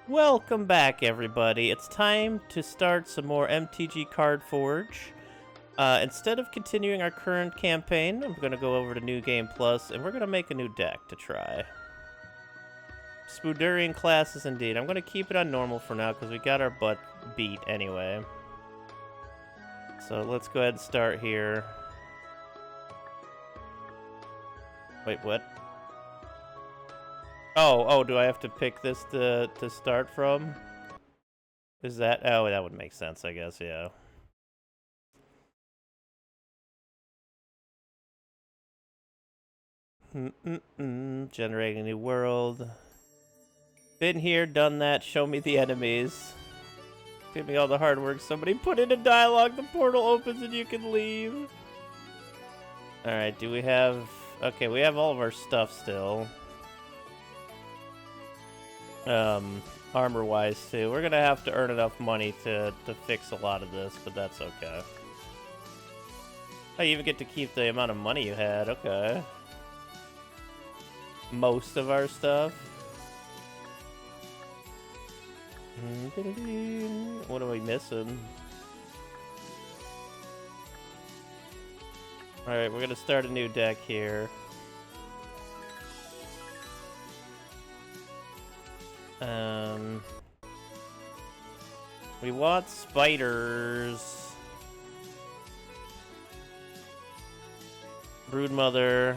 Welcome back, everybody. It's time to start some more MTG Card Forge. Instead of continuing our current campaign, I'm going to go over to New Game Plus, and we're going to make a new deck to try. Spoodurian classes, indeed. I'm going to keep it on normal for now, because we got our butt beat anyway. So let's go ahead and start here. Wait, what? Oh, do I have to pick this to start from? Is that... Oh, that would make sense, I guess, yeah. Generating a new world. Been here, done that, show me the enemies. Give me all the hard work. Somebody put in a dialogue, the portal opens and you can leave. Alright, do we have... Okay, we have all of our stuff still. Armor-wise, too. We're gonna have to earn enough money to fix a lot of this, but that's okay. Oh, you even get to keep the amount of money you had, okay. Most of our stuff. What are we missing? Alright, we're gonna start a new deck here. We want spiders. Broodmother.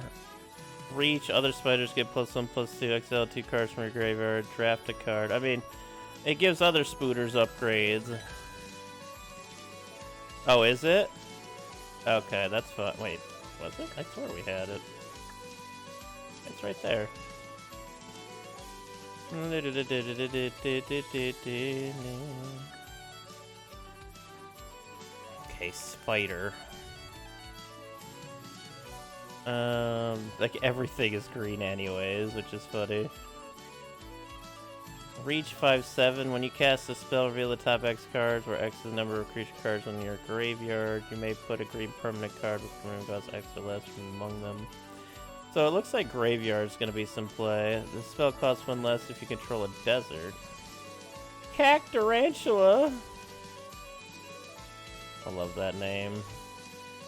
Reach, other spiders get +1/+2, exile 2 cards from your graveyard, draft a card. I mean, it gives other spooters upgrades. Oh, is it? Okay, that's fun. Wait, was it? I swear we had it. It's right there. Okay, spider. Like everything is green anyways, which is funny. Reach 5/7. When you cast a spell, reveal the top X cards, where X is the number of creature cards in your graveyard. You may put a green permanent card with command costs X or less from among them. So it looks like graveyard's gonna be some play. The spell costs 1 less if you control a desert. Cactarantula! I love that name.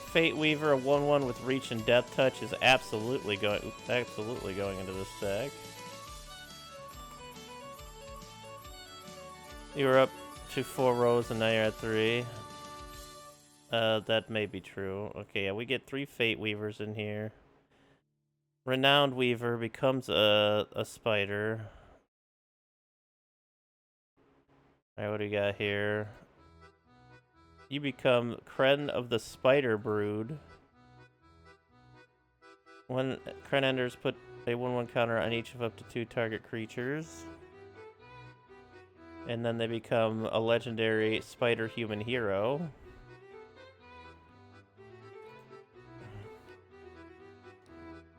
Fate Weaver, a 1/1 with Reach and Death Touch, is absolutely going into this deck. You were up to 4 rows and now you're at 3. That may be true. Okay, yeah, we get 3 Fate Weavers in here. Renowned Weaver becomes a spider. Alright, what do we got here? You become Kren of the Spider Brood. When Kren enters, put a 1/1 counter on each of up to 2 target creatures. And then they become a legendary spider human hero.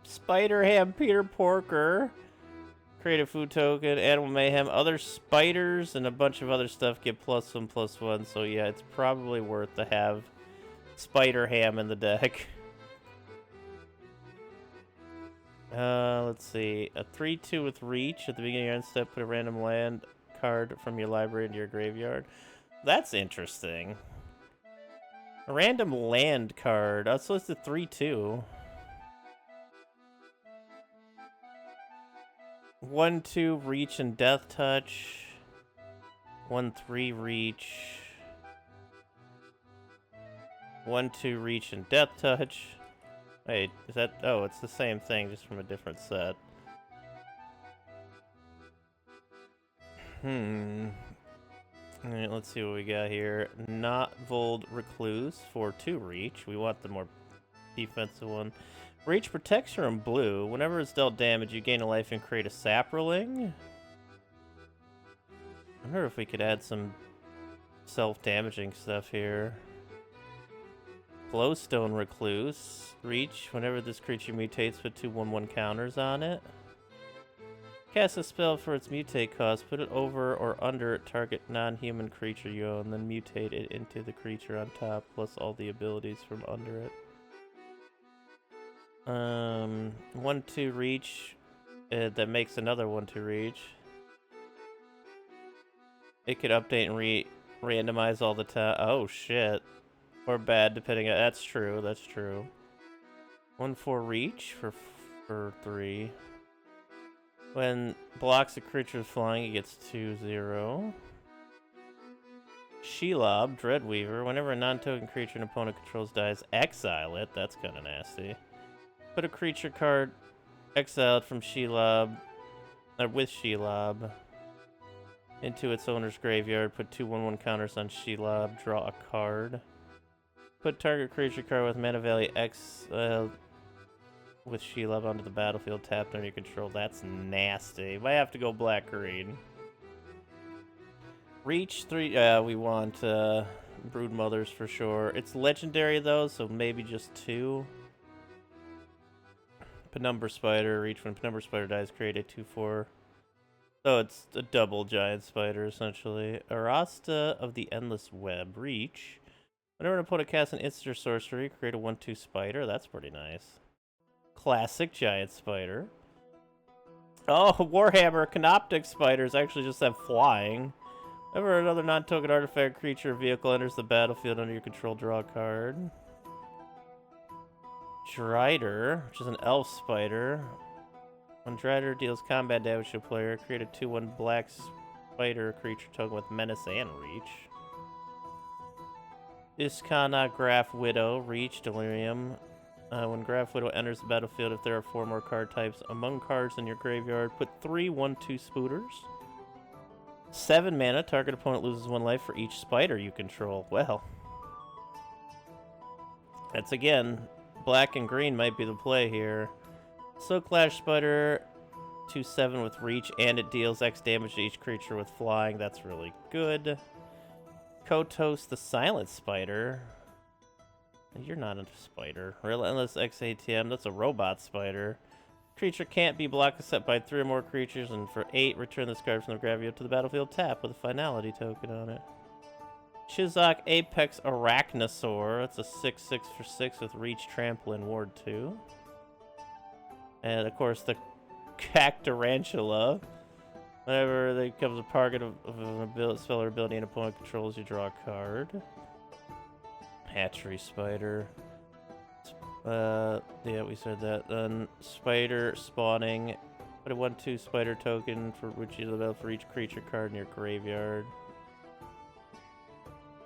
Spider Ham Peter Porker. Create a food token, Animal Mayhem, other spiders, and a bunch of other stuff get +1/+1, so yeah, it's probably worth to have Spider Ham in the deck. Let's see. A 3/2 with Reach. At the beginning of your end step, put a random land card from your library into your graveyard. That's interesting. A random land card. Oh, so it's a 3/2. 1/2 Reach and Death Touch. 1/3 Reach. 1/2 Reach and Death Touch. Wait, is that... Oh, it's the same thing, just from a different set. Alright, let's see what we got here. Not Vold Recluse for 2 Reach. We want the more defensive one. Reach protects her in blue. Whenever it's dealt damage, you gain a life and create a sapperling. I wonder if we could add some self-damaging stuff here. Glowstone Recluse. Reach. Whenever this creature mutates, put 2 1/1 counters on it. Cast a spell for its mutate cost. Put it over or under target non-human creature you own, then mutate it into the creature on top, plus all the abilities from under it. 1/2 Reach. That makes another 1/2 Reach. It could update and randomize all the time. Oh shit. Or bad, depending on. That's true. That's true. 1/4 reach for 3. When blocks a creature flying, it gets 2/0. Shelob, Dreadweaver. Whenever a non-token creature an opponent controls dies, exile it. That's kind of nasty. Put a creature card exiled from Shelob, with Shelob, into its owner's graveyard. Put 2/1/1 counters on Shelob. Draw a card. Put target creature card with mana value exiled with Shelob onto the battlefield, tapped under your control. That's nasty. Might have to go black-green. Reach 3. We want Brood Mothers for sure. It's legendary though, so maybe just 2. Penumbra Spider. Reach when Penumbra Spider dies, create a 2/4. So it's a double giant spider essentially. Arasta of the Endless Web. Reach. Whenever an opponent casts an instant or sorcery, create a 1/2 spider. That's pretty nice. Classic giant spider. Oh, Warhammer Canoptic spiders actually just have flying. Whenever another non-token artifact, creature, or vehicle enters the battlefield under your control, draw a card. Drider, which is an elf spider. When Drider deals combat damage to a player, create a 2/1 black spider creature token with menace and reach. Iskana Graph Widow, Reach, Delirium. When Graph Widow enters the battlefield, if there are 4 more card types among cards in your graveyard, put 3 1/2 spooters. 7 mana, target opponent loses 1 life for each spider you control. Well, that's again, black and green might be the play here. Silklash Spider, 2/7 with reach, and it deals X damage to each creature with flying. That's really good. Kotos the Silent Spider. You're not a spider. Relentless XATM, that's a robot spider. Creature can't be blocked except by 3 or more creatures, and for 8, return this card from the graveyard to the battlefield tap with a finality token on it. Chizok Apex Arachnosaur, that's a 6/6 for 6 with reach, trample, and ward 2. And of course the Cactarantula. Whenever they becomes a target of an spell or ability an opponent controls, you draw a card. Hatchery Spider. Yeah, we said that. Then Spider spawning. Put a 1/2 spider token for which you level for each creature card in your graveyard.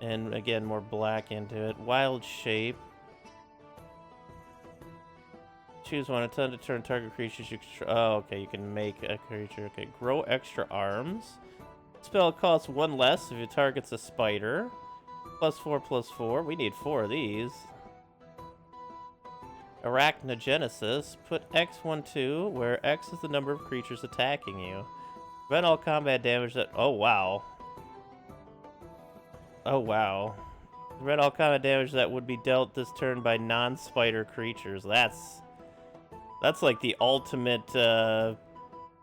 And again, more black into it. Wild Shape. Choose one. Attempt to turn target creatures you control. Oh, okay. You can make a creature. Okay. Grow extra arms. Spell costs 1 less if your target's a spider. +4/+4. We need 4 of these. Arachnogenesis. Put X 1/2, where X is the number of creatures attacking you. Prevent all combat damage that. Oh wow. Oh wow. Prevent all combat damage that would be dealt this turn by non-spider creatures. That's like the ultimate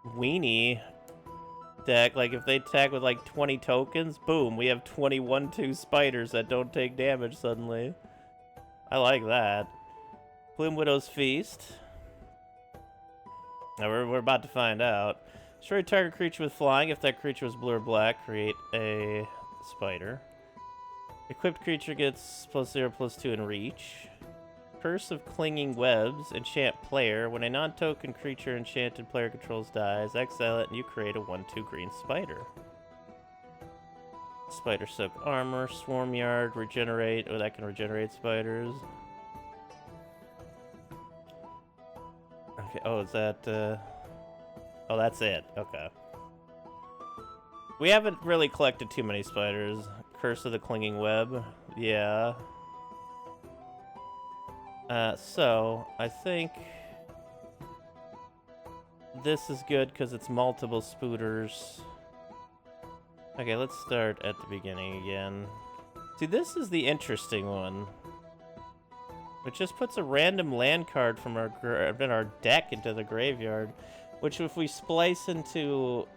weenie deck. Like if they attack with like 20 tokens, boom, we have 21/2 spiders that don't take damage suddenly. I like that. Plume Widow's Feast. Now we're about to find out. Destroy target creature with flying. If that creature was blue or black, create a spider. Equipped creature gets +0/+2 in reach. Curse of Clinging Webs. Enchant player. When a non-token creature enchanted player controls dies, exile it and you create a 1/2 green spider. Spider Soak Armor. Swarm Yard. Regenerate. Oh, that can regenerate spiders. Okay, oh, is that, oh, that's it. Okay. We haven't really collected too many spiders. Curse of the Clinging Web. Yeah. So, I think this is good because it's multiple spooters. Okay, let's start at the beginning again. See, this is the interesting one. It just puts a random land card from our deck into the graveyard, which if we splice into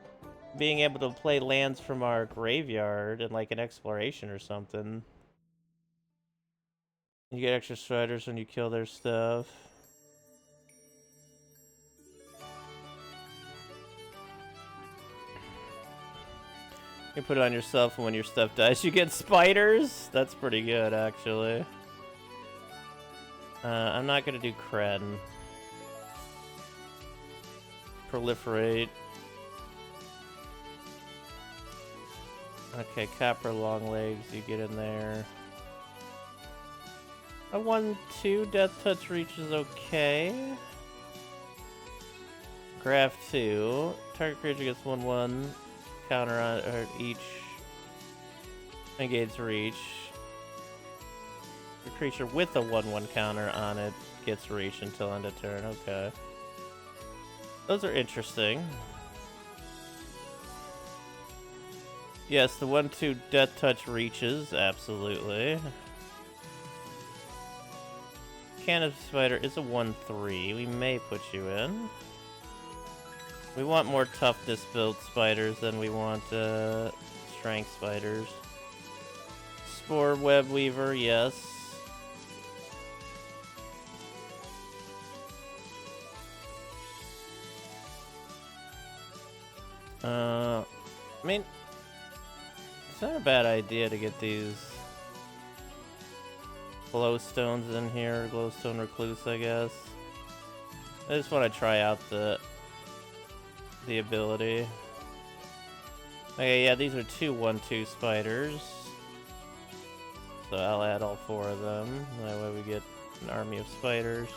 being able to play lands from our graveyard in like an exploration or something, you get extra striders when you kill their stuff. You put it on yourself, and when your stuff dies, you get spiders? That's pretty good, actually. I'm not gonna do Kren. Proliferate. Okay, copper long legs, you get in there. A 1/2 death touch reach is okay. Graph 2. Target creature gets 1/1 counter on or each negates reach. The creature with a 1/1 counter on it gets reach until end of turn. Okay. Those are interesting. Yes, the 1/2 death touch reaches, absolutely. Cannon Spider is a 1/3. We may put you in. We want more toughness build spiders than we want strength spiders. Spore Web Weaver, yes. I mean, it's not a bad idea to get these glowstones in here, glowstone recluse, I guess. I just want to try out the ability. Okay, yeah, these are two 1/2 spiders. So I'll add all 4 of them. That way we get an army of spiders.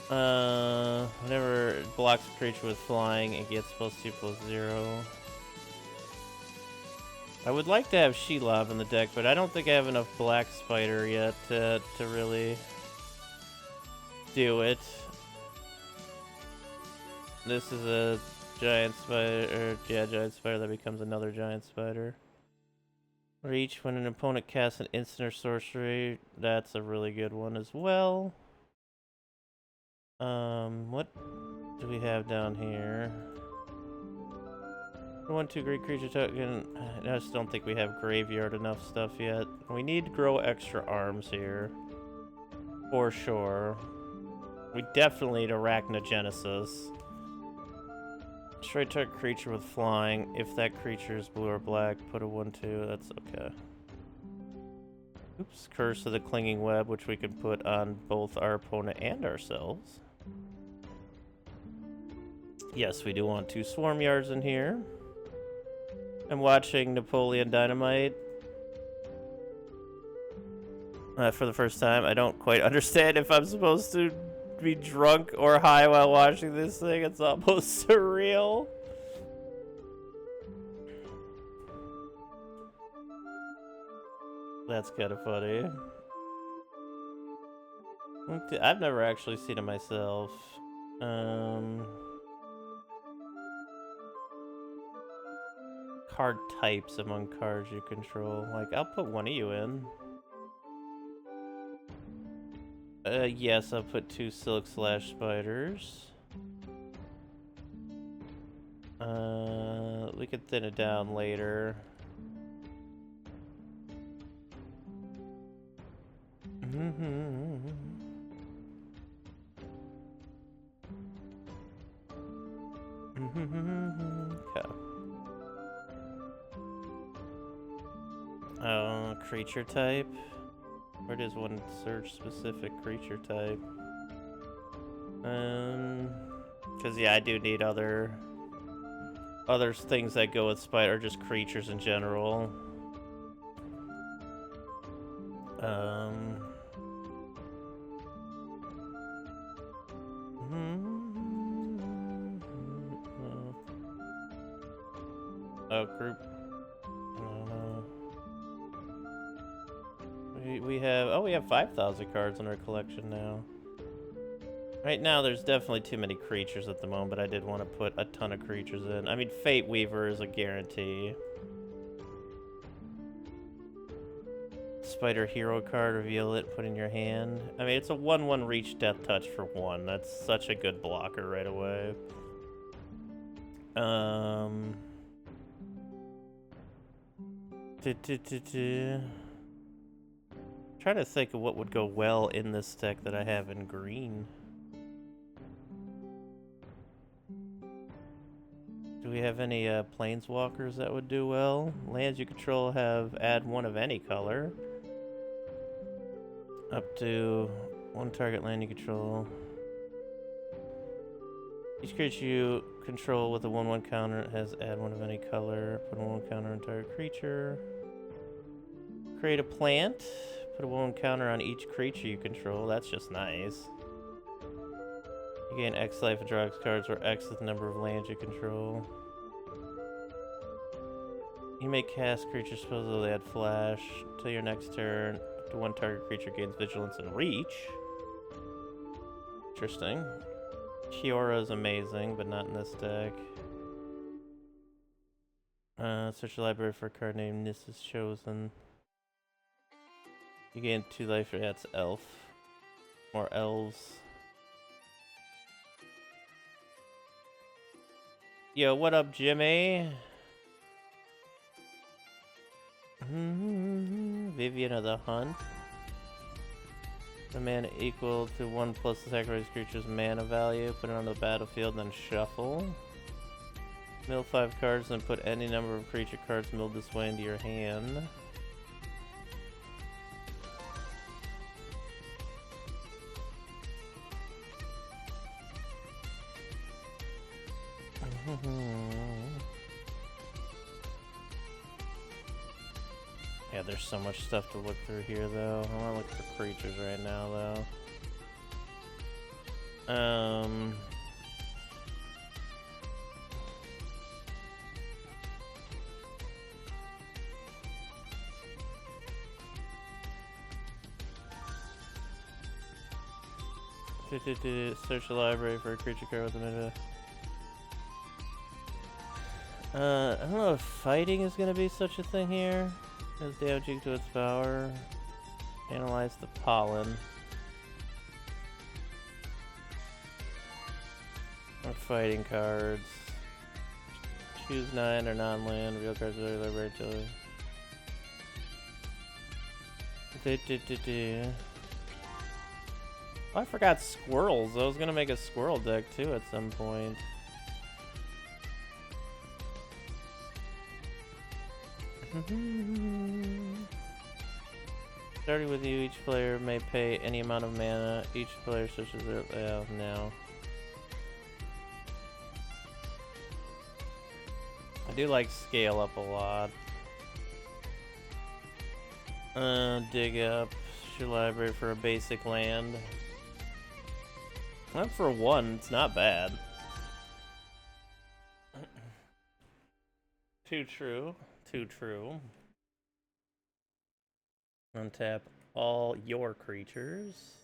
Whenever it blocks a creature with flying, it gets +2/+0. I would like to have Shelob in the deck, but I don't think I have enough black spider yet to really do it. This is a giant spider, giant spider that becomes another giant spider. Reach when an opponent casts an instant or sorcery. That's a really good one as well. What do we have down here? 1/2 great creature token. I just don't think we have graveyard enough stuff yet. We need to grow extra arms here. For sure. We definitely need Arachnogenesis. Destroy target creature with flying. If that creature is blue or black, put a 1/2. That's okay. Oops. Curse of the Clinging Web, which we can put on both our opponent and ourselves. Yes, we do want 2 Swarm Yards in here. I'm watching Napoleon Dynamite for the first time. I don't quite understand if I'm supposed to be drunk or high while watching this thing. It's almost surreal. That's kind of funny. I've never actually seen it myself. Card types among cards you control. Like, I'll put one of you in. Yes, I'll put 2 Silk Slash Spiders. We can thin it down later. Okay. Creature type. Where does one search specific creature type? Because yeah, I do need other things that go with spider, or just creatures in general. Oh, group. We have 5,000 cards in our collection now. Right now, there's definitely too many creatures at the moment, but I did want to put a ton of creatures in. I mean, Fate Weaver is a guarantee. Spider Hero card, reveal it, put in your hand. I mean, it's a 1/1 reach death touch for 1. That's such a good blocker right away. Trying to think of what would go well in this deck that I have in green. Do we have any planeswalkers that would do well? Lands you control have add one of any color. Up to one target land you control. Each creature you control with a 1/1 counter has add one of any color. Put a 1/1 counter on target creature. Create a plant. Put a 1/1 counter on each creature you control. That's just nice. You gain X life and draw X cards, where X is the number of lands you control. You may cast creature spells though they add flash. Until your next turn, up to one target creature gains vigilance and reach. Interesting. Kiora is amazing, but not in this deck. Search the library for a card named Nissa's Chosen. You gain 2 life, that's elf. More elves. Yo, what up, Jimmy? Vivian of the Hunt. A mana equal to 1 plus the sacrifice creature's mana value. Put it on the battlefield, then shuffle. Mill 5 cards, then put any number of creature cards milled this way into your hand. Yeah, there's so much stuff to look through here, though. I want to look for creatures right now, though. Search the library for a creature card with a meta. I don't know if fighting is going to be such a thing here. As damaging to its power. Analyze the pollen. Or fighting cards. Choose 9 or non-land. Real cards are library till. Oh, I forgot squirrels. I was gonna make a squirrel deck too at some point. Starting with you, each player may pay any amount of mana. Each player searches their now. I do like scale up a lot. Dig up your library for a basic land. Not for 1, it's not bad. Too true. Too true. Untap all your creatures.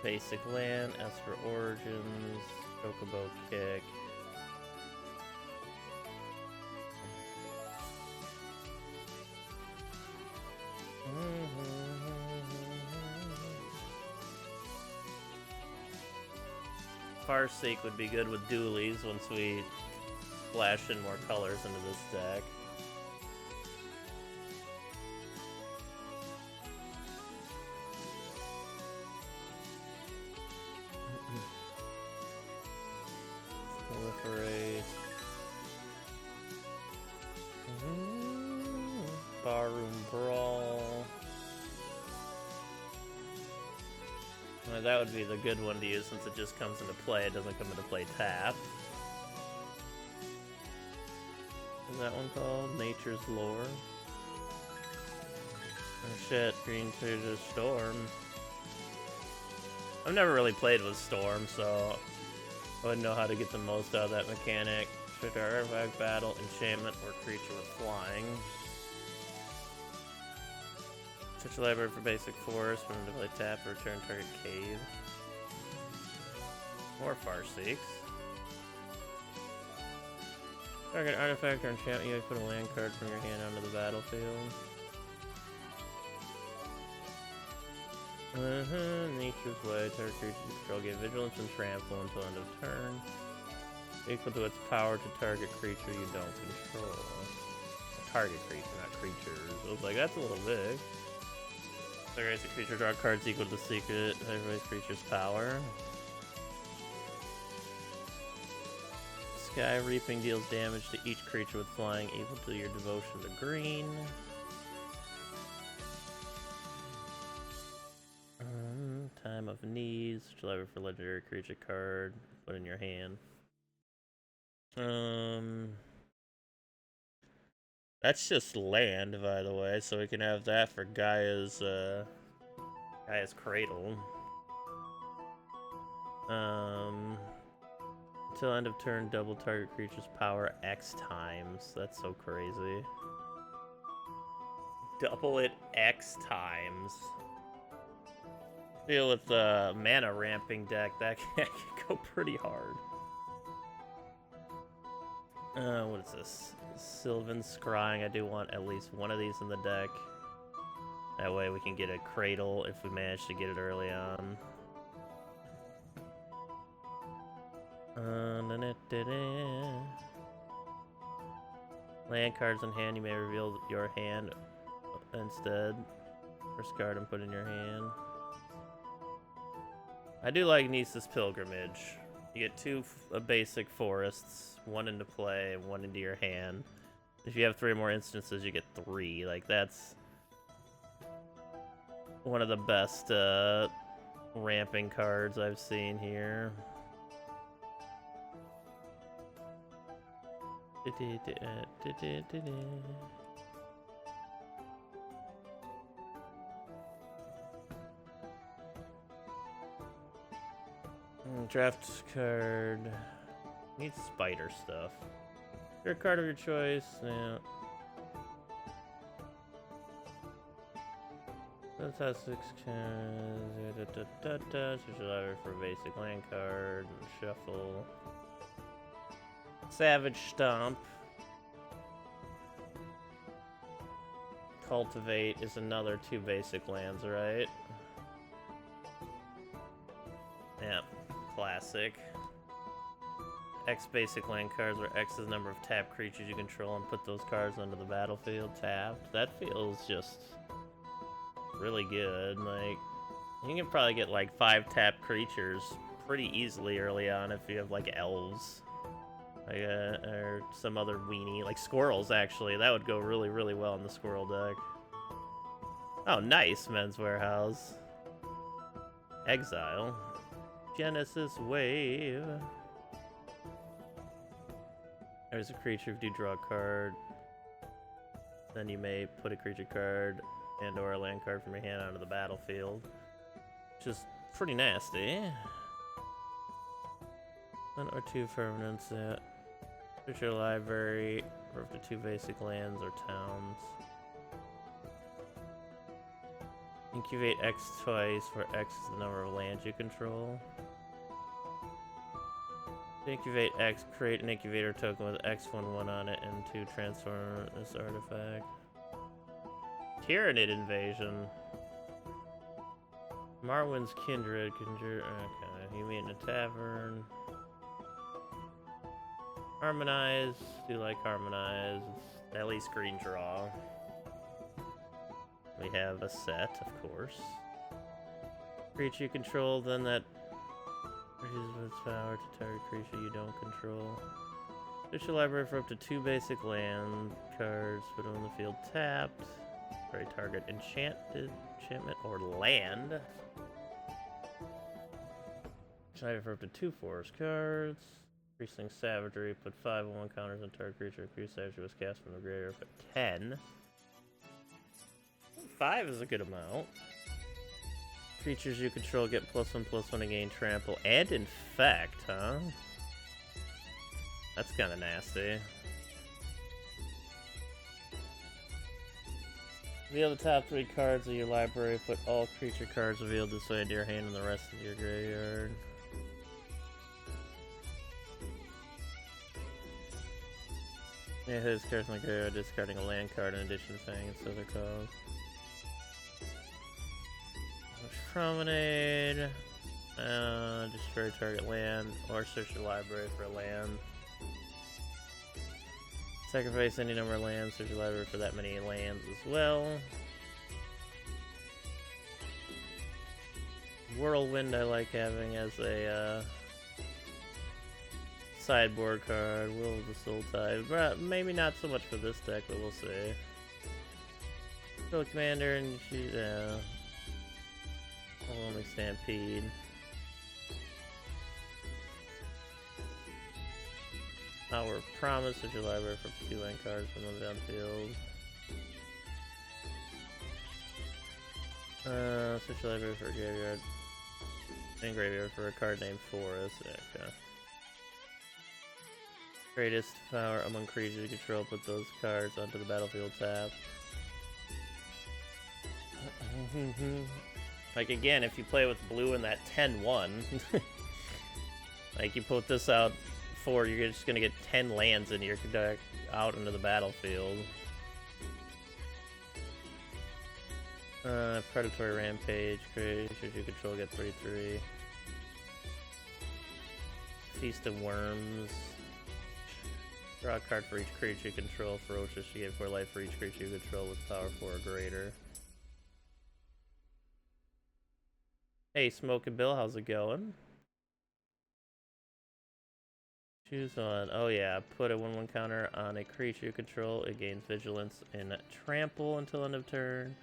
Basic land, Esper Origins, Chocobo Kick. Farseek would be good with dualies once we flash in more colors into this deck. Proliferate. Barroom Brawl. Well, that would be the good one to use since it just comes into play. It doesn't come into play tap. What's that one called? Nature's Lore. Oh shit, Green Treasure Storm. I've never really played with Storm, so I wouldn't know how to get the most out of that mechanic. Trick artifact, battle, enchantment, or creature with flying. Search the library for basic forest, put them to play tap, or return target cave. More Farseeks. Target artifact or enchantment, you put a land card from your hand onto the battlefield. Nature's Way, target creature you control, get vigilance and trample until end of turn. Equal to its power to target creature you don't control. Target creature, not creatures. I was like, that's a little big. Sacrifice a creature, draw cards equal to the secret. Sacrifice creature's power. Sky Reaping deals damage to each creature with flying equal to your devotion to green. Time of Needs. Lever for legendary creature card. Put in your hand. That's just land, by the way, so we can have that for Gaia's Cradle. Until end of turn, double target creature's power X times. That's so crazy. Double it X times. Feel with the mana ramping deck, that can go pretty hard. What is this? Sylvan Scrying. I do want at least one of these in the deck. That way we can get a Cradle if we manage to get it early on. Land cards in hand, you may reveal your hand instead. First card and put in your hand. I do like Nisa's Pilgrimage. You get two basic forests, one into play and one into your hand. If you have 3 more instances, you get 3. Like, that's one of the best ramping cards I've seen here. Draft card. Needs spider stuff. Your card of your choice. Yeah. Let's have 6 cards. Switch your library for a basic land card. And shuffle. Savage Stomp. Cultivate is another 2 basic lands, right? Yeah. Classic. X basic land cards, where X is the number of tapped creatures you control, and put those cards onto the battlefield tapped. That feels just really good. Like, you can probably get like 5 tapped creatures pretty easily early on if you have like elves, like, or some other weenie, like squirrels. Actually, that would go really, really well in the squirrel deck. Oh, nice. Men's Warehouse. Exile. Genesis Wave. There's a creature. If you draw a card, then you may put a creature card and or a land card from your hand onto the battlefield, which is pretty nasty. 1 or 2 permanents. Switch your library for up to 2 basic lands or towns. Incubate X twice, where X is the number of lands you control. To incubate X, create an incubator token with X11 on it and to transform this artifact. Tyranid Invasion. Marwyn's Kindred. Okay, you meet in a tavern. Harmonize. Do like Harmonize. It's at least green draw. We have a set, of course. Creature you control, then that uses its power to target creature you don't control. Switch your library for up to 2 basic land cards. Put them on the field tapped. Very target enchantment or land. Library for up to 2 forest cards. Increasing Savagery. Put 5 on 1 counters on target creature. Increase Savagery was cast from the graveyard. Put 10. 5 is a good amount. Creatures you control get +1/+1 to gain trample and infect, huh? That's kind of nasty. Reveal the top 3 cards of your library. Put all creature cards revealed this way into your hand and the rest of your graveyard. Yeah, his cards in the graveyard, discarding a land card in addition to Fang and other cause. Promenade. Destroy target land or search your library for a land. Sacrifice any number of lands, search your library for that many lands as well. Whirlwind I like having as a sideboard card. Will of the Soul Tide. Maybe not so much for this deck, but we'll see. Kill Commander and shoot. Only Stampede. Our Promise, search your library for 2 land cards from the downfield. Search your library for a graveyard. And graveyard for a card named Forest. Okay. Greatest power among creatures you control, put those cards onto the battlefield tab. Like again, if you play with blue in that 10-1, like you put this out for, you're just gonna get 10 lands in your deck out into the battlefield. Predatory Rampage, creatures you control get 3/3. Feast of Worms. Draw a card for each creature you control. Ferocious, you get 4 life for each creature you control with power 4 or greater. Hey, Smoke and Bill, how's it going? Choose on. Oh yeah, put a 1/1 counter on a creature you control. It gains vigilance and trample until end of turn.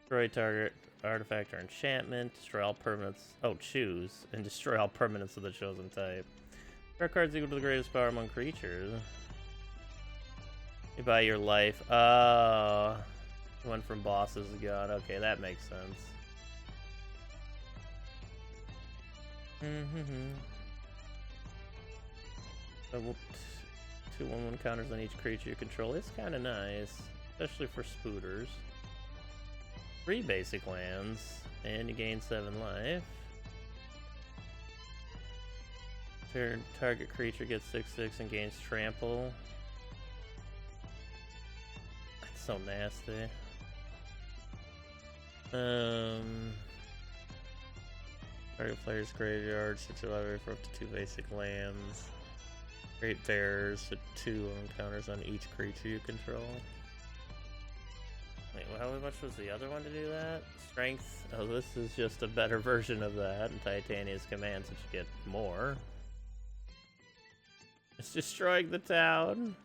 Destroy target artifact or enchantment. Destroy all permanents. Oh, choose and destroy all permanents of the chosen type. Draw cards equal to the greatest power among creatures. You buy your life. Oh, one from boss is gone. Okay, that makes sense. Double 2 1/1 counters on each creature you control. It's kind of nice, especially for spooters. 3 basic lands, and you gain 7 life. Target creature gets 6/6 and gains trample. That's so nasty. Target player's graveyard, search your library for up to 2 basic lands. Great Bears, with 2 encounters on each creature you control. Wait, how much was the other one to do that? Strength. Oh, this is just a better version of that. And Titania's Command, since you get more. It's destroying the town.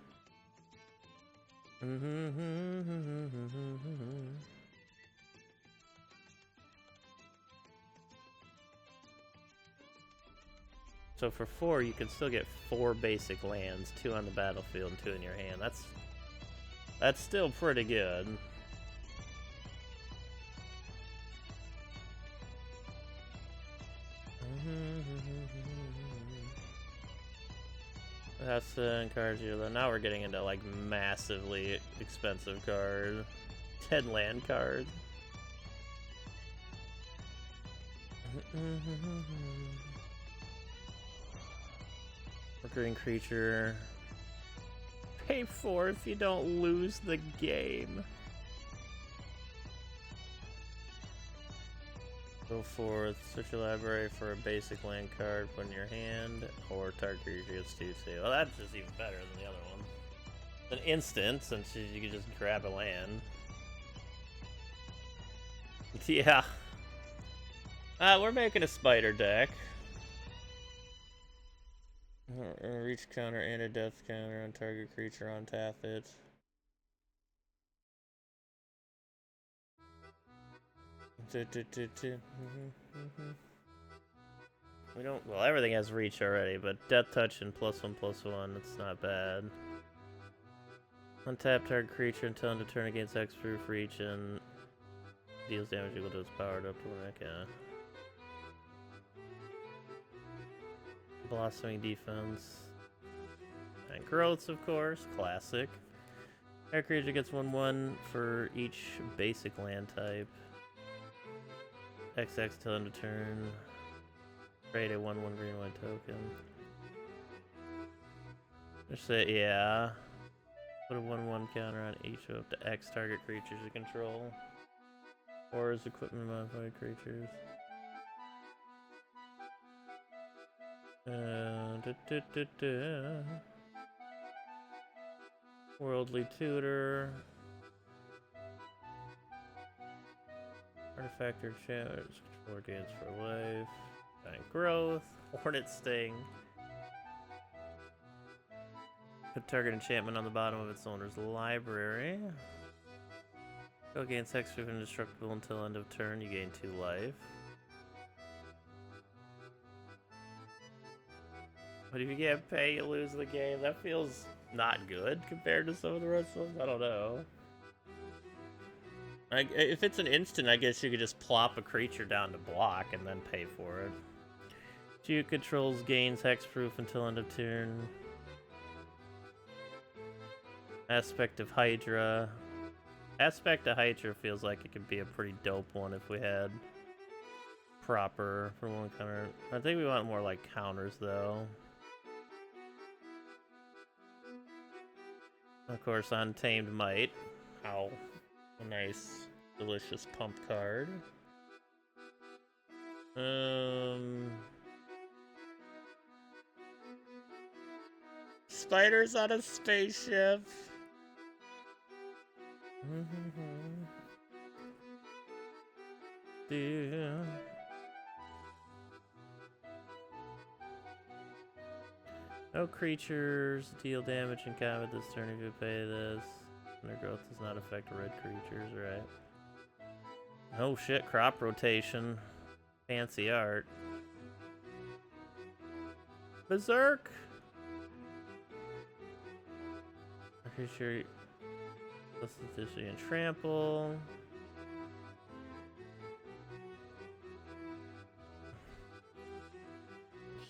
So for 4, you can still get 4 basic lands, 2 on the battlefield and 2 in your hand. That's still pretty good. That's to encourage you. Now we're getting into like massively expensive card. 10 land card. Recurring creature. Pay 4 if you don't lose the game. Go forth, search your library for a basic land card, put in your hand, or target creature gets 2/2. Well, that's just even better than the other one. It's an instant, since you can just grab a land. Yeah. We're making a spider deck. Reach counter and a death counter on target creature on tap it. We don't. Well, everything has reach already, but death touch and +1/+1. It's not bad. Untap target creature until end of turn against X-Proof reach and deals damage equal to its powered up to one. Okay. Blossoming defense. And growths, of course. Classic. Target creature gets 1/1 for each basic land type. XX till end of turn. Create a 1/1 green-white token. Just say, yeah. Put a 1/1 counter on each of the X target creatures you control. Or as equipment modified creatures. Worldly Tutor. Artifact or challenge. 4 gains for life. Giant growth. Hornet sting. Put target enchantment on the bottom of its owner's library. Spell gains hexproof and indestructible until end of turn. You gain 2 life. But if you can't pay, you lose the game. That feels not good compared to some of the rest of them. I don't know. If it's an instant, I guess you could just plop a creature down to block and then pay for it. Duke controls gains hexproof until end of turn. Aspect of Hydra. Aspect of Hydra feels like it could be a pretty dope one if we had proper for one counter. I think we want more like counters though. Of course, Untamed Might. How nice, delicious pump card. Spiders on a spaceship. Yeah. No creatures deal damage in combat this turn if you pay this. Their growth does not affect red creatures, right? Oh shit, crop rotation. Fancy art. Berserk! I'm pretty sure. Let's officially and trample.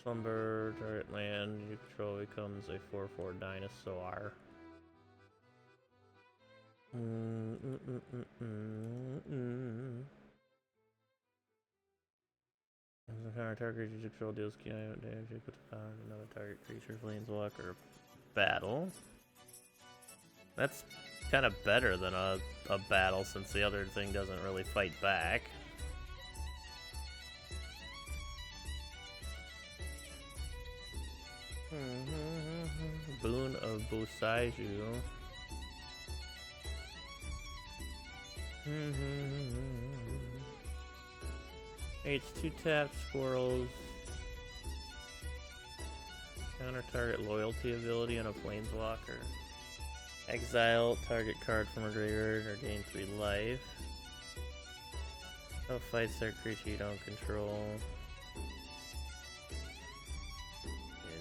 Slumber, target land, you control becomes a 4/4 dinosaur. As a counter target creature you control deals damage, you put the power another target creature, planeswalker, battle. That's kind of better than a battle since the other thing doesn't really fight back. Boon of Bosaiju. It's 2 tapped squirrels. Counter target loyalty ability on a planeswalker. Exile target card from a graveyard or gain 3 life. No fights their creature you don't control.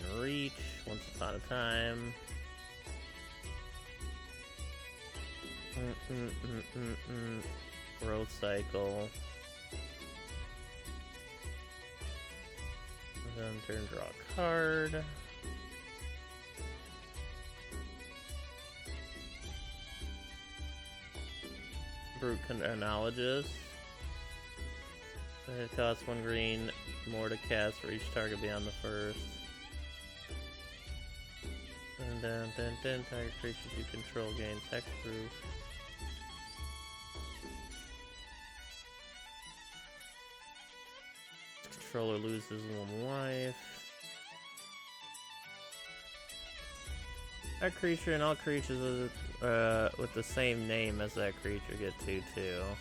In reach, once upon a time. Growth cycle. Then turn, draw a card. Brute Chronologist. It costs 1 green more to cast for each target beyond the first. And then target creatures you control gains hexproof. Controller loses 1 life. That creature and all creatures with the same name as that creature get 2/2.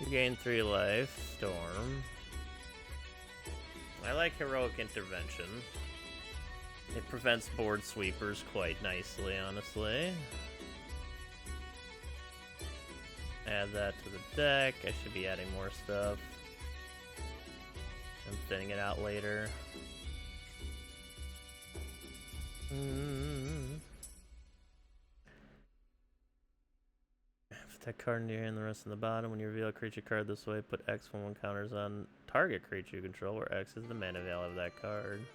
You gain 3 life. Storm. I like Heroic Intervention. It prevents board sweepers quite nicely, honestly. Add that to the deck. I should be adding more stuff. I'm thinning it out later. That card in your hand, the rest in the bottom. When you reveal a creature card this way, put X when 1 counters on target creature you control, where X is the mana value of that card.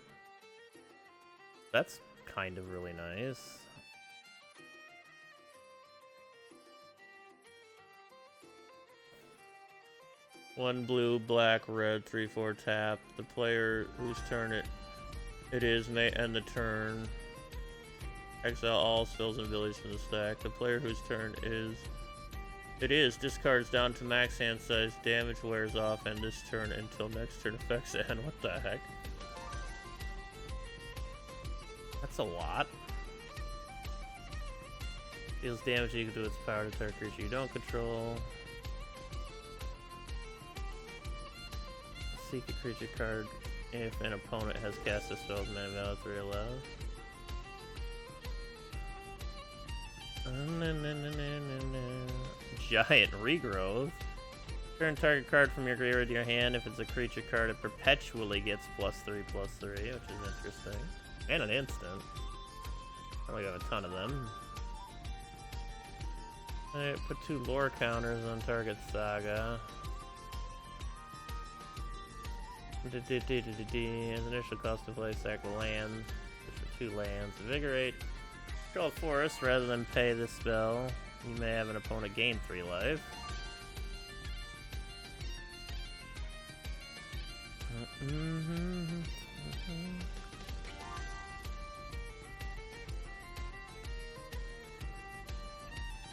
That's kind of really nice. One blue, black, red, 3/4 tap. The player whose turn it is may end the turn. Exile all spells and abilities from the stack. The player whose turn it is discards down to max hand size. Damage wears off and this turn until next turn effects end. What the heck? That's a lot. Deals damage equal to its power to target creature you don't control. seek a creature card if an opponent has cast a spell with mana value 3 or less. Giant regrowth. Turn target card from your graveyard to your hand. If it's a creature card, it perpetually gets +3/+3, which is interesting. And an instant. I only got a ton of them. Alright, put 2 lore counters on target saga. As initial cost to play, sack a land. For 2 lands. Invigorate. Draw a forest rather than pay this spell. You may have an opponent gain 3 life.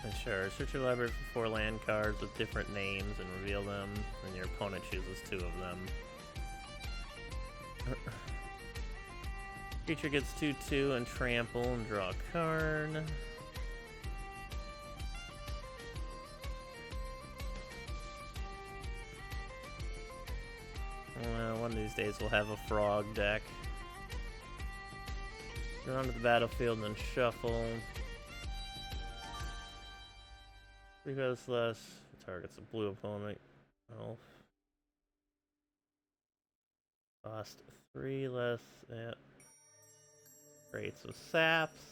And sure, search your library for 4 land cards with different names and reveal them, and your opponent chooses 2 of them. Creature gets 2/2 and trample and draw a card. Well, one of these days we'll have a frog deck. Go onto the battlefield and then shuffle. 3 goes less. Targets a blue opponent. Elf. Cost 3 less. Yeah. Great, so saps.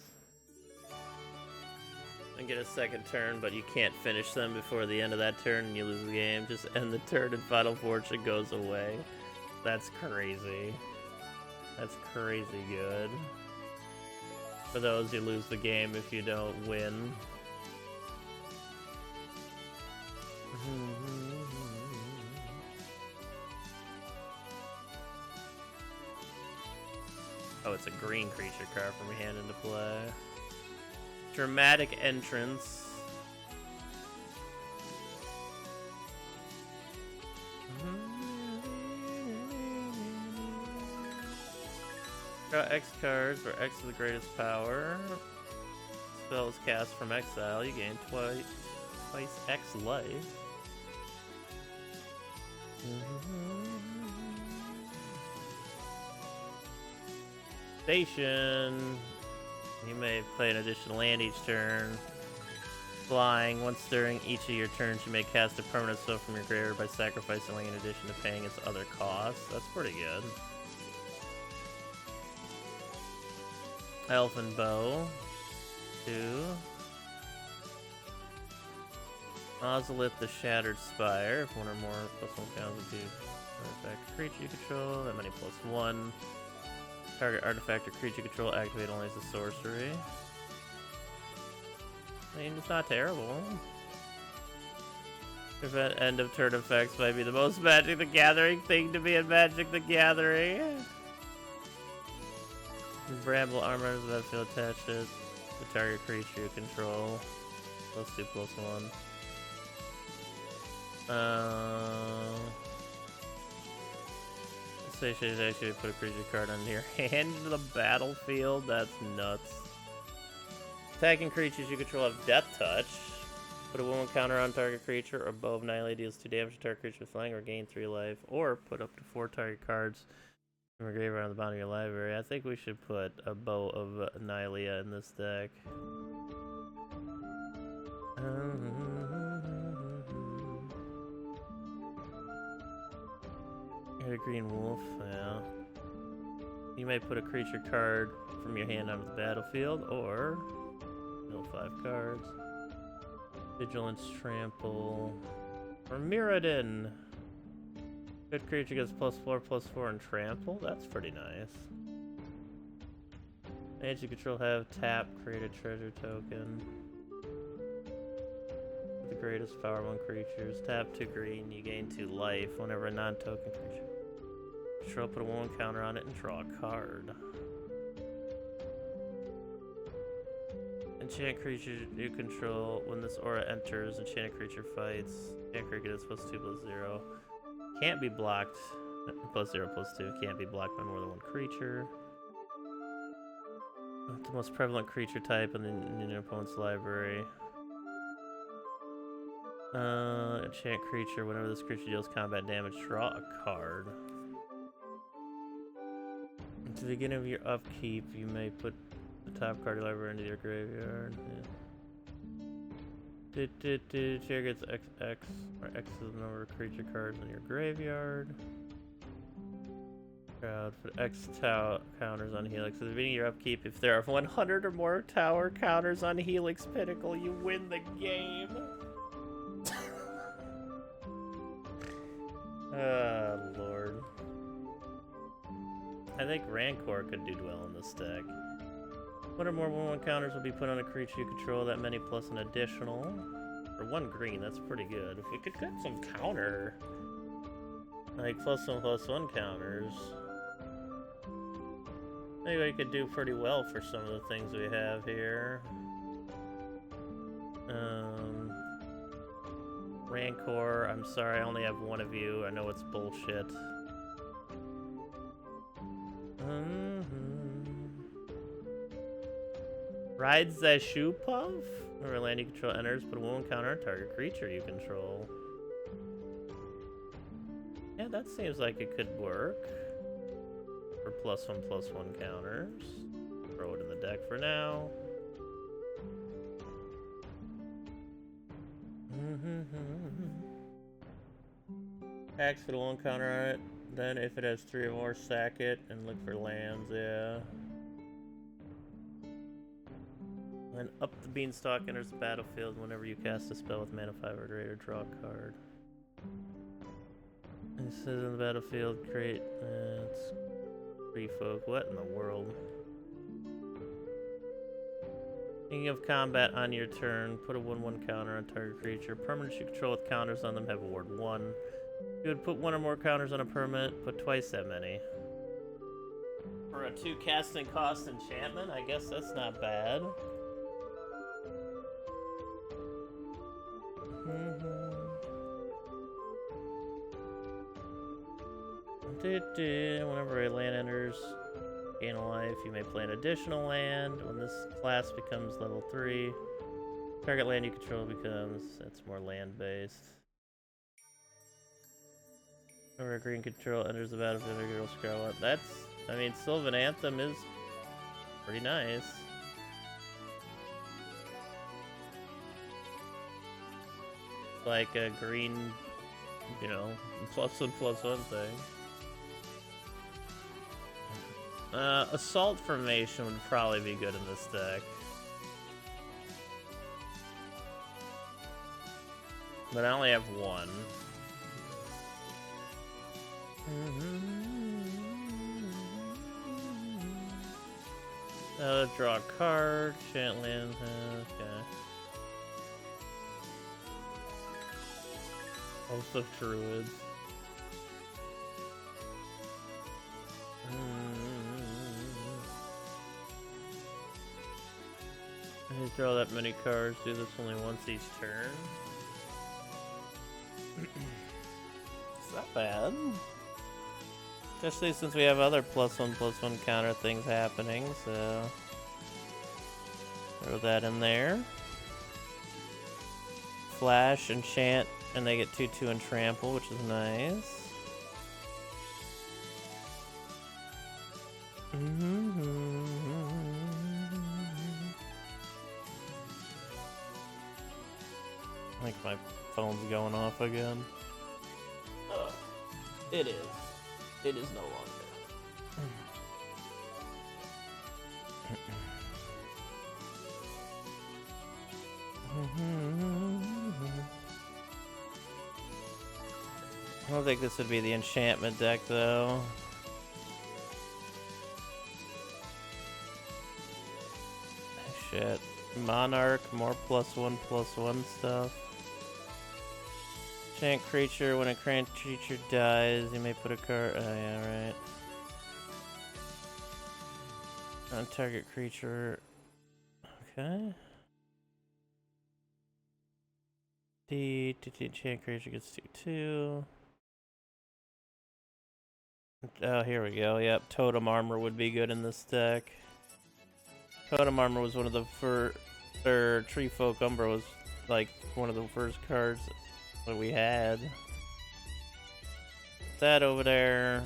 And get a second turn, but you can't finish them before the end of that turn and you lose the game. Just end the turn and Final Fortune goes away. That's crazy. That's crazy good. For those, you lose the game if you don't win. Oh, it's a green creature card from your hand into play. Dramatic entrance. Draw X cards, where X is the greatest power. Spell is cast from exile. You gain twice X life. Station. You may play an additional land each turn. Flying. Once during each of your turns, you may cast a permanent spell from your graveyard by sacrificing land in addition to paying its other costs. That's pretty good. Elfin Bow. 2. Ozolith the Shattered Spire. If one or more +1 counters would be artifact creature you control. That many +1. Target artifact or creature you control activate only as a sorcery. I mean, it's not terrible. Prevent end of turn effects might be the most Magic the Gathering thing to be in Magic the Gathering. Bramble armor is about to attach it. The target creature you control. +2/+1. Station is actually put a creature card on your hand into the battlefield. That's nuts. Attacking creatures you control have Death Touch. Put a 1/1 counter on target creature or Bow of Annihilate deals 2 damage to target creature with flying or gain 3 life. Or put up to 4 target cards from your graveyard on the bottom of your library. I think we should put a Bow of Annihilate in this deck. A green wolf, yeah. You may put a creature card from your hand onto the battlefield, or mill 5 cards. Vigilance, Trample, or Mirrodin. Good creature gets +4/+4 and Trample. That's pretty nice. Lands you control have tap, create a treasure token. The greatest power 1 creatures. Tap 2 green, you gain 2 life whenever a non-token creature. Control, put a 1/1 counter on it and draw a card. Enchant creature you control. When this aura enters, enchanted creature fights. Enchant creature is +2/+0. Can't be blocked. +0/+2. Can't be blocked by more than 1 creature. The most prevalent creature type in your opponent's library. Enchant creature. Whenever this creature deals combat damage, draw a card. the beginning of your upkeep, you may put the top card of your library into your graveyard. Chair gets XX, or X is the number of creature cards in your graveyard. Crowd put X counters on Helix. At the beginning of your upkeep, if there are 100 or more tower counters on Helix Pinnacle, you win the game. Oh, Lord. I think Rancor could do well in this deck. One or more 1/1 counters will be put on a creature you control, that many plus an additional. For 1 green, that's pretty good. If we could get some counter, like +1/+1 counters, maybe we could do pretty well for some of the things we have here. Rancor, I'm sorry, I only have one of you. I know it's bullshit. Rides the shoe puff? Whenever land you control enters, put a 1/1 counter on target creature you control. Yeah, that seems like it could work. For +1/+1 counters. Throw it in the deck for now. Tax for the 1 counter on it. Then if it has 3 or more, sack it and look for lands, yeah. Then up the beanstalk enters the battlefield whenever you cast a spell with mana 5 or greater, draw a card. It says in the battlefield, create it's free folk. What in the world? Thinking of combat on your turn, put a 1/1 counter on target creature. Permanents you control with counters on them have award 1. You would put 1 or more counters on a permanent, put twice that many. For a 2 casting cost enchantment, I guess that's not bad. Whenever a land enters, gain a life, you may play an additional land. When this class becomes level 3, target land you control becomes, that's more land-based. Whenever a green control enters the battlefield, a girl scroll up. That's, I mean, Sylvan Anthem is pretty nice. Like a green, you know, +1/+1 thing. Assault Formation would probably be good in this deck. But I only have 1. Draw a card, chant land, okay. Host of Druids. You draw that many cards, do this only once each turn. It's not bad. Especially since we have other +1/+1 counter things happening, so throw that in there. Flash, enchant, and they get 2/2 and trample, which is nice. I think my phone's going off again. It is. It is no longer. I don't think this would be the enchantment deck, though. Shit. Monarch, more +1/+1 stuff. Enchant creature, when a creature dies, you may put a card. Oh, yeah, right. On target creature. Okay. The enchant creature gets 2/2. Oh, here we go. Yep, Totem Armor would be good in this deck. Totem Armor was one of the first, or Tree Folk Umbra was like one of the first cards that we had. That over there.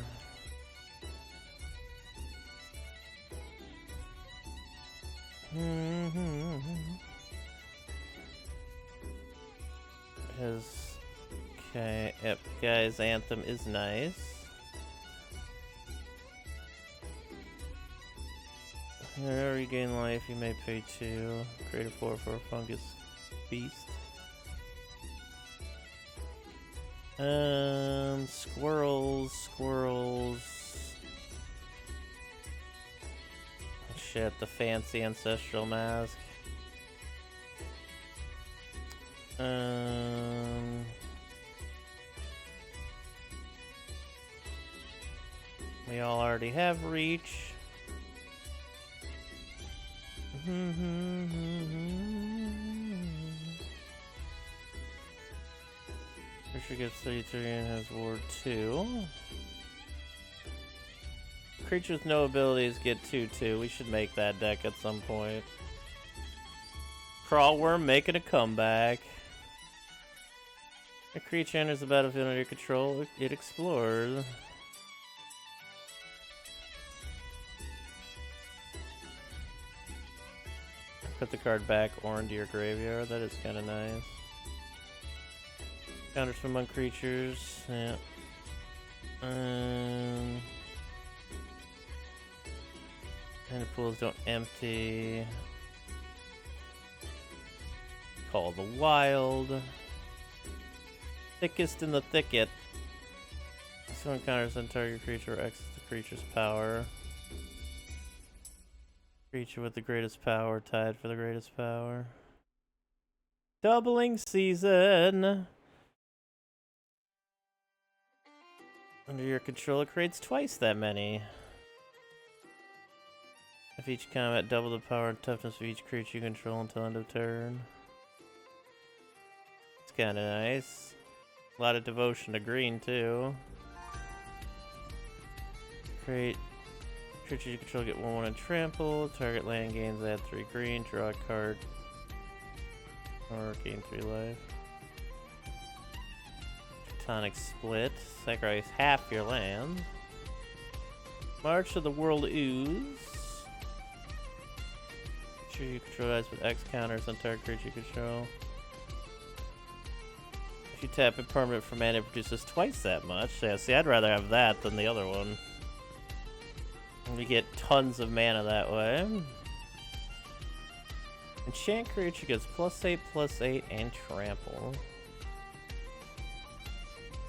His okay, yep, guys, Anthem is nice. Regain life, you may pay 2. Create a 4 for a fungus beast. Squirrels. Shit, the fancy ancestral mask. We all already have reach. Creature gets 33 and has ward 2. Creatures with no abilities get 2/2. We should make that deck at some point. Crawlworm making a comeback. A creature enters the battlefield under your control, it explores. Put the card back or into your graveyard. That is kind of nice. Counters from among creatures. Yeah. And the pools don't empty. Call the Wild. Thickest in the thicket. This one counters on target creature or exits the creature's power. Creature with the greatest power tied for the greatest power. Doubling season. Under your control, it creates twice that many. If each combat, double the power and toughness of each creature you control until end of turn. It's kind of nice. A lot of devotion to green, too. Create creatures you control get 1/1 and trample. Target land gains add 3 green. Draw a card. Or gain 3 life. Tectonic Split. Sacrifice half your land. March of the World Ooze. Creature you control dies with X counters on target creature you control. If you tap a permanent for mana, it produces twice that much. Yeah, see, I'd rather have that than the other one. We get tons of mana that way. Enchant creature gets +8/+8 and trample.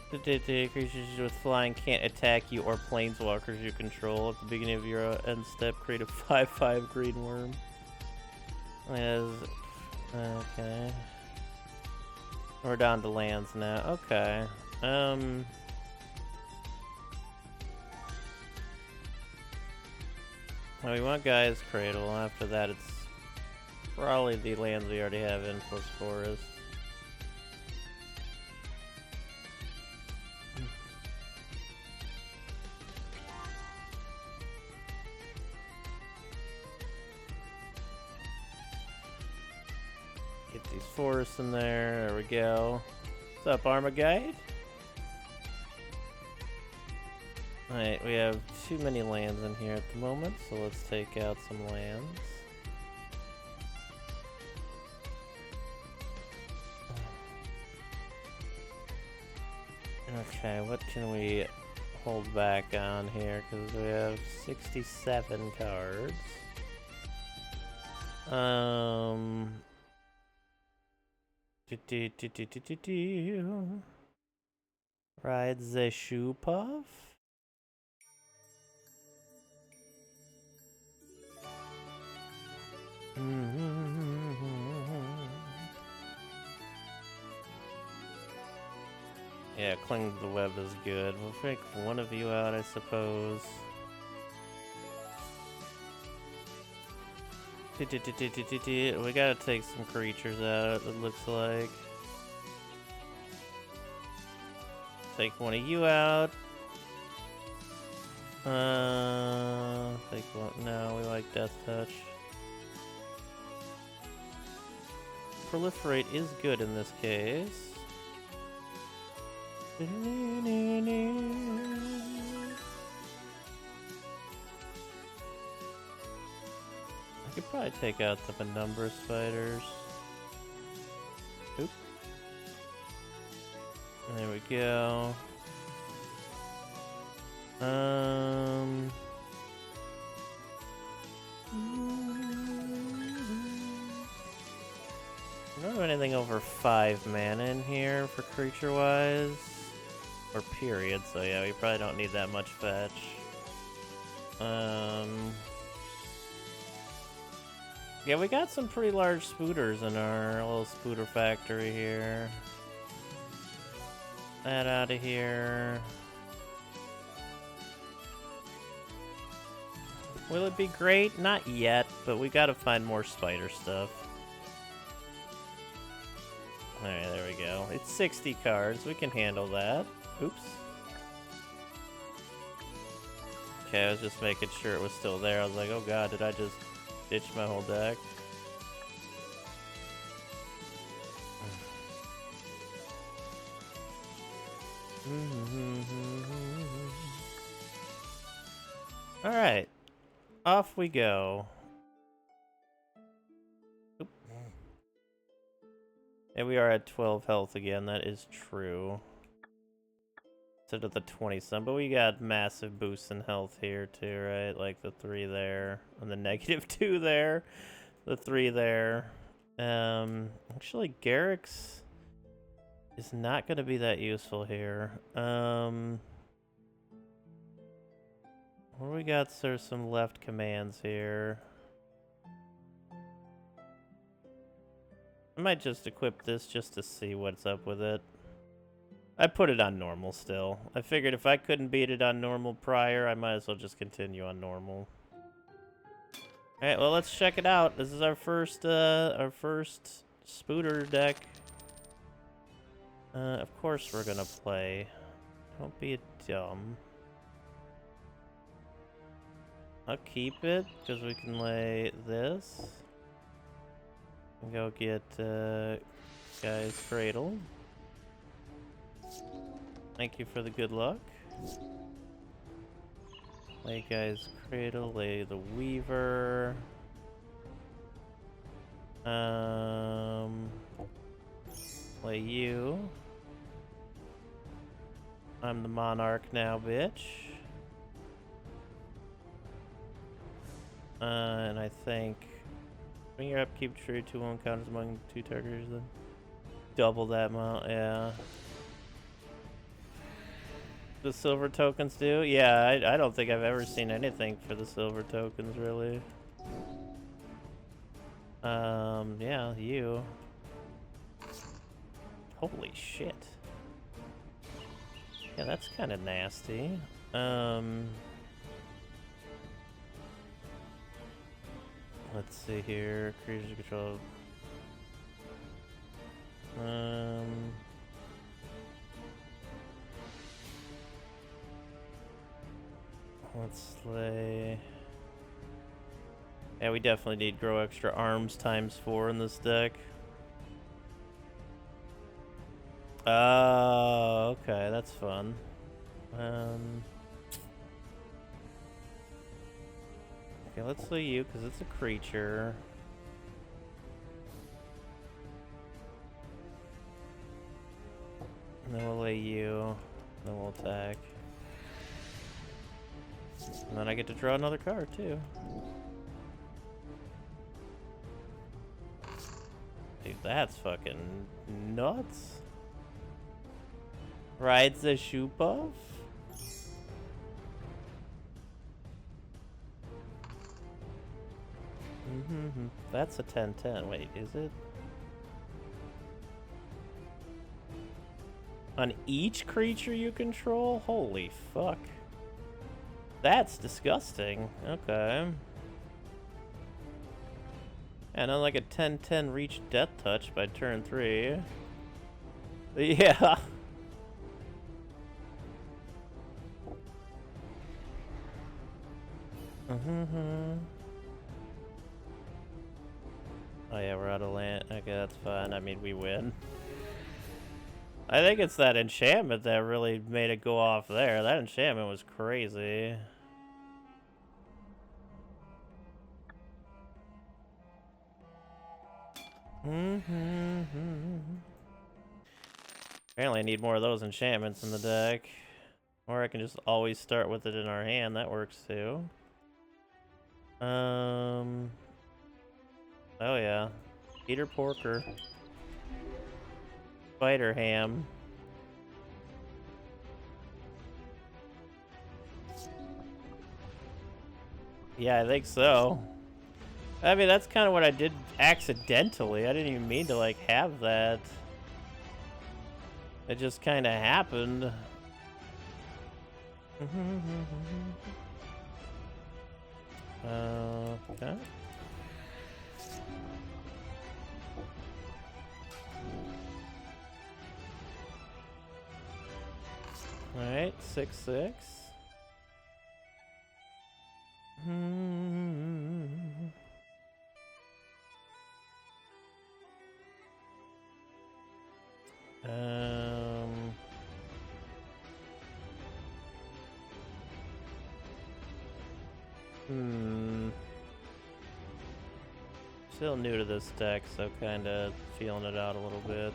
Creatures with flying can't attack you or planeswalkers you control. At the beginning of your end step, create a 5/5 green worm. Okay. We're down to lands now. Okay. Well, we want Gaia's Cradle. After that, it's probably the lands we already have in plus forest. Get these forests in there. There we go. What's up, Armaguide? Alright, we have too many lands in here at the moment, so let's take out some lands. Okay, what can we hold back on here? Because we have 67 cards. Ride the Shoe Puff. Yeah, Cling to the Web is good. We'll take one of you out, I suppose. We gotta take some creatures out, it looks like. Take one of you out. Take one. No, we like Death Touch. Proliferate is good in this case. could probably take out the penumbra spiders. Oop. There we go. I don't have anything over 5 mana in here for creature-wise. Or period, so yeah, we probably don't need that much fetch. Yeah, we got some pretty large spooters in our little spooter factory here. That out of here. Will it be great? Not yet, but we gotta find more spider stuff. Alright, there we go. It's 60 cards. We can handle that. Oops. Okay, I was just making sure it was still there. I was like, oh god, did I just ditch my whole deck? Alright. Off we go. Oop. And we are at 12 health again, that is true. Instead of the 20-some, but we got massive boosts in health here too, right? Like the 3 there, and the -2 there, the 3 there. Actually, Garrick's is not going to be that useful here. What do we got? There's some left commands here. I might just equip this just to see what's up with it. I put it on normal still. I figured if I couldn't beat it on normal prior, I might as well just continue on normal. Alright, well, let's check it out. This is our first spooter deck. Of course we're gonna play. Don't be dumb. I'll keep it, because we can lay this. And go get, Guy's Cradle. Thank you for the good luck. Lay Guy's Cradle, lay the Weaver. Lay you. I'm the Monarch now, bitch. And I think bring your upkeep true to 1 counters among 2 targets, then double that amount, yeah. The silver tokens do? Yeah, I don't think I've ever seen anything for the silver tokens, really. Yeah, you. Holy shit. Yeah, that's kind of nasty. Let's see here. Creatures control. Let's lay. Yeah, we definitely need grow extra arms ×4 in this deck. Oh, okay, that's fun. Okay, let's lay you because it's a creature. And then we'll lay you. Then we'll attack. And then I get to draw another card too. Dude, that's fucking nuts. Rides the shoe buff? That's a 10/10. Wait, is it? On each creature you control? Holy fuck. That's disgusting. Okay. And on like a 10/10 reach death touch by turn 3. Yeah. Oh yeah, we're out of land. Okay, that's fine. I mean, we win. I think it's that enchantment that really made it go off there. That enchantment was crazy. Apparently I need more of those enchantments in the deck. Or I can just always start with it in our hand. That works too. Oh yeah. Peter Porker. Spider Ham. Yeah, I think so. I mean, that's kind of what I did accidentally. I didn't even mean to, like, have that. It just kind of happened. Okay. Alright, 6/6. Still new to this deck, so kind of feeling it out a little bit.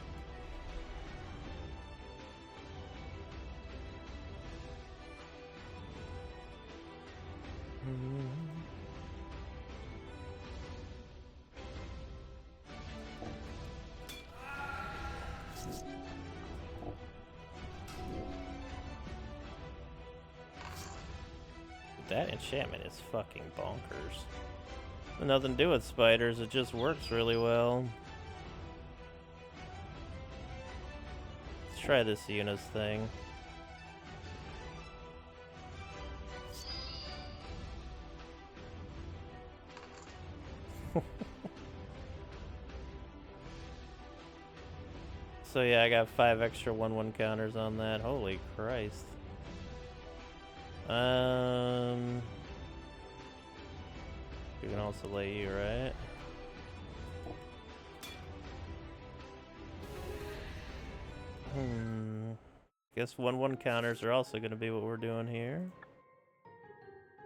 That enchantment is fucking bonkers. Nothing to do with spiders, it just works really well. Let's try this Eunice thing. So yeah, I got 5 extra 1/1 counters on that. Holy Christ. You can also lay you, right? Guess 1/1 counters are also gonna be what we're doing here.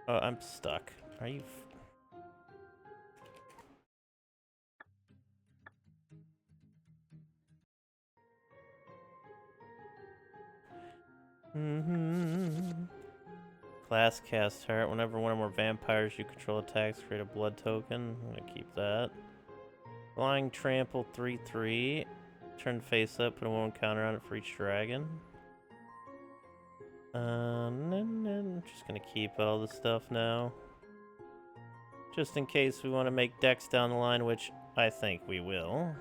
Oh, I'm stuck. Are you? Class cast heart. Whenever one or more vampires you control attacks, create a blood token. I'm gonna keep that. Flying trample 3/3. Turn face up, put a 1 counter on it for each dragon. I'm just gonna keep all the stuff now. Just in case we want to make decks down the line, which I think we will.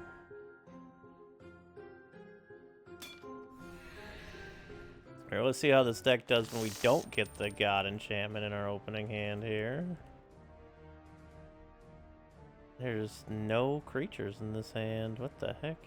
Alright, let's see how this deck does when we don't get the God Enchantment in our opening hand here. There's no creatures in this hand. What the heck?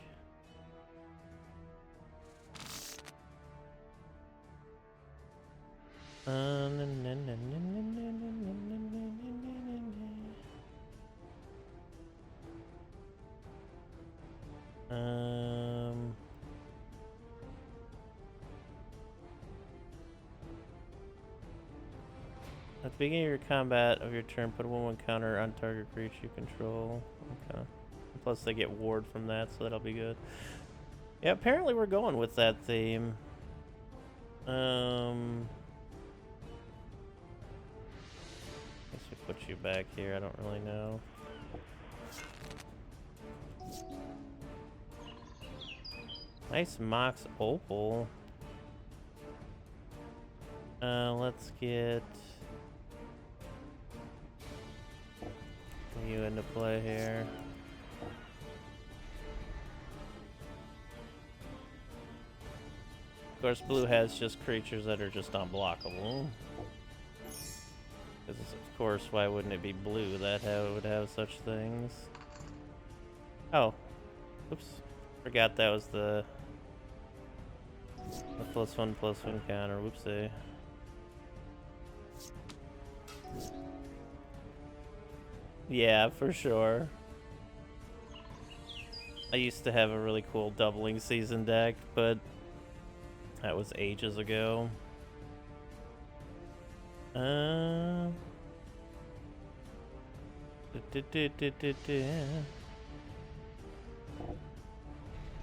At the beginning of your combat of your turn, put a 1/1 counter on target creature you control. Okay. Plus they get ward from that, so that'll be good. Yeah, apparently we're going with that theme. Guess we put you back here, I don't really know. Nice Mox Opal. Let's get you into play here. Of course, blue has just creatures that are just unblockable. Because, of course, why wouldn't it be blue that would have such things? Oh. Oops. Forgot that was the +1/+1 counter. Whoopsie. Yeah, for sure. I used to have a really cool doubling season deck, but that was ages ago.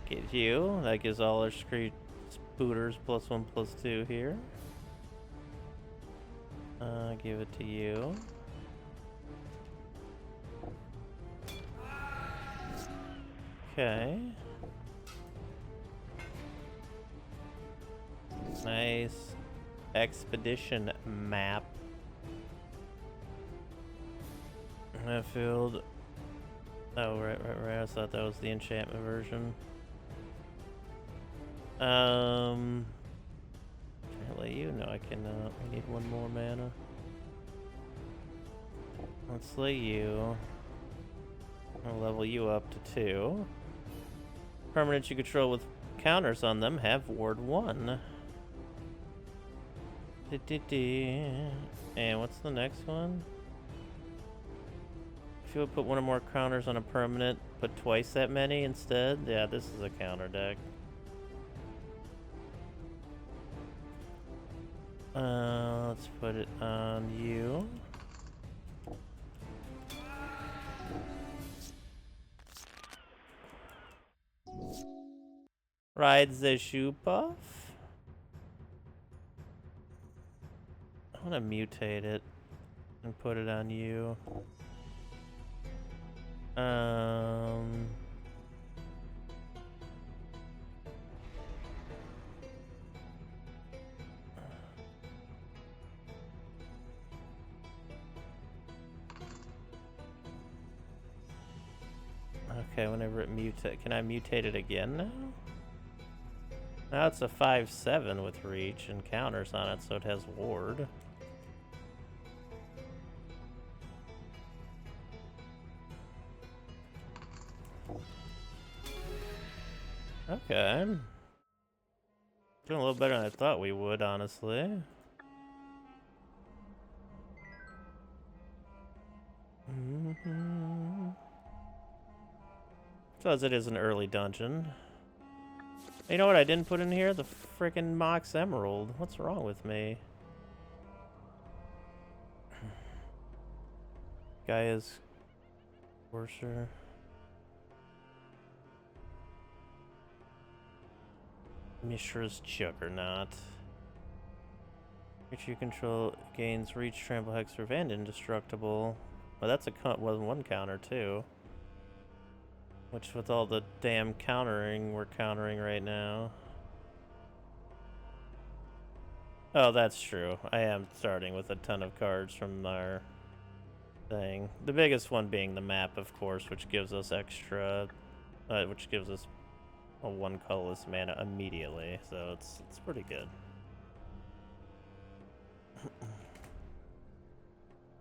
Get you. That gives all our spooters +1/+2 here. Give it to you. Okay. Nice expedition map. Field. Oh, right. I thought that was the enchantment version. Can I let you? No, I cannot. I need one more mana. Let's lay you. I'll level you up to 2. Permanents you control with counters on them have Ward 1. And what's the next one? If you would put one or more counters on a permanent, put twice that many instead? Yeah, this is a counter deck. Let's put it on you. Ride the shoe puff. I want to mutate it and put it on you. Okay, whenever it mutates, can I mutate it again now? Now it's a 5/7 with reach and counters on it, so it has ward. Okay. Doing a little better than I thought we would, honestly. Because it is an early dungeon. You know what I didn't put in here? The frickin' Mox Emerald. What's wrong with me? Gaia's Courser. Mishra's Juggernaut. Creature you control gains reach, trample, hexproof, and indestructible. Well, that's a one counter too. Which, with all the damn countering we're countering right now. Oh, that's true. I am starting with a ton of cards from our thing. The biggest one being the map, of course, which gives us extra, which gives us a 1 colorless mana immediately. So it's pretty good.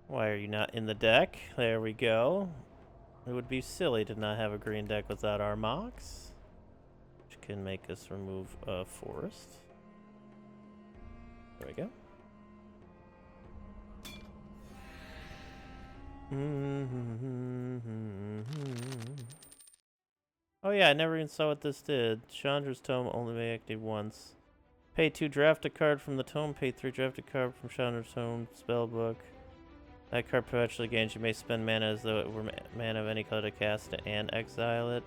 Why are you not in the deck? There we go. It would be silly to not have a green deck without our Mox, which can make us remove a forest. There we go. Oh yeah, I never even saw what this did. Chandra's Tome only may be active once. Pay 2, draft a card from the tome. Pay 3, draft a card from Chandra's Tome spellbook. That card perpetually gains. You may spend mana as though it were mana of any color to cast it and exile it.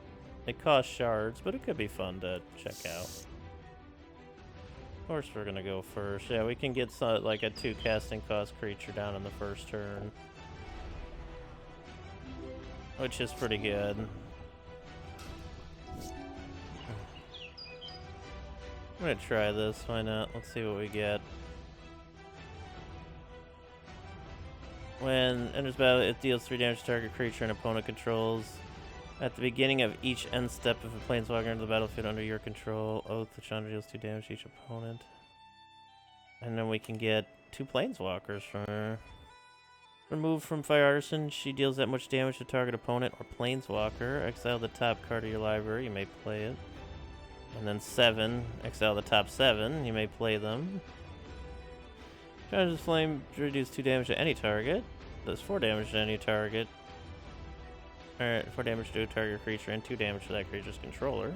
It costs shards, but it could be fun to check out. Of course we're gonna go first. Yeah, we can get like a 2 casting cost creature down in the first turn. Which is pretty good. I'm gonna try this, why not? Let's see what we get. When enters battle, it deals 3 damage to target creature and opponent controls. At the beginning of each end step, if a planeswalker enters the battlefield under your control, Oath the Chandra deals 2 damage to each opponent. And then we can get 2 planeswalkers from her. Removed from Fire Artisan, she deals that much damage to target opponent or planeswalker. Exile the top card of your library, you may play it. And then 7, exile the top 7, you may play them. Chandra's Flame reduces 2 damage to any target. Does 4 damage to any target. Alright, 4 damage to a target creature and 2 damage to that creature's controller.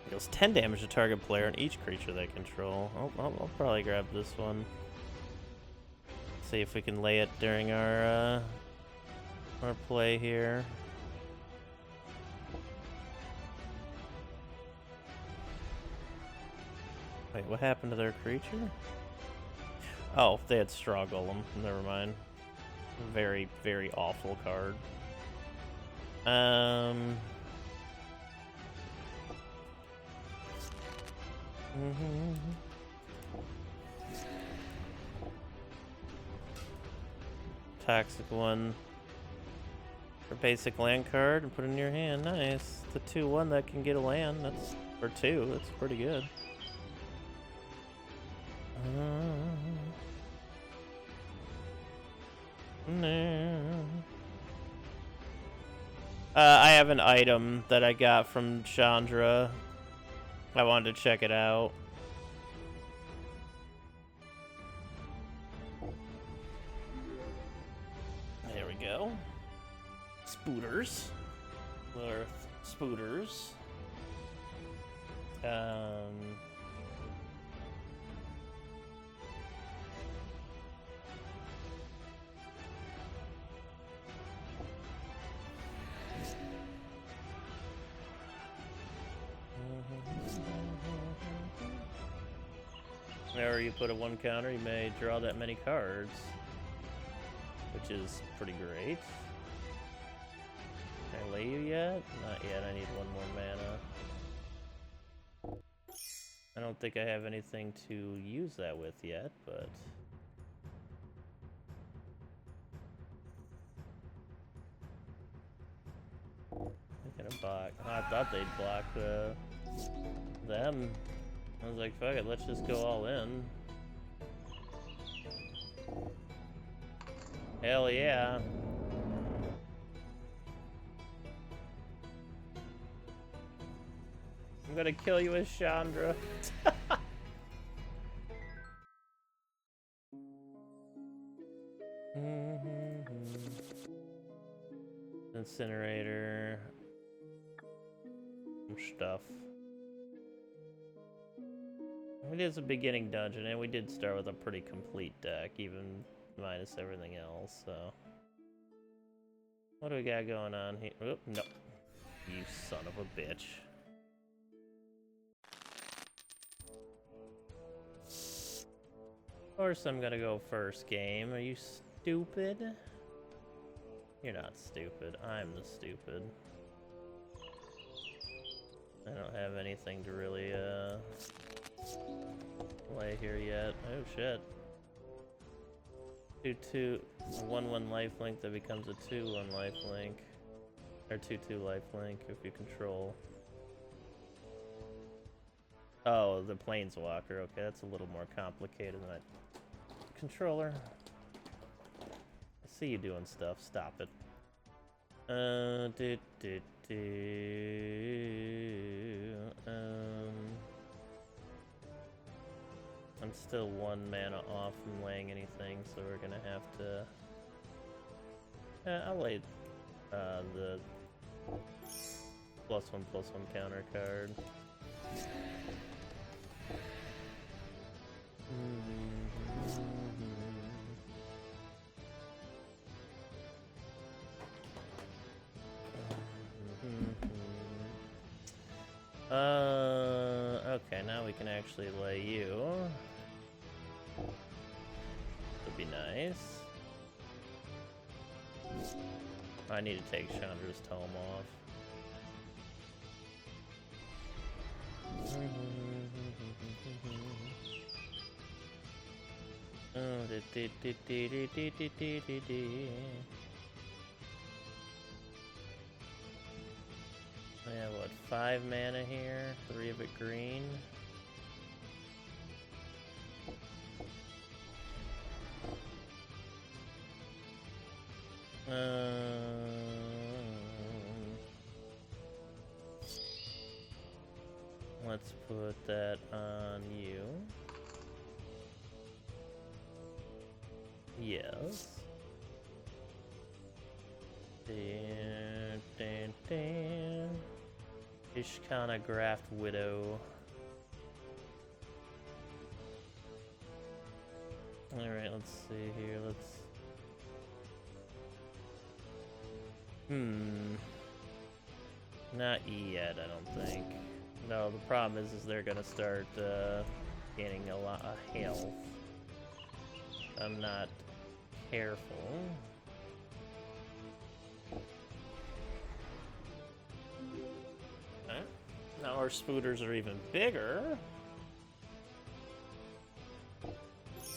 Deals 10 damage to target player and each creature they control. I'll probably grab this one. See if we can lay it during our play here. Wait, what happened to their creature? Oh, they had Straw Golem. Never mind. Very, very awful card. Toxic one. For basic land card and put it in your hand. Nice. The 2/1 that can get a land. That's for 2. That's pretty good. I have an item that I got from Chandra. I wanted to check it out. There we go. Spooters. Worth spooters. Whenever you put a 1 counter, you may draw that many cards, which is pretty great. Can I lay you yet? Not yet, I need 1 more mana. I don't think I have anything to use that with yet, but... They're gonna block. I thought they'd block them. I was like, fuck it, let's just go all in. Hell yeah. I'm gonna kill you with Chandra. Incinerator. Some stuff. It is a beginning dungeon, and we did start with a pretty complete deck, even minus everything else, so... What do we got going on here? Oop, no. You son of a bitch. Of course I'm gonna go first game. Are you stupid? You're not stupid. I'm the stupid. I don't have anything to really, play here yet. Oh shit. 2/2 1/1 lifelink that becomes a 2/1 lifelink. Or 2/2 lifelink if you control. Oh, the planeswalker. Okay, that's a little more complicated than I... Controller. I see you doing stuff. Stop it. I'm still 1 mana off from laying anything, so we're gonna have to... I'll lay the +1/+1 counter card. Okay, now we can actually lay you. Would be nice. I need to take Chandra's tome off. I have, what, 5 mana here? 3 of it green. Let's put that on you. Yes. Ishkana Graft Widow. Alright, let's see here. Not E yet, I don't think. No, the problem is they're gonna start gaining a lot of health. I'm not careful. Okay. Now our spooters are even bigger.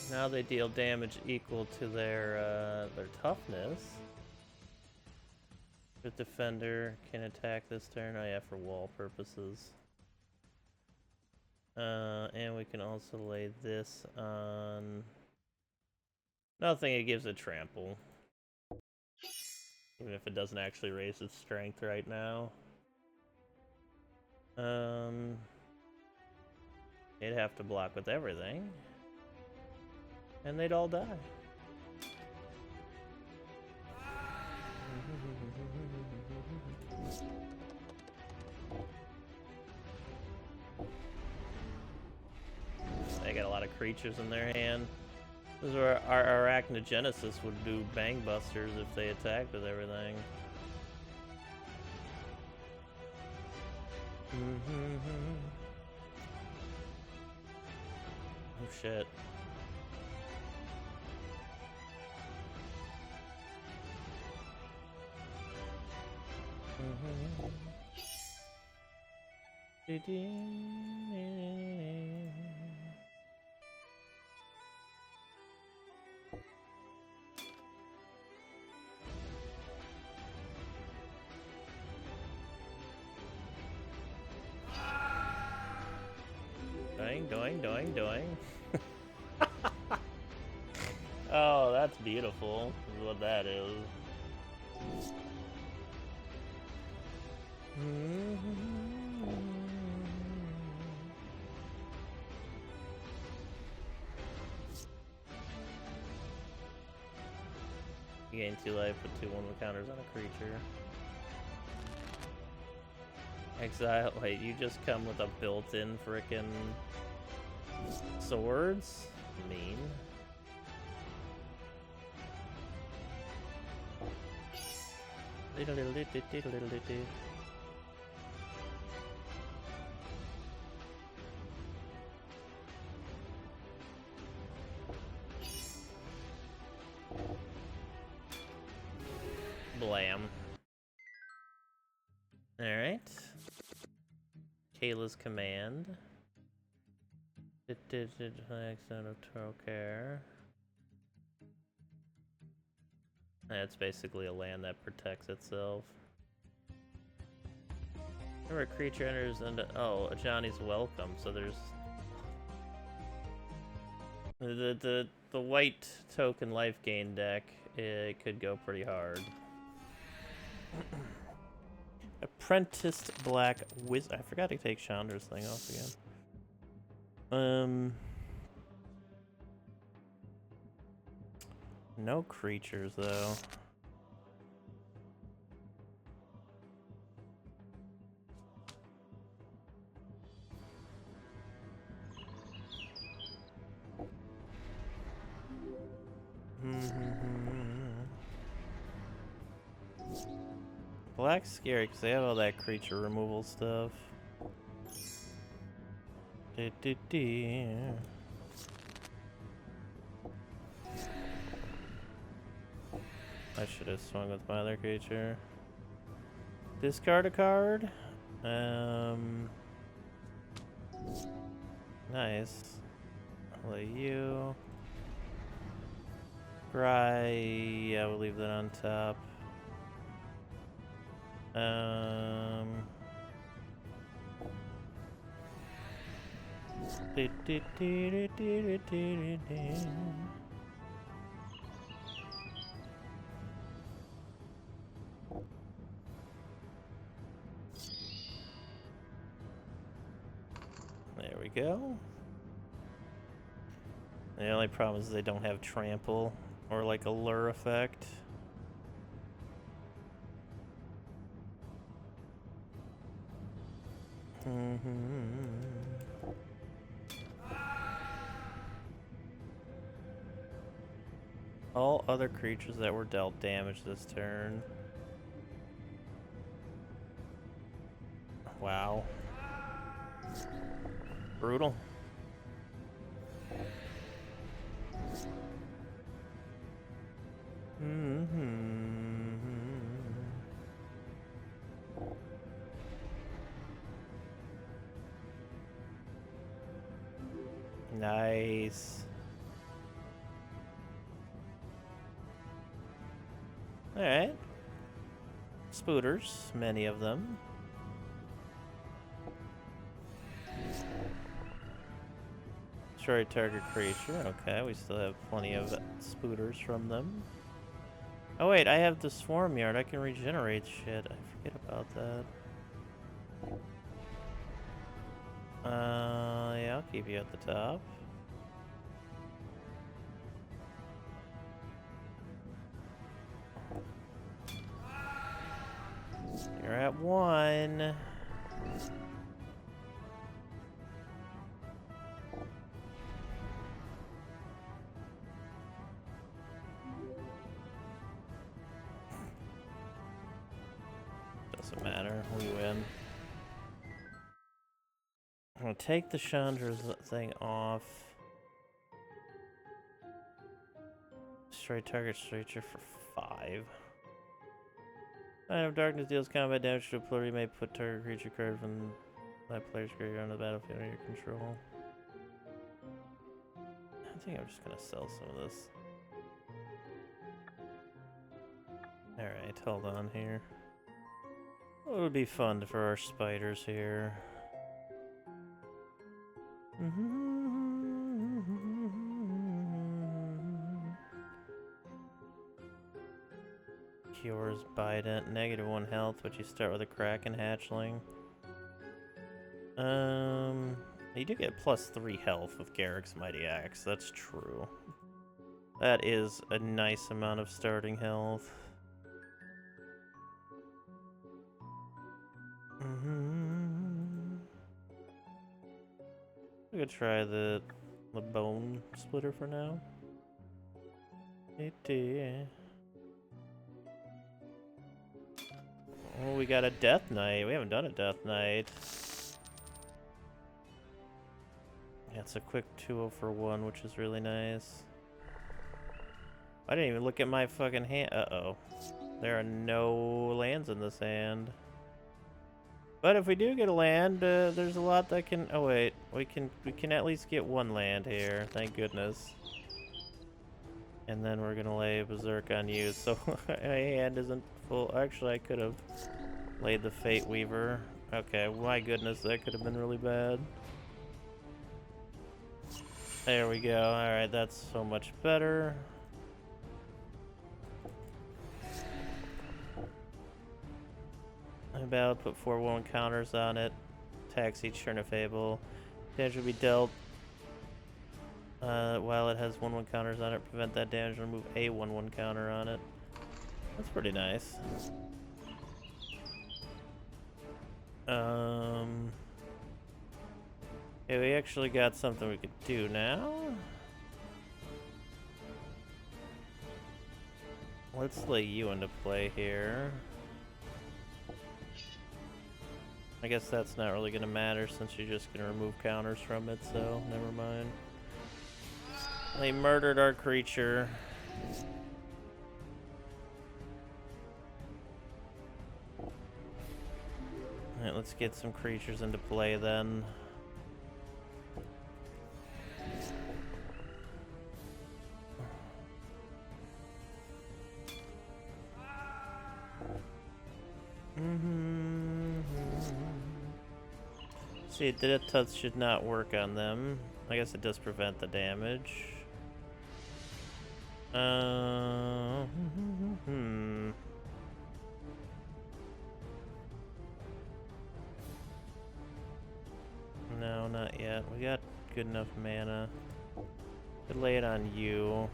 Now they deal damage equal to their toughness. The defender can attack this turn. Oh yeah, for wall purposes. And we can also lay this on... Nothing, it gives it trample. Even if it doesn't actually raise its strength right now. It'd have to block with everything. And they'd all die. They got a lot of creatures in their hand. This is where our Arachnogenesis would do bang busters if they attacked with everything. Oh shit. Doing. Oh, that's beautiful, is what that is. You gain 2 life, put 2/1 counters on a creature. Exile. Wait, you just come with a built-in frickin' swords? Mean. Blam. Alright. Kayla's command. It did accent of Trollcare. That's basically a land that protects itself. Whenever a creature enters into... Oh, Johnny's welcome, so there's... The white token life gain deck, it could go pretty hard. Apprenticed Black Wizard. I forgot to take Chandra's thing off again. No creatures, though. Black's scary because they have all that creature removal stuff. I should have swung with my other creature. Discard a card. Nice. I'll let you. Yeah, we'll leave that on top. There we go. The only problem is they don't have trample or like a lure effect. All other creatures that were dealt damage this turn. Wow. Brutal. Nice. Alright. Spooters, many of them. Destroy target creature. Okay, we still have plenty of spooters from them. Oh wait, I have the swarm yard. I can regenerate shit. I forget about that. Yeah, I'll keep you at the top. You're at 1. Doesn't matter. We win. I'm gonna take the Chandra's thing off. Destroy target creature for 5. Item of Darkness deals combat damage to a player. You may put target creature card from that player's graveyard on the battlefield under your control. I think I'm just gonna sell some of this. Alright, hold on here. It would be fun for our spiders here. Cures Bident, -1 health, but you start with a Kraken hatchling. You do get +3 health with Garrick's Mighty Axe, that's true. That is a nice amount of starting health. We could try the bone splitter for now. Oh, we got a Death Knight. We haven't done a Death Knight. Yeah, it's a quick 2-0 for 1, which is really nice. I didn't even look at my fucking hand. Uh-oh. There are no lands in this hand. But if we do get a land, there's a lot that can... Oh, wait. We can at least get 1 land here. Thank goodness. And then we're gonna lay Berserk on you, so my hand isn't full. Actually, I could have laid the Fate Weaver. Okay, my goodness, that could have been really bad. There we go. Alright, that's so much better. I'm about to put 4/1 counters on it. Tax each turn of Fable. Damage will be dealt while it has 1/1 counters on it. Prevent that damage and remove a 1/1 counter on it. That's pretty nice. Okay, we actually got something we could do now. Let's lay you into play here. I guess that's not really going to matter since you're just going to remove counters from it, so never mind. They murdered our creature. Alright, let's get some creatures into play then. See, Death Touch should not work on them. I guess it does prevent the damage. No, not yet. We got good enough mana. Could lay it on you.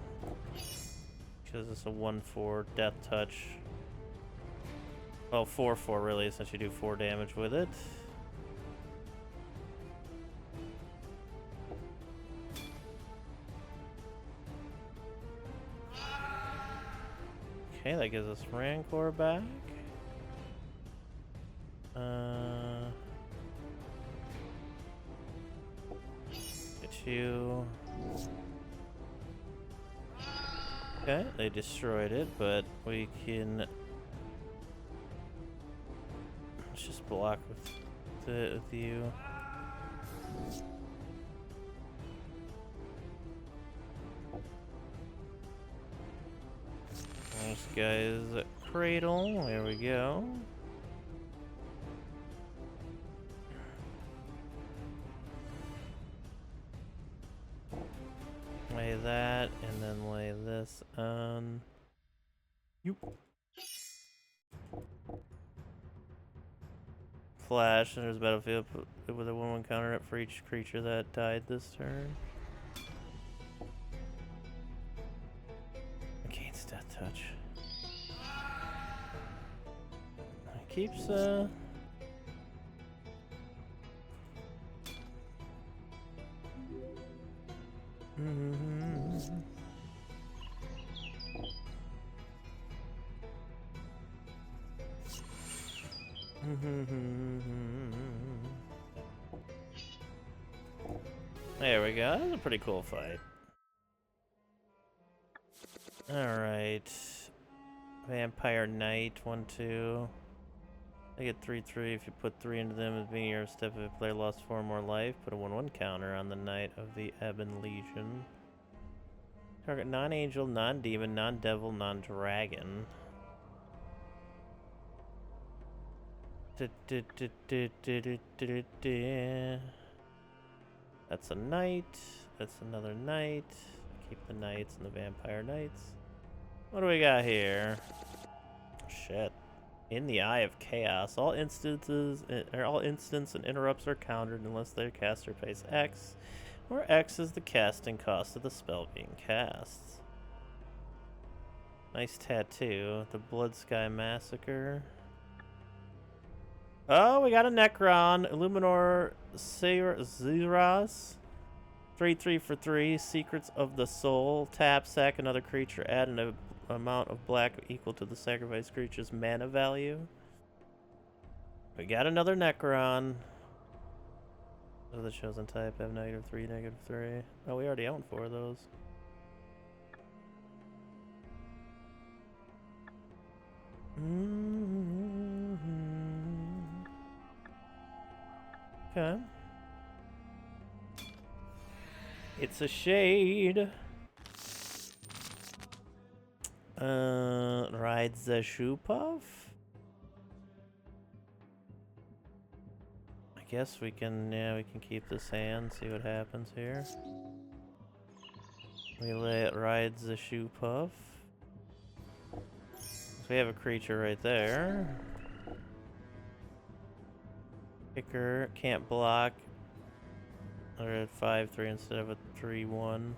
Because it's a 1/4 Death Touch. Well, 4/4 really, since you do 4 damage with it. Okay, that gives us Rancor back. Get you. Okay, they destroyed it, but we can... Let's just block with you. guy's cradle. There we go. Lay that, and then lay this on. Yoop. Flash, and there's a battlefield with a 1/1 counter up for each creature that died this turn. Against Death Touch. It keeps, There we go. That was a pretty cool fight. Alright. Vampire Knight, 1/2. They get 3/3 if you put 3 into them as being your step. If a player lost 4 more life, put a 1/1 counter on the Knight of the Ebon Legion. Target non-angel, non-demon, non-devil, non-dragon. That's a knight. That's another knight. Keep the knights and the vampire knights. What do we got here? Shit. In the Eye of Chaos, all instants and interrupts are countered unless their caster pays X, where X is the casting cost of the spell being cast. Nice tattoo. The Blood Sky Massacre. Oh, we got a Necron. Illuminor Zeras. 3/3 for 3. Secrets of the Soul. Tap, sack another creature. Add an amount of black equal to the sacrificed creature's mana value. We got another Necron. What are the chosen type? Have -3, -3. Oh, we already own 4 of those. Okay. It's a shade. Rides the shoe puff. I guess we can, yeah, we can keep this hand, see what happens here. We lay it rides the shoe puff. So we have a creature right there. Kicker can't block. They're at 5/3 instead of a 3/1.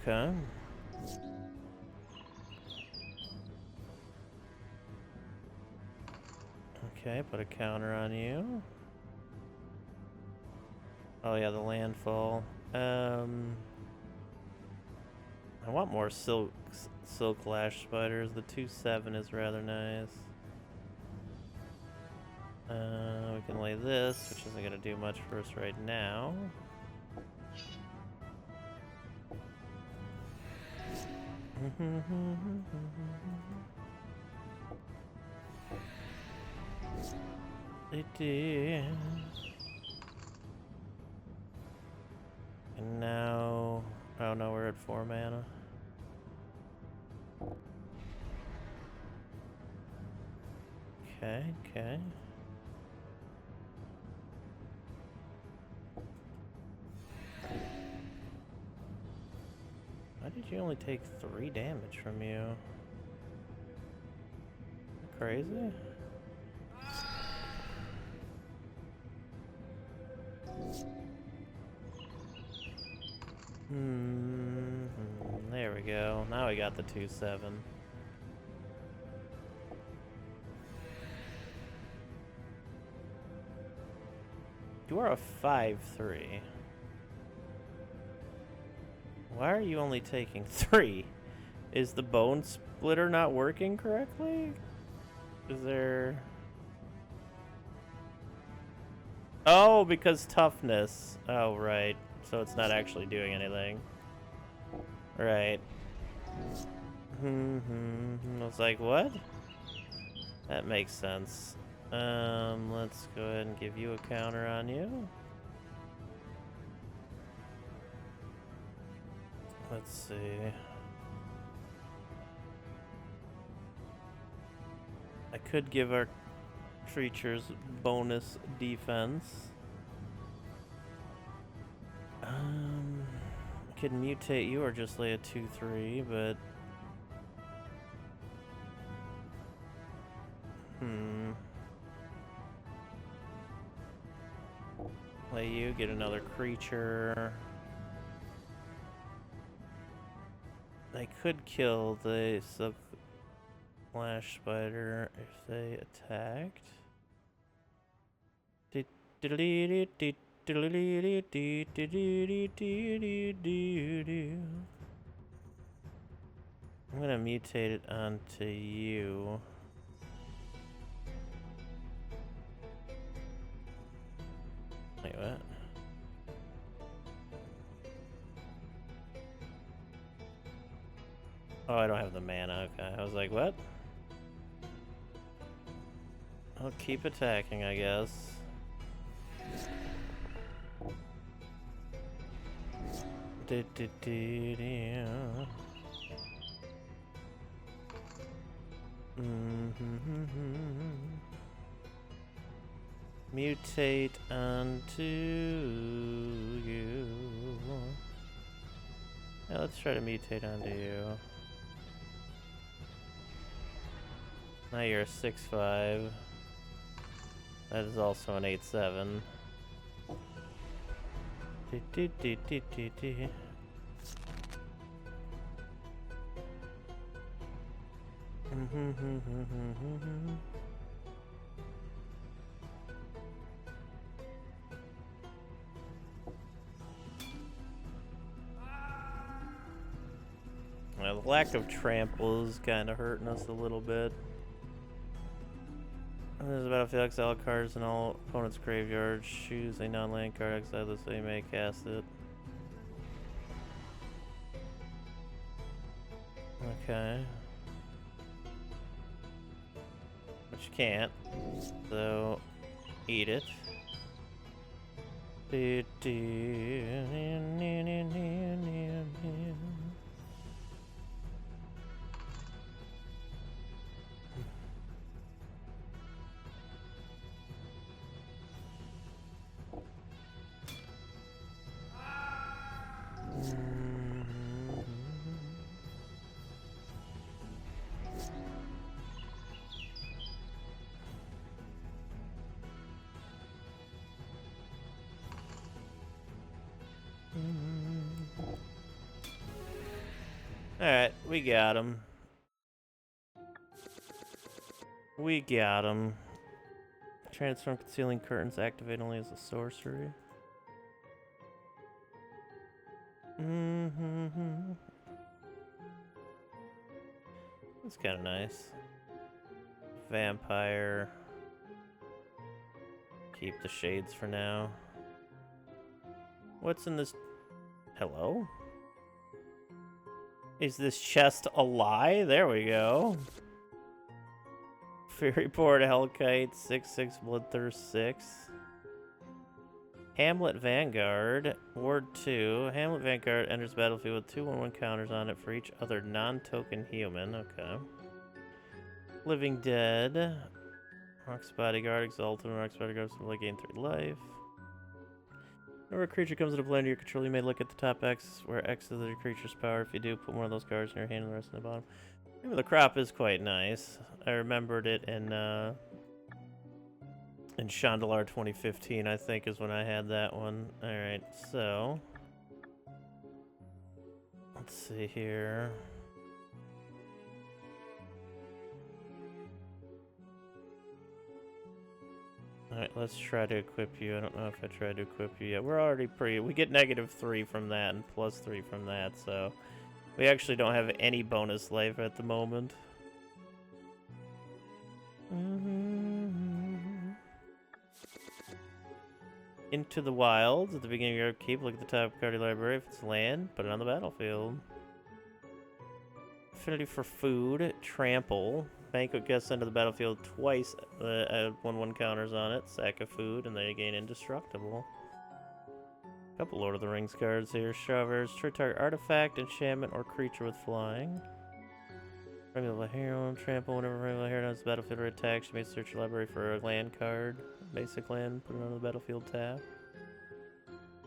Okay. Okay, put a counter on you. Oh yeah, the landfall. I want more silk lash spiders. The 2/7 is rather nice. We can lay this, which isn't gonna do much for us right now. And now, oh no, we're at 4 mana. Okay, okay. Why did you only take 3 damage from you? Crazy? There we go. Now we got the 2/7. You are a 5/3. Why are you only taking 3? Is the bone splitter not working correctly? Is there... Oh, because toughness. Oh, right. So it's not actually doing anything. Right. I was like, what? That makes sense. Let's go ahead and give you a counter on you. Let's see. I could give our creatures bonus defense. I could mutate you or just lay a 2/3, but Play you, get another creature. I could kill the Flash Spider if they attacked. I'm gonna mutate it onto you. Wait, what? Oh, I don't have the mana. Okay, I was like, what? I'll keep attacking, I guess. Mutate onto you. Yeah, let's try to mutate onto you. Now you're a 6/5. That is also an 8/7. Well, the lack of trample is kind of hurting us a little bit. There's a battlefield exile cards in all opponents' graveyards. Choose a non-land card, exile this way you may cast it. Okay. But you can't. So, eat it. Alright, we got him. We got him. Transform concealing curtains activate only as a sorcery. That's kind of nice. Vampire. Keep the shades for now. What's in this? Hello? Is this chest a lie? There we go. Fairy Port, Hellkite, 6/6, Bloodthirst 6. Hamlet Vanguard, Ward 2. Hamlet Vanguard enters battlefield with 2/1/1 counters on it for each other non-token human. Okay. Living Dead. Rock's Bodyguard, Exalted. Rock's Bodyguard will gain 3 life. Whenever a creature comes into play under your control, you may look at the top X, where X is the creature's power. If you do, put one of those cards in your hand and the rest in the bottom. Maybe the crop is quite nice. I remembered it in Shandalar 2015, I think, is when I had that one. Alright, so... let's see here... Alright, let's try to equip you. I don't know if I tried to equip you yet. We're already pretty... we get -3 from that and +3 from that, so... we actually don't have any bonus life at the moment. Into the Wilds. At the beginning of your upkeep, look at the top card of your library. If it's land, put it on the battlefield. Affinity for food. Trample. Banquet guests enter the battlefield twice. Add 1/1 counters on it. Sack of food, and they gain indestructible. Couple Lord of the Rings cards here. Shovers. True target artifact, enchantment, or creature with flying. Regular hero, trample whenever regular hero has battlefield or attack. You may search your library for a land card. Basic land, put it on the battlefield tab.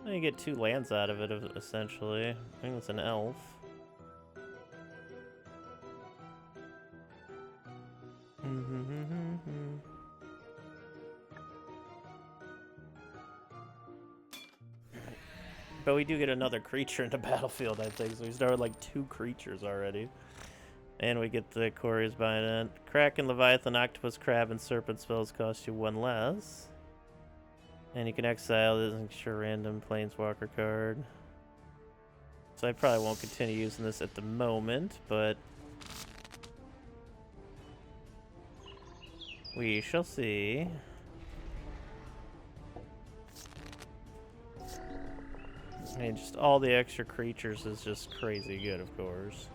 You get 2 lands out of it, essentially. I think it's an elf. But we do get another creature in the battlefield, I think. So we start with like 2 creatures already. And we get the Cory's Bindent. Kraken, Leviathan, Octopus, Crab, and Serpent spells cost you 1 less. And you can exile this and sure random Planeswalker card. So I probably won't continue using this at the moment, but we shall see. I mean, just all the extra creatures is just crazy good, of course.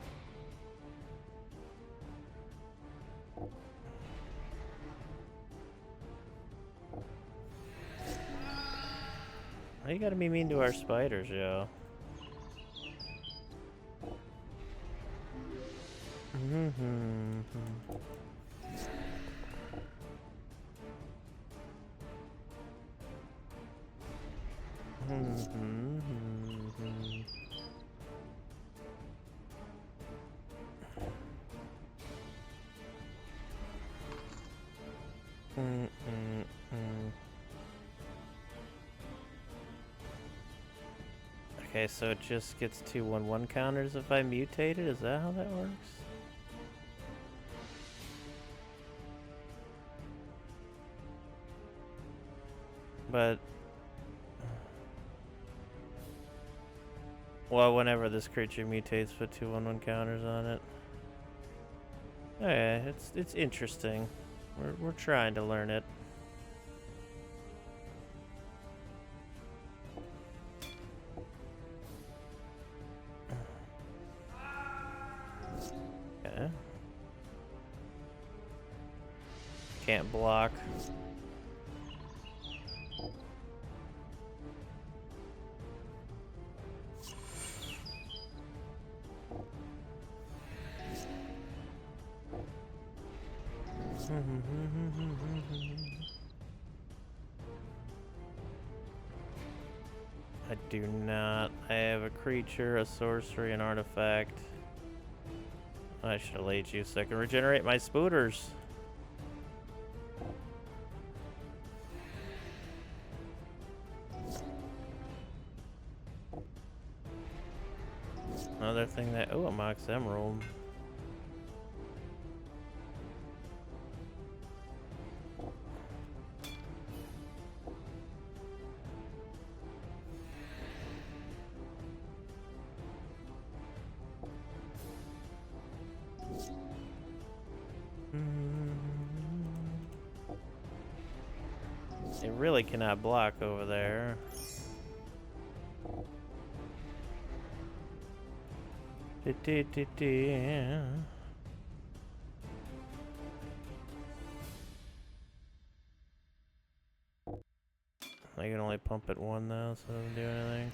Why you gotta be mean to our spiders, yo? Okay, so it just gets 2 1/1 counters if I mutate it? Is that how that works? But well, whenever this creature mutates, put 2 1/1 counters on it. Okay, it's interesting. We're trying to learn it. Okay. Can't block. I do not. I have a creature, a sorcery, an artifact. I should have laid you so I can regenerate my spooters. Another thing that... Oh, a Mox Emerald. It really cannot block over there. I can only pump it 1 though, so it doesn't do anything.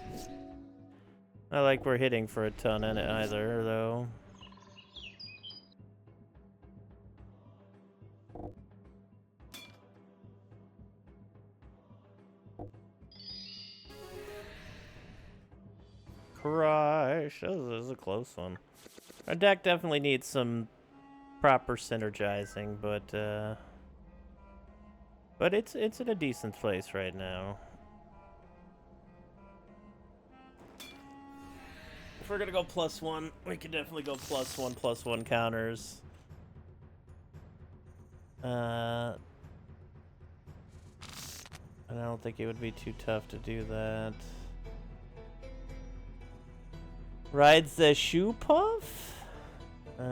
Not like we're hitting for a ton in it either, though. Crush. This is a close one. Our deck definitely needs some proper synergizing, but it's in a decent place right now. If we're gonna go +1, we can definitely go +1/+1 counters. And I don't think it would be too tough to do that. Rides the Shoe Puff? I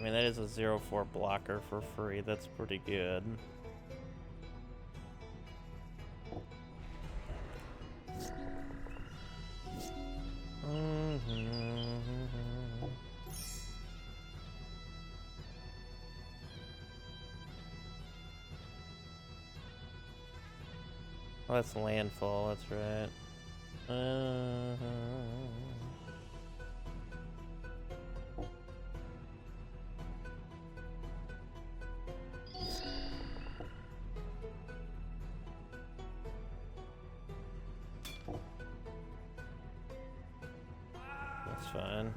mean, that is a 0/4 blocker for free. That's pretty good. Oh, that's landfall, that's right. That's fine.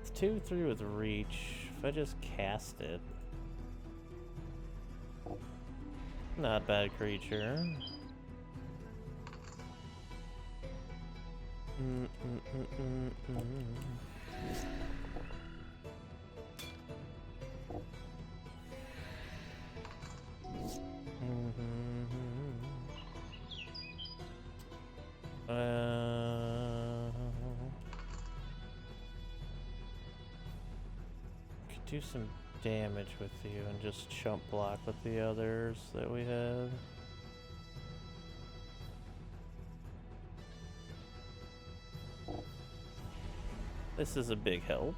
It's 2-3 with reach. If I just cast it. Not bad creature. Could do some damage with you and just chump block with the others that we have. This is a big help.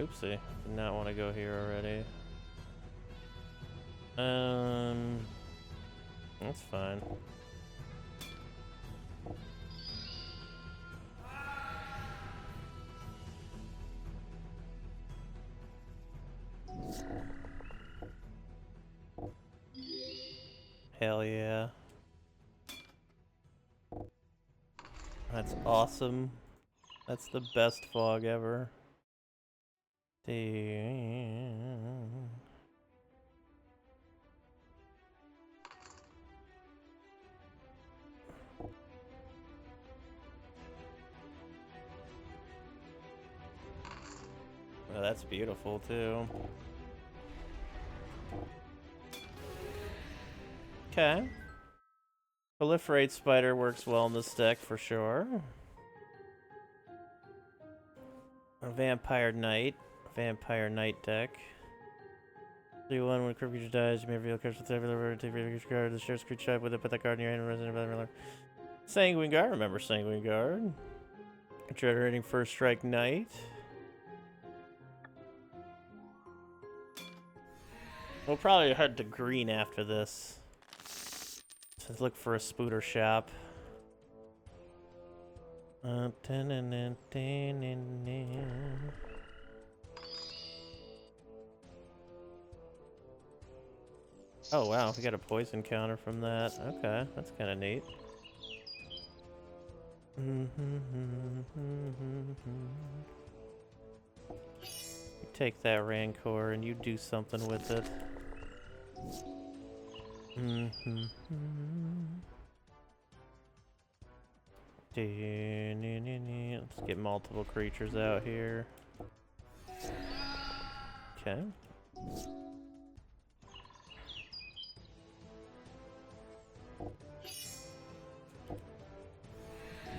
Oopsie, did not want to go here already. That's fine. Hell yeah. That's awesome. That's the best fog ever. Oh, that's beautiful too. Okay. Proliferate Spider works well in this deck for sure. A Vampire Knight. Vampire Knight deck. 3-1 when a creature dies, you may reveal cards with every level, take your card, the shares creature type with it, put that card in your hand and resident battle. Sanguine Guard, remember Sanguine Guard. Generating First Strike Knight. We'll probably head to green after this. To look for a Spooter shop. Oh wow, we got a poison counter from that. Okay, that's kind of neat. You take that Rancor and you do something with it. Let's get multiple creatures out here. Okay.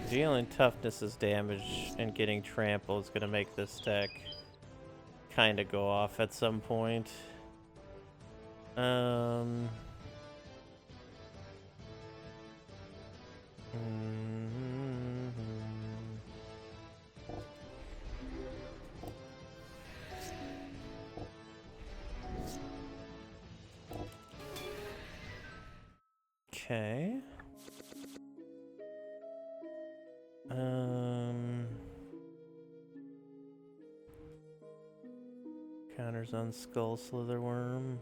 Dealing toughness as damage and getting trample is gonna make this deck kind of go off at some point. Okay. Counters on Skull Slitherworm.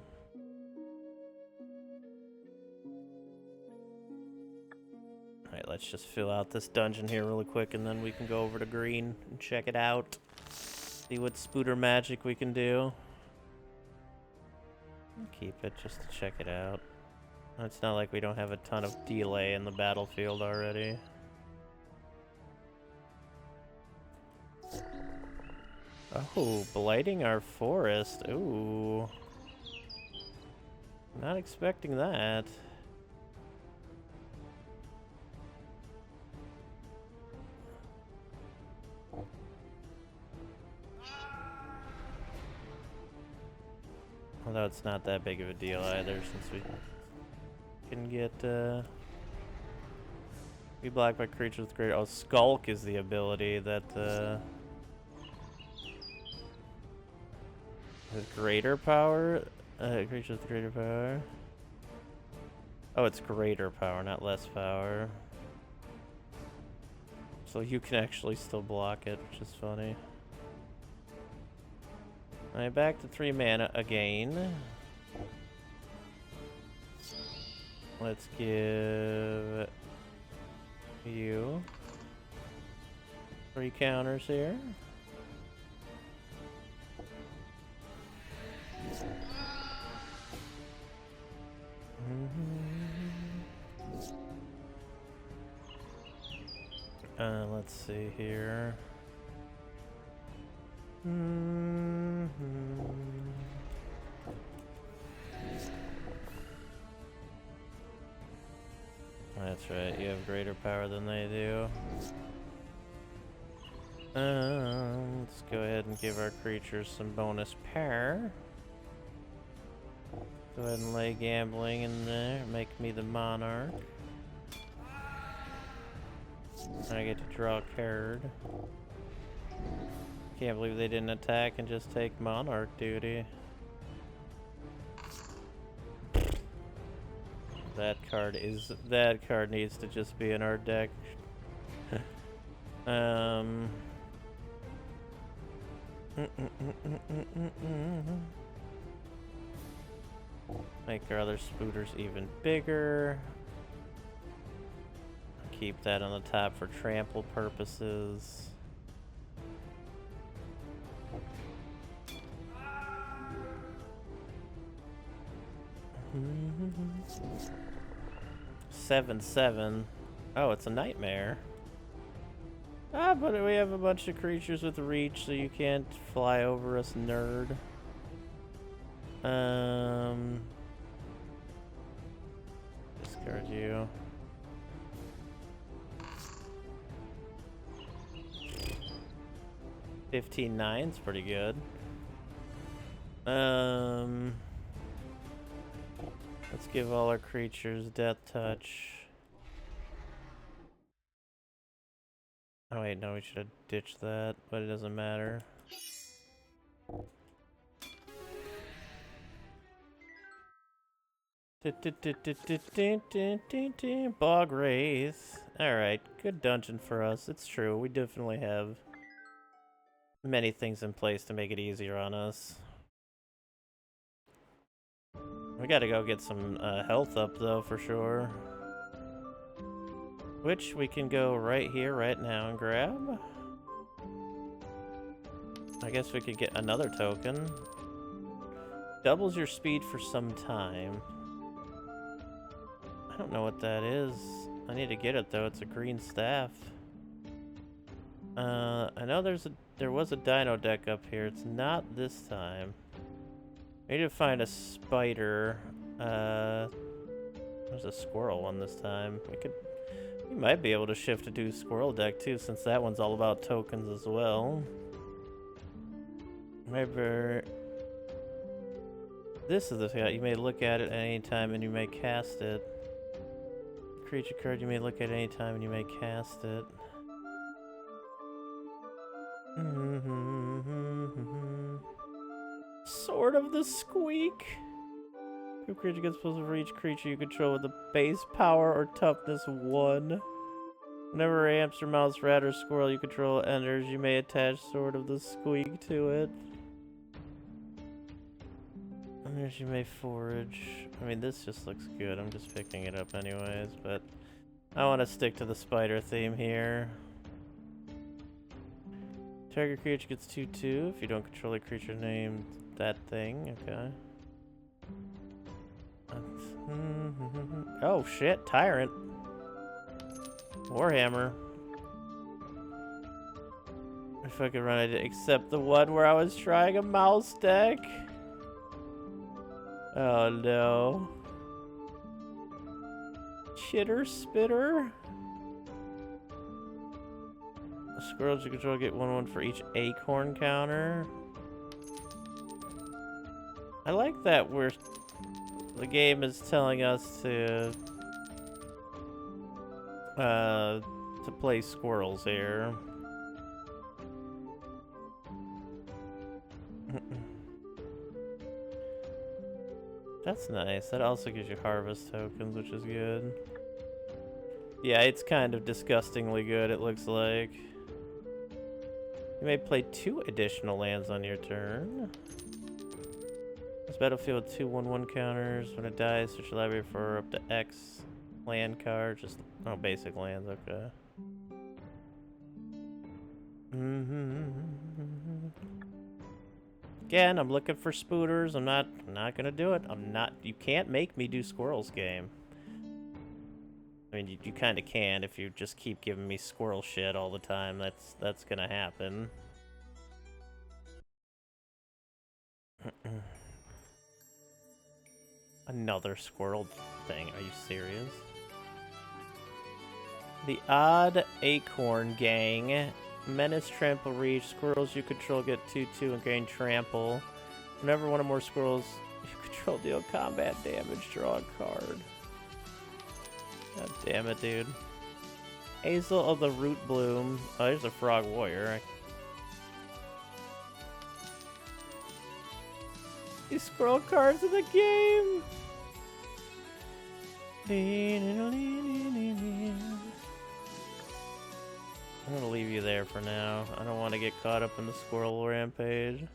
Alright, let's just fill out this dungeon here really quick and then we can go over to green and check it out. See what Spooter magic we can do. I'll keep it just to check it out. It's not like we don't have a ton of delay in the battlefield already. Oh, blighting our forest. Ooh. Not expecting that. it's not that big of a deal either, since we can get, be blocked by creatures with greater... Oh, Skulk is the ability that, with greater power? Creatures with greater power? Oh, it's greater power, not less power. So you can actually still block it, which is funny. Alright, back to 3 mana again. Let's give you 3 counters here. Let's see here. That's right, you have greater power than they do. Let's go ahead and give our creatures some bonus power. Go ahead and lay gambling in there, make me the monarch. I get to draw a card. Can't believe they didn't attack and just take monarch duty. That card needs to just be in our deck. Make our other spooters even bigger. Keep that on the top for trample purposes. Mm-hmm. 7/7. Oh, it's a nightmare. Ah, but we have a bunch of creatures with reach, so you can't fly over us, nerd. Discard you. 15/9's pretty good. Let's give all our creatures Death Touch. Oh wait, no, we should have ditched that, but it doesn't matter. Bog Wraith. Alright, good dungeon for us. It's true, we definitely have many things in place to make it easier on us. We gotta go get some health up though, for sure. Which we can go right here, right now, and grab. I guess we could get another token. Doubles your speed for some time. I don't know what that is. I need to get it though, it's a green staff. I know there was a dino deck up here, it's not this time. I need to find a spider. There's a squirrel one this time. We might be able to shift to do squirrel deck too, since that one's all about tokens as well. Maybe this is the thing. You may look at it at any time and you may cast it. Creature card you may look at any time and you may cast it. Sword of the Squeak. If creature gets plus for each creature you control with a base power or toughness 1. Whenever a hamster, mouse, rat, or squirrel you control enters, you may attach Sword of the Squeak to it. And you may forage. I mean, this just looks good. I'm just picking it up anyways, but I want to stick to the spider theme here. Target creature gets 2/2 if you don't control a creature named that thing. Okay. Oh shit, Tyrant. Warhammer. If I could run it, except the one where I was trying a mouse deck. Oh no. Chitter Spitter. Squirrels you control get 1/1 for each acorn counter. I like that the game is telling us to play squirrels here. That's nice. That also gives you harvest tokens, which is good. Yeah, it's kind of disgustingly good, it looks like. You may play 2 additional lands on your turn. This battlefield with 2 1/1 counters. When it dies, search your library for up to X land card. Just basic lands. Okay. Again, I'm looking for spooters. I'm not gonna do it. You can't make me do squirrels game. I mean, you kind of can if you just keep giving me squirrel shit all the time. That's gonna happen. Another squirrel thing. Are you serious? The Odd Acorn Gang. Menace, Trample, Reach. Squirrels you control get 2/2 and gain Trample. Whenever one or more squirrels you control deal combat damage, draw a card. God damn it, dude. Hazel of the Root Bloom. Oh, there's a Frog Warrior. These squirrel cards in the game! I'm gonna leave you there for now. I don't want to get caught up in the squirrel rampage.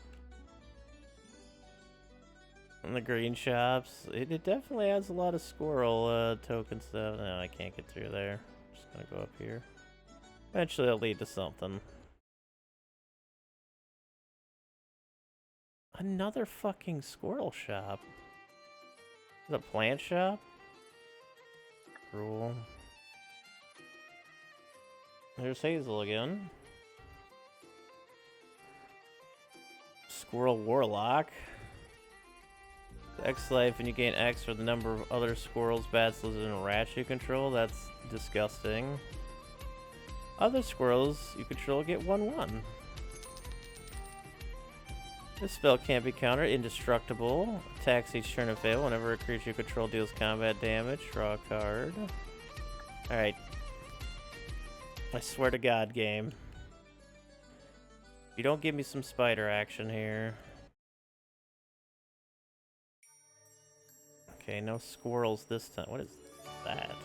And the green shops. It definitely has a lot of squirrel token stuff. No, I can't get through there. Just gonna go up here. Eventually it'll lead to something. Another fucking squirrel shop. Is it a plant shop? Cool. There's Hazel again. Squirrel Warlock. X life and you gain X for the number of other squirrels, bats, lizards, and rats you control. That's disgusting. Other squirrels you control get 1/1. This spell can't be countered. Indestructible. Attacks each turn and fail. Whenever a creature you control deals combat damage, draw a card. Alright. I swear to God, game. You don't give me some spider action here. Okay, no squirrels this time. What is that?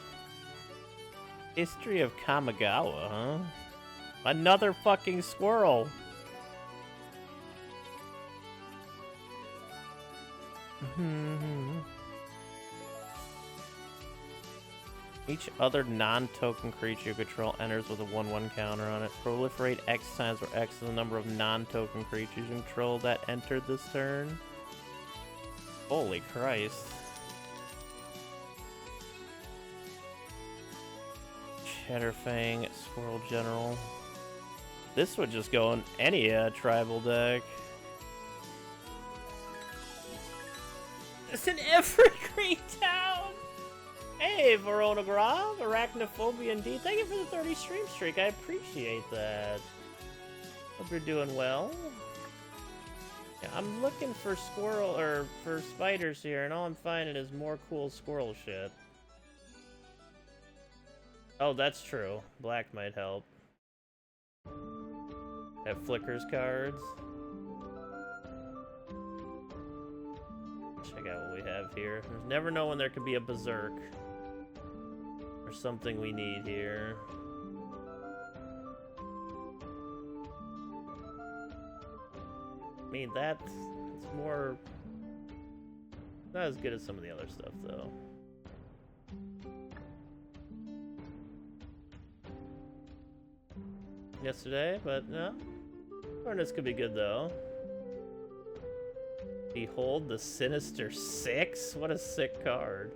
History of Kamigawa, huh? Another fucking squirrel! Each other non-token creature you control enters with a 1/1 counter on it. Proliferate X times, where X is the number of non-token creatures you control that entered this turn. Holy Christ. Chatterfang, Squirrel General. This would just go in any tribal deck. It's in every green town! Hey, Verona Grav, Arachnophobia indeed. Thank you for the 30 stream streak. I appreciate that. Hope you're doing well. Yeah, I'm looking for for spiders here, and all I'm finding is more cool squirrel shit. Oh, that's true. Black might help. Have Flickers cards. Check out what we have here. There's never know when there could be a berserk. Or something we need here. I mean, it's more... not as good as some of the other stuff, though. Yesterday, but no. Furnace could be good, though. Behold the Sinister Six? What a sick card.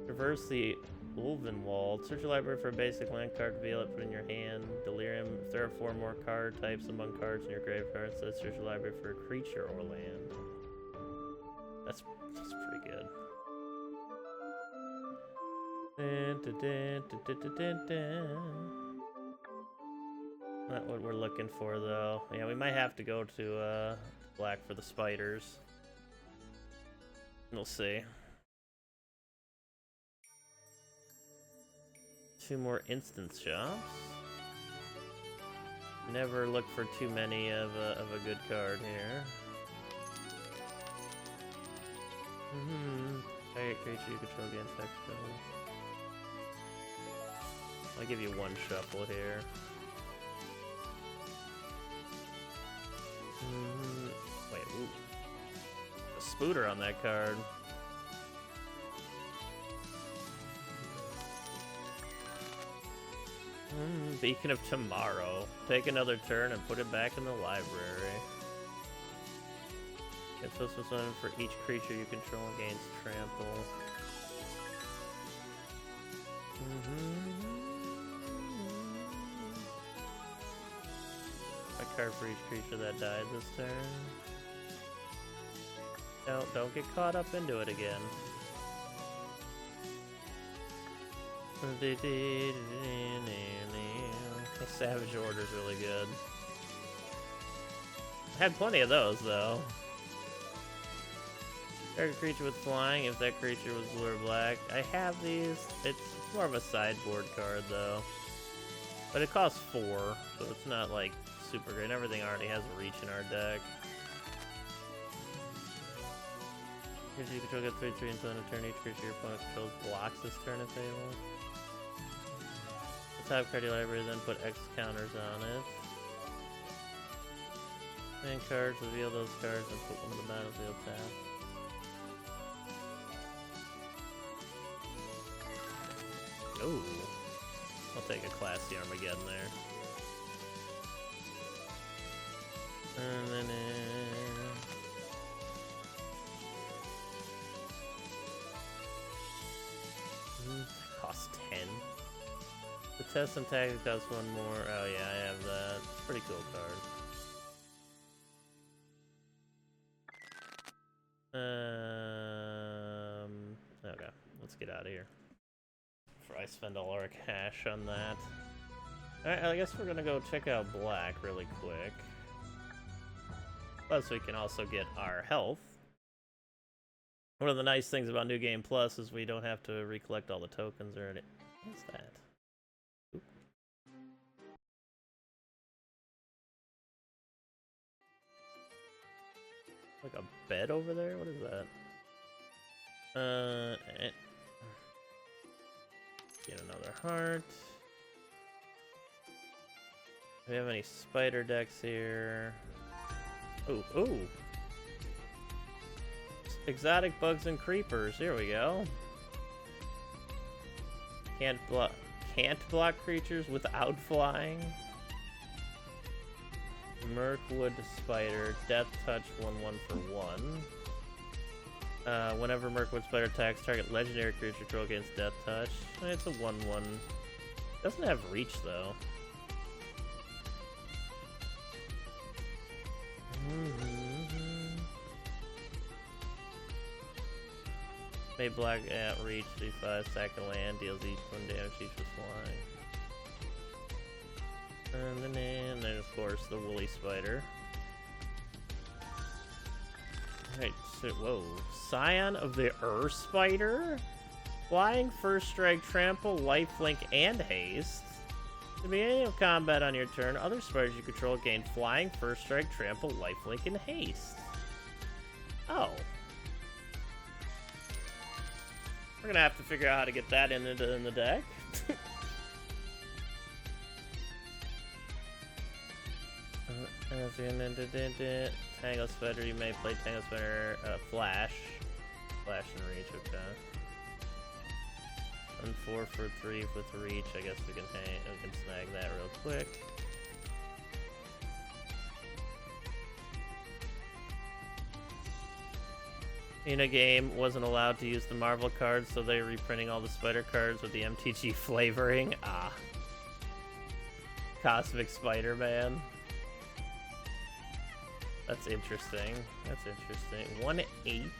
Traverse the Ulvenwald. Search your library for a basic land card, reveal it, put it in your hand. Delirium. If there are 4 more card types among cards in your graveyard, so search your library for a creature or land. That's pretty good. Not what we're looking for, though. Yeah, we might have to go to black for the spiders. We'll see. 2 more instance shops. Never look for too many of a good card here. Target creature you control gains extra. I'll give you 1 shuffle here. Wait, ooh. A Spooter on that card. Beacon of Tomorrow. Take another turn and put it back in the library. Get plus +1 for each creature you control against trample. A card for each creature that died this turn. Don't get caught up into it again. The Savage Order's really good. I had plenty of those, though. Target creature with flying, if that creature was blue or black. I have these. It's more of a sideboard card, though. But it costs 4, so it's not, like, super great. Everything already has a reach in our deck. Creature you control get 3/3 until end of turn. Each creature your opponent controls blocks this turn if able. Top card your library, then put X counters on it. Main cards, reveal those cards, and put one on the battlefield tab. Ooh. I'll take a classy Armageddon there. And then cost 10. The test and tactic costs 1 more. Oh yeah, I have that. It's a pretty cool card. Okay, let's get out of here. Before I spend all our cash on that. Alright, I guess we're gonna go check out black really quick. Plus we can also get our health. One of the nice things about New Game Plus is we don't have to recollect all the tokens or anything. What's that? Oop. Like a bed over there? What is that? Get another heart. Do we have any spider decks here? Ooh, ooh. Exotic bugs and creepers. Here we go. Can't block creatures without flying. Mirkwood Spider, Death Touch 1/1 for 1. Whenever Mirkwood Spider attacks, target legendary creature control against Death Touch. It's a 1/1. Doesn't have reach though. May black at reach, D5, sack a land, deals each 1 damage each with flying. And then of course the woolly spider. Alright, so whoa. Scion of the Spider? Flying, first strike, trample, lifelink, and haste. At the beginning of combat on your turn, other spiders you control gain flying, first strike, trample, lifelink, and haste. Oh. We're gonna have to figure out how to get that in the deck. Tango Spider, you may play Tango Spider, Flash. Flash and Reach, okay. And 4 for 3 with Reach, I guess we can snag that real quick. In a game, wasn't allowed to use the Marvel cards, so they're reprinting all the Spider cards with the MTG flavoring. Ah. Cosmic Spider-Man. That's interesting. That's interesting. 1/8.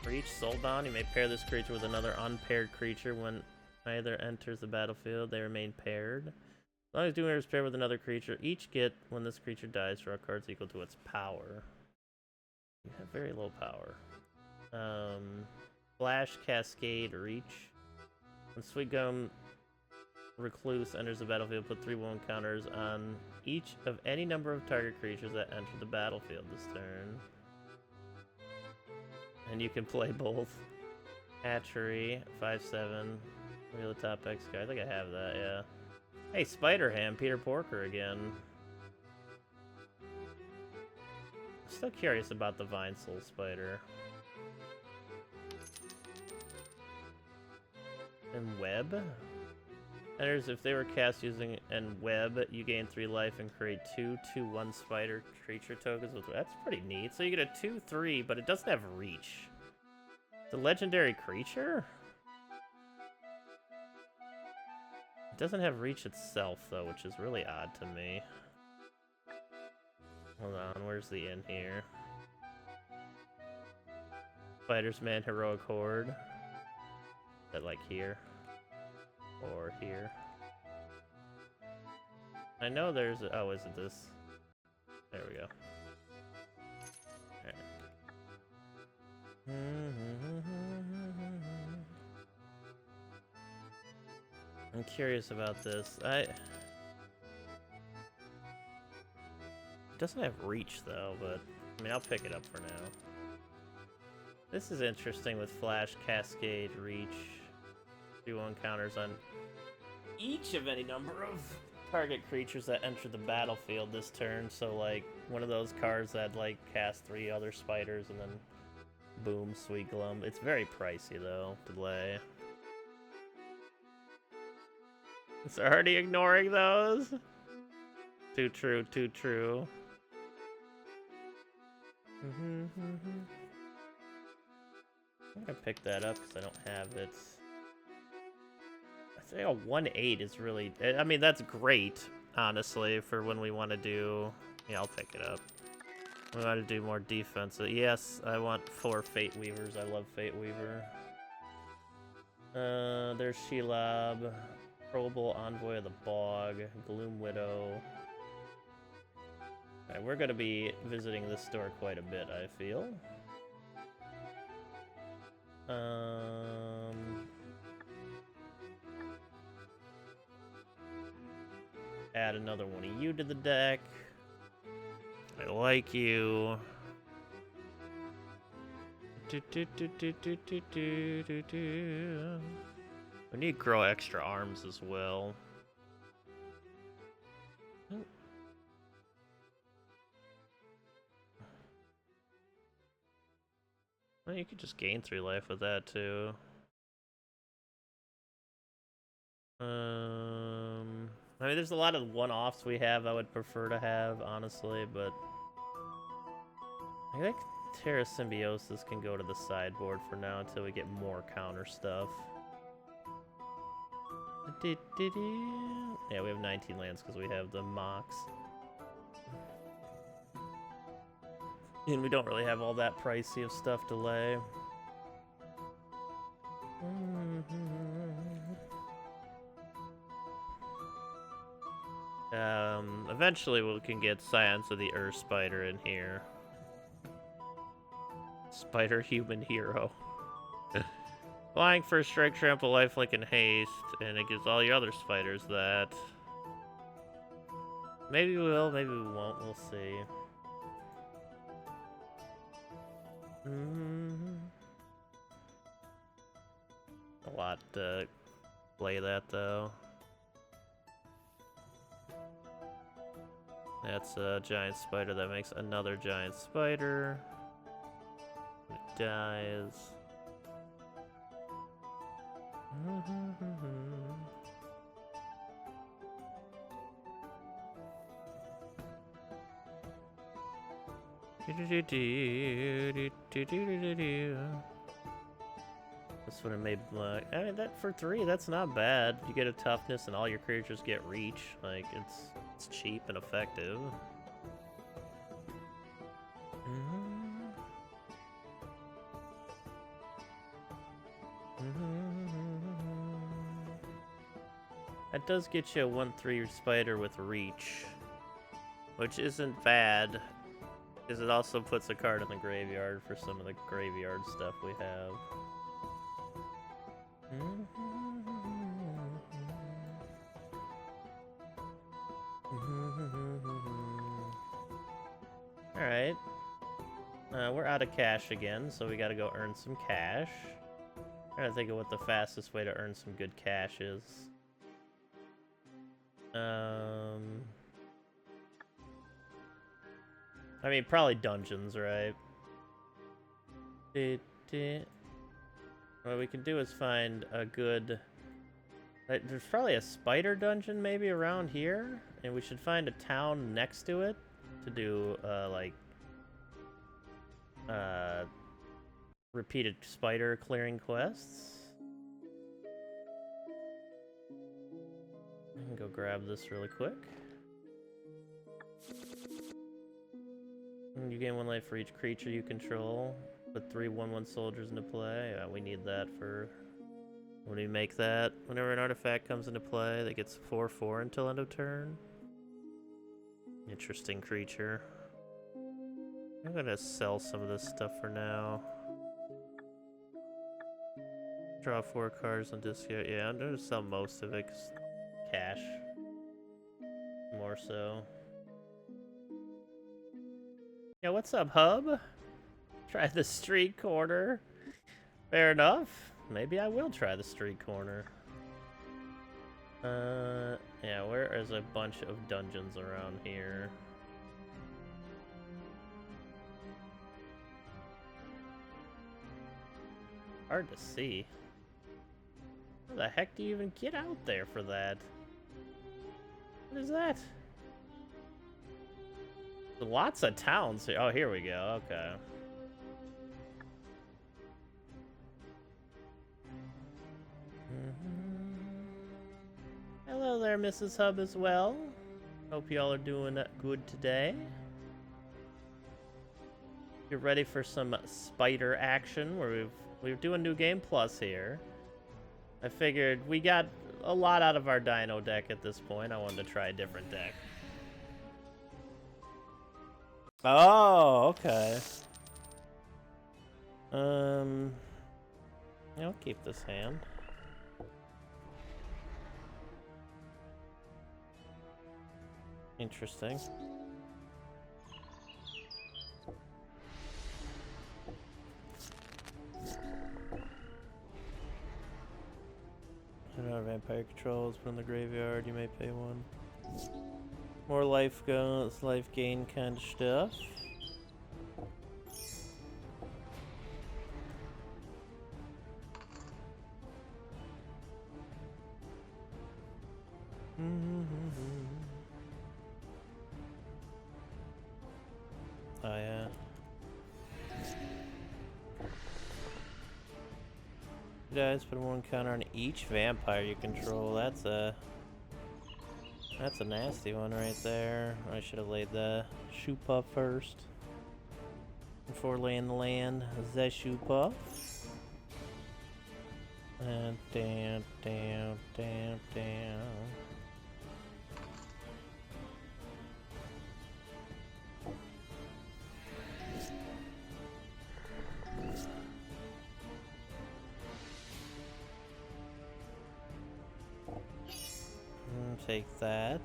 For each Soulbound, you may pair this creature with another unpaired creature. When either enters the battlefield, they remain paired. As long as doing is paired with another creature, each get, when this creature dies, draw cards equal to its power. You have very low power. Flash, Cascade, Reach. When Sweet Gum Recluse enters the battlefield, put 3 wound counters on each of any number of target creatures that enter the battlefield this turn. And you can play both. Hatchery, 5/7. Real the top X guy. I think I have that, yeah. Hey, Spider-Ham, Peter Porker again. Still curious about the Vine Soul Spider. And Web? Enters if they were cast using and Web, you gain 3 life and create 2/2/1 spider creature tokens with. That's pretty neat. So you get a 2/3, but it doesn't have reach. It's a legendary creature? It doesn't have reach itself, though, which is really odd to me. Hold on, where's the inn here? Spider's Man Heroic Horde. Is that like here? Or here? I know there's a, oh, is it this? There we go. Alright. I'm curious about this. It doesn't have reach though, but I mean I'll pick it up for now. This is interesting with Flash, Cascade, Reach. 2/1 counters on each of any number of target creatures that enter the battlefield this turn. So like one of those cards that like cast 3 other spiders and then boom, Sweet Glum. It's very pricey though, delay. It's already ignoring those. Too true, too true. I'm gonna pick that up because I don't have it. I think a 1/8 is really. I mean, that's great, honestly, for when we want to do. Yeah, I'll pick it up. We want to do more defense. Yes, I want 4 Fate Weavers. I love Fate Weaver. There's Shelob, Probable Envoy of the Bog, Gloom Widow. Alright, we're gonna be visiting this store quite a bit, I feel. Add another one of you to the deck. I like you. We need to grow extra arms as well. Well, you could just gain 3 life with that too. I mean, there's a lot of one-offs we have I would prefer to have, honestly, but I think Terra Symbiosis can go to the sideboard for now until we get more counter stuff. Yeah, we have 19 lands because we have the Mox. And we don't really have all that pricey of stuff to lay. Eventually we can get Scions of the Earth Spider in here. Spider Human Hero. Flying First Strike, Trample, Lifelink, and Haste, and it gives all your other spiders that. Maybe we will, maybe we won't, we'll see. A lot to play that though. That's a giant spider that makes another giant spider. It dies. This would have made I mean, that for 3, that's not bad. You get a toughness and all your creatures get reach. Like, it's cheap and effective. That does get you a 1/3 spider with reach, which isn't bad. Because it also puts a card in the graveyard for some of the graveyard stuff we have. Alright. We're out of cash again, so we gotta go earn some cash. I'm trying to think of what the fastest way to earn some good cash is. I mean, probably dungeons, right? What we can do is find a good... There's probably a spider dungeon maybe around here, and we should find a town next to it to do, repeated spider clearing quests. I can go grab this really quick. You gain 1 life for each creature you control. Put 3 1/1 soldiers into play. We need that for when we make that. Whenever an artifact comes into play, that gets 4/4 until end of turn. Interesting creature. I'm gonna sell some of this stuff for now. Draw 4 cards on discard. Yeah, I'm gonna sell most of it. 'Cause cash. More so. Yeah, what's up, hub? Try the street corner. Fair enough. Maybe I will try the street corner. Yeah, where is a bunch of dungeons around here? Hard to see. How the heck do you even get out there for that? What is that? Lots of towns here. Oh, here we go. Okay. Hello there, Mrs. Hub, as well. Hope y'all are doing good today. You're ready for some spider action, where we're doing New Game Plus here. I figured we got a lot out of our Dino deck at this point. I wanted to try a different deck. Oh, okay. Yeah, I'll keep this hand. Interesting. Vampire controls, put in the graveyard, you may pay 1. More life goes, life gain kind of stuff. Oh yeah. Guys, put 1 counter on each vampire you control. That's a nasty one right there. I should have laid the shoe puff first before laying the land. The shoe puff. And down. Take that.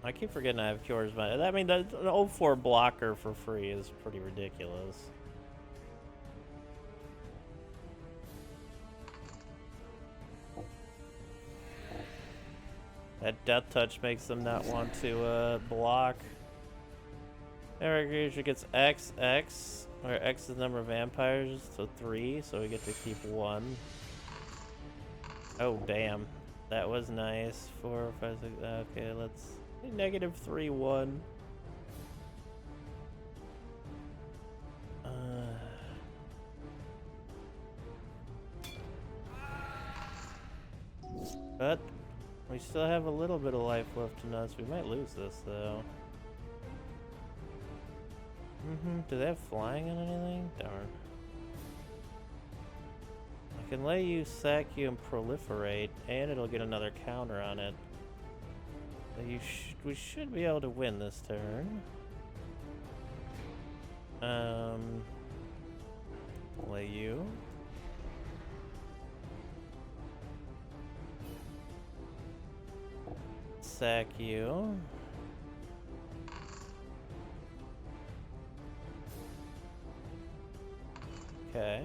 I keep forgetting I have Cures, but I mean, an 0-4 blocker for free is pretty ridiculous. That Death Touch makes them not want to block. Every creature gets XX, where X is the number of vampires, so 3, so we get to keep 1. Oh, damn. That was nice. 4, 5, 6. Okay, let's -3, 1. But we still have a little bit of life left in us. We might lose this though. Do they have flying on anything? Darn. I can let you sack you and proliferate, and it'll get another counter on it. So we should be able to win this turn. Lay you. Sack you. Okay.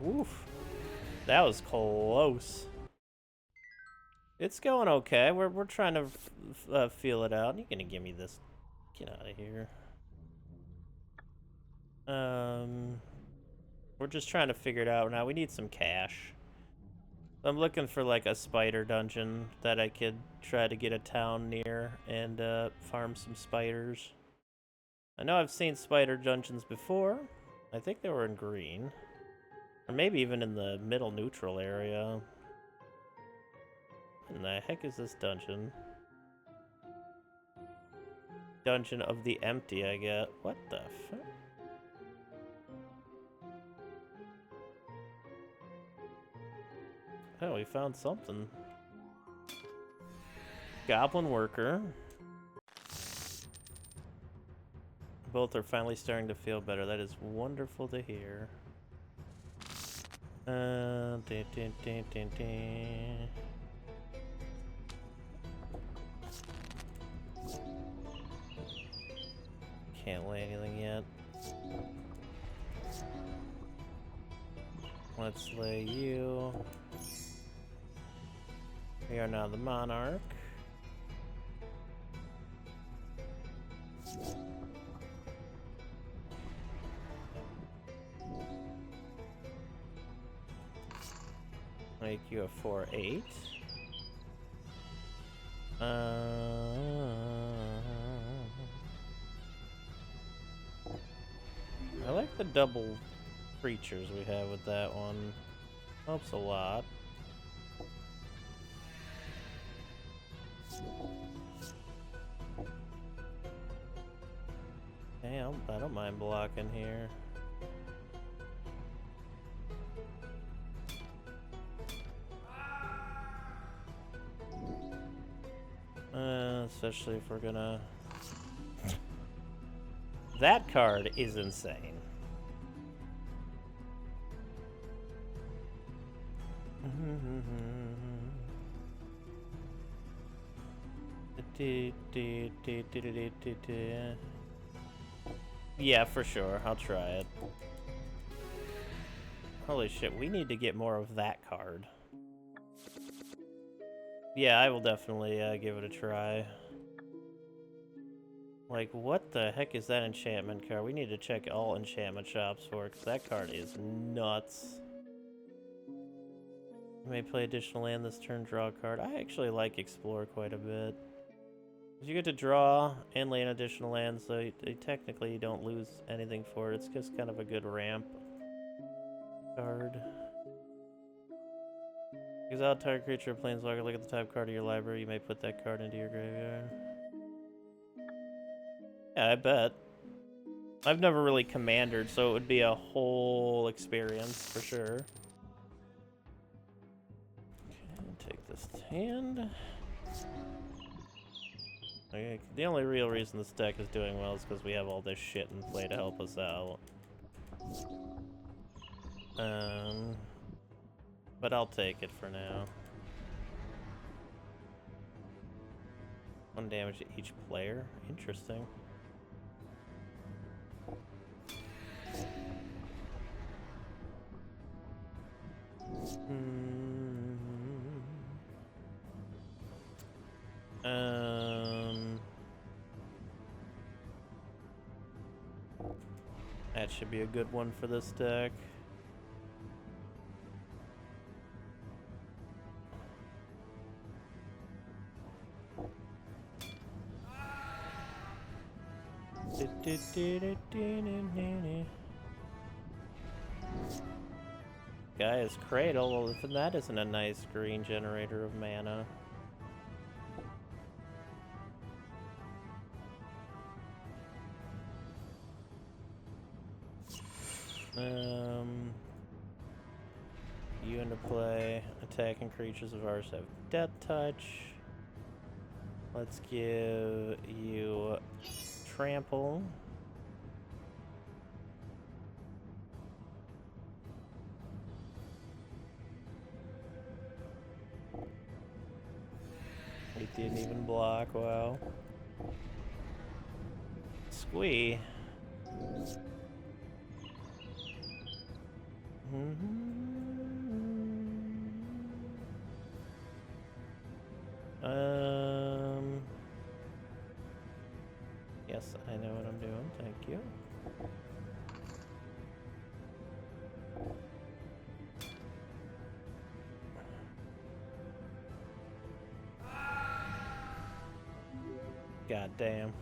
Oof. That was close. It's going okay. We're trying to feel it out. You're gonna give me this. Get out of here. We're just trying to figure it out now. We need some cash. I'm looking for like a spider dungeon that I could try to get a town near and farm some spiders. I know I've seen spider dungeons before. I think they were in green. Or maybe even in the middle neutral area. What in the heck is this dungeon? Dungeon of the Empty, I get. What the fuck? Oh, we found something. Goblin Worker. Both are finally starting to feel better. That is wonderful to hear. Dun, dun, dun, dun, dun. Can't lay anything yet. Let's lay you. We are now the Monarch. Make you a 4/8. I like the double creatures we have with that one. Helps a lot. Damn, I don't mind blocking here. Especially if we're gonna... That card is insane. Yeah, for sure. I'll try it. Holy shit, we need to get more of that card. Yeah, I will definitely give it a try. Like, what the heck is that enchantment card? We need to check all enchantment shops for it, because that card is nuts. You may play additional land this turn, draw a card. I actually like Explore quite a bit. You get to draw and lay an additional land, so technically you don't lose anything for it. It's just kind of a good ramp card. Exile target creature or planeswalker, look at the top card of your library. You may put that card into your graveyard. Yeah, I bet. I've never really commandered, so it would be a whole experience for sure. Okay, take this to hand. Okay, the only real reason this deck is doing well is because we have all this shit in play to help us out. But I'll take it for now. 1 damage to each player? Interesting. That should be a good one for this deck. Gaia's Cradle, well, if that isn't a nice green generator of mana. You into play. Attacking creatures of ours have Death Touch. Let's give you trample. It didn't even block, wow. Squee. Yes, I know what I'm doing, thank you. God damn.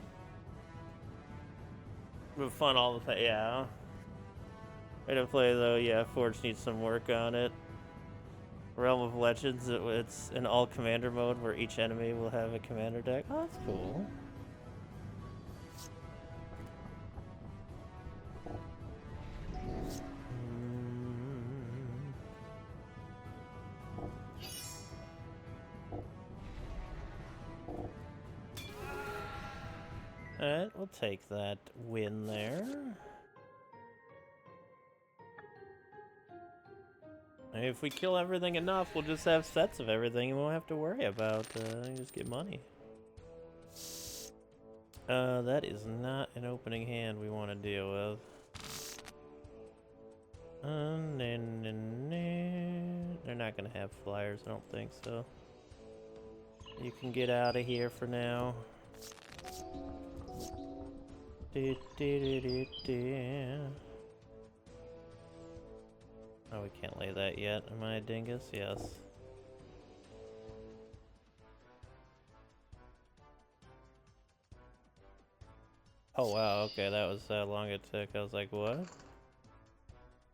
But fun all the time, yeah. Way to play though, yeah, Forge needs some work on it. Realm of Legends, it's an all commander mode where each enemy will have a commander deck. Oh, that's cool. Alright, we'll take that win there. If we kill everything enough, we'll just have sets of everything and we won't have to worry about just get money. That is not an opening hand we want to deal with. They're not gonna have flyers, I don't think so. You can get out of here for now. Oh, we can't lay that yet. Am I a dingus? Yes. Oh wow, okay, that was how long it took. I was like, what?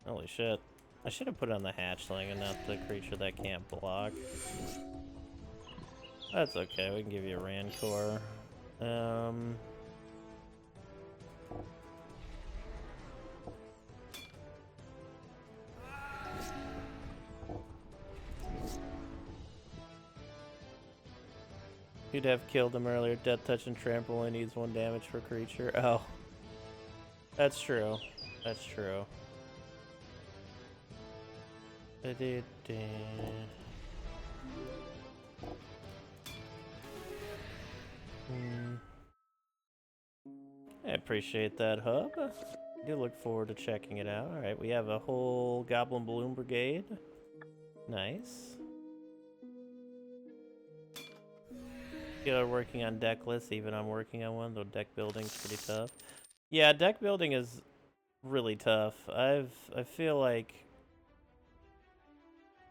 Holy shit. I should have put it on the hatchling and not the creature that can't block. That's okay, we can give you a Rancor. You'd have killed him earlier. Death Touch and Trample only needs 1 damage per creature. Oh. That's true. That's true. I appreciate that, Hub. I do look forward to checking it out. Alright, we have a whole Goblin Balloon Brigade. Nice. People are working on deck lists, even I'm working on one, though deck building's pretty tough. Yeah, deck building is really tough. I feel like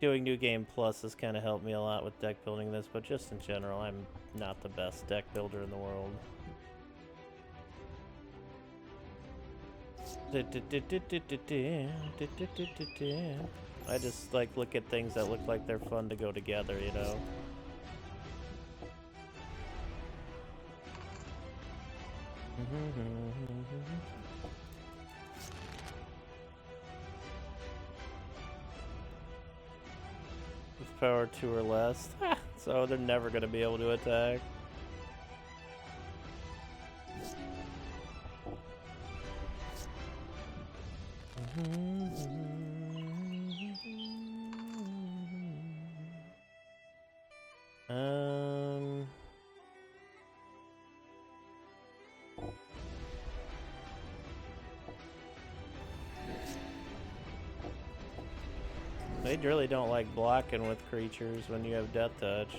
doing New Game Plus has kind of helped me a lot with deck building this, but just in general, I'm not the best deck builder in the world. I just like look at things that look like they're fun to go together, you know? With power 2 or less. So they're never going to be able to attack. They really don't like blocking with creatures when you have Death Touch.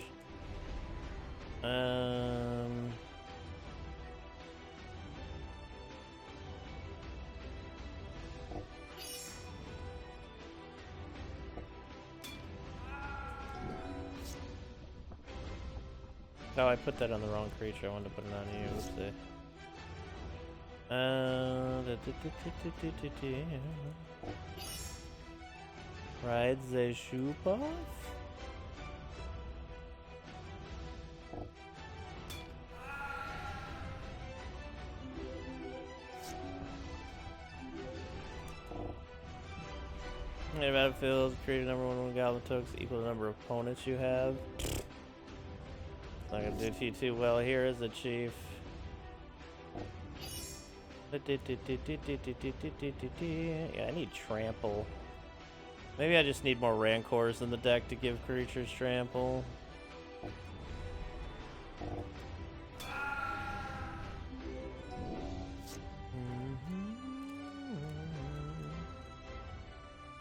Oh, I put that on the wrong creature. I wanted to put it on you. Ride the shoe off? In battlefield, create a number 1 goblin tokens equal to the number of opponents you have. Not gonna do too well here, is it, Chief? Yeah, I need trample. Maybe I just need more Rancors in the deck to give creatures trample.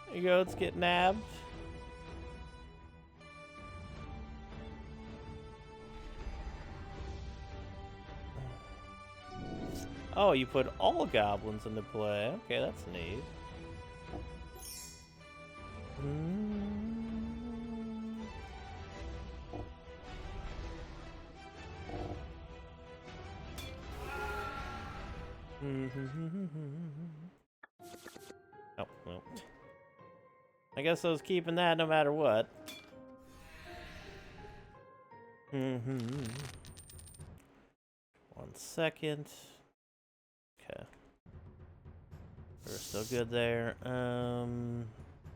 There you go, let's get nabbed. Oh, you put all goblins into play. Okay, that's neat. Oh, well. I guess I was keeping that no matter what. 1 second. Okay. We're still good there.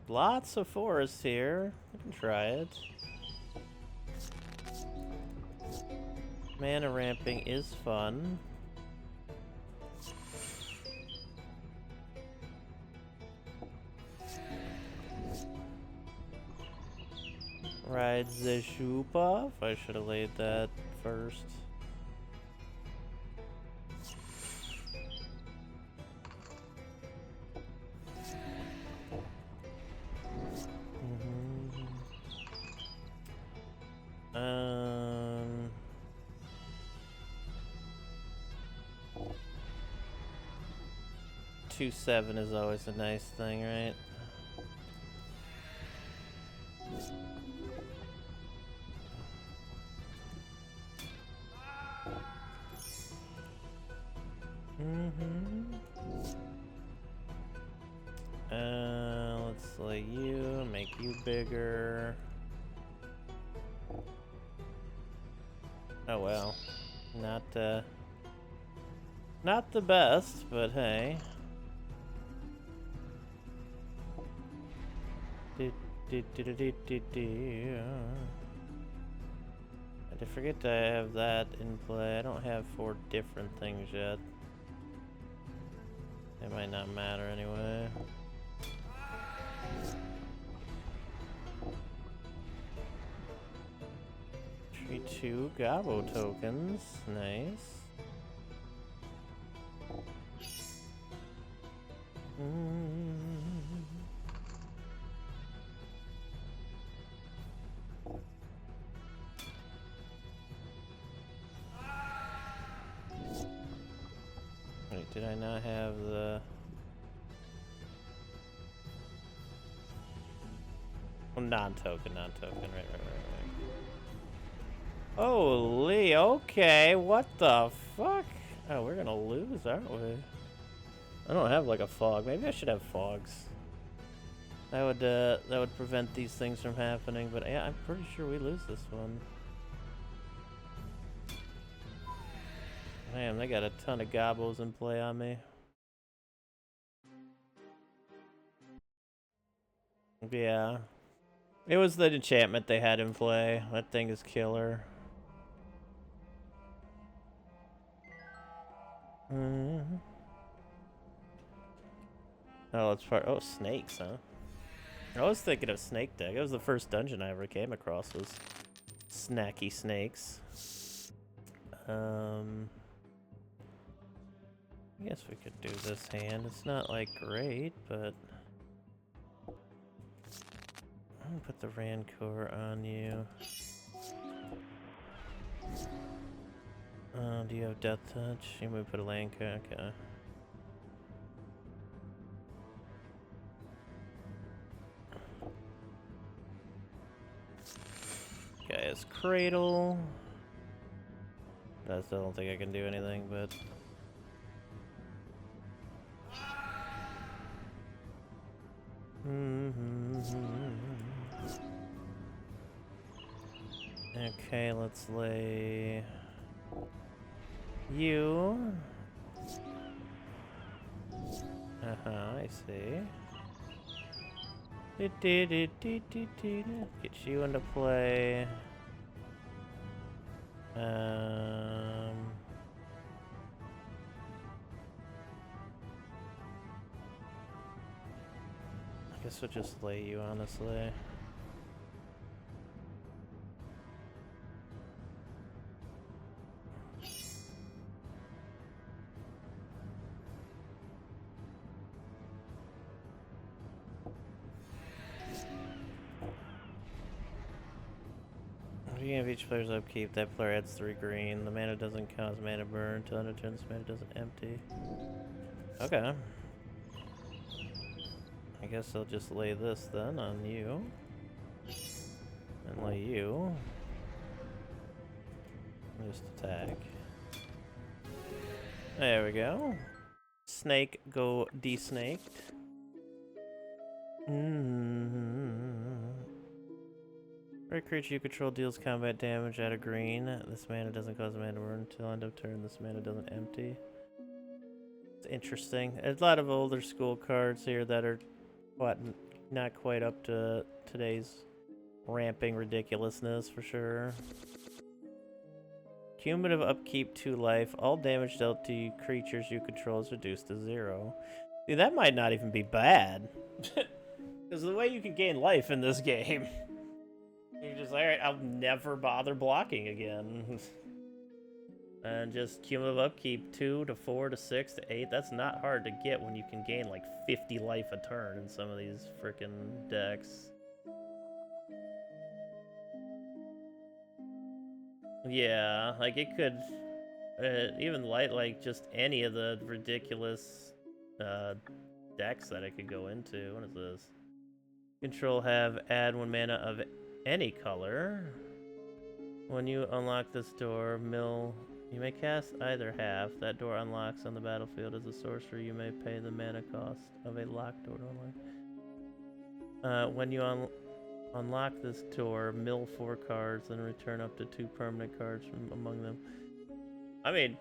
Lots of forest here. We can try it. Mana ramping is fun. Ride the shoop off. I should have laid that first. Um, 2/7 is always a nice thing, right? Let's let you make you bigger. Oh well, not the best, but hey. I did forget to have that in play. I don't have 4 different things yet. It might not matter anyway. Tree 2 Gabo tokens. Nice. Wait, did I not have the... Oh, non-token, right. Holy, okay, what the fuck? Oh, we're gonna lose, aren't we? I don't have like a fog. Maybe I should have fogs. That would prevent these things from happening, but yeah, I'm pretty sure we lose this one. Man, they got a ton of gobbles in play on me. Yeah. It was the enchantment they had in play. That thing is killer. Oh, it's part. Oh, snakes, huh? I was thinking of snake deck. It was the first dungeon I ever came across was snacky snakes. I guess we could do this hand. It's not like great, but I'm gonna put the Rancor on you. Do you have Death Touch? You may put a Lanka. Okay. Okay, it's Cradle. I still don't think I can do anything, but... Okay, let's lay... you. I see. Get you into play. I guess we'll just lay you, honestly. Beginning of each player's upkeep, that player adds 3 green. The mana doesn't count as mana burn until end of turn. This mana doesn't empty. Okay. I guess I'll just lay this then on you. And lay you. Just attack. There we go. Snake go de-snaked. Every creature you control deals combat damage at a green. This mana doesn't cause mana burn until end of turn. This mana doesn't empty. It's interesting. There's a lot of older school cards here that are, what, not quite up to today's ramping ridiculousness for sure. Cumulative upkeep 2 life. All damage dealt to creatures you control is reduced to 0. Dude, that might not even be bad. Because the way you can gain life in this game. You're just like, alright, I'll never bother blocking again. And just cumulative upkeep 2 to 4 to 6 to 8. That's not hard to get when you can gain like 50 life a turn in some of these freaking decks. Yeah, like it could even like just any of the ridiculous decks that it could go into. What is this? Control have add 1 mana of any color. When you unlock this door, you may cast either half. That door unlocks on the battlefield as a sorcerer. You may pay the mana cost of a locked door to unlock. When you unlock this door, mill 4 cards and return up to 2 permanent cards from among them. I mean,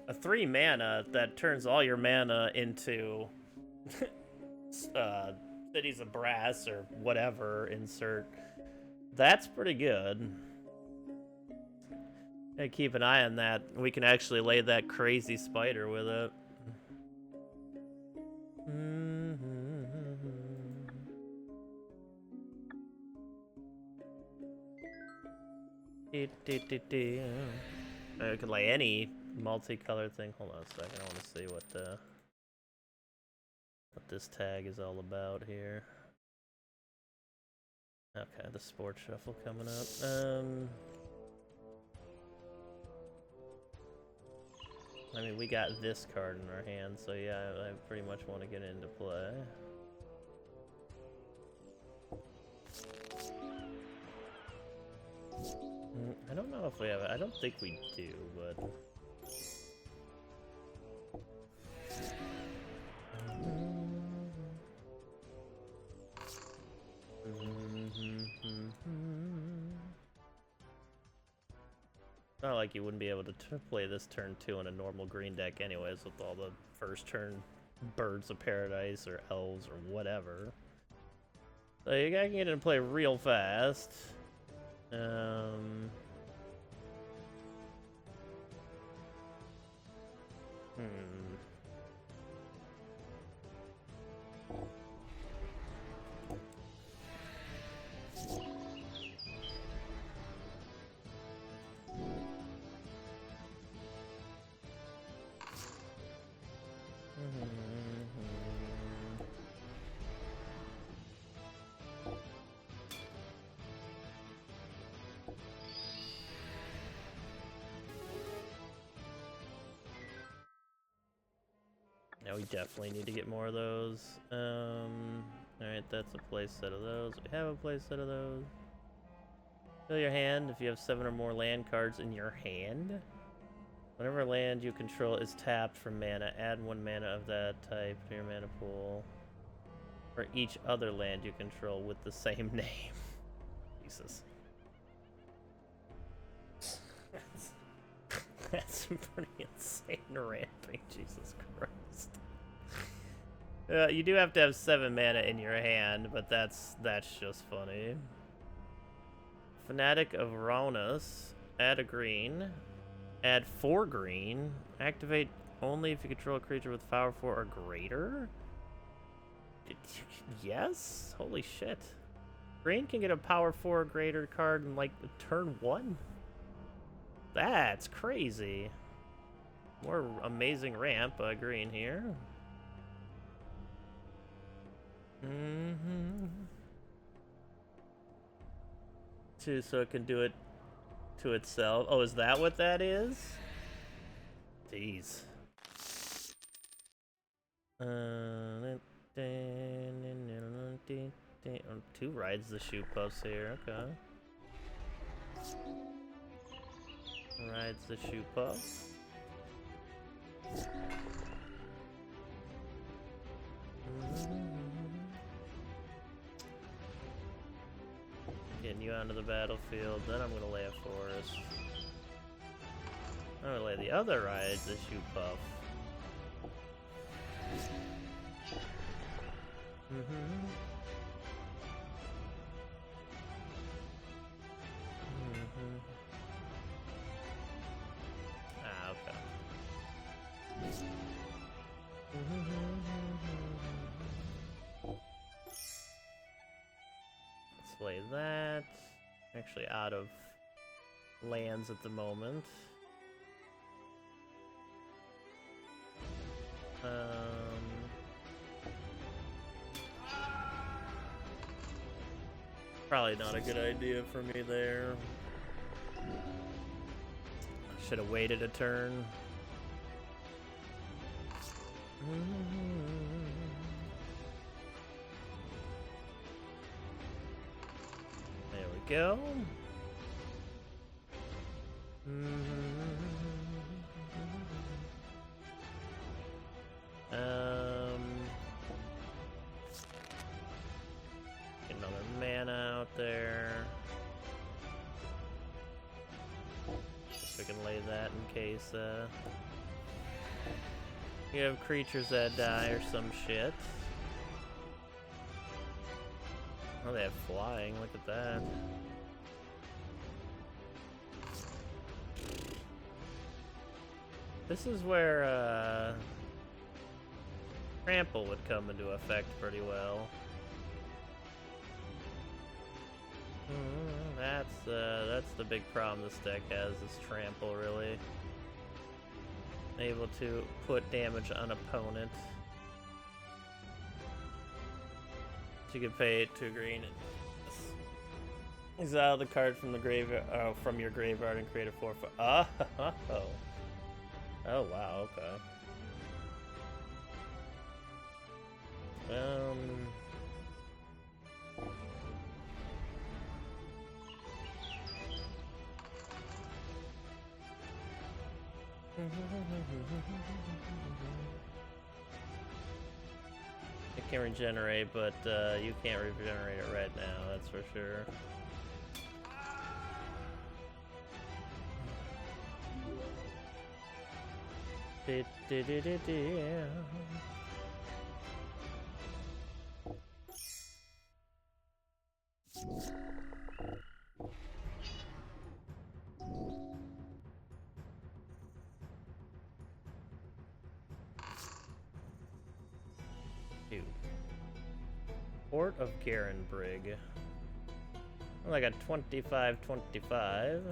a 3 mana that turns all your mana into Cities of Brass or whatever, insert. That's pretty good. Gotta keep an eye on that. We can actually lay that crazy spider with it. I could lay any multicolored thing. Hold on a second. I want to see what this tag is all about here. Okay, the sports shuffle coming up. I mean, we got this card in our hand, so yeah, I pretty much want to get into play. I don't know if we have it. I don't think we do, but... It's not like you wouldn't be able to play this turn 2 in a normal green deck anyways with all the first turn Birds of Paradise or Elves or whatever. So you gotta get into play real fast. Now we definitely need to get more of those. Alright, that's a play set of those. We have a play set of those. Fill your hand if you have 7 or more land cards in your hand. Whenever land you control is tapped for mana, add 1 mana of that type to your mana pool. For each other land you control with the same name. Jesus. That's pretty insane ramping, Jesus Christ. You do have to have 7 mana in your hand, but that's just funny. Fanatic of Raunus. Add a green. Add 4 green. Activate only if you control a creature with power 4 or greater? Yes? Holy shit. Green can get a power 4 or greater card in like turn 1? That's crazy. More amazing ramp, green here. So it can do it to itself. Oh, is that what that is? Jeez. 2 rides the shoe puffs here, okay. Rides the shoe puff. Getting you onto the battlefield, then I'm gonna lay a forest. I'm gonna lay the other rides the shoe puff. Ah, okay. Let's lay that. Actually out of lands at the moment. Probably not a good idea for me there. Should have waited a turn. There we go. Get another mana out there. Guess we can lay that in case you have creatures that die or some shit. Oh, they have flying. Look at that. This is where Trample would come into effect pretty well. That's the big problem this deck has, is Trample, really. Able to put damage on opponent. You could pay it 2 green and exile the card from the graveyard, from your graveyard and create a 4/4. Oh wow, okay. It can regenerate, but you can't regenerate it right now, that's for sure. Port of Garenbrig. Like a 25/25.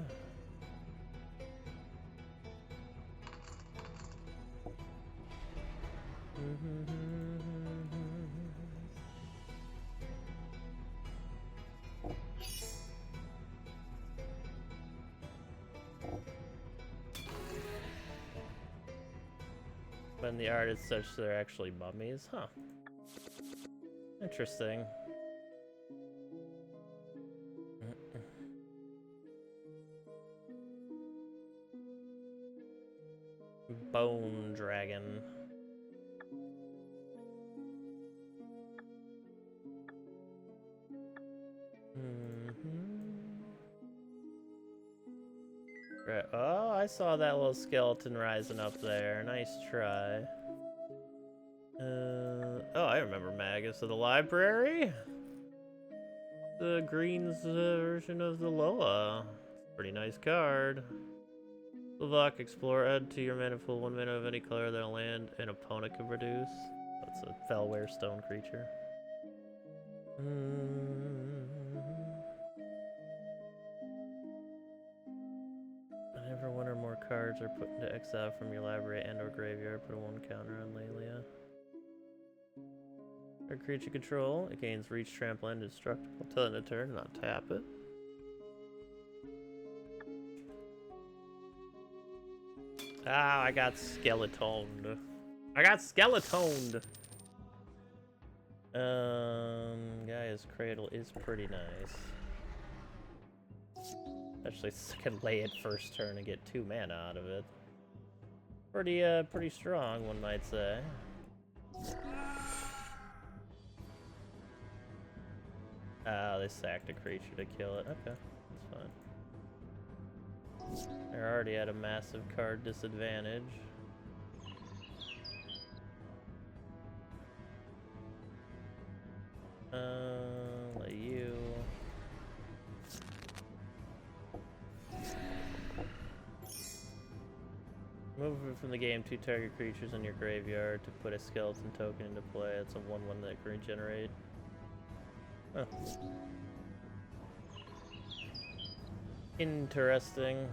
When the art is such they're actually mummies, huh? Interesting. Bone Dragon. Right. Oh, I saw that little skeleton rising up there. Nice try. Oh, I remember Magus of the Library. The Green's version of the Loa. Pretty nice card. Lock, explore, add to your mana pool 1 mana of any color that a land an opponent can produce. That's a Felware stone creature. Whenever one or more cards are put into exile from your library and or graveyard, put a 1 counter on Lelia. Or creature control, it gains reach, trample, and indestructible till end of turn, not tap it. Ah, I got skeletoned. Gaia's Cradle is pretty nice. Especially since I can lay it first turn and get 2 mana out of it. Pretty strong, one might say. Ah, they sacked a creature to kill it. Okay, that's fine. They're already at a massive card disadvantage. Let you. Move from the game 2 target creatures in your graveyard to put a skeleton token into play. It's a 1/1 that can regenerate. Huh. Interesting.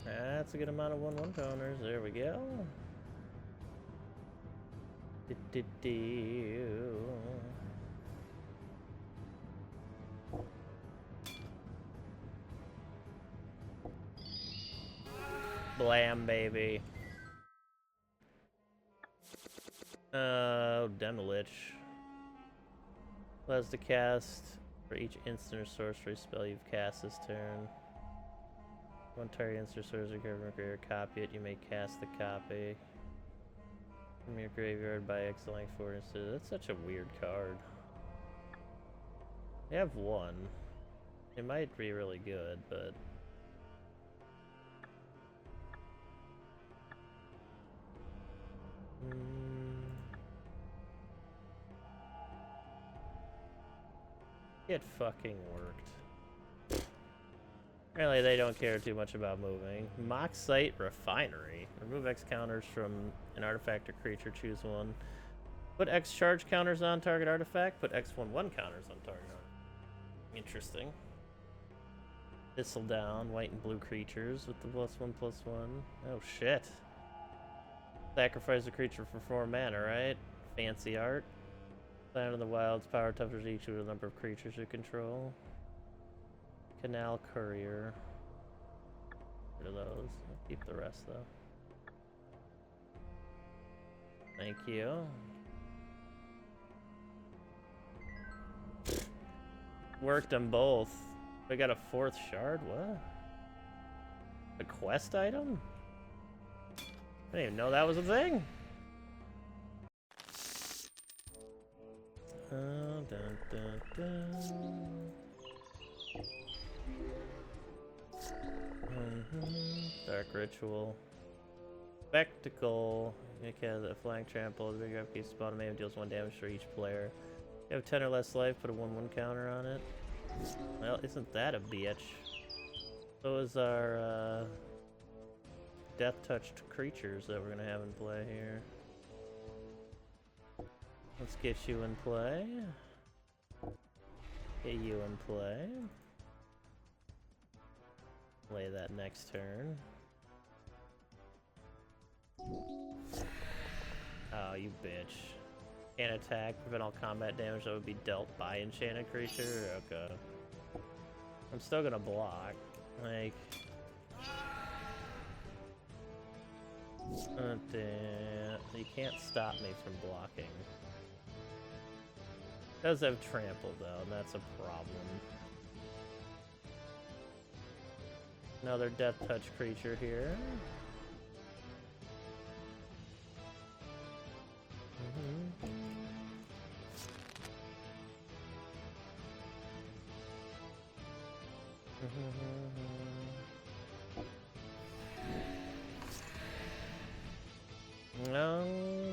That's a good amount of 1/1 counters. There we go. Blam, baby. Demolich. Allows to cast for each instant or sorcery spell you've cast this turn. One target instant or sorcery card, copy it. You may cast the copy from your graveyard by exiling 4 instead. That's such a weird card. They have 1. It might be really good, but it fucking worked. Apparently they don't care too much about moving. Mock Site Refinery. Remove X counters from an artifact or creature, choose 1. Put X charge counters on target artifact, put X 1/1 counters on target artifact. Interesting. Thistle down, white and blue creatures with the +1/+1. Oh shit. Sacrifice a creature for 4 mana, right? Fancy art. Land in the Wilds, power toughers each with a number of creatures you control. Canal Courier. Get rid of those. I'll keep the rest though. Thank you. Worked them both. I got a 4th shard? What? A quest item? I didn't even know that was a thing. Dun, dun, dun. Dark Ritual. Spectacle. You can have a flank trample. The bigger piece of bottom aim deals 1 damage for each player. You have 10 or less life, put a 1/1 counter on it. Well, isn't that a bitch? So is our death-touched creatures that we're gonna have in play here. Let's get you in play. Get you in play. Play that next turn. Oh, you bitch. Can't attack, prevent all combat damage that would be dealt by enchanted creature? Okay. I'm still gonna block. Like... you can't stop me from blocking. Does have trample though, and that's a problem. Another death touch creature here. No,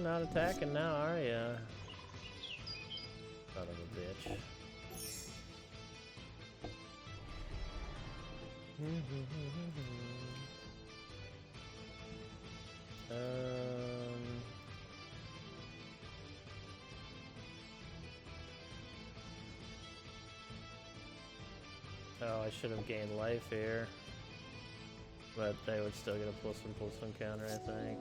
not attacking now, are ya? Son of a bitch. Oh, I should have gained life here. But they would still get a +1/+1 counter, I think.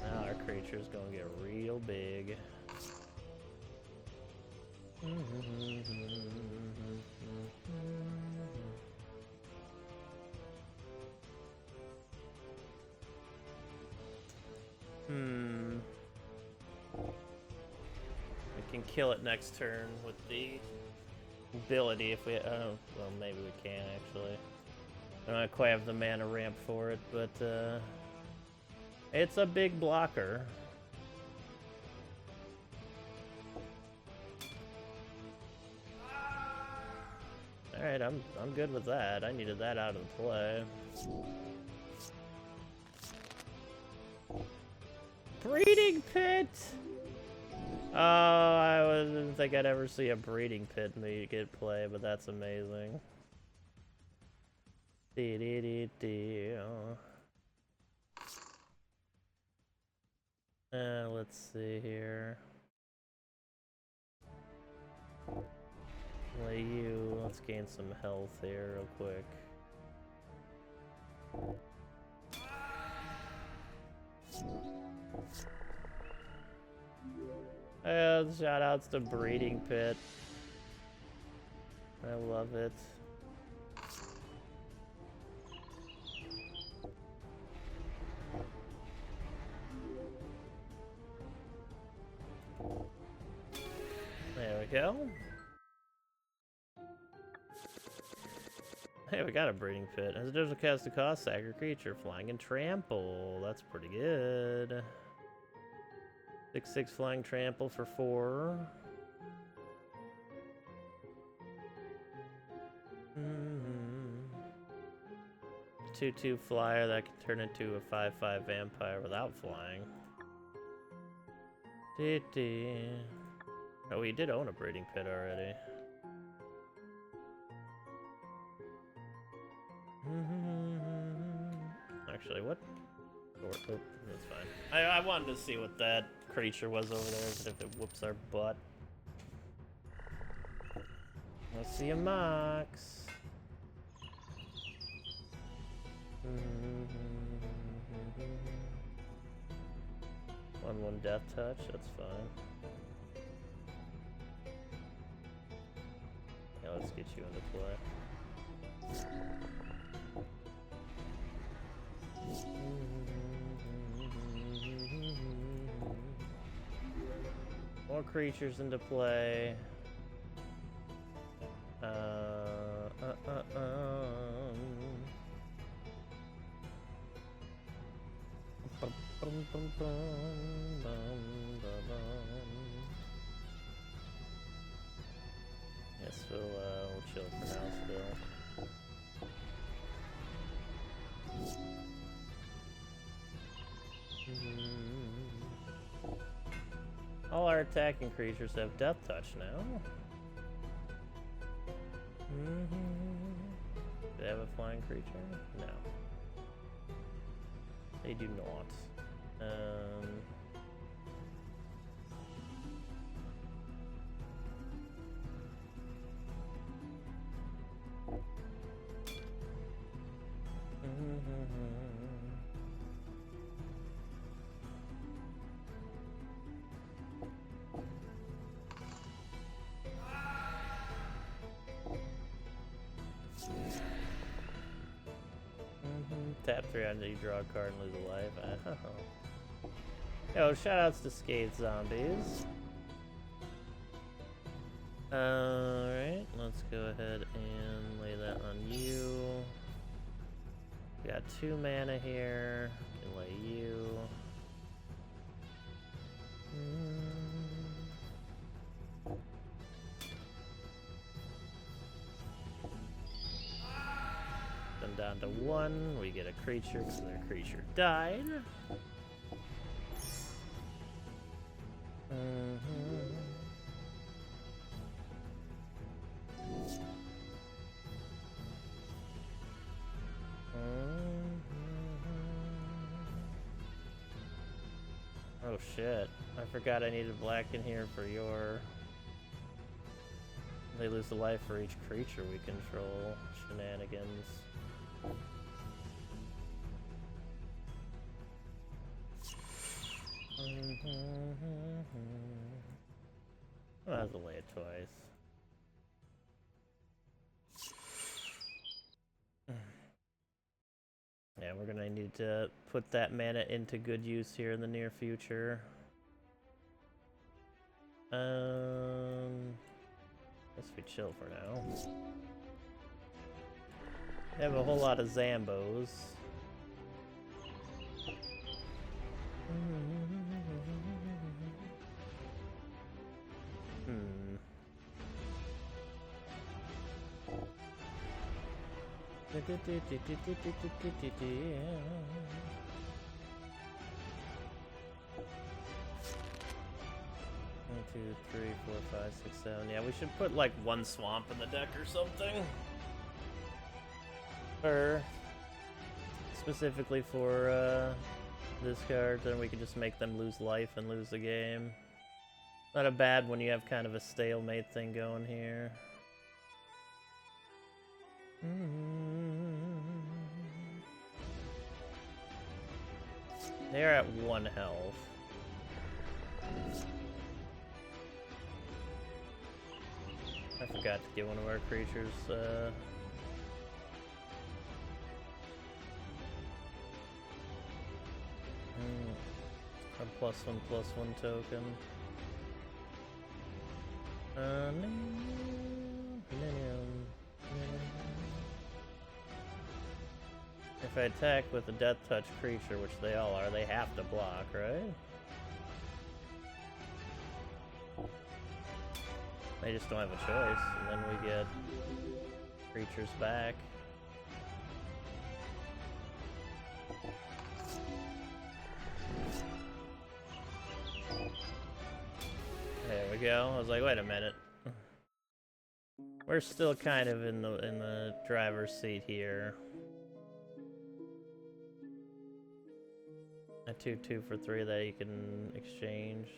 Now our creature's gonna get real big. We can kill it next turn with the ability if we. Oh, well, maybe we can actually. I don't quite have the mana ramp for it, but it's a big blocker. All right, I'm good with that. I needed that out of the play. Breeding pit. Oh, I didn't think I'd ever see a breeding pit get play, but that's amazing. Let's see here. Play you. Let's gain some health here real quick. Shout outs to Breeding Pit. I love it. There we go. Hey, we got a Breeding Pit. As it does cast a cost, sack a creature, flying and trample. That's pretty good. 6/6 flying trample for 4. 2/2 flyer that can turn into a 5/5 vampire without flying. Oh, we did own a Breeding Pit already. Actually, what? Oh, that's fine. I wanted to see what that creature was over there, but if it whoops our butt. Let's see a Mox. 1/1 Death Touch, that's fine. Yeah, let's get you into play. More creatures into play. Yes, we'll chill for now still. All our attacking creatures have Death Touch now. Do they have a flying creature? No. They do not. Tap 3 on you draw a card and lose a life. Yo, shoutouts to Skate Zombies. Alright, let's go ahead and lay that on you. We got 2 mana here. Can lay you. down to 1. We get a creature because their creature died. Oh shit, I forgot I needed black in here for your... They lose the life for each creature we control. Shenanigans. I'll have to lay it twice. Yeah, we're gonna need to put that mana into good use here in the near future. Guess we chill for now. We have a whole lot of Zambos. One, 2, 3, 4, 5, 6, 7. Yeah, we should put like one swamp in the deck or something. Or specifically for this card, then we can just make them lose life and lose the game. Not a bad when you have kind of a stalemate thing going here. They're at 1 health. I forgot to get one of our creatures, a +1/+1 token. If I attack with a Death Touch creature, which they all are, they have to block, right? They just don't have a choice, and then we get creatures back. There we go. I was like, wait a minute. We're still kind of in the driver's seat here. A 2/2 for 3 that you can exchange.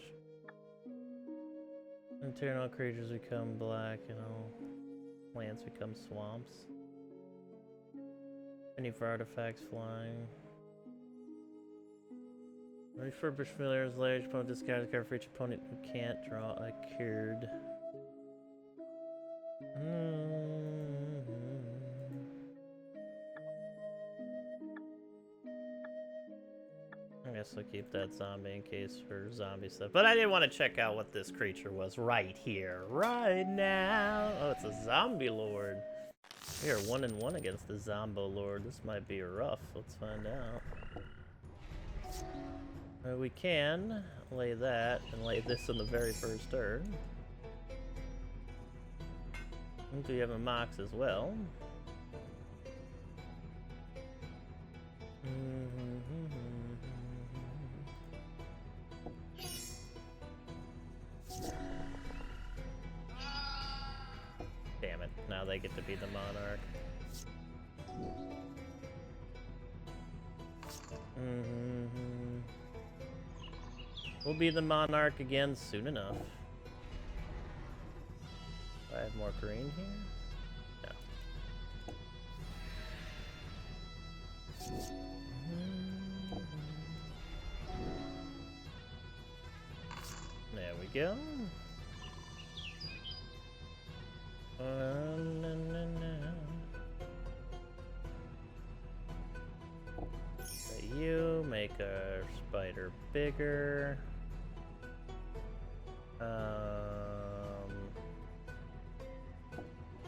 And turn all creatures become black, and all plants become swamps. Any for artifacts flying. Refurbish familiar's lair, each opponent discards a card for each opponent who can't draw a card. I guess I'll keep that zombie in case for zombie stuff. But I didn't want to check out what this creature was right here, right now. Oh, it's a zombie lord. We are 1-1 against the Zombo Lord. This might be rough. Let's find out. We can lay that and lay this in the very first turn. And we have a Mox as well. Damn it, now they get to be the Monarch. We'll be the Monarch again soon enough. Do I have more green here? No. There we go. You make our spider bigger.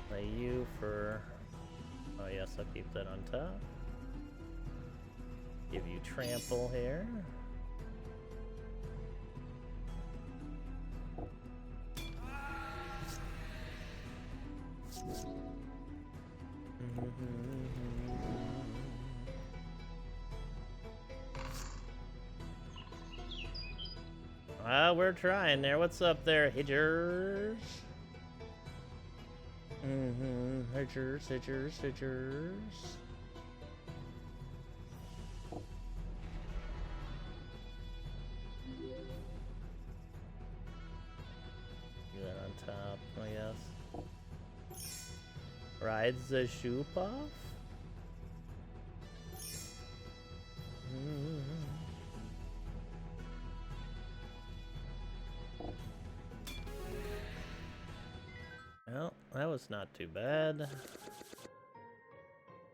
Play you for... Oh yes, I'll keep that on top. Give you trample here. We're trying there. What's up there, Hitchers? Hitchers. Get on top, I guess. Rides the shoe off? Well, that was not too bad.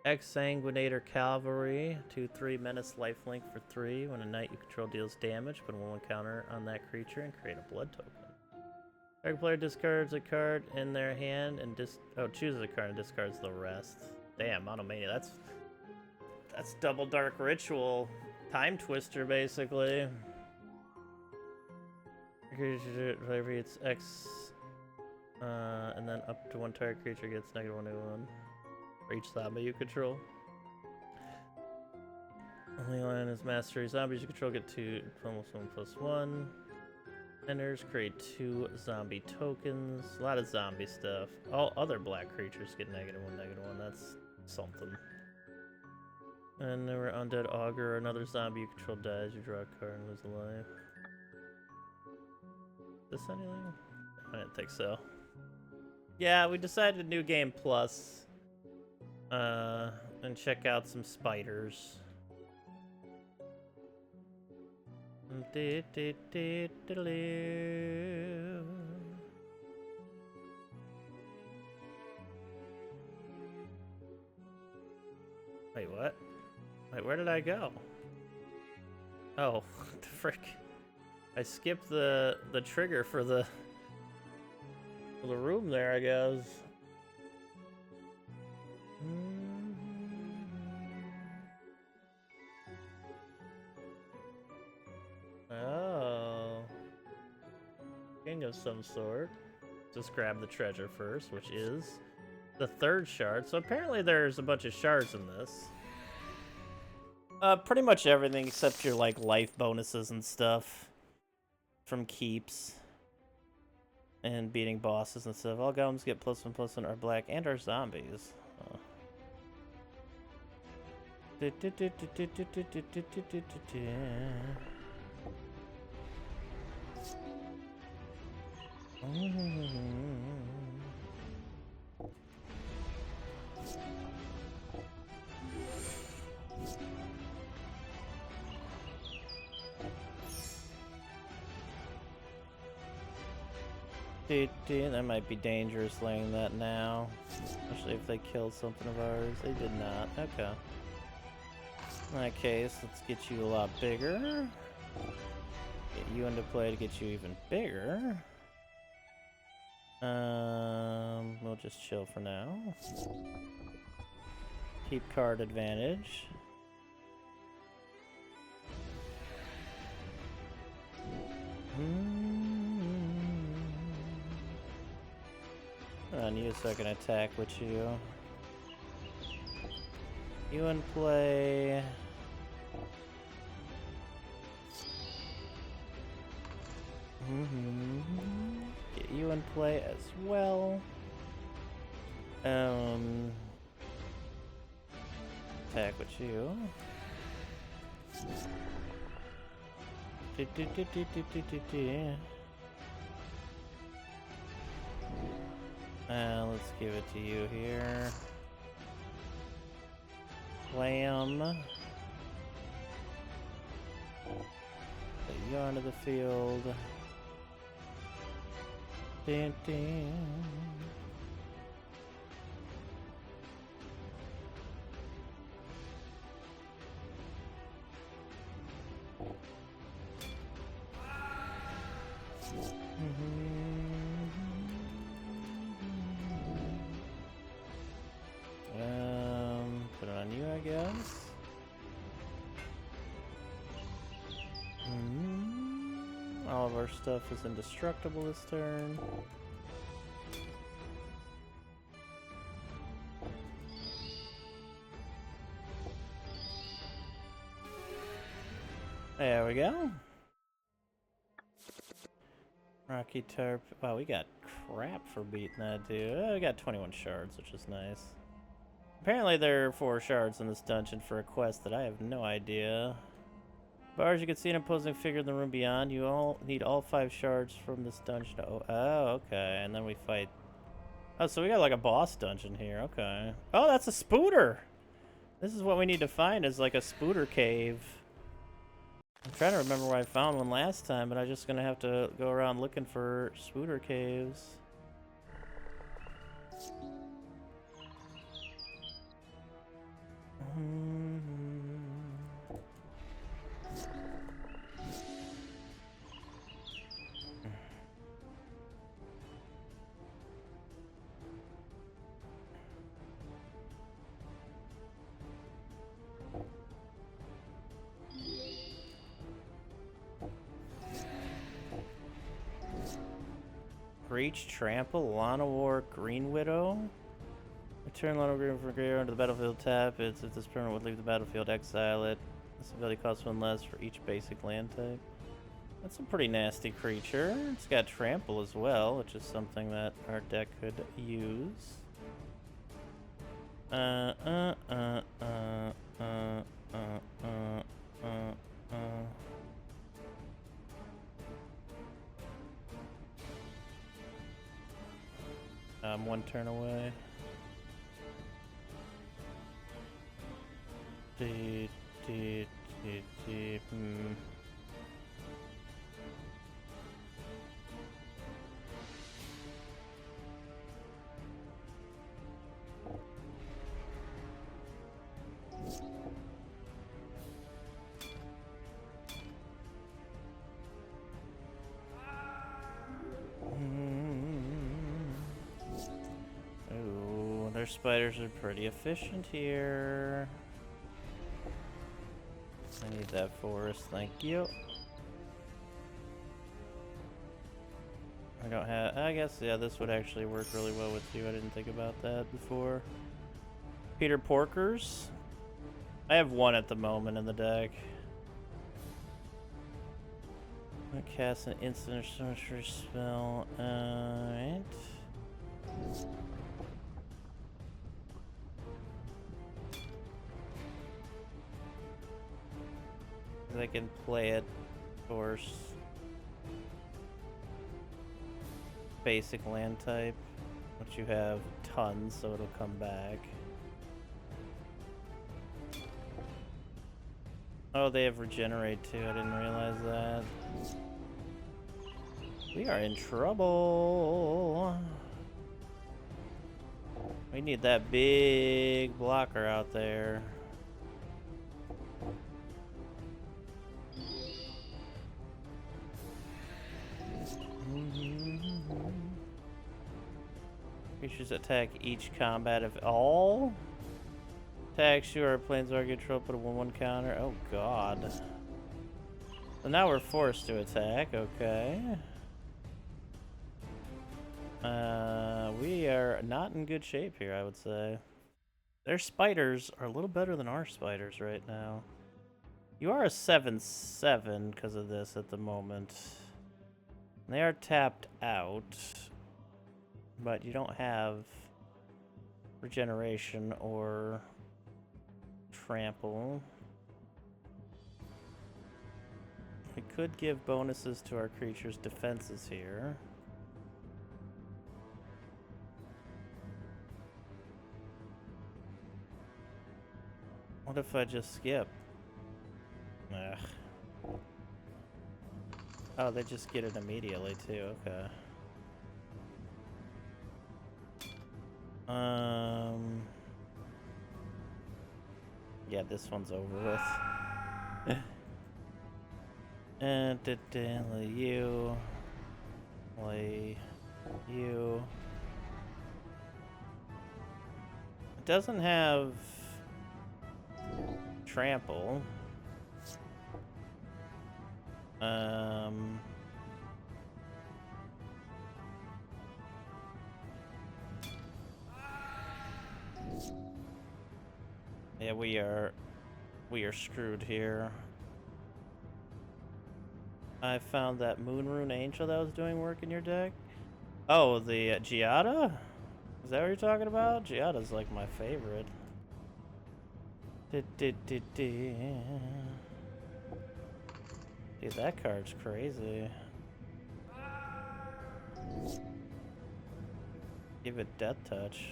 Exsanguinator Cavalry, 2/3 Menace Lifelink for 3. When a knight you control deals damage, put one counter on that creature and create a blood token. Target player discards a card in their hand and chooses a card and discards the rest. Damn, Monomania, that's double Dark Ritual. Time Twister, basically. Whatever it's X, and then up to one target creature gets -1/-1 for each zombie you control. Only one is mastery. Zombies you control get 2 +1/+1. Enters, create 2 zombie tokens. A lot of zombie stuff. All other black creatures get -1/-1. That's something. And then we're Undead Augur. Another zombie you control dies. You draw a card and lose a life. Is this anything? I didn't think so. Yeah, we decided New Game Plus. And check out some spiders. Wait, what? Wait, where did I go? Oh, the frick. I skipped the trigger for the room there, I guess. Oh. King of some sort. Just grab the treasure first, which is the 3rd shard. So apparently there's a bunch of shards in this. Pretty much everything except your, like, life bonuses and stuff. From keeps. And beating bosses and stuff. All golems get +1/+1 are black and are zombies. That might be dangerous laying that now. Especially if they killed something of ours. They did not. Okay. In that case, let's get you a lot bigger. Get you into play to get you even bigger. We'll just chill for now. Keep card advantage. On you so I can attack with you. You in play. Get you in play as well. Attack with you. Let's give it to you here. Wham. Put you onto the field. Dun, dun. Put it on you, I guess. All of our stuff is indestructible this turn. There we go. Rocky Tarp. Wow, we got crap for beating that dude. Oh, we got 21 shards, which is nice. Apparently there are 4 shards in this dungeon for a quest that I have no idea. But as you can see an opposing figure in the room beyond, you all need all 5 shards from this dungeon. Oh, okay. And then we fight. Oh, so we got like a boss dungeon here. Okay. Oh, that's a spooter! This is what we need to find, is like a spooter cave. I'm trying to remember where I found one last time, but I'm just gonna have to go around looking for spooter caves. Breach, Trample, Lana War, Green Widow. Return Lana Green for Greer onto the battlefield tap. It's if this permanent would leave the battlefield, exile it. This ability costs 1 less for each basic land type. That's a pretty nasty creature. It's got Trample as well, which is something that our deck could use. I'm 1 turn away. Ooh, their spiders are pretty efficient here. I need that forest, thank you. I don't have, I guess, yeah, this would actually work really well with you. I didn't think about that before. Peter Porkers. I have 1 at the moment in the deck. I'm gonna cast an instant or sorcery spell. Alright. I can play it, of course. Basic land type, which you have tons, so it'll come back. Oh, they have regenerate too. I didn't realize that. We are in trouble. We need that big blocker out there. Creatures attack each combat of all attacks you are planeswalker control, put a 1/1 counter. Oh god. So now we're forced to attack, okay. We are not in good shape here, I would say. Their spiders are a little better than our spiders right now. You are a 7/7 because of this at the moment. They are tapped out, but you don't have regeneration or trample. We could give bonuses to our creatures' defenses here. What if I just skip? Ugh. Oh, they just get it immediately too, okay. Yeah, this one's over with. And lay you. Lay you. It doesn't have trample. Yeah, we are screwed here. I found that Moonrune Angel that was doing work in your deck. Oh, the Giada? Is that what you're talking about? Giada's like my favorite. Dude, that card's crazy. Give it Death Touch.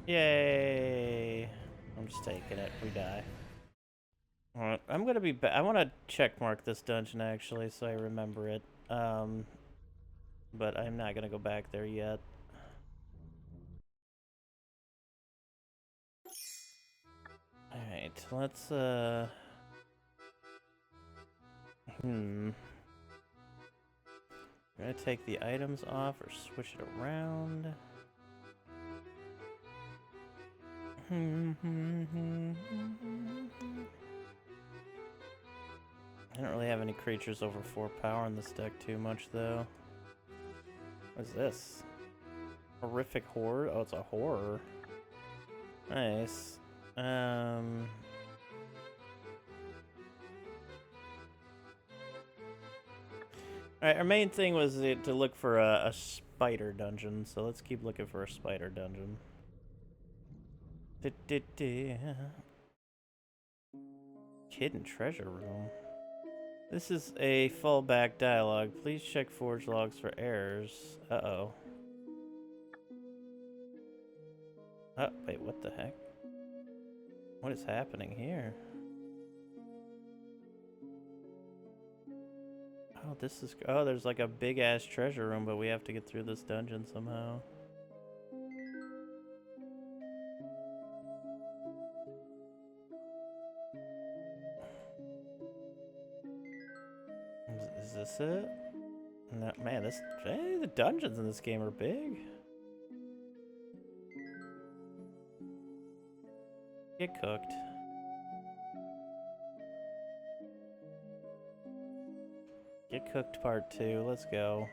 Yay! I'm just taking it. We die. Alright, I'm gonna be I want to check mark this dungeon actually so I remember it. But I'm not gonna go back there yet. Alright, let's I'm gonna take the items off or switch it around. I don't really have any creatures over 4 power in this deck too much, though. What is this? Horrific horror? Oh, it's a horror. Nice. Alright, our main thing was to look for a spider dungeon, so let's keep looking for a spider dungeon. Hidden treasure room. This is a fallback dialogue. Please check forge logs for errors. Uh-oh. Oh, wait, what the heck? What is happening here? Oh, this is... Oh, there's like a big-ass treasure room, but we have to get through this dungeon somehow. Is this it? No, man, this... Hey, the dungeons in this game are big. Get cooked. Get cooked part 2. Let's go.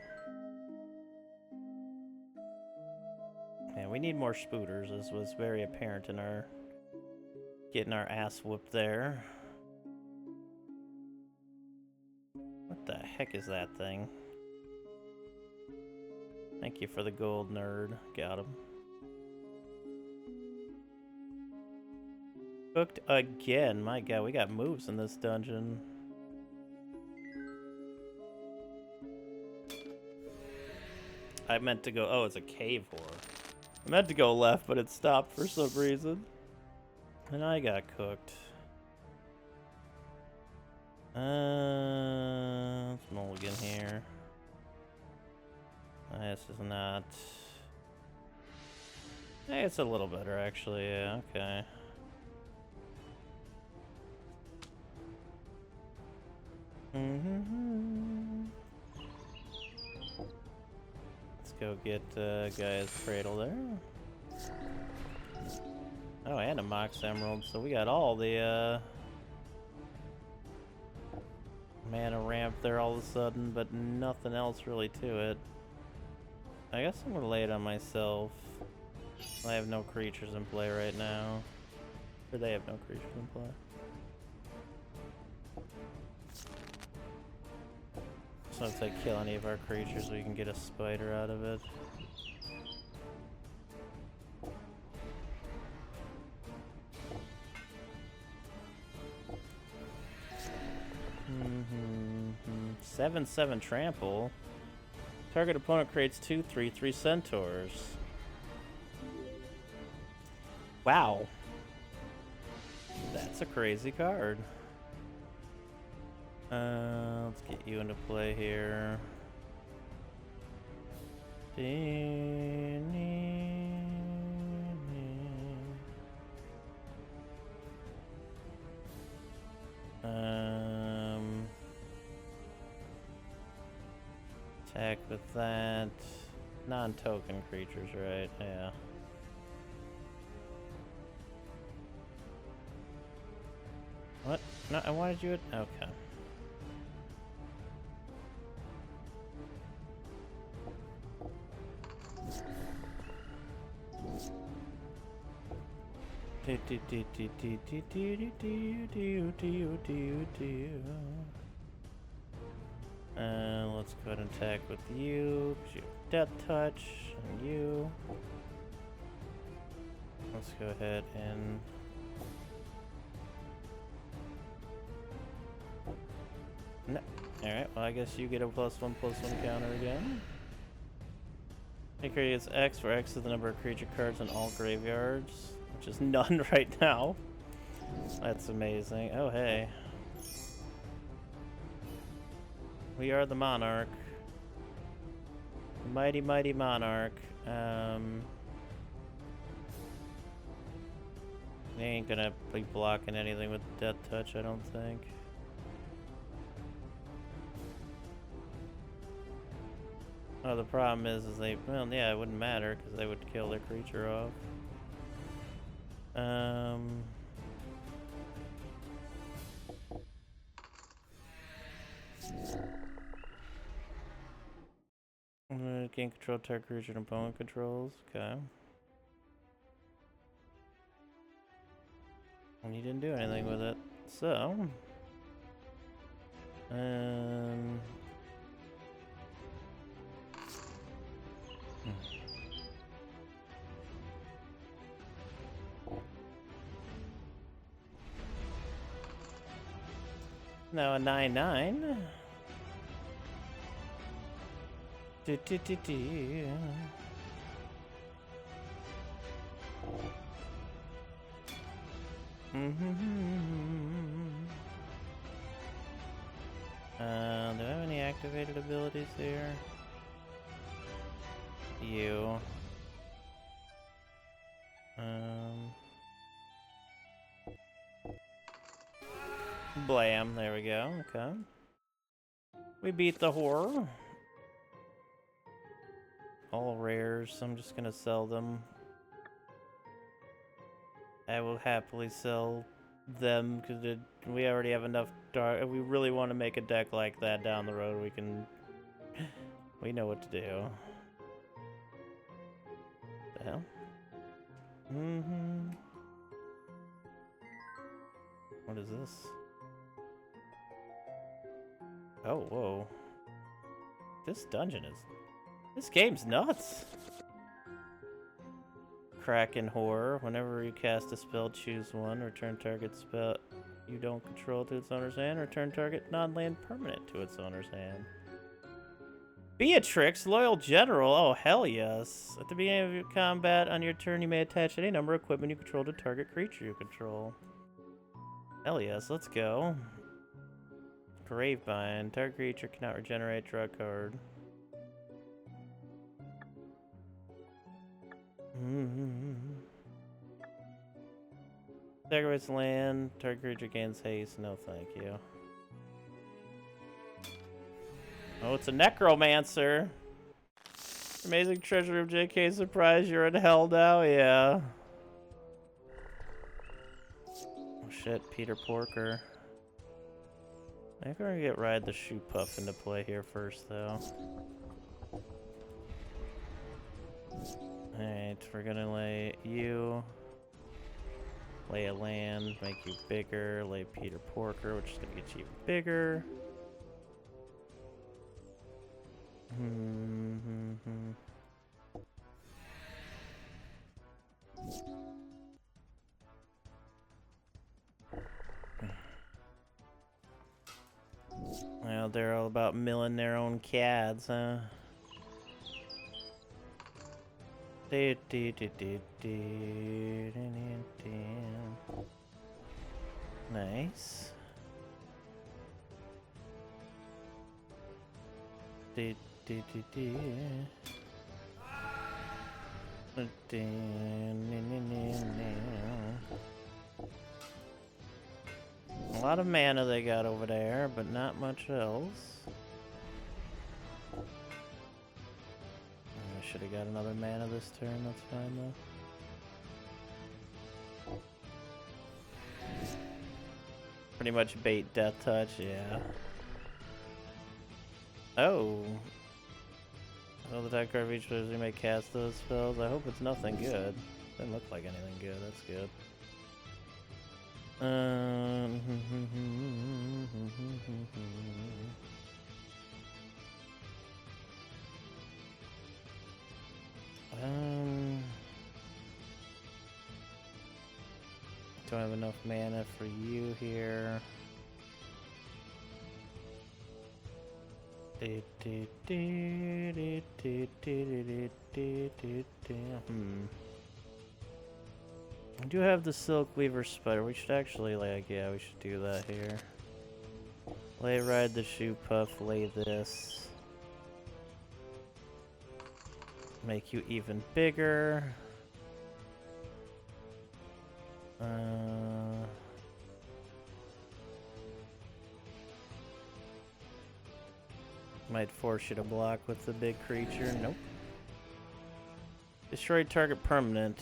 Man, we need more spooters, as was very apparent in our... Getting our ass whooped there. What the heck is that thing? Thank you for the gold, nerd. Got him. Cooked again. My god, we got moves in this dungeon. I meant to go... Oh, it's a cave horror. I meant to go left, but it stopped for some reason. And I got cooked. Let's mulligan here. This is not... Hey, it's a little better, actually. Yeah, okay. Let's go get Guy's Cradle there. Oh, and a Mox Emerald, so we got all the mana ramp there all of a sudden, but nothing else really to it. I guess I'm gonna lay it on myself. I have no creatures in play right now. Or they have no creatures in play. So if they kill any of our creatures, we can get a spider out of it. Mm-hmm. 7/7 trample. Target opponent creates 2/3/3 centaurs. Wow. That's a crazy card. Let's get you into play here. Attack with that. Non-token creatures, right? Yeah. What? No, I wanted you to... Okay. Let's go ahead and attack with you. 'Cause you have Death Touch, and you. Let's go ahead and. No. Alright, well, I guess you get a +1/+1 counter again. Make sure gets X, where X is the number of creature cards in all graveyards, which is none right now. That's amazing. Oh, hey. We are the Monarch. Mighty, mighty Monarch. They ain't gonna be blocking anything with Death Touch, I don't think. Oh, the problem is they, well, yeah, it wouldn't matter because they would kill their creature off. Can't control target creature and opponent controls. Okay. And you didn't do anything with it, so. Now a 9/9. Do I have any activated abilities here? You. Blam, there we go, okay. We beat the horror. All rares, I'm just gonna sell them. I will happily sell them because we already have enough dark. If we really want to make a deck like that down the road, we can. We know what to do. The hell? What is this? Oh, whoa. This dungeon is. This game's nuts! Kraken Horror. Whenever you cast a spell, choose one. Return target spell you don't control to its owner's hand. Return target non-land permanent to its owner's hand. Beatrix, Loyal General. Oh, hell yes. At the beginning of your combat, on your turn, you may attach any number of equipment you control to target creature you control. Hell yes, let's go. Gravebind. Target creature cannot regenerate. Draw a card. Sacrifice land. Target creature gains haste. No, thank you. Oh, it's a necromancer. Amazing treasure of JK. Surprise, you're in hell now. Yeah. Oh shit, Peter Porker. I think we're gonna get Ride the Shoe Puff into play here first, though. Alright, we're gonna lay you. Lay a land, make you bigger. Lay Peter Porker, which is gonna get you even bigger. Well, they're all about milling their own cads, huh? Nice. A lot of mana they got over there, but not much else. I should have got another mana this turn, that's fine though. Pretty much bait Death Touch, yeah. Oh. Well, the attack card of each player, you may cast those spells. I hope it's nothing good. Doesn't look like anything good, that's good. Um, don't have enough mana for you here. I do have the Silk Weaver Spider. We should actually, like, yeah, we should do that here. Lay ride the Shoe Puff, lay this. Make you even bigger. Might force you to block with the big creature. Nope. Destroy target permanent.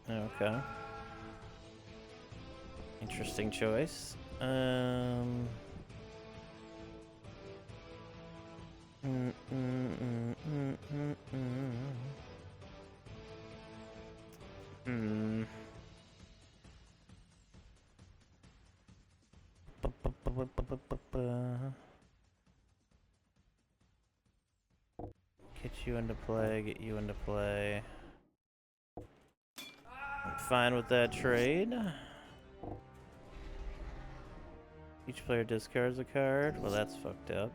Okay. Interesting choice. Get you into play, get you into play. I'm fine with that trade. Each player discards a card. Well, that's fucked up.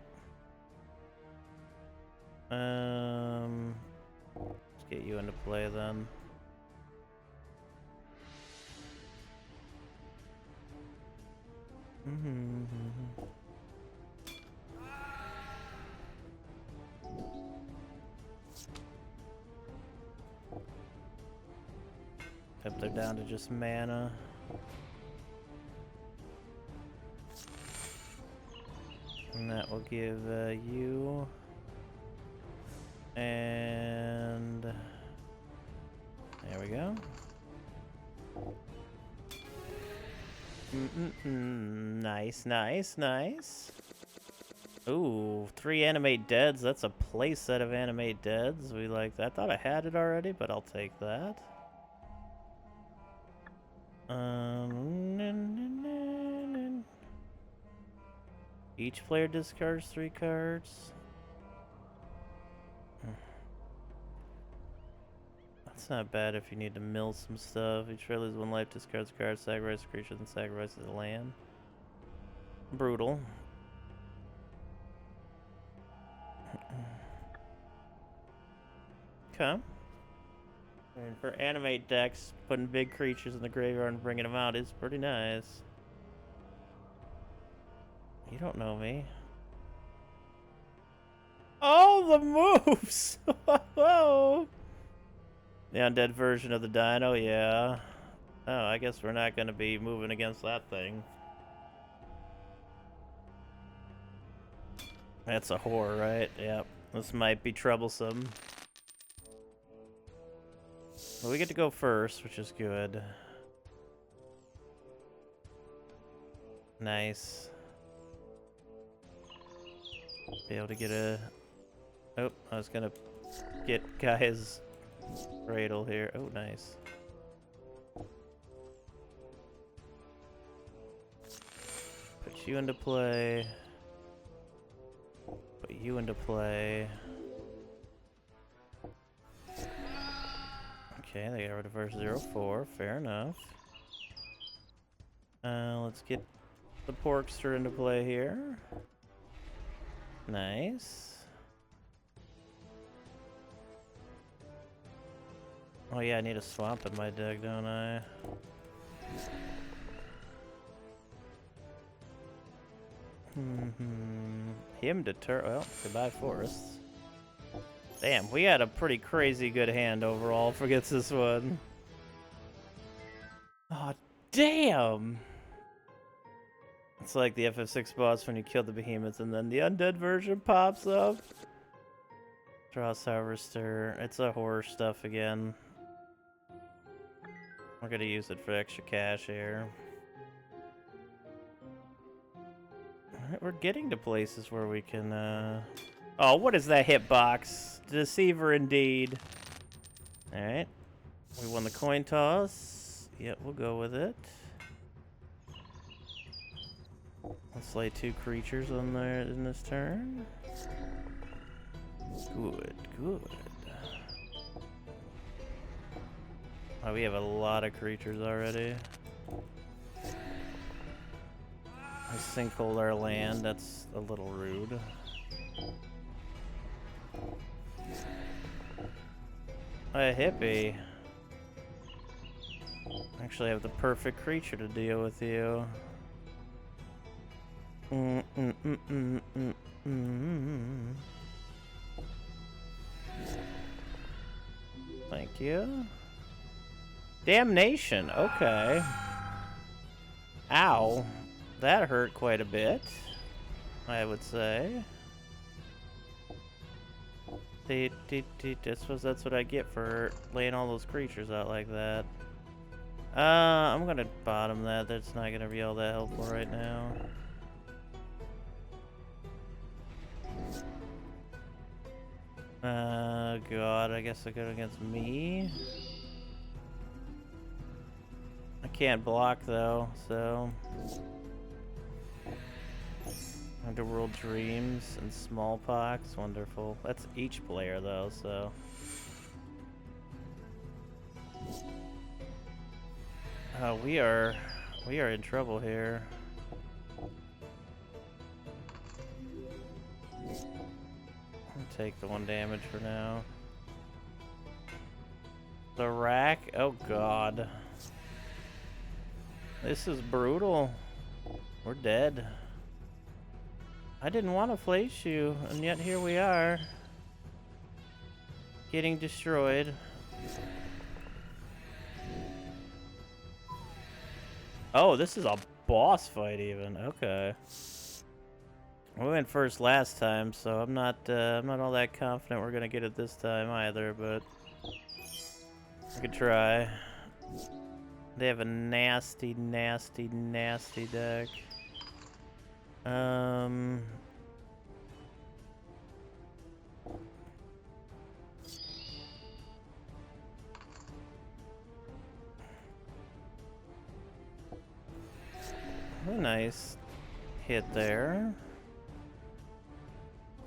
Let's get you into play then. Yep, they're down to just mana. And that will give you... And... There we go. Nice, nice, nice. Ooh, 3 animate deads. That's a play set of animate deads. We like that. I thought I had it already, but I'll take that. Each player discards 3 cards. That's not bad if you need to mill some stuff. Each player loses 1 life, discards a card, sacrifices a creature, then sacrifices a land. Brutal. Okay. And for animate decks, putting big creatures in the graveyard and bringing them out is pretty nice. You don't know me. Oh, the moves! Whoa! The undead version of the dino, yeah. Oh, I guess we're not going to be moving against that thing. That's a whore, right? Yep. This might be troublesome. Well, we get to go first, which is good. Nice. Be able to get a... Oh, I was gonna get Guy's Cradle here. Oh, nice. Put you into play. Put you into play. Okay, they got rid of our 0-4. Fair enough. Let's get the Porkster into play here. Nice. Oh yeah, I need a swamp in my deck, don't I? Him deter. Well, goodbye forests. Damn, we had a pretty crazy good hand overall. Forgets this one. Oh damn! It's like the FF6 boss when you kill the behemoths and then the undead version pops up. Draw Harvester. It's a horror stuff again. We're gonna use it for extra cash here. Alright, we're getting to places where we can, Oh, what is that hitbox? Deceiver indeed. Alright. We won the coin toss. Yep, we'll go with it. Let's lay 2 creatures on there in this turn. Good, good. Oh, we have a lot of creatures already. I sinkhole our land, that's a little rude. A hippie. Actually, I have the perfect creature to deal with you. Thank you. Damnation, okay. Ow. That hurt quite a bit, I would say. I suppose that's what I get for laying all those creatures out like that. I'm gonna bottom that. That's not gonna be all that helpful right now. God, I guess I go against me. I can't block though, so. Underworld Dreams and Smallpox, wonderful. That's each player though, so. We are in trouble here. I'll take the 1 damage for now. The rack, oh god. This is brutal. We're dead. I didn't want to place you, and yet here we are. Getting destroyed. Oh, this is a boss fight even. Okay. We went first last time, so I'm not all that confident we're gonna get it this time either, but we could try. They have a nasty, nasty, nasty deck. A nice hit there.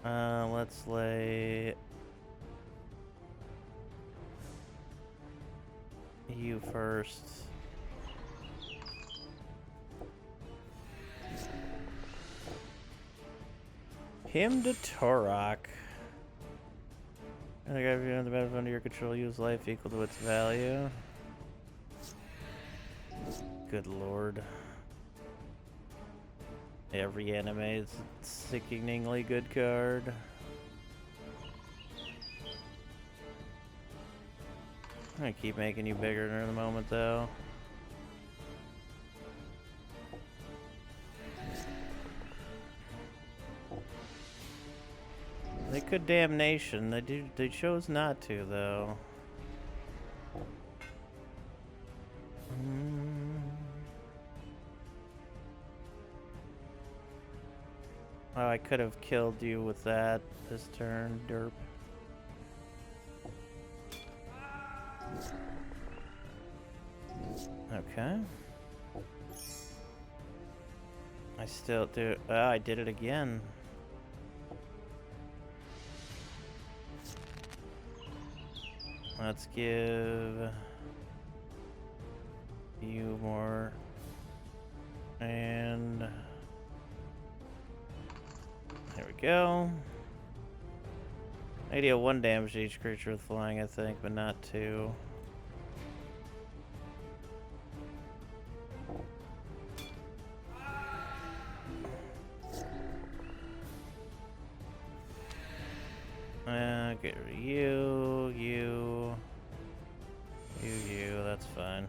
Let's lay you first. Him to Torok. And I got you on the battlefield under your control, use life equal to its value. Good lord. Yeah, reanimate is a sickeningly good card. I'm gonna keep making you bigger in the moment though. They could damnation. They chose not to though. Oh, I could have killed you with that this turn, derp. Okay. I still do. Oh, I did it again. Let's give you more. And there we go. I deal 1 damage to each creature with flying, I think, but not 2. Get rid of you, that's fine.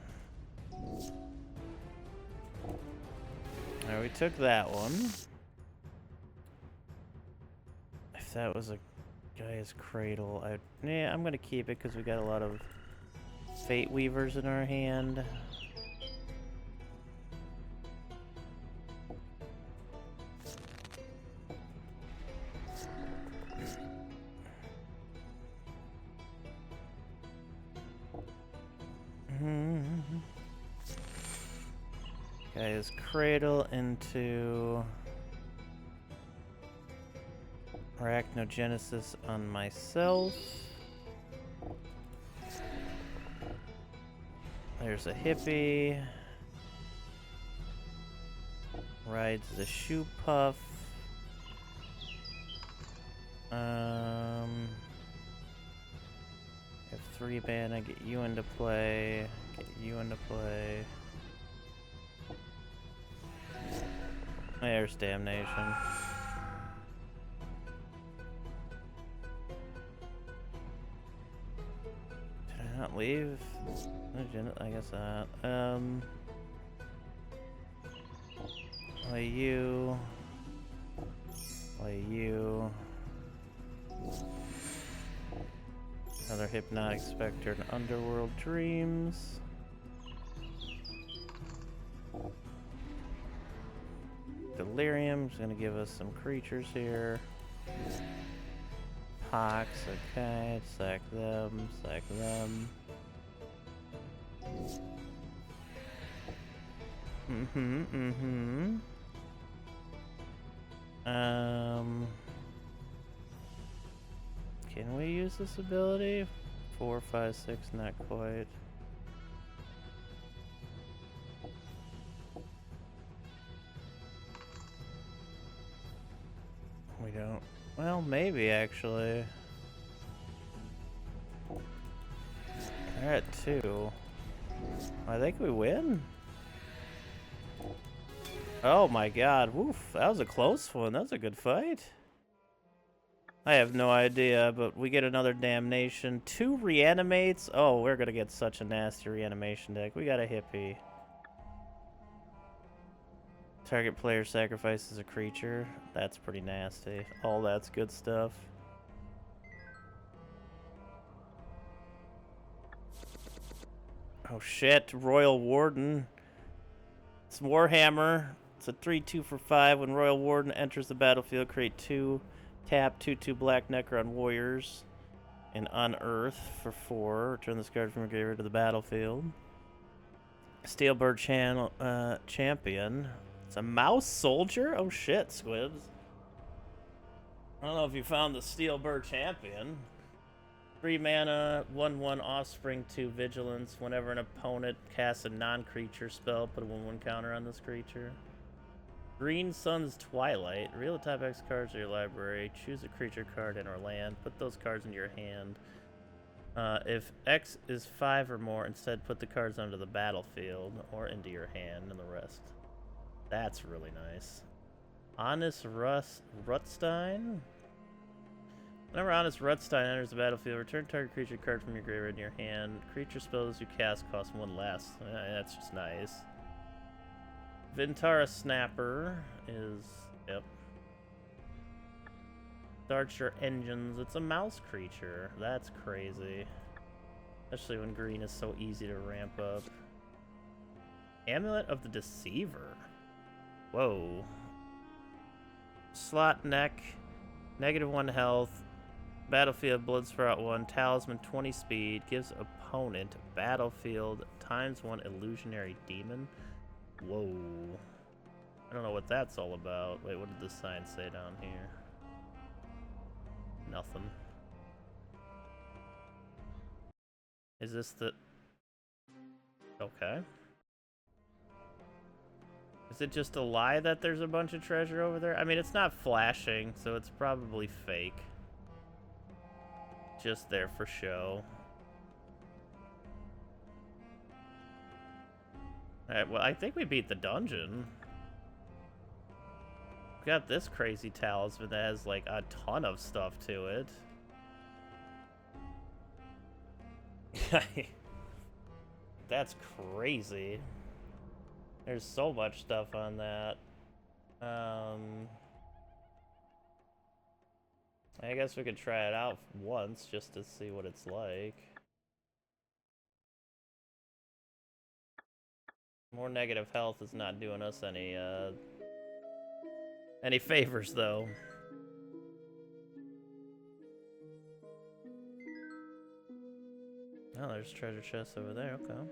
Alright, we took that one. If that was a Gaia's Cradle, I'm gonna keep it because we got a lot of Fate Weavers in our hand. Guys, cradle into arachnogenesis on myself. There's a hippie. Rides the shoe puff. Have 3 mana, get you into play. Get you into play. There's damnation. Did I not leave? I guess not. Play you. Play you. Another Hypnotic Spectre and Underworld Dreams. Delirium's gonna give us some creatures here. Pox, okay, sack them, sack them. Can we use this ability? 4, 5, 6, not quite. We don't. Well, maybe actually. They're at 2. I think we win. Oh my god, woof, that was a close one. That was a good fight. I have no idea, but we get another damnation. 2 reanimates. Oh, we're gonna get such a nasty reanimation deck. We got a hippie. Target player sacrifices a creature. That's pretty nasty. All that's good stuff. Oh shit, Royal Warden. It's Warhammer. It's a 3/2 for 5. When Royal Warden enters the battlefield, create 2 tap 2/2 black Necron warriors and unearth for 4. Return this card from your graveyard to the battlefield. Steelbird champion. It's a mouse soldier? Oh shit, Squibs. I don't know if you found the Steelbird champion. 3 mana, 1/1 offspring, 2 vigilance. Whenever an opponent casts a non-creature spell, put a 1/1 counter on this creature. Green Sun's Twilight. Reveal the top X cards of your library. Choose a creature card in or land. Put those cards into your hand. If X is 5 or more, instead put the cards onto the battlefield or into your hand and the rest. That's really nice. Honest Rutstein? Whenever Honest Rutstein enters the battlefield, return target creature card from your graveyard in your hand. Creature spells you cast cost 1 less. That's just nice. Vintara Snapper is... Yep. Starcher Engines. It's a mouse creature. That's crazy. Especially when green is so easy to ramp up. Amulet of the Deceiver. Whoa. Slot Neck. -1 health. Battlefield Bloodsprout 1. Talisman 20 speed. Gives opponent battlefield ×1 illusionary demon. Whoa. I don't know what that's all about. Wait, what did the sign say down here? Nothing. Is this the... Okay. Is it just a lie that there's a bunch of treasure over there? I mean, it's not flashing, so it's probably fake. Just there for show. Alright, well, I think we beat the dungeon. We got this crazy talisman that has, like, a ton of stuff to it. That's crazy. There's so much stuff on that. I guess we could try it out once just to see what it's like. More negative health is not doing us any favors, though. Oh, there's treasure chests over there, okay.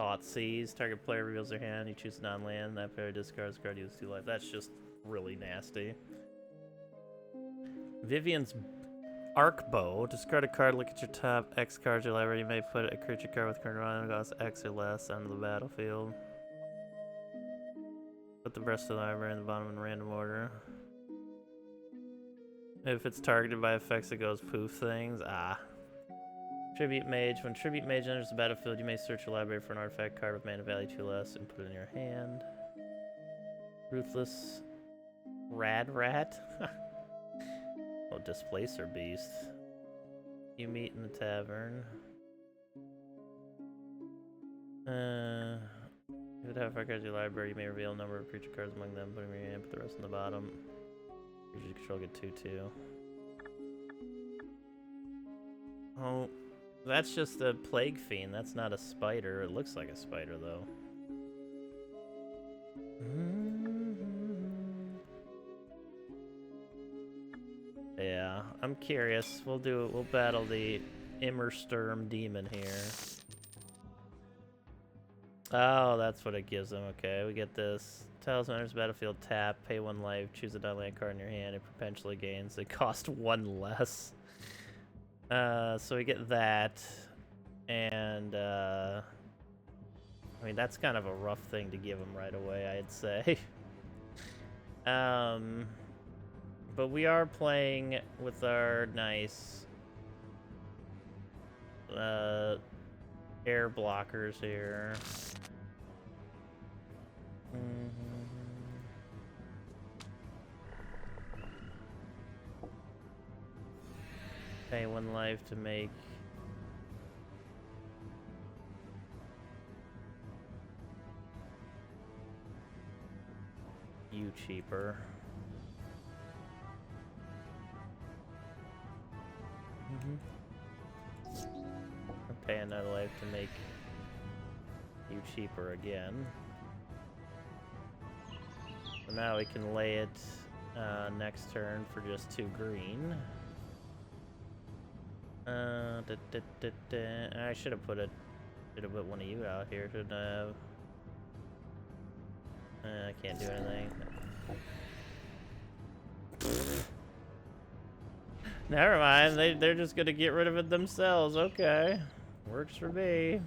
Thoughtseize. Target player reveals their hand. You choose non-land. That player discards card. Use 2 life. That's just really nasty. Vivian's Arc Bow. Discard a card. Look at your top X cards your library. You may put a creature card with current run cost X or less onto the battlefield. Put the rest of the library in the bottom in random order. If it's targeted by effects, it goes poof things. Ah. Tribute Mage. When Tribute Mage enters the battlefield, you may search your library for an artifact card with mana value 2 less and put it in your hand. Ruthless Rad Rat. Oh, Displacer Beast. You meet in the tavern. If you have five cards in your library, you may reveal a number of creature cards among them, put them in your hand, put the rest in the bottom. Creature control get 2/2. Oh, that's just a Plague Fiend. That's not a spider. It looks like a spider, though. Yeah, I'm curious. We'll battle the Immersturm demon here. Oh, that's what it gives them. Okay, we get this. Talisman enters battlefield, tap, pay 1 life, choose a non-land card in your hand, it perpetually gains. They cost 1 less. So we get that. And, I mean, that's kind of a rough thing to give them right away, I'd say. But we are playing with our nice air blockers here. Pay 1 life to make you cheaper. Pay another life to make you cheaper again. So now we can lay it next turn for just 2 green. I should have put one of you out here, shouldn't I have? I can't do anything. Never mind, they're just gonna get rid of it themselves. Okay, works for me.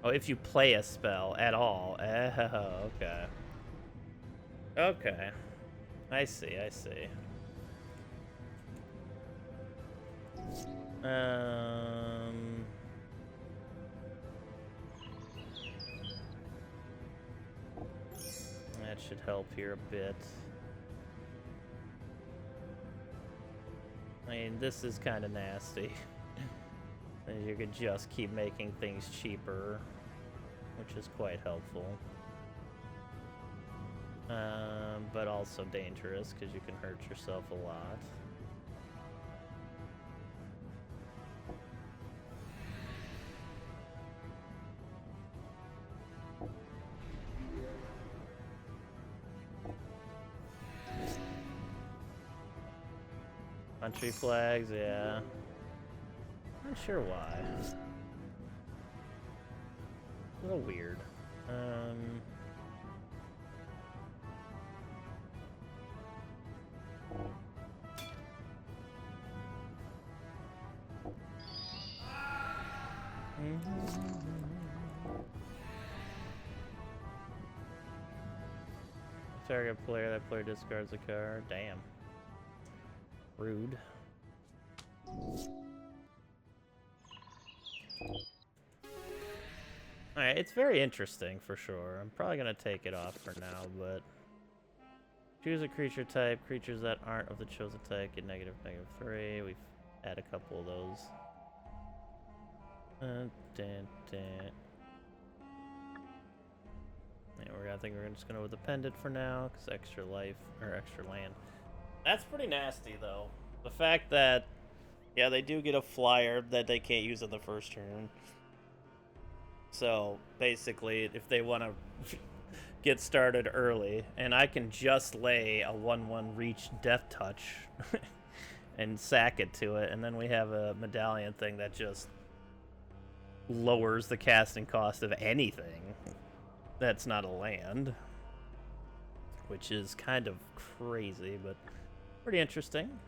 Oh, if you play a spell at all. Oh, okay. Okay. I see, I see. That should help here a bit. I mean, this is kind of nasty. And you could just keep making things cheaper, which is quite helpful. But also dangerous, because you can hurt yourself a lot. Country flags, yeah. Not sure why. A little weird. Target player, that player discards a card. Damn. Rude. Alright, it's very interesting for sure. I'm probably gonna take it off for now, but choose a creature type. Creatures that aren't of the chosen type get -3. We've had a couple of those. Yeah, I think we're just gonna go with the pendant for now, because extra life or extra land. That's pretty nasty, though. The fact that, yeah, they do get a flyer that they can't use in the first turn. So, basically, if they want to get started early, and I can just lay a 1/1 reach death touch and sack it to it, and then we have a medallion thing that just lowers the casting cost of anything that's not a land, which is kind of crazy, but pretty interesting.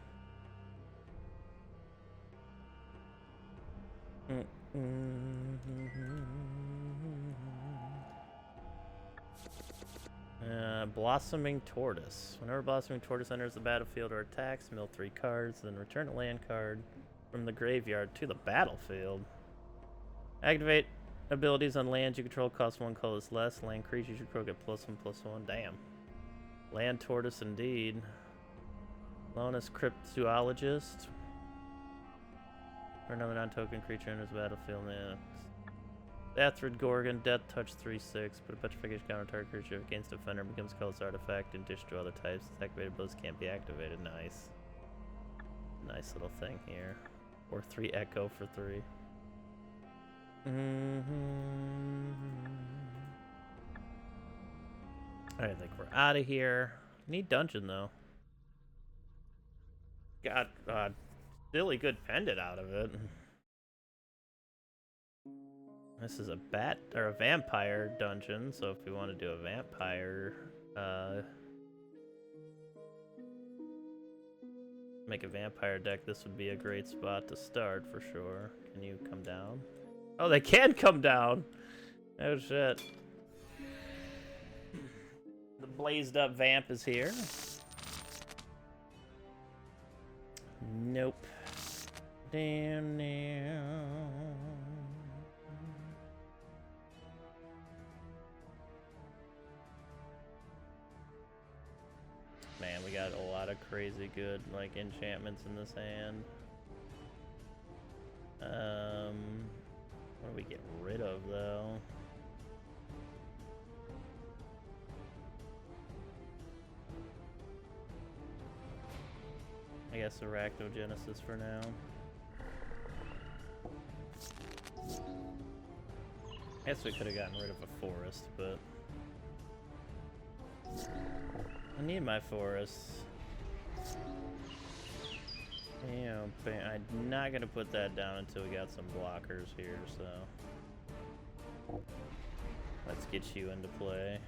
Blossoming Tortoise. Whenever Blossoming Tortoise enters the battlefield or attacks, mill 3 cards, then return a land card from the graveyard to the battlefield. Activate abilities on lands you control cost 1 colorless less. Land creatures you control get +1/+1. Damn. Land Tortoise indeed. Lonus Cryptozoologist. Or another non-token creature enters the battlefield. Yeah. Athrid Gorgon, Death Touch 3/6. Put a petrification counter target creature against defender becomes colorless artifact in addition to other types. Its activated abilities can't be activated. Nice. Nice little thing here. Or 3 Echo for 3. I think we're out of here. Need dungeon though. Got really good pendant out of it. This is a bat or a vampire dungeon, so if we want to do a vampire, make a vampire deck, this would be a great spot to start for sure. Can you come down? Oh, they can come down! Oh shit. The blazed up vamp is here. Nope. Damn now. Man, we got a lot of crazy good like enchantments in this hand. What do we get rid of though? I guess Arachnogenesis for now. I guess we could have gotten rid of a forest, but I need my forest. You know, I'm not gonna put that down until we got some blockers here, so let's get you into play.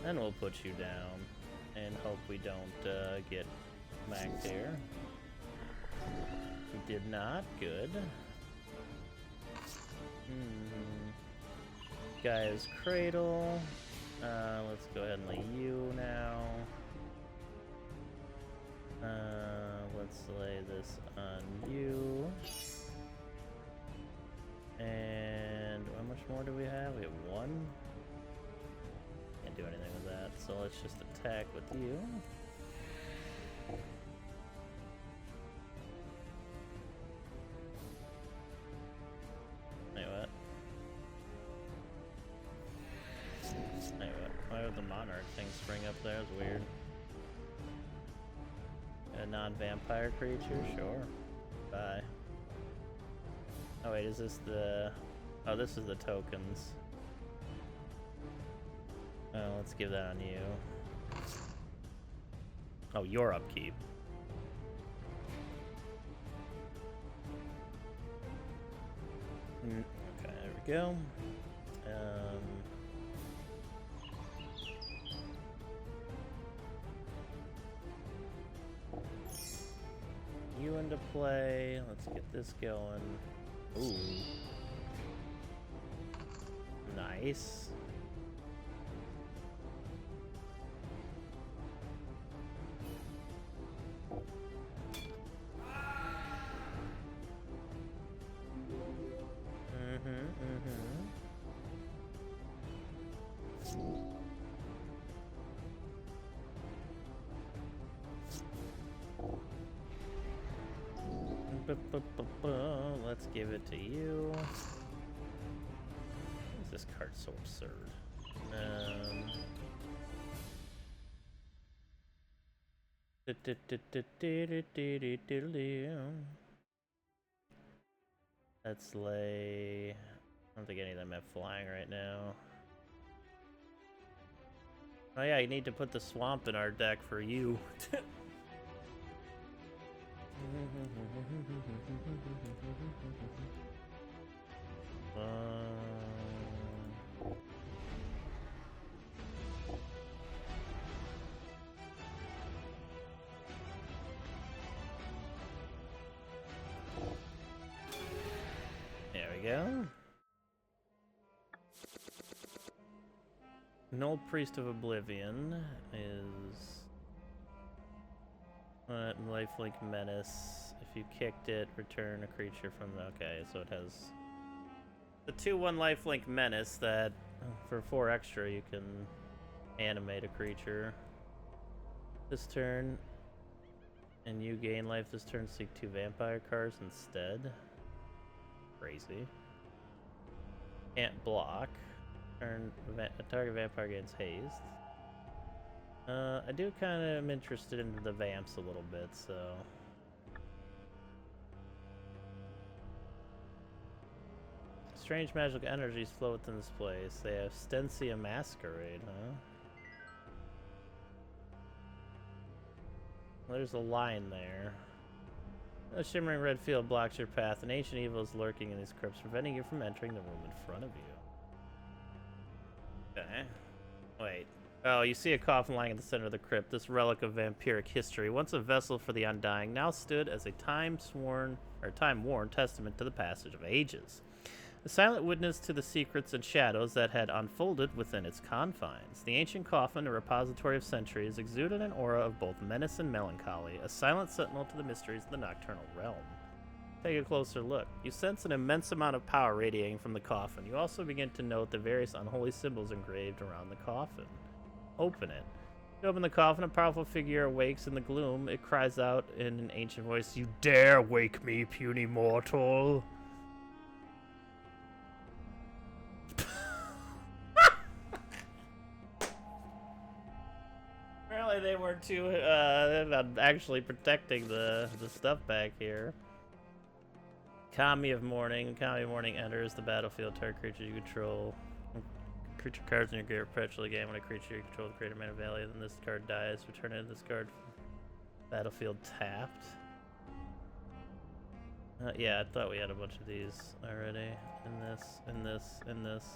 Then we'll put you down and hope we don't get smacked here. We did not. Good. Guy's Cradle. Let's go ahead and lay you now. Let's lay this on you. And how much more do we have? We have 1. Can't do anything with that, so let's just attack with you. Why would the Monarch thing spring up there? It's weird. A non-vampire creature? Sure. Bye. Oh wait, is this the... Oh, this is the tokens. Oh, let's give that on you. Oh, your upkeep. Okay, there we go. You into play. Let's get this going. Ooh. Nice. Let's give it to you. Why is this card so absurd? Let's lay... I don't think any of them have flying right now. Oh yeah, you need to put the swamp in our deck for you. There we go. Null Priest of Oblivion is lifelink menace. If you kicked it, return a creature from the... Okay, so it has the 2/1 lifelink menace that for 4 extra you can animate a creature this turn, and you gain life this turn. Seek 2 vampire cards instead. Crazy. Can't block. Turn a target vampire gains haste. I do kind of am interested in the vamps a little bit, so. Strange magical energies flow within this place. They have Stencia Masquerade, huh? There's a line there. A shimmering red field blocks your path. An ancient evil is lurking in these crypts, preventing you from entering the room in front of you. Okay. Wait. Oh, you see a coffin lying at the center of the crypt. This relic of vampiric history, once a vessel for the undying, now stood as a time-worn testament to the passage of ages. A silent witness to the secrets and shadows that had unfolded within its confines. The ancient coffin, a repository of centuries, exuded an aura of both menace and melancholy, a silent sentinel to the mysteries of the nocturnal realm. Take a closer look. You sense an immense amount of power radiating from the coffin. You also begin to note the various unholy symbols engraved around the coffin. Open it. You open the coffin, a powerful figure awakes in the gloom. It cries out in an ancient voice, "You dare wake me, puny mortal!" Apparently they weren't too actually protecting the stuff back here. Kami of Morning. Kami of Morning enters the battlefield. Target creature you control. Creature cards in your graveyard perpetually game. When a creature you control the creator mana value, then this card dies. Return it to this card. Battlefield tapped. Yeah, I thought we had a bunch of these already. In this.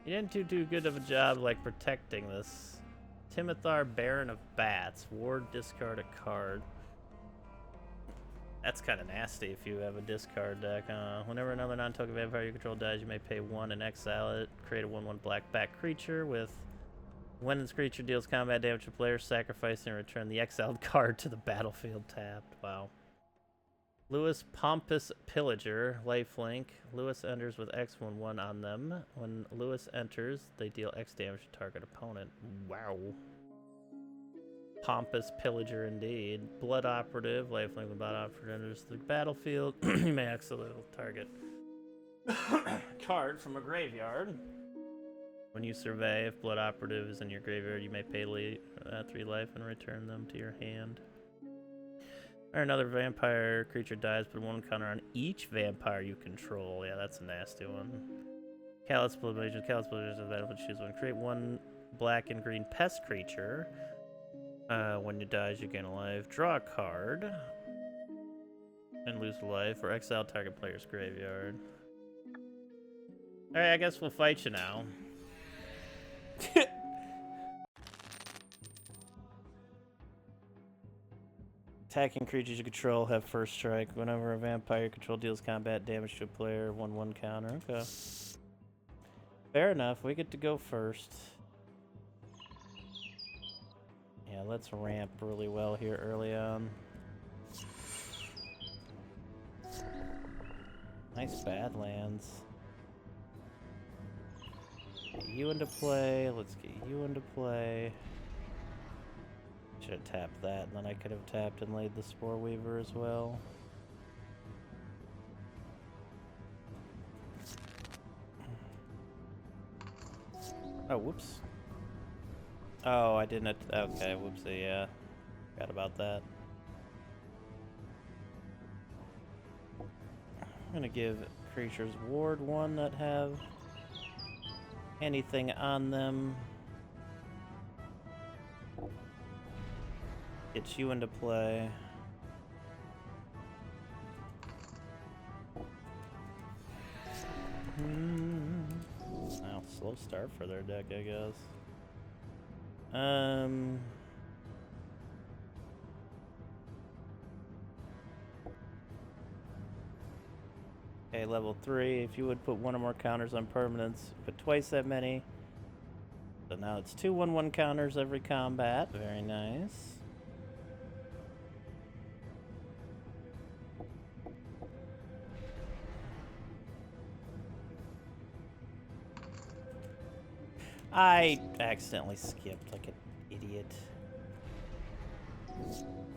You didn't do too good of a job, like, protecting this. Timothar, Baron of Bats. Ward, discard a card. That's kind of nasty if you have a discard deck. Whenever another non-token vampire you control dies, you may pay 1 and exile it. Create a 1/1 black-back creature with... When this creature deals combat damage to players, sacrifice and return the exiled card to the battlefield tapped. Wow. Lewis Pompous Pillager, lifelink. Lewis enters with X/1/1 on them. When Lewis enters, they deal X damage to target opponent. Wow. Pompous Pillager indeed. Blood Operative, lifelink. When Blood Operative enters the battlefield, you may exile a target card from a graveyard. When you survey, if Blood Operative is in your graveyard, you may pay 3 life and return them to your hand. Or another vampire creature dies, put 1 counter on each vampire you control. Yeah, that's a nasty one. Callous Blood Mages. Callous Blood Mages is the battlefield. Choose 1. Create 1 black and green pest creature. When it dies, you gain a life. Draw a card. And lose a life. Or exile target player's graveyard. Alright, I guess we'll fight you now. Attacking creatures you control have first strike. Whenever a vampire you control deals combat damage to a player, 1/1 counter. Okay. Fair enough. We get to go first. Yeah, let's ramp really well here early on. Nice Badlands. Get you into play. Let's get you into play. Should have tapped that, and then I could have tapped and laid the Spore Weaver as well. Oh, whoops. Oh, I didn't. Okay, whoopsie, yeah. Forgot about that. I'm gonna give creatures ward 1 that have anything on them. Get you into play. Well, slow start for their deck, I guess. Okay, level 3. If you would put 1 or more counters on permanents, put twice that many. So now it's 2 1/1 counters every combat. Very nice. I accidentally skipped like an idiot.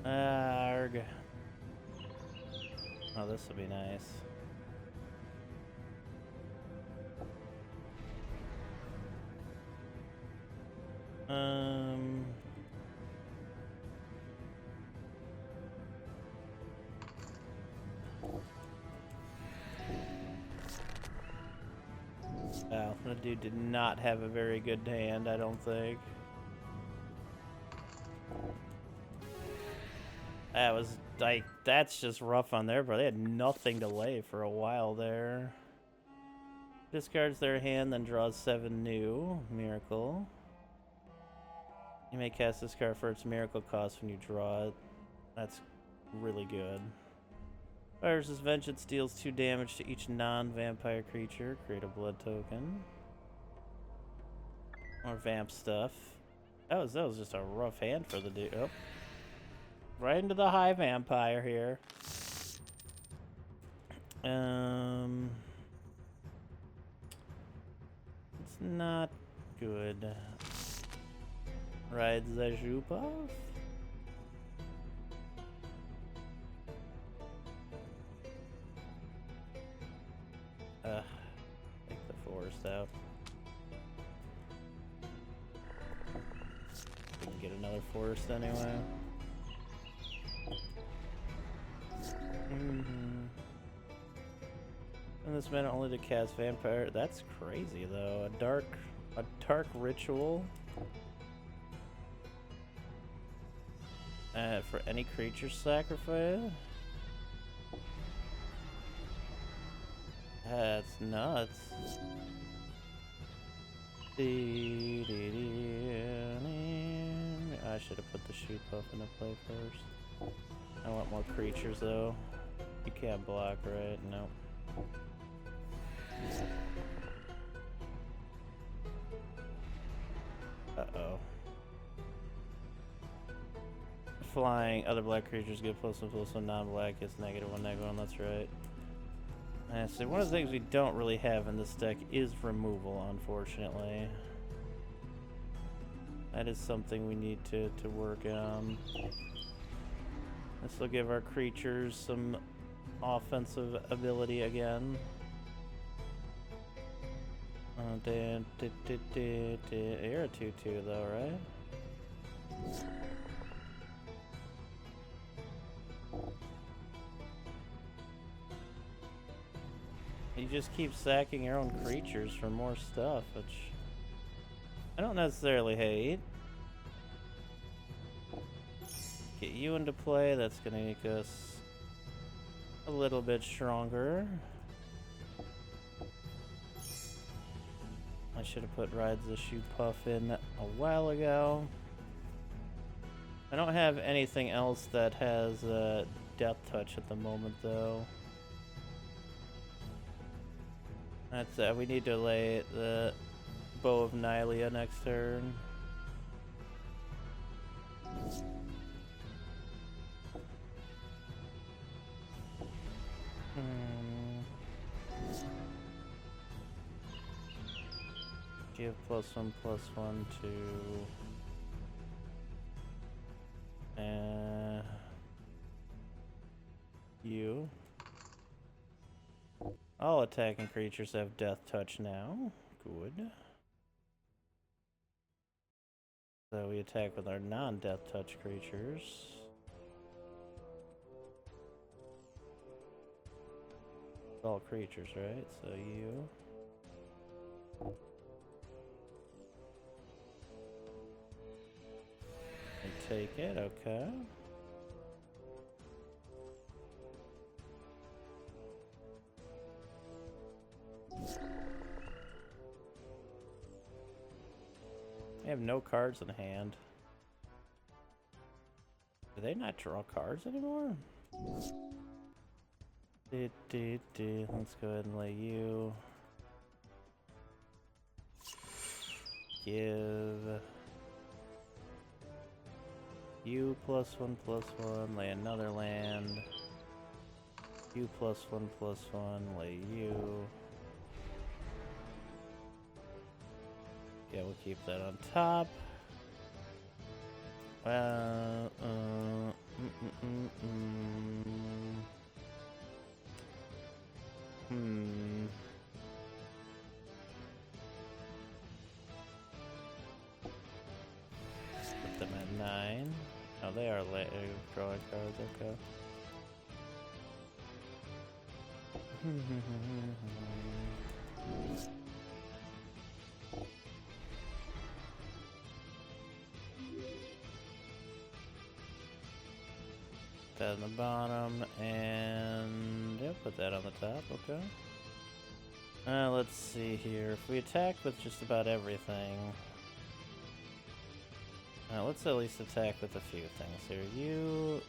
Arg. Oh, this would be nice. Wow, that dude did not have a very good hand, I don't think. That was, like, that's just rough on their part. They had nothing to lay for a while there. Discards their hand, then draws 7 new. Miracle. You may cast this card for its miracle cost when you draw it. That's really good. Fires his Vengeance deals 2 damage to each non-vampire creature. Create a blood token. More vamp stuff. That was just a rough hand for the dude. Oh. Right into the high vampire here. It's not good. Rides the Zhupov? Take the forest out. Didn't get another forest anyway. And this mana only to cast vampire. That's crazy though. A dark ritual. For any creature sacrifice. That's nuts. I should have put the shoe puff into play first. I want more creatures though. You can't block, right? Nope. Uh-oh. Flying, other black creatures get +1/+1, non-black gets -1/-1, that's right. So one of the things we don't really have in this deck is removal, unfortunately. That is something we need to work on. This will give our creatures some offensive ability again. You're a 2/2 though, right? You just keep sacking your own creatures for more stuff, which I don't necessarily hate. Get you into play, that's gonna make us a little bit stronger. I should have put Rides the Shoe Puff in a while ago. I don't have anything else that has Death Touch at the moment though. That's we need to lay the Bow of Nylea next turn. Give +1/+1 to you. All attacking creatures have Death Touch now. Good. So we attack with our non-Death Touch creatures. all creatures, right? So you. And take it, okay. I have no cards in hand. Do they not draw cards anymore? Let's go ahead and let you give you +1/+1, lay another land. You +1/+1, lay you. Yeah, we'll keep that on top. Put them at 9. Oh, they are drawing cards, okay. That on the bottom, and yeah, put that on the top, okay. Let's see here. If we attack with just about everything, let's at least attack with a few things here. You,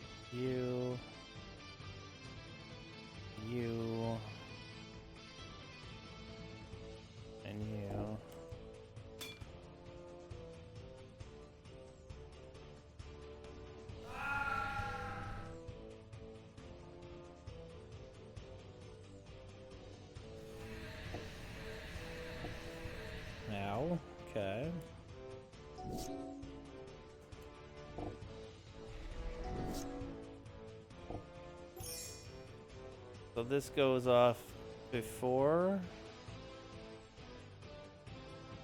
and you. Now, okay. So this goes off before.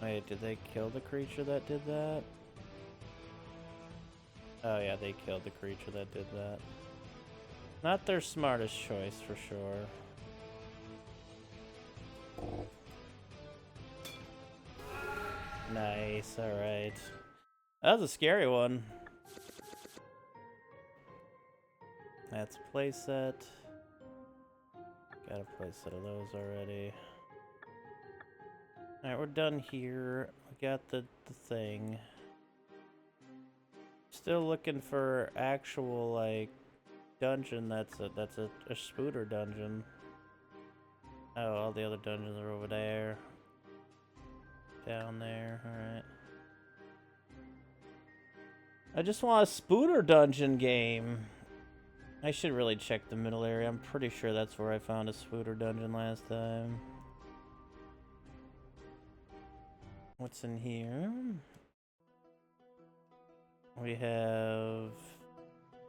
Wait, did they kill the creature that did that? Oh yeah, they killed the creature that did that. Not their smartest choice for sure. Nice, alright. That was a scary one. That's playset. Got a playset of those already. Alright, we're done here. We got the thing. Still looking for actual, like, dungeon that's a spooter dungeon. Oh, all the other dungeons are over there. Down there, alright. I just want a spooter dungeon game. I should really check the middle area. I'm pretty sure that's where I found a spooter dungeon last time. What's in here? We have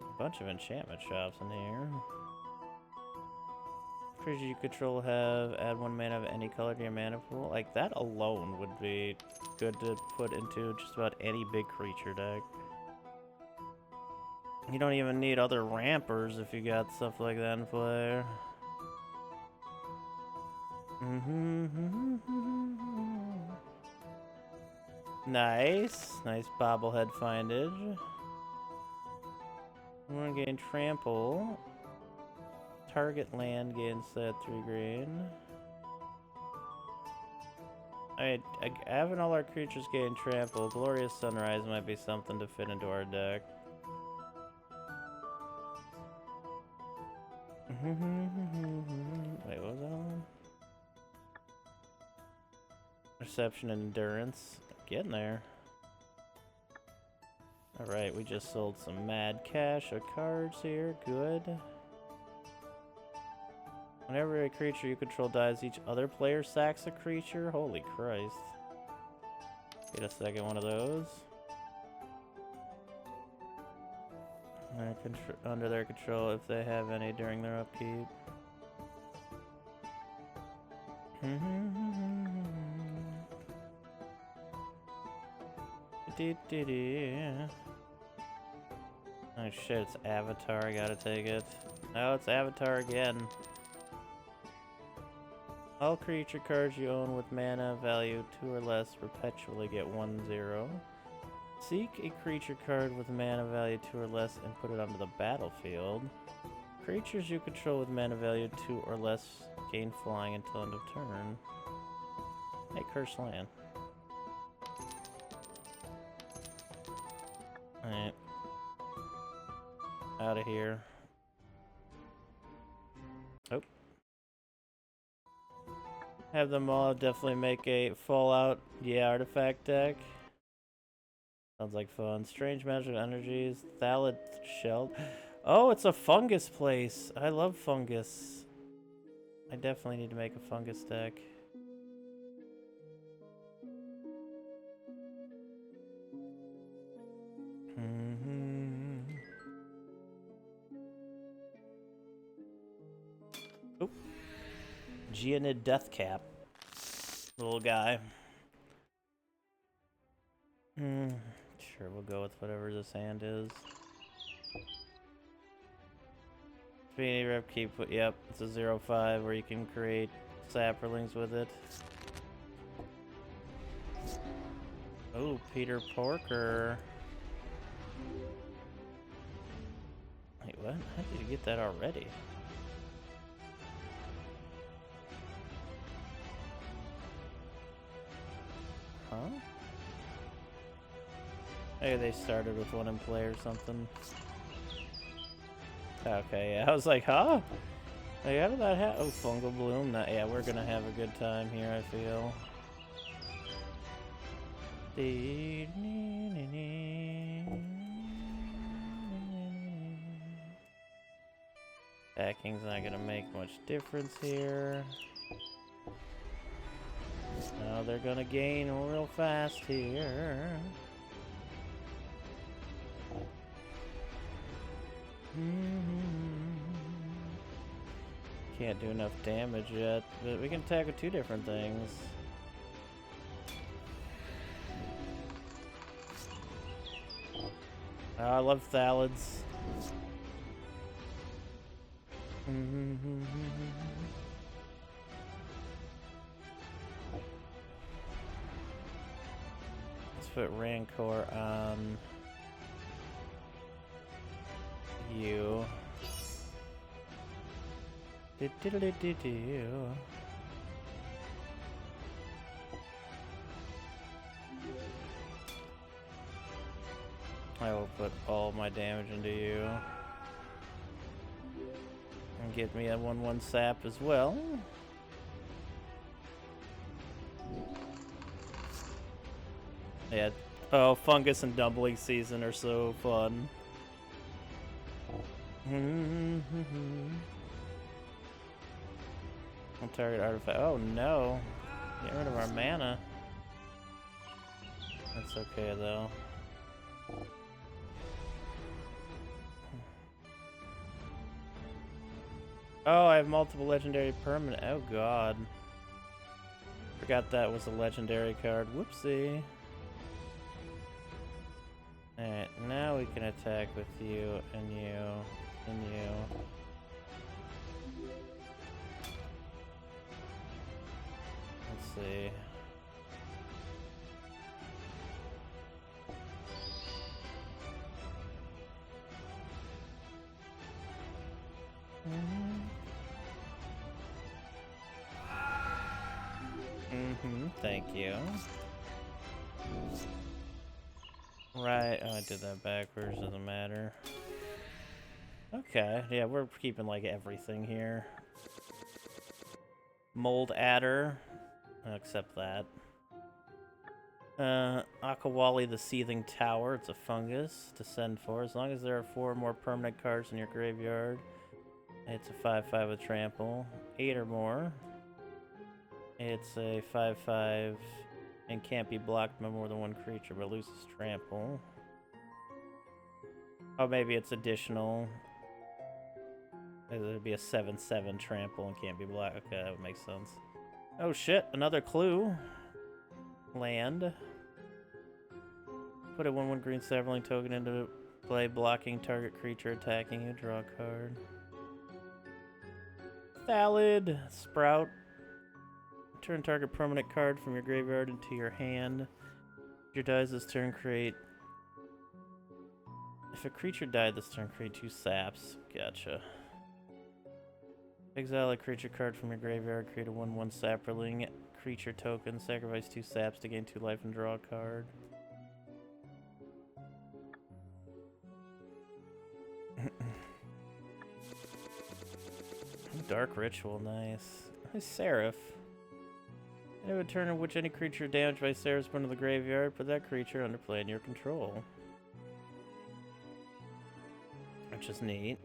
a bunch of enchantment shops in here. Creatures you control have add 1 mana of any color to your mana pool. Like, that alone would be good to put into just about any big creature deck. You don't even need other rampers if you got stuff like that in play. Nice. Nice bobblehead findage. We're gonna gain trample. Target land gains that 3 green. Alright, having all our creatures gain trample, Glorious Sunrise might be something to fit into our deck. Wait, what was that one? Perception and Endurance. Getting there. Alright, we just sold some mad cash of cards here. Good. Whenever a creature you control dies, each other player sacks a creature. Holy Christ. Get a second one of those. Under their control if they have any during their upkeep. Oh shit, it's Avatar, I gotta take it. No, it's Avatar again. All creature cards you own with mana value 2 or less perpetually get 1/0. Seek a creature card with mana value 2 or less and put it onto the battlefield. Creatures you control with mana value 2 or less gain flying until end of turn. Hey, cursed land. Alright. Out of here. Oh. Have them all definitely make a Fallout, yeah, artifact deck. Sounds like fun. Strange magical energies. Thalid shell. Oh, it's a fungus place. I love fungus. I definitely need to make a fungus deck. Oh. Geonid Deathcap. Little guy. Sure, we'll go with whatever this hand is. Trinity Rep Keep, yep, it's a 0/5 where you can create sapperlings with it. Oh, Peter Porker. Wait, what? How did you get that already? Huh? Maybe they started with one in play or something. Okay, yeah, I was like, huh? Like, how did that happen? Oh, Fungal Bloom. Yeah, we're gonna have a good time here, I feel. Hacking's not gonna make much difference here. Now they're gonna gain real fast here. Can't do enough damage yet, but we can attack with two different things. Oh, I love Thalids. Let's put Rancor on you. I will put all my damage into you. And get me a 1/1 sap as well. Yeah. Oh, Fungus and Dumbling Season are so fun. I'll target artifact. Oh no. Get rid of our mana. That's okay though. Oh, I have multiple legendary permanent. Oh god. Forgot that was a legendary card. Whoopsie. Alright, now we can attack with you and you and you. Let's see. Thank you. Right, oh, I did that backwards, doesn't matter. Okay, yeah, we're keeping like everything here. Mold Adder. I'll accept that. Akawali the Seething Tower. It's a fungus to send for. As long as there are 4 or more permanent cards in your graveyard. It's a 5/5 with trample. 8 or more. It's a 5/5 and can't be blocked by more than one creature, but loses trample. Oh, maybe it's additional. It would be a 7/7 trample and can't be blocked. Okay, that would make sense. Oh shit, another clue. Land. Put a 1/1 green sapling token into play, blocking target creature attacking you. Draw a card. Thalid. Sprout. Turn target permanent card from your graveyard into your hand. If your dies this turn, create... If a creature died this turn, create 2 saps. Gotcha. Exile a creature card from your graveyard, create a 1/1 sapperling creature token, sacrifice 2 saps to gain 2 life and draw a card. Dark Ritual, nice. Nice Seraph. At a turn in which any creature damaged by Seraph is put into the graveyard, put that creature under play in your control. Which is neat.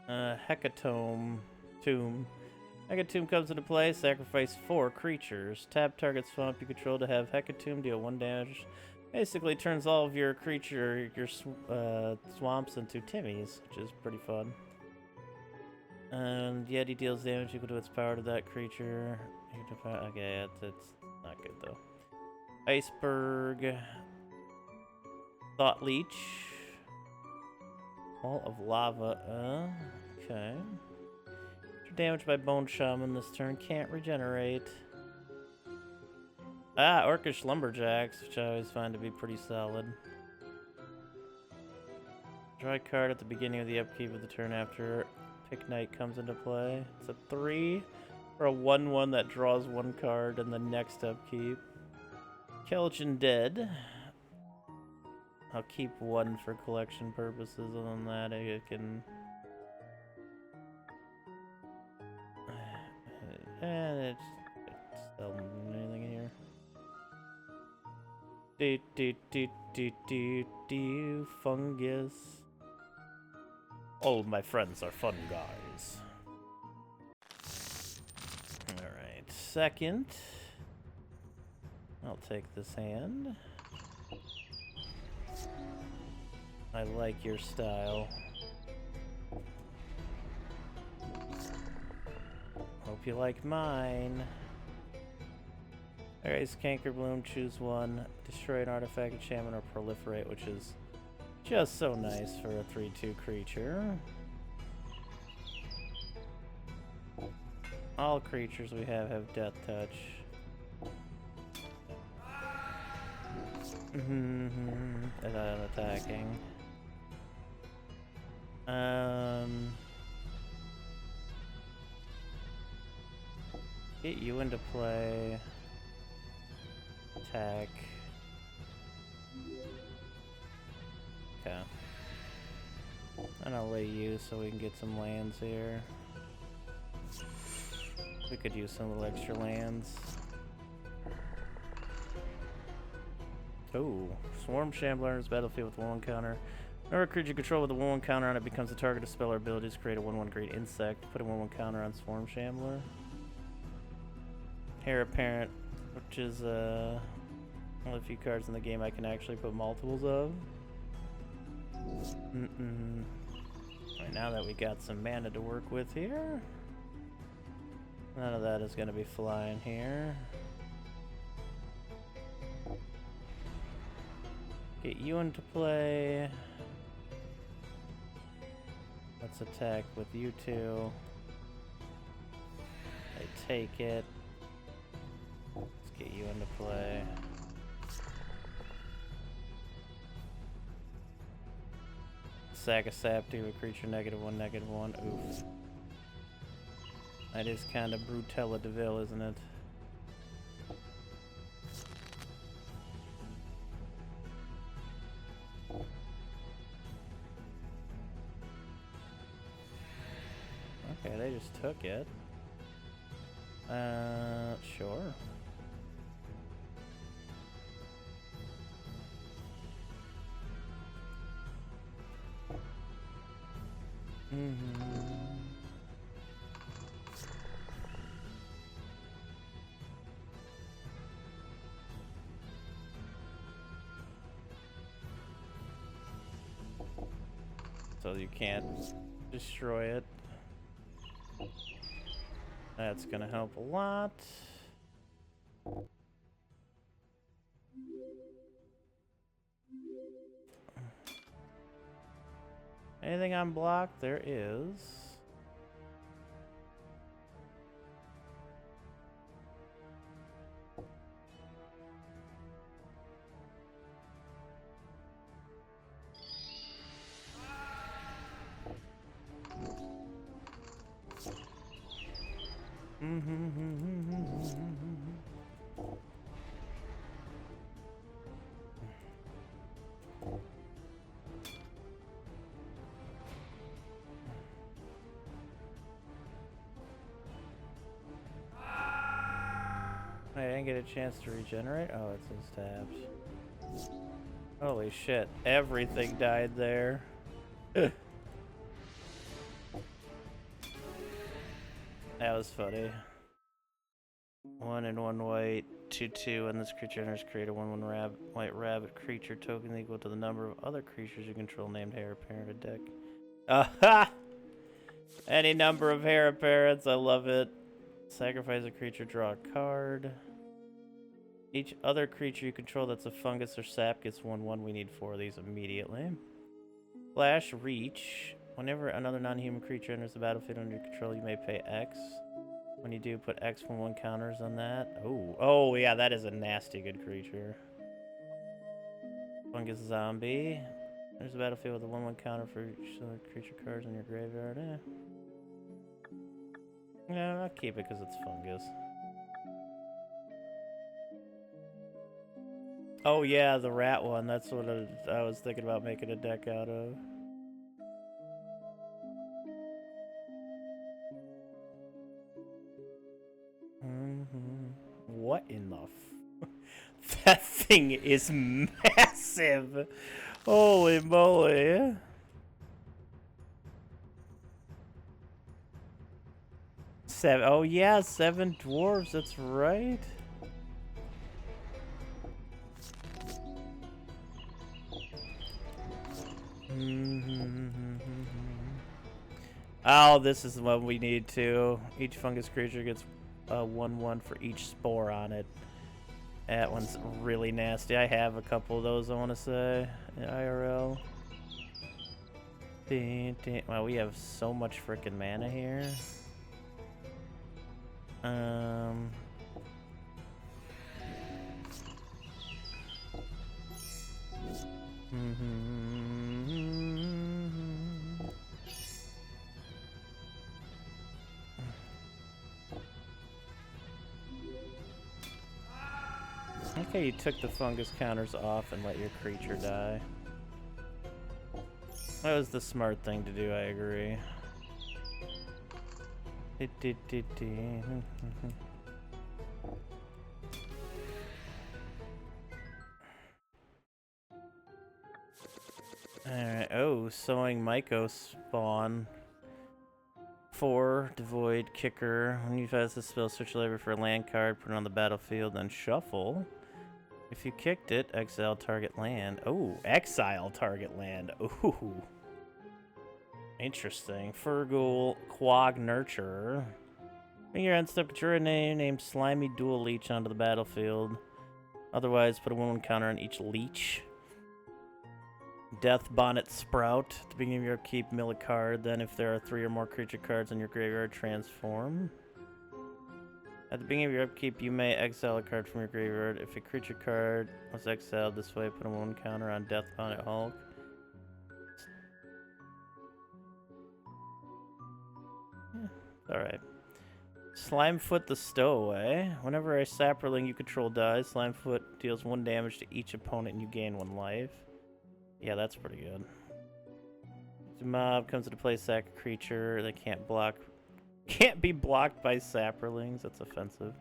Hecatomb. Hecatomb comes into play, sacrifice 4 creatures. Tap target swamp you control to have Hecatomb deal 1 damage. Basically turns all of your swamps into Timmies, which is pretty fun. And Yeti deals damage equal to its power to that creature. Okay, it's not good though. Iceberg. Thought Leech. Wall of Lava. Okay. Damaged by Bone Shaman this turn. Can't regenerate. Orcish Lumberjacks, which I always find to be pretty solid. Draw a card at the beginning of the upkeep of the turn after Pick Knight comes into play. It's a 3 for a 1/1 that draws 1 card in the next upkeep. Kelchin Dead. I'll keep 1 for collection purposes, other than that I can... And it's anything here. Fungus. All my friends are fun guys. Alright, second. I'll take this hand. I like your style. Hope you like mine. Alright, Cankerbloom, choose 1. Destroy an artifact, enchantment, or proliferate, which is just so nice for a 3/2 creature. All creatures we have Death Touch. Without attacking. Get you into play. Attack. Okay. And I'll lay you so we can get some lands here. We could use some little extra lands. Oh, Swarm Shambler enters battlefield with 1/1 counter. Whenever a creature you control with a 1/1 counter on it becomes the target of spell or abilities, create a 1/1 great insect. Put a 1/1 counter on Swarm Shambler. Heir Apparent, which is one of the few cards in the game I can actually put multiples of. Alright, now that we got some mana to work with here, none of that is going to be flying here. Get you into play. Let's attack with you two. I take it. Let's get you into play. Sack a sap to a creature -1/-1. Oof. That is kind of Brutella Deville, isn't it? Okay, they just took it. Sure. So you can't destroy it. That's gonna help a lot. Anything unblocked? There is. I didn't get a chance to regenerate? Oh, it says tabs. Holy shit, everything died there. That was funny. 1 and 1 white, 2/2, and this creature enters, create a 1/1 white rabbit creature token equal to the number of other creatures you control named heir apparent a deck. Aha! Any number of heir apparents, I love it. Sacrifice a creature, draw a card. Each other creature you control that's a fungus or sap gets 1/1. We need 4 of these immediately. Flash Reach. Whenever another non-human creature enters the battlefield under your control, you may pay X. When you do, put X 1/1 counters on that. Oh yeah, that is a nasty good creature. Fungus Zombie. There's a battlefield with a 1/1 counter for each other creature cards in your graveyard. Yeah, I'll keep it because it's fungus. Oh yeah, the rat one. That's what I was thinking about making a deck out of. What in the that thing is massive! Holy moly! Oh yeah, 7 dwarves, that's right. Oh, this is what we need too. Each fungus creature gets 1/1 for each spore on it. That one's really nasty. I have a couple of those, I want to say, in IRL. Wow, we have so much freaking mana here. Okay, you took the fungus counters off and let your creature die. That was the smart thing to do, I agree. Alright, oh, Sowing Myco spawn. 4, Devoid, Kicker. When you cast this spell, search your library for a land card, put it on the battlefield, then shuffle. If you kicked it, exile target land. Oh, exile target land. Ooh. Interesting. Fergul, Quag Nurturer. Bring your end step creature named Slimy Dual Leech onto the battlefield. Otherwise, put a 1/1 counter on each leech. Death Bonnet Sprout. At the beginning of your upkeep, mill a card. Then, if there are 3 or more creature cards in your graveyard, transform. At the beginning of your upkeep, you may exile a card from your graveyard. If a creature card was exiled this way, put a 1/1 counter on Death Bonnet Hulk. Alright. Slimefoot the Stowaway. Whenever a sapperling you control dies, Slimefoot deals 1 damage to each opponent and you gain 1 life. Yeah, that's pretty good. The mob comes into play, sack a creature. They can't be blocked by sapperlings. That's offensive.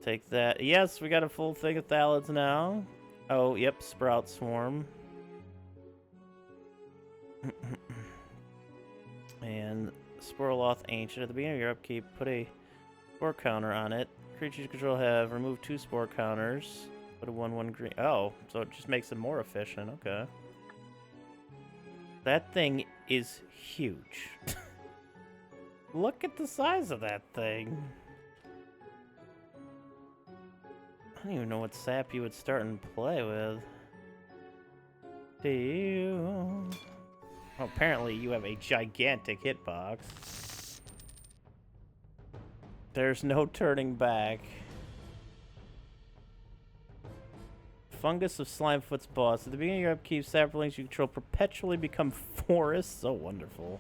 Take that. Yes, we got a full thing of Thalids now. Oh, yep, Sprout Swarm. And Sporoloth Ancient. At the beginning of your upkeep, put a spore counter on it. Creatures you control have removed 2 spore counters. Put a 1/1 green. Oh, so it just makes them more efficient. Okay. That thing is huge. Look at the size of that thing. I don't even know what sap you would start and play with. Do you? Oh, apparently you have a gigantic hitbox. There's no turning back. Fungus of Slimefoot's boss. At the beginning of your upkeep, sapperlings you control perpetually become forests. So wonderful.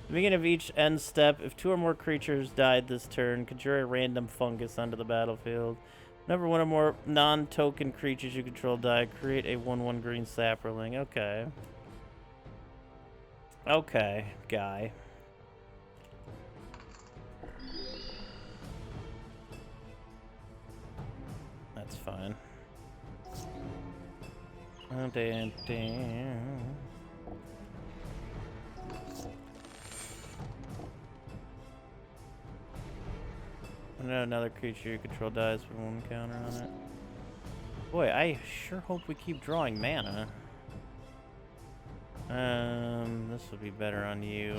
the beginning of each end step, if 2 or more creatures died this turn, conjure a random fungus onto the battlefield. Whenever 1 or more non-token creatures you control die, create a 1/1 green sapperling. Okay. Okay, guy. That's fine. Oh, damn, damn. Another creature you control dies for 1 counter on it. Boy, I sure hope we keep drawing mana. This would be better on you.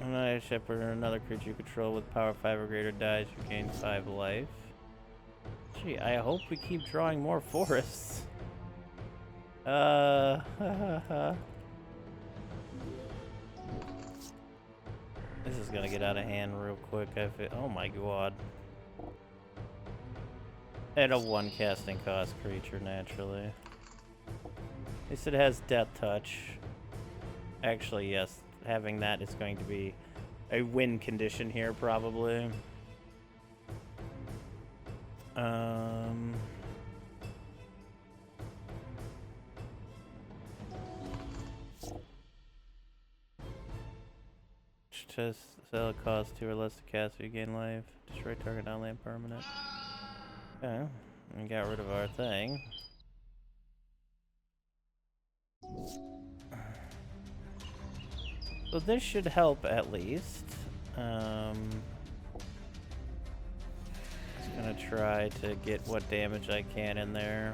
Another shepherd or another creature you control with power 5 or greater dies, you gain 5 life. Gee, I hope we keep drawing more forests. This is gonna get out of hand real quick. Oh my god. And a 1 casting cost creature, naturally. At least it has Death Touch. Actually, yes, having that is going to be a win condition here, probably. Just sell it costs 2 or less to cast, you gain life. Destroy target non-land permanent. Okay, we got rid of our thing. So this should help at least. Just gonna try to get what damage I can in there.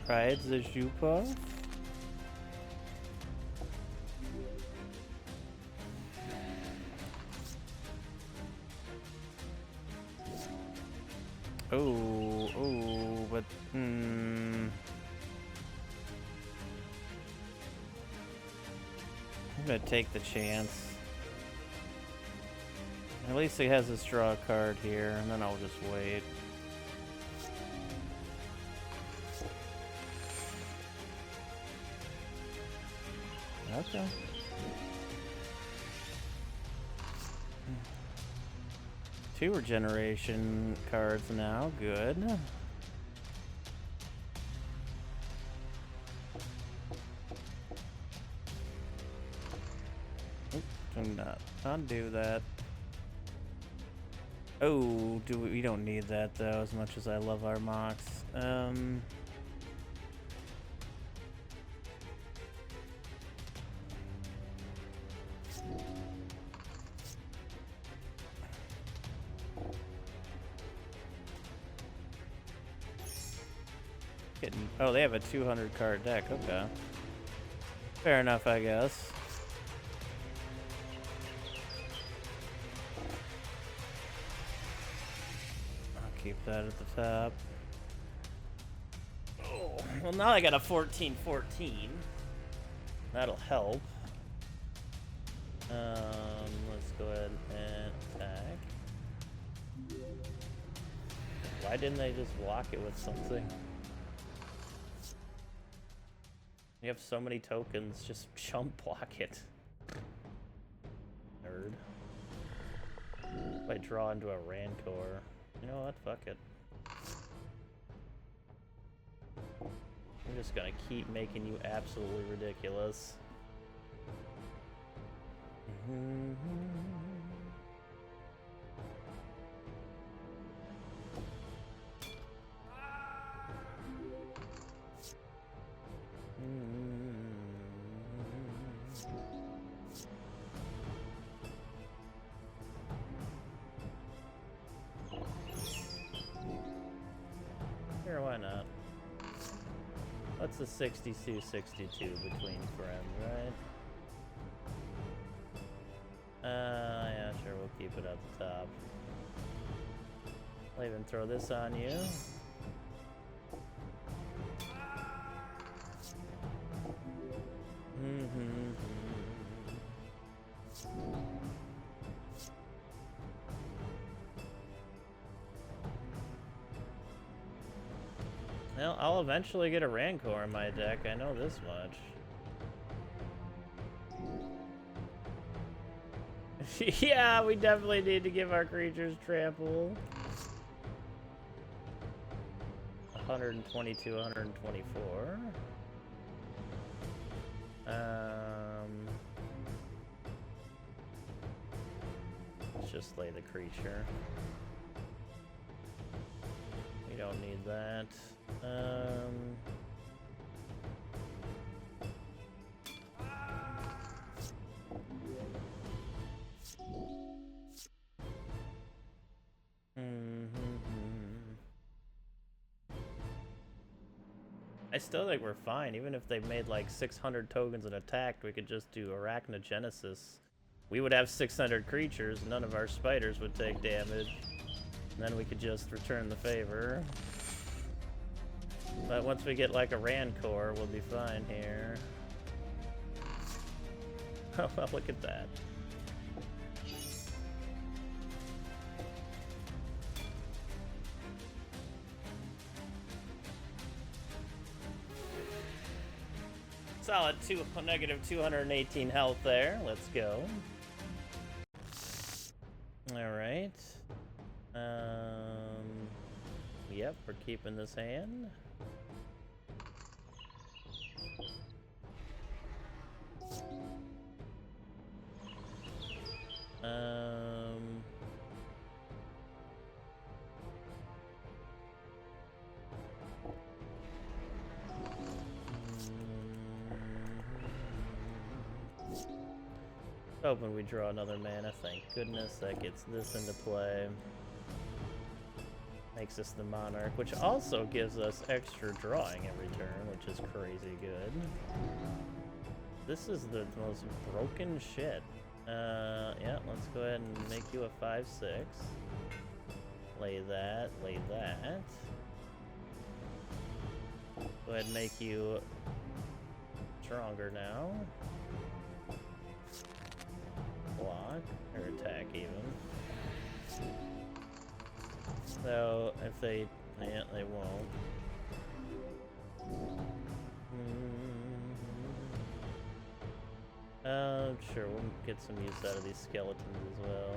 Right, the Jupa. Oh, but I'm gonna take the chance. At least he has us draw a card here, and then I'll just wait. Okay. Two regeneration cards now, good. Do not undo that. Oh, we don't need that though, as much as I love our mocks. Oh, they have a 200 card deck, okay. Fair enough, I guess. I'll keep that at the top. Oh, well now I got a 14-14. That'll help. Let's go ahead and attack. Why didn't they just block it with something? You have so many tokens, just jump block it. Nerd. If I draw into a Rancor. You know what? Fuck it. I'm just gonna keep making you absolutely ridiculous. Sure, why not? What's the 62-62 between friends, right? Yeah, sure, we'll keep it at the top. I'll even throw this on you. Well, I'll eventually get a Rancor in my deck, I know this much. Yeah, we definitely need to give our creatures trample. 122, 124. Let's just slay the creature. We don't need that. I still think we're fine. Even if they made like 600 tokens and attacked, we could just do Arachnogenesis. We would have 600 creatures, none of our spiders would take damage. And then we could just return the favor. But once we get like a Rancor, we'll be fine here. Oh, well, look at that. Solid negative 218 health there. Let's go. Alright. Yep, we're keeping this hand. Hoping we draw another mana, thank goodness. That gets this into play. Makes us the Monarch, which also gives us extra drawing every turn, which is crazy good. This is the most broken shit. Yeah, let's go ahead and make you a 5/6. Lay that, lay that. Go ahead and make you stronger now. Block, or attack even. So, if they, yeah, they won't. Sure, we'll get some use out of these skeletons as well.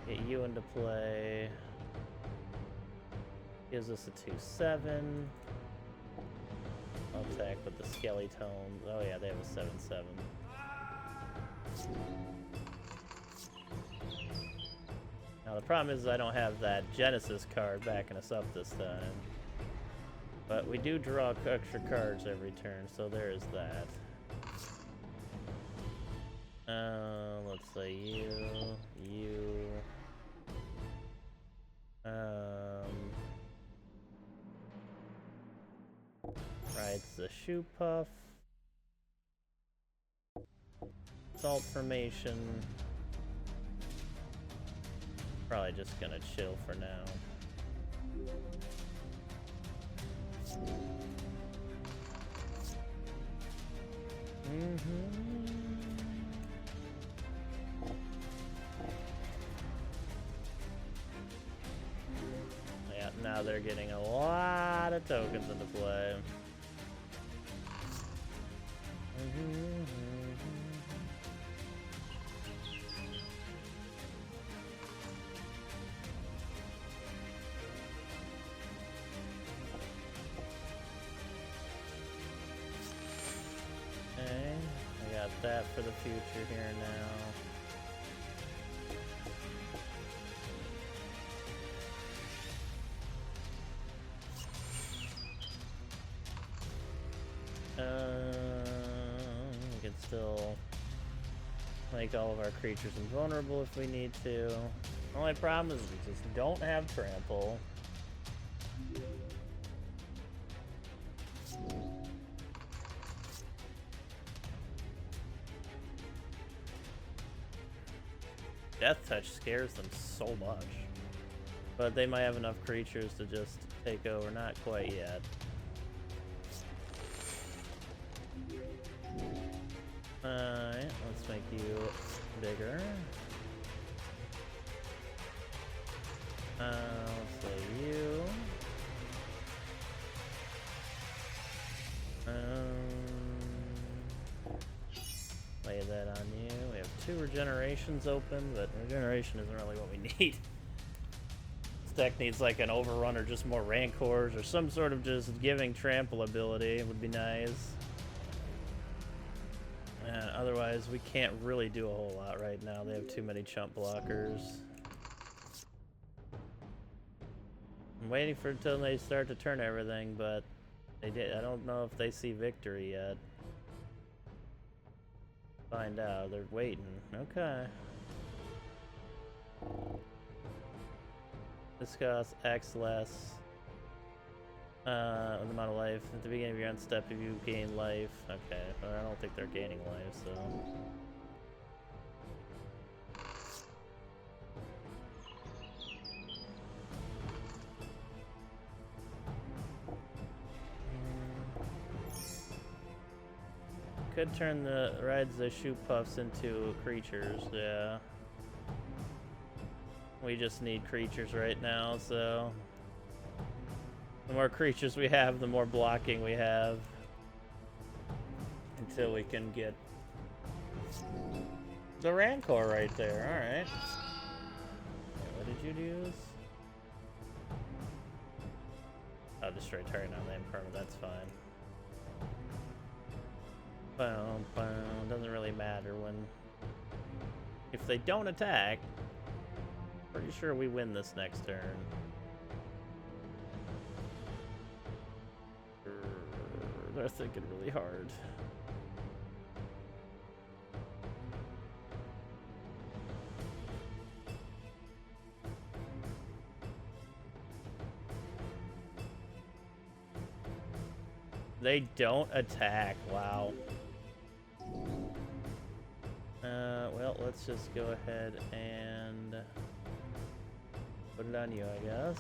Get you into play. Gives us a 2/7. I'll attack with the Skeletones. Oh yeah, they have a 7/7. Now the problem is I don't have that Genesis card backing us up this time. But we do draw extra cards every turn, so there is that. Let's say you. Right, the Shoe Puff. Salt Formation. Probably just gonna chill for now. Yeah, now they're getting a lot of tokens into play. Okay, I got that for the future here now. We can still make all of our creatures invulnerable if we need to. Only problem is we just don't have trample. Death Touch scares them so much. But they might have enough creatures to just take over. Not quite yet. Alright, let's make you bigger. Let's say you. Lay that on you. We have 2 regenerations open, but regeneration isn't really what we need. This deck needs like an overrun or just more rancors or some sort of just giving trample ability. It would be nice. And otherwise, we can't really do a whole lot right now. They have too many chump blockers. I'm waiting for until they start to turn everything, but they did. I don't know if they see victory yet. Find out. They're waiting. Okay. This costs X less. The amount of life. At the beginning of your end step, if you gain life. Okay, but I don't think they're gaining life, so. Could turn the rides the shoot puffs into creatures, yeah. We just need creatures right now, so the more creatures we have, the more blocking we have. Until we can get the Rancor right there, alright. What did you use? Oh, destroy target on the impermanent, that's fine. Boom, boom. Doesn't really matter when... If they don't attack, pretty sure we win this next turn. They're thinking really hard. They don't attack, wow. Well, let's just go ahead and put it on you, I guess.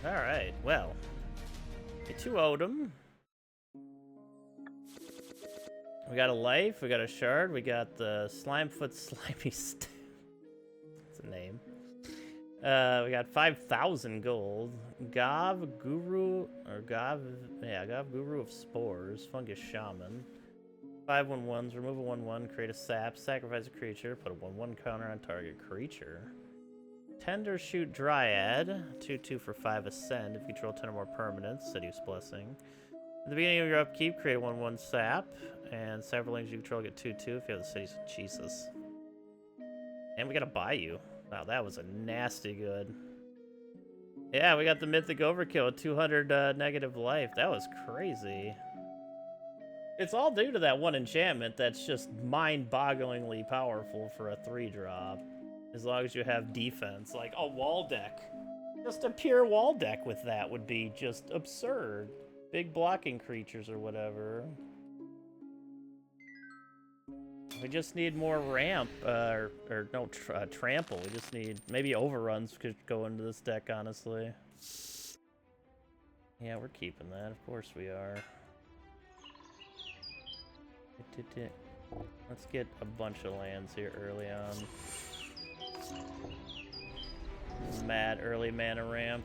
Alright, well. You 2-0'd him. We got a life, we got a shard, we got the Slimefoot Slimy Staff. That's a name. We got 5,000 gold. Gav Guru, or Gav Guru of Spores, Fungus Shaman. 5/1/1s, remove a 1/1, create a sap, sacrifice a creature, put a 1/1 counter on target creature. Tender Shoot Dryad, 2/2 for 5 Ascend. If you control 10 or more permanents, Seduce Blessing. At the beginning of your upkeep, create a 1/1 sap, and several things you control get 2/2 if you have the Seduce. Jesus. And we gotta buy you. Wow, that was a nasty good. Yeah, we got the Mythic Overkill with 200 negative life. That was crazy. It's all due to that one enchantment that's just mind-bogglingly powerful for a 3-drop. As long as you have defense. Like a wall deck. Just a pure wall deck with that would be just absurd. Big blocking creatures or whatever. We just need more ramp, trample. We just need, maybe overruns could go into this deck, honestly. Yeah, we're keeping that. Of course we are. Let's get a bunch of lands here early on. Mad early mana ramp.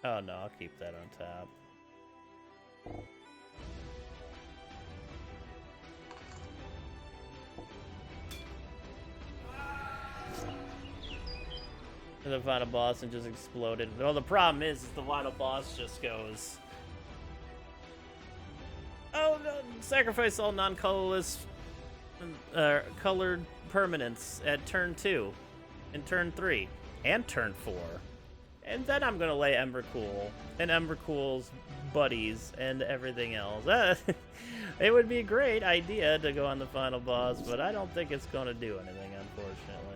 Oh no, I'll keep that on top. for the final boss and just exploded. Well, the problem is the final boss just goes, oh, no, sacrifice all non-colorless colored permanents at turn 2, and turn 3, and turn 4. And then I'm gonna lay Embercool, and Embercool's buddies, and everything else. It would be a great idea to go on the final boss, but I don't think it's gonna do anything, unfortunately.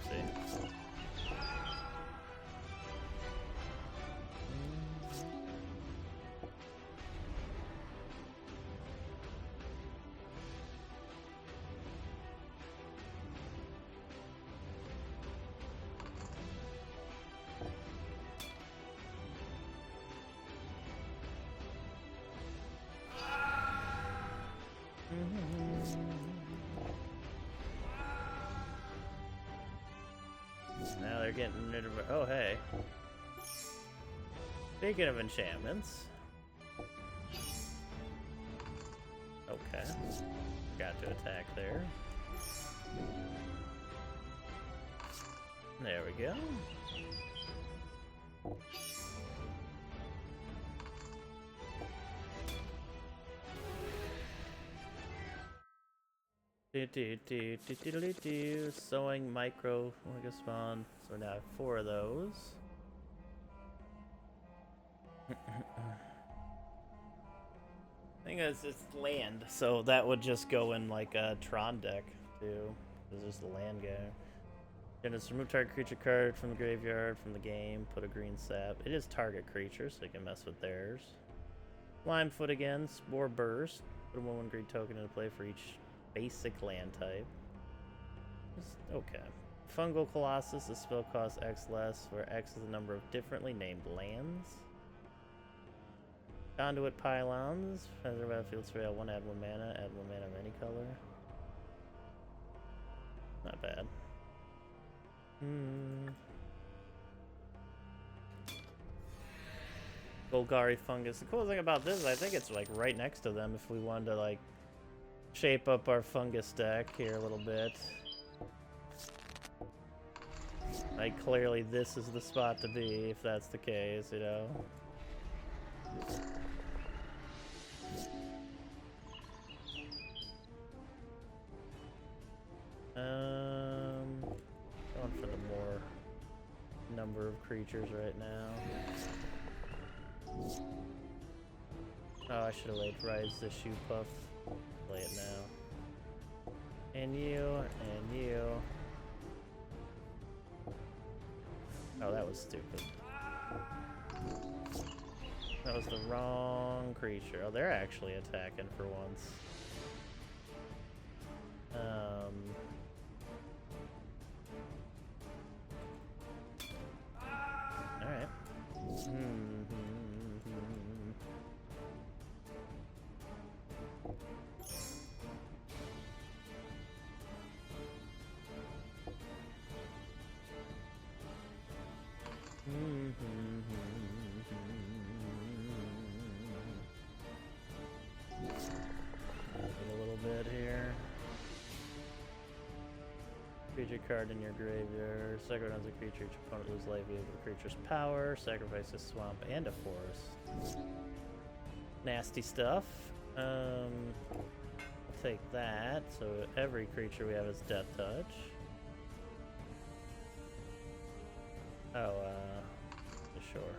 Oopsie. Now they're getting rid of. Oh, hey. Speaking of enchantments. Okay. Got to attack there. There we go. Sewing micro Omega spawn. So now I have 4 of those. I think it's land, so that would just go in like a Tron deck too. This is the land guy. And it's remove target creature card from the graveyard from the game. Put a green sap. It is target creature, so you can mess with theirs. Limefoot again. Spore burst. Put a 1/1 green token into play for each basic land type. Okay. Fungal Colossus. The spell costs X less, where X is the number of differently named lands. Conduit Pylons. Feather battlefield spray. Add 1 mana. Add 1 mana of any color. Not bad. Golgari Fungus. The cool thing about this is I think it's like right next to them if we wanted to like shape up our fungus deck here a little bit. Like clearly this is the spot to be if that's the case, you know. Going for the more number of creatures right now. Oh, I should have waited for Rise the Shoe Puff. Play it now. And you, and you. Oh, that was stupid. That was the wrong creature. Oh, they're actually attacking for once. Alright. A little bit here. Creature card in your graveyard. Sacrifice a creature. Each opponent loses life equal to the creature's power. Sacrifice a swamp and a forest. Nasty stuff. I'll take that. So every creature we have is Death Touch. Oh, sure.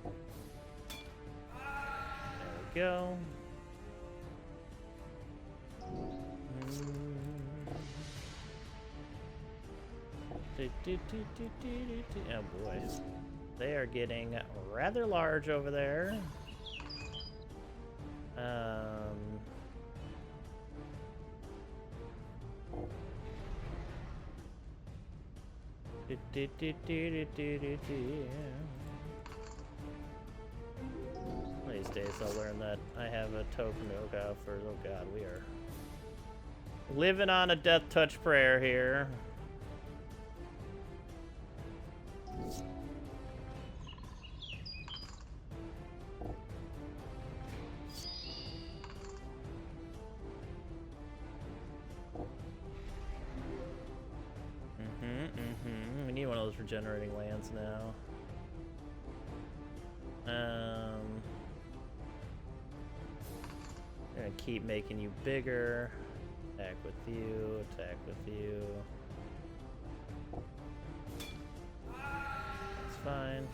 There we go. Oh boy. They are getting rather large over there. One of these days I'll learn that I have a token to look out for. Oh god, we are living on a death touch prayer here. for generating lands now. Gonna keep making you bigger. Attack with you, attack with you. That's fine.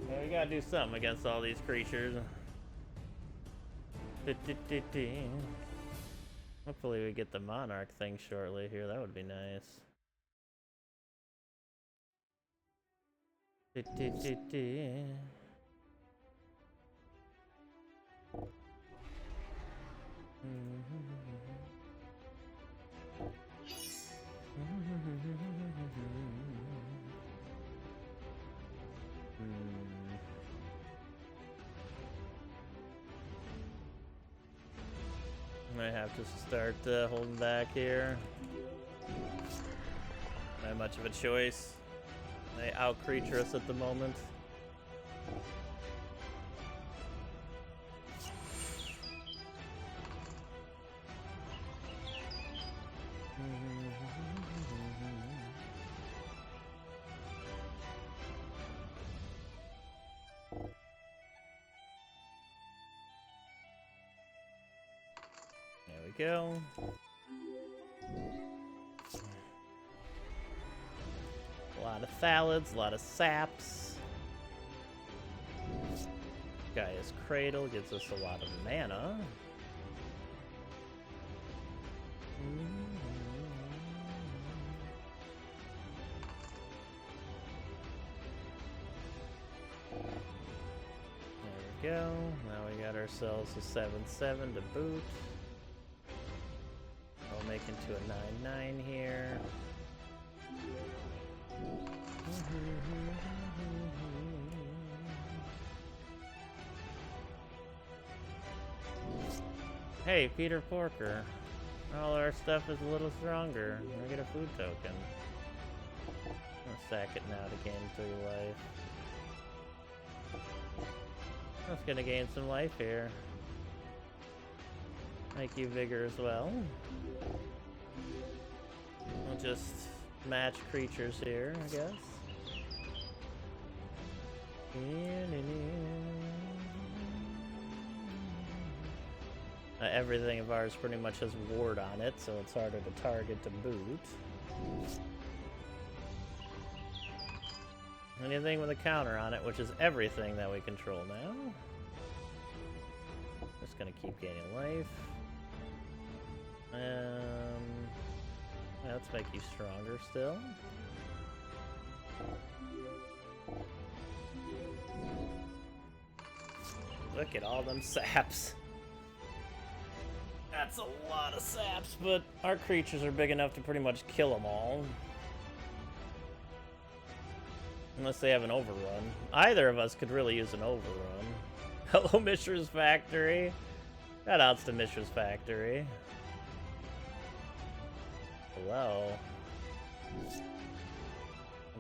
Well, we gotta do something against all these creatures. Hopefully we get the monarch thing shortly here. That would be nice. I have to start holding back here. Not much of a choice. They out-creature us at the moment. There we go. A lot of salads, a lot of saps. Gaia's Cradle gives us a lot of mana. There we go. Now we got ourselves a 7/7 to boot. I'll make into a 9/9 here. Hey, Peter Porker. All our stuff is a little stronger. I get a food token. I'll sack it now to gain 3 life. I was gonna gain some life here. Make you vigor as well. We'll just match creatures here, I guess. Everything of ours pretty much has ward on it, so it's harder to target to boot. Anything with a counter on it, which is everything that we control now. Just gonna keep gaining life. Let's make you stronger still. Look at all them saps. That's a lot of saps, but our creatures are big enough to pretty much kill them all. Unless they have an overrun. Either of us could really use an overrun. Hello, Mishra's Factory. Shoutouts to Mishra's Factory. Hello.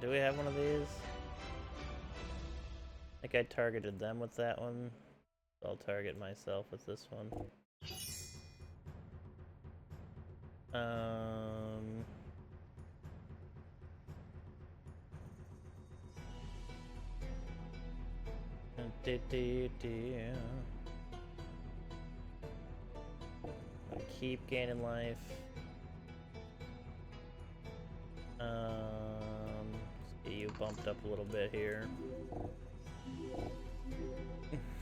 Do we have one of these? I think I targeted them with that one. So I'll target myself with this one. I keep gaining life. Let's get you bumped up a little bit here.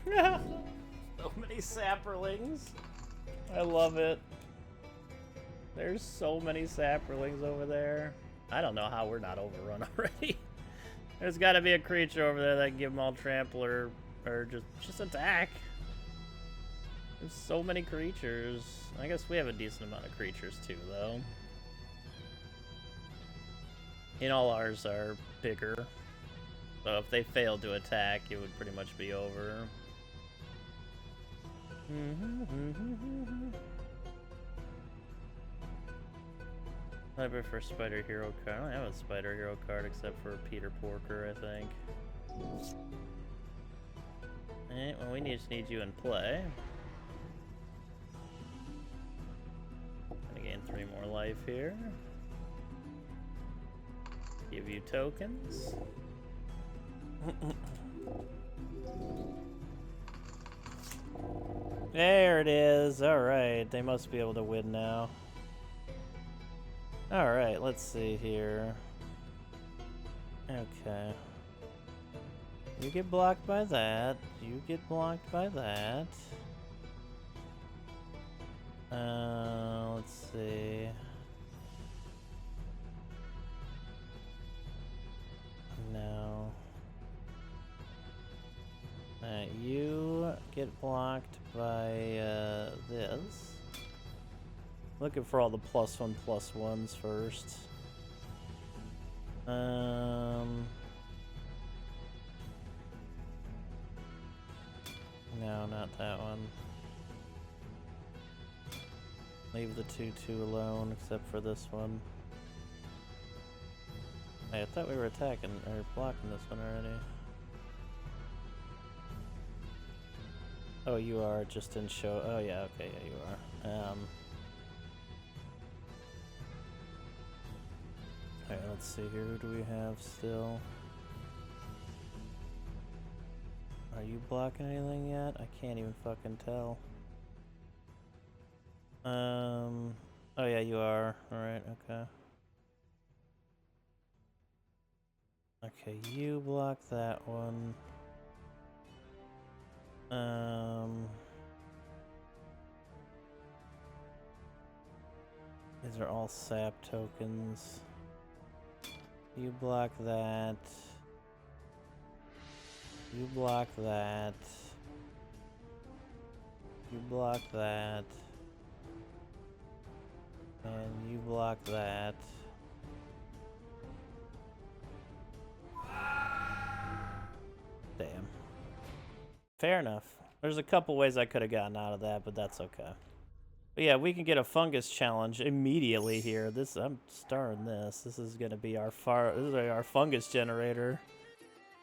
So many sapperlings. I love it. There's so many sapperlings over there. I don't know how we're not overrun already. There's got to be a creature over there that can give them all trample or just attack. There's so many creatures. I guess we have a decent amount of creatures too, though. All ours are bigger. So if they failed to attack, it would pretty much be over. I prefer Spider Hero card. I don't have a Spider Hero card except for Peter Porker, I think. Alright, well, we just need you in play. Gonna gain 3 more life here. Give you tokens. There it is. Alright, they must be able to win now. Alright, let's see here. Okay. You get blocked by that. You get blocked by that. Let's see. No. You get blocked by this. Looking for all the +1/+1s first. No, not that one. Leave the 2/2 alone, except for this one. Hey, I thought we were attacking or blocking this one already. Oh, you are. It just didn't show. Oh yeah, okay, yeah, you are. Alright, let's see here. Who do we have still? Are you blocking anything yet? I can't even fucking tell. Oh yeah, you are. Alright, okay. Okay, you block that one. These are all sap tokens. You block that. You block that. You block that. And you block that. Damn. Fair enough. There's a couple ways I could have gotten out of that, but that's okay. But yeah, we can get a fungus challenge immediately here. I'm starring this. This is gonna be our fungus generator.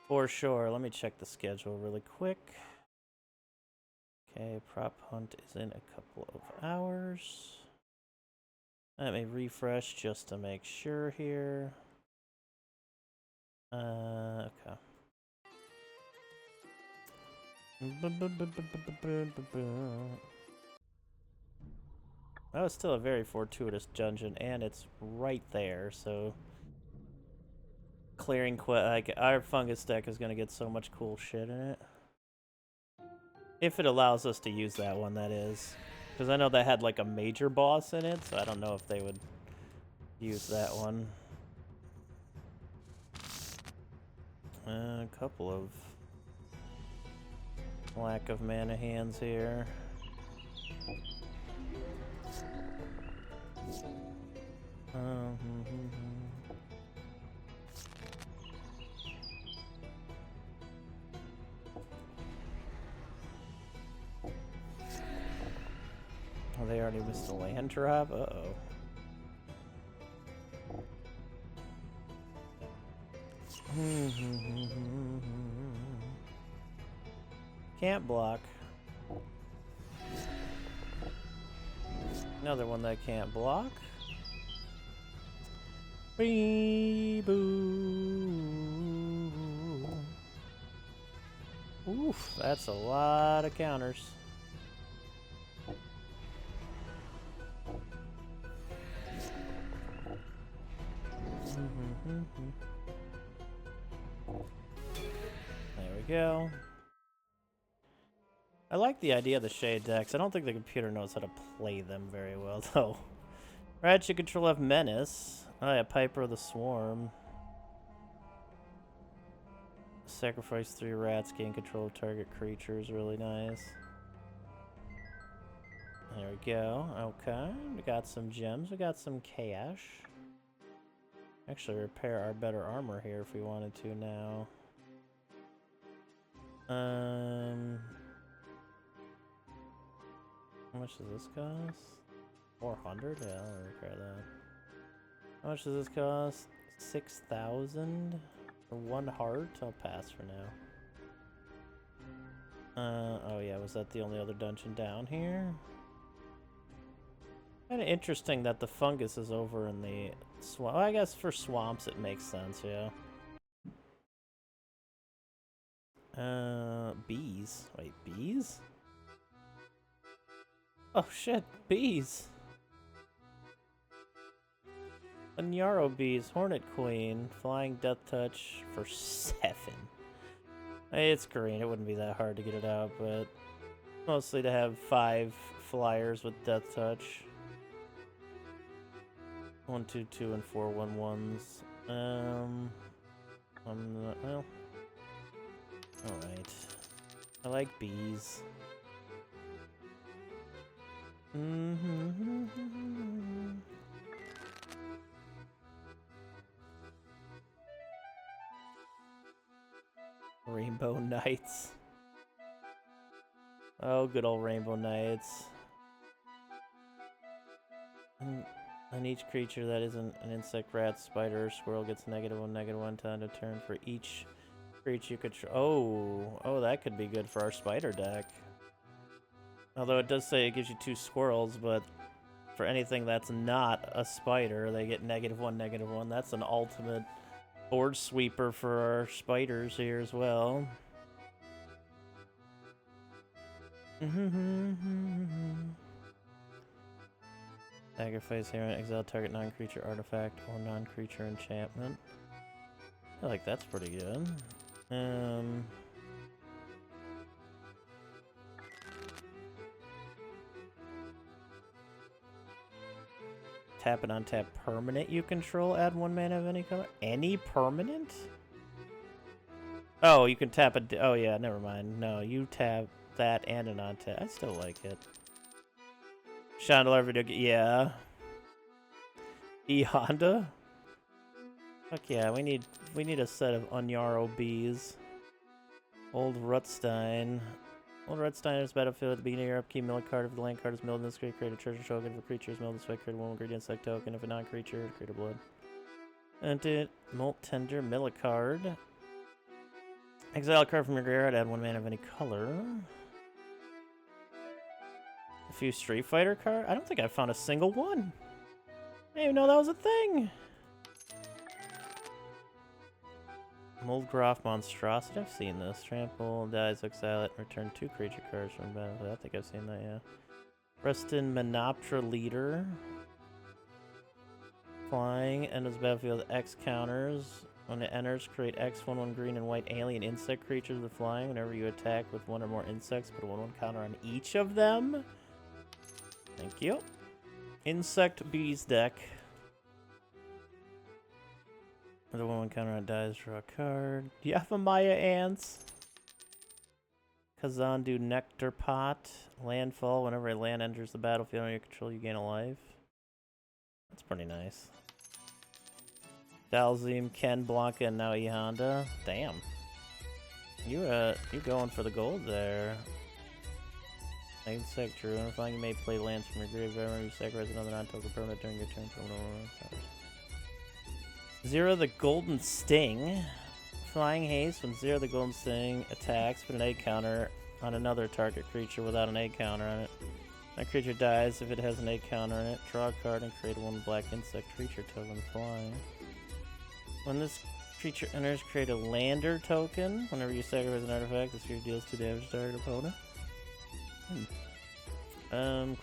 For sure. Let me check the schedule really quick. Okay, prop hunt is in a couple of hours. Let me refresh just to make sure here. Okay. That was still a very fortuitous dungeon, and it's right there, so clearing like our fungus deck is gonna get so much cool shit in it. If it allows us to use that one, that is. Because I know that had like a major boss in it, so I don't know if they would use that one. A couple of lack of mana hands here. Oh, they already missed a land drop? Uh-oh. Can't block. Another one that can't block. Boo. Oof, that's a lot of counters. There we go. I like the idea of the shade decks. I don't think the computer knows how to play them very well, though. Right, you control F Menace. Oh yeah, Piper of the Swarm. Sacrifice 3 rats, gain control of target creatures. Really nice. There we go. Okay, we got some gems. We got some cash. Actually, repair our better armor here if we wanted to now. How much does this cost? 400? Yeah, I'll repair that. How much does this cost? 6,000? For 1 heart? I'll pass for now. Oh yeah, was that the only other dungeon down here? Kind of interesting that the fungus is over in the swamp. I guess for swamps it makes sense, yeah. Bees. Wait, bees? Oh shit, bees! Yarrow bees, Hornet Queen, Flying Death Touch for 7. It's green, it wouldn't be that hard to get it out, but mostly to have 5 flyers with Death Touch. 1, 2, 2, and 4 1/1s. Well. Alright. I like bees. Rainbow Knights. Oh, good old Rainbow Knights. And each creature that isn't an insect, rat, spider, or squirrel gets -1/-1 time a turn for each creature you control. Oh, that could be good for our spider deck. Although it does say it gives you 2 squirrels, but for anything that's not a spider, they get -1/-1. That's an ultimate board sweeper for our spiders here as well. Sacrifice here and exile target non-creature artifact or non-creature enchantment. I feel like that's pretty good. Tap it on tap permanent you control, add 1 mana of any color. Any permanent? Oh, you can tap it. Oh yeah, never mind. No, you tap that and an on tap. I still like it. Shandalar video game. Yeah. E-Honda? Fuck yeah, we need a set of Unyarrow bees. Old Rutstein. Old Rutstein is battlefield at the beginning of your upkeep. Mill a card. If the land card is milled in this create a treasure token. If a creature is milled this way, create a 1 green insect token. If a non-creature, create a blood. And Molt Tender, mill a card. Exile a card from your graveyard, add 1 mana of any color. A few Street Fighter cards? I don't think I found a single one. I didn't even know that was a thing. Moldgraf Monstrosity. I've seen this. Trample, dies, exile it, return 2 creature cards from battle. I think I've seen that, yeah. Reston Menoptera Leader. Flying, enters battlefield X counters. When it enters, create X 1/1 green and white alien insect creatures with flying. Whenever you attack with 1 or more insects, put a 1/1 counter on each of them. Thank you. Insect Bees deck. The 1/1 counter on dies, draw a card. Do you have a Maya Ants? Kazandu Nectar Pot. Landfall. Whenever a land enters the battlefield under your control, you gain a life. That's pretty nice. Dalzim, Ken, Blanca, and now E-Honda. Damn. You going for the gold there. Insect Drew. Unifying, you may play lands from your graveyard when you sacrifice another non-token permanent during your turn. Zero the Golden Sting. Flying Haste. When Zero the Golden Sting attacks, put an egg counter on another target creature without an egg counter on it. That creature dies if it has an egg counter on it. Draw a card and create 1 black insect creature token flying. When this creature enters, create a lander token. Whenever you sacrifice an artifact, this creature deals 2 damage to target opponent.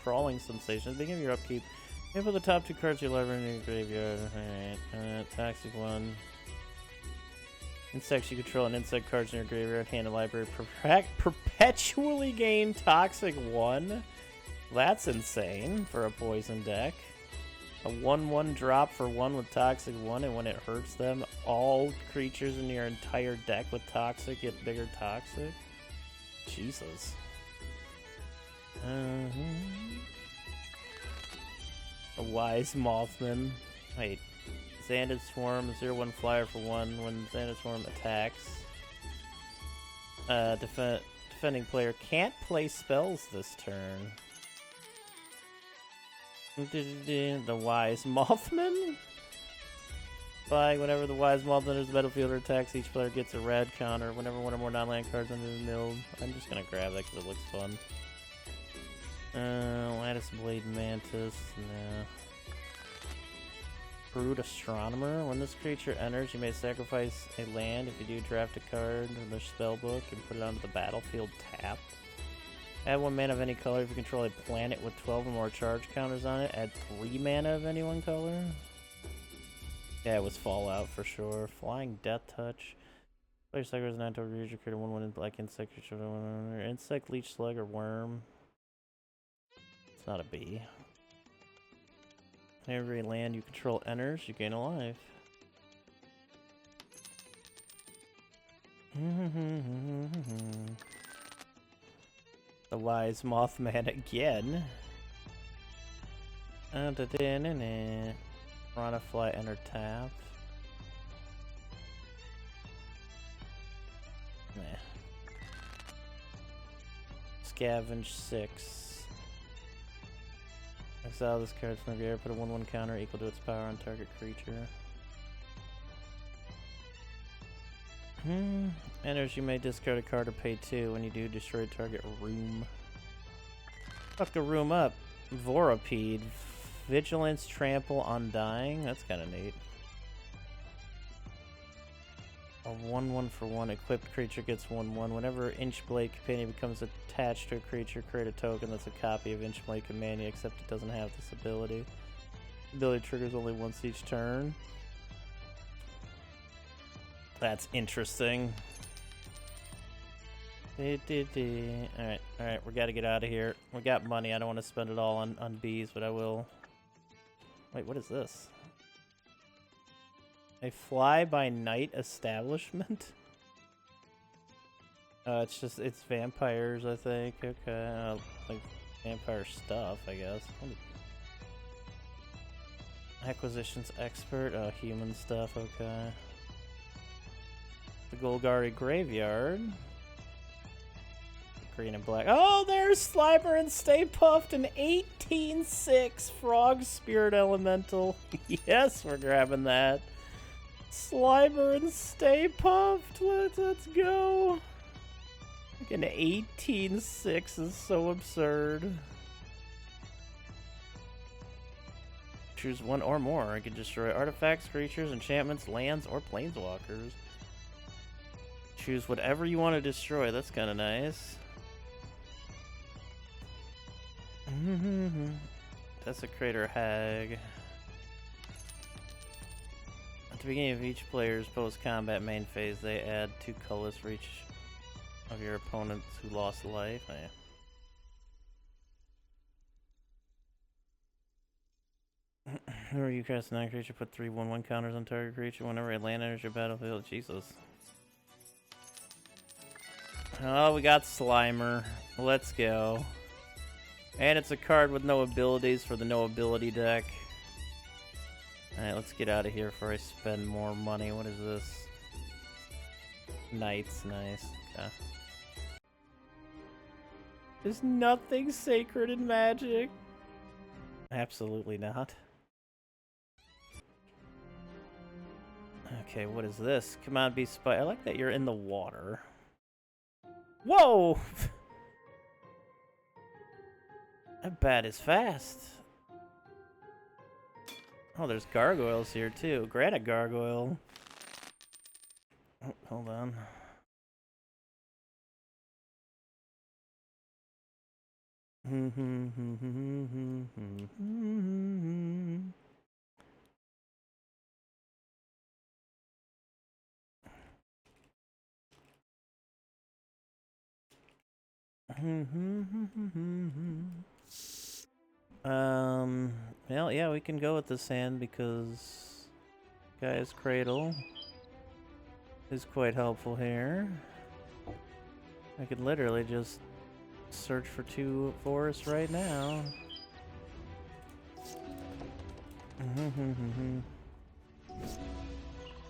Crawling Sensation. Beginning of your upkeep. You put the top 2 cards you lever in your graveyard. Alright. Toxic 1. Insects you control and insect cards in your graveyard. Hand a library. Perpetually gain Toxic 1. That's insane for a poison deck. A 1/1 drop for 1 with Toxic 1, and when it hurts them, all creatures in your entire deck with Toxic get bigger Toxic. Jesus. A Wise Mothman. Wait. Xanded Swarm, 0/1 flyer for 1. When Xanded Swarm attacks, defending player can't play spells this turn. The Wise Mothman? Whenever the Wise Mothman enters the battlefield or attacks, each player gets a red counter. Whenever 1 or more non-land cards under the mill. I'm just gonna grab that because it looks fun. Lattice Blade Mantis, nah. Brood Astronomer. When this creature enters, you may sacrifice a land. If you do, draft a card from the spellbook and put it onto the battlefield tapped. Add 1 mana of any color if you control a planet with 12 or more charge counters on it. Add 3 mana of any one color. Yeah, it was Fallout for sure. Flying Death Touch. Player suckers 9 total creature, create a 1/1 black insect creature. Insect, leech, slug, or worm. It's not a bee. Every land you control enters, you gain a life. The Wise Mothman again. Piranha Fly enter tap. Nah. Scavenge 6. Exile this card from the graveyard, put a 1/1 counter equal to its power on target creature. Enters, you may discard a card or pay 2. When you do, destroy target room. Fuck the room up. Vorapede. Vigilance, Trample, Undying. That's kind of neat. A 1/1 for 1 equipped creature gets 1/1. Whenever Inchblade Companion becomes attached to a creature, create a token that's a copy of Inchblade Companion, except it doesn't have this ability. The ability triggers only once each turn. That's interesting. Alright, we gotta get out of here. We got money, I don't want to spend it all on bees, but I will. Wait, what is this? A fly-by-night establishment? It's vampires, I think. Okay, like vampire stuff, I guess. Acquisitions expert, human stuff, okay. The Golgari Graveyard. Green and black. Oh, there's Slimer and Stay Puffed, an 18/6 Frog Spirit Elemental. Yes, we're grabbing that. Slimer and Stay Puffed. Let's go. Like an 18/6 is so absurd. Choose 1 or more. I can destroy artifacts, creatures, enchantments, lands, or planeswalkers. Choose whatever you want to destroy. That's kind of nice. Desecrator Hag. At the beginning of each player's post-combat main phase, they add 2 colors for each of your opponents who lost life. Oh, yeah. Whenever you cast a non-creature, put 3 1/1 counters on target creature. Whenever a land enters your battlefield, Jesus. Oh, we got Slimer. Let's go. And it's a card with no abilities for the no ability deck. Alright, let's get out of here before I spend more money. What is this? Knights, nice. Okay. There's nothing sacred in Magic. Absolutely not. Okay, what is this? Come on, be spy. I like that you're in the water. Whoa! That bat is fast. Oh, there's gargoyles here too. Granite gargoyle. Oh, hold on. Well, yeah, we can go with this hand because Guy's Cradle is quite helpful here. I could literally just search for 2 forests right now.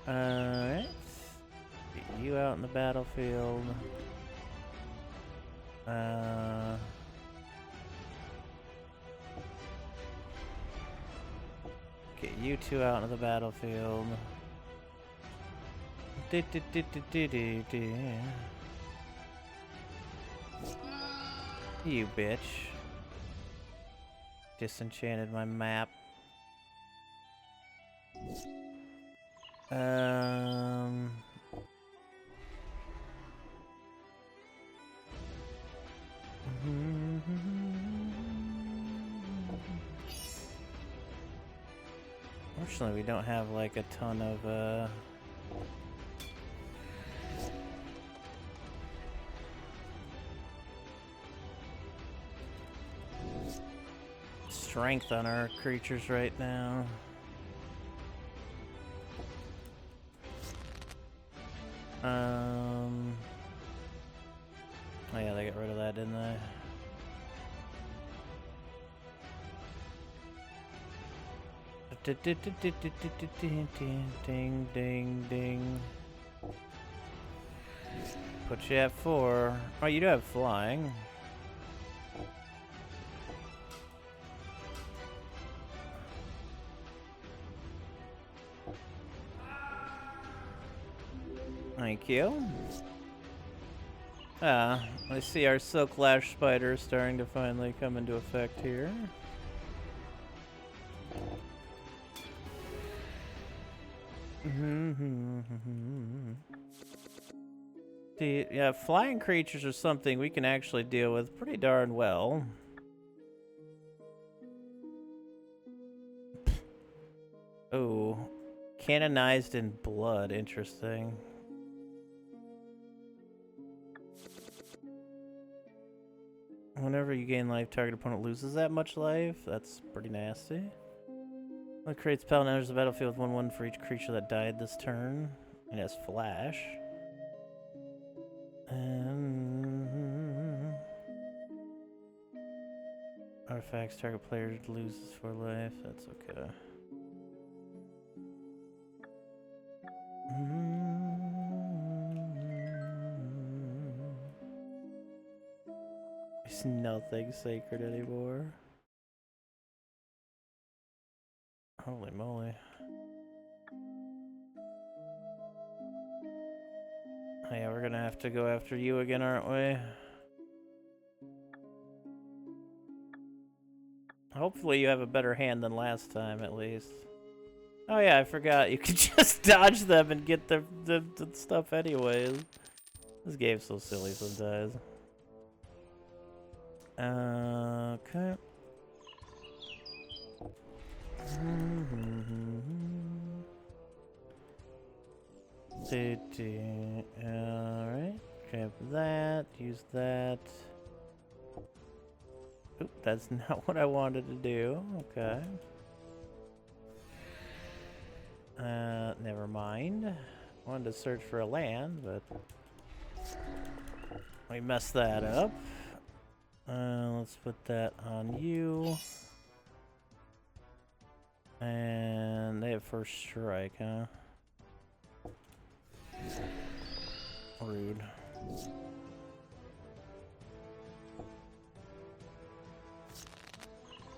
Alright. Get you out in the battlefield. Get you 2 out in the battlefield. You bitch. Disenchanted my map. Um... Fortunately, we don't have like a ton of strength on our creatures right now. Oh yeah, they got rid of that, didn't they? Ding, ding, ding. Put you at 4. Oh, you do have flying. Thank you. I see our Silk Lash Spider starting to finally come into effect here. Yeah, flying creatures are something we can actually deal with pretty darn well. Oh, canonized in blood, interesting. Whenever you gain life, target opponent loses that much life. That's pretty nasty. It creates Paladin enters the battlefield with 1/1 for each creature that died this turn. It has flash. And artifacts target player loses 4 life. That's okay. There's nothing sacred anymore. Holy moly. Oh yeah, we're gonna have to go after you again, aren't we? Hopefully you have a better hand than last time, at least. Oh yeah, I forgot. You could just dodge them and get the stuff anyways. This game's so silly sometimes. Okay. Alright. Grab that. Use that. Oop, that's not what I wanted to do. Okay. Never mind. Wanted to search for a land, but we messed that up. Let's put that on you. And they have first strike, huh? Rude.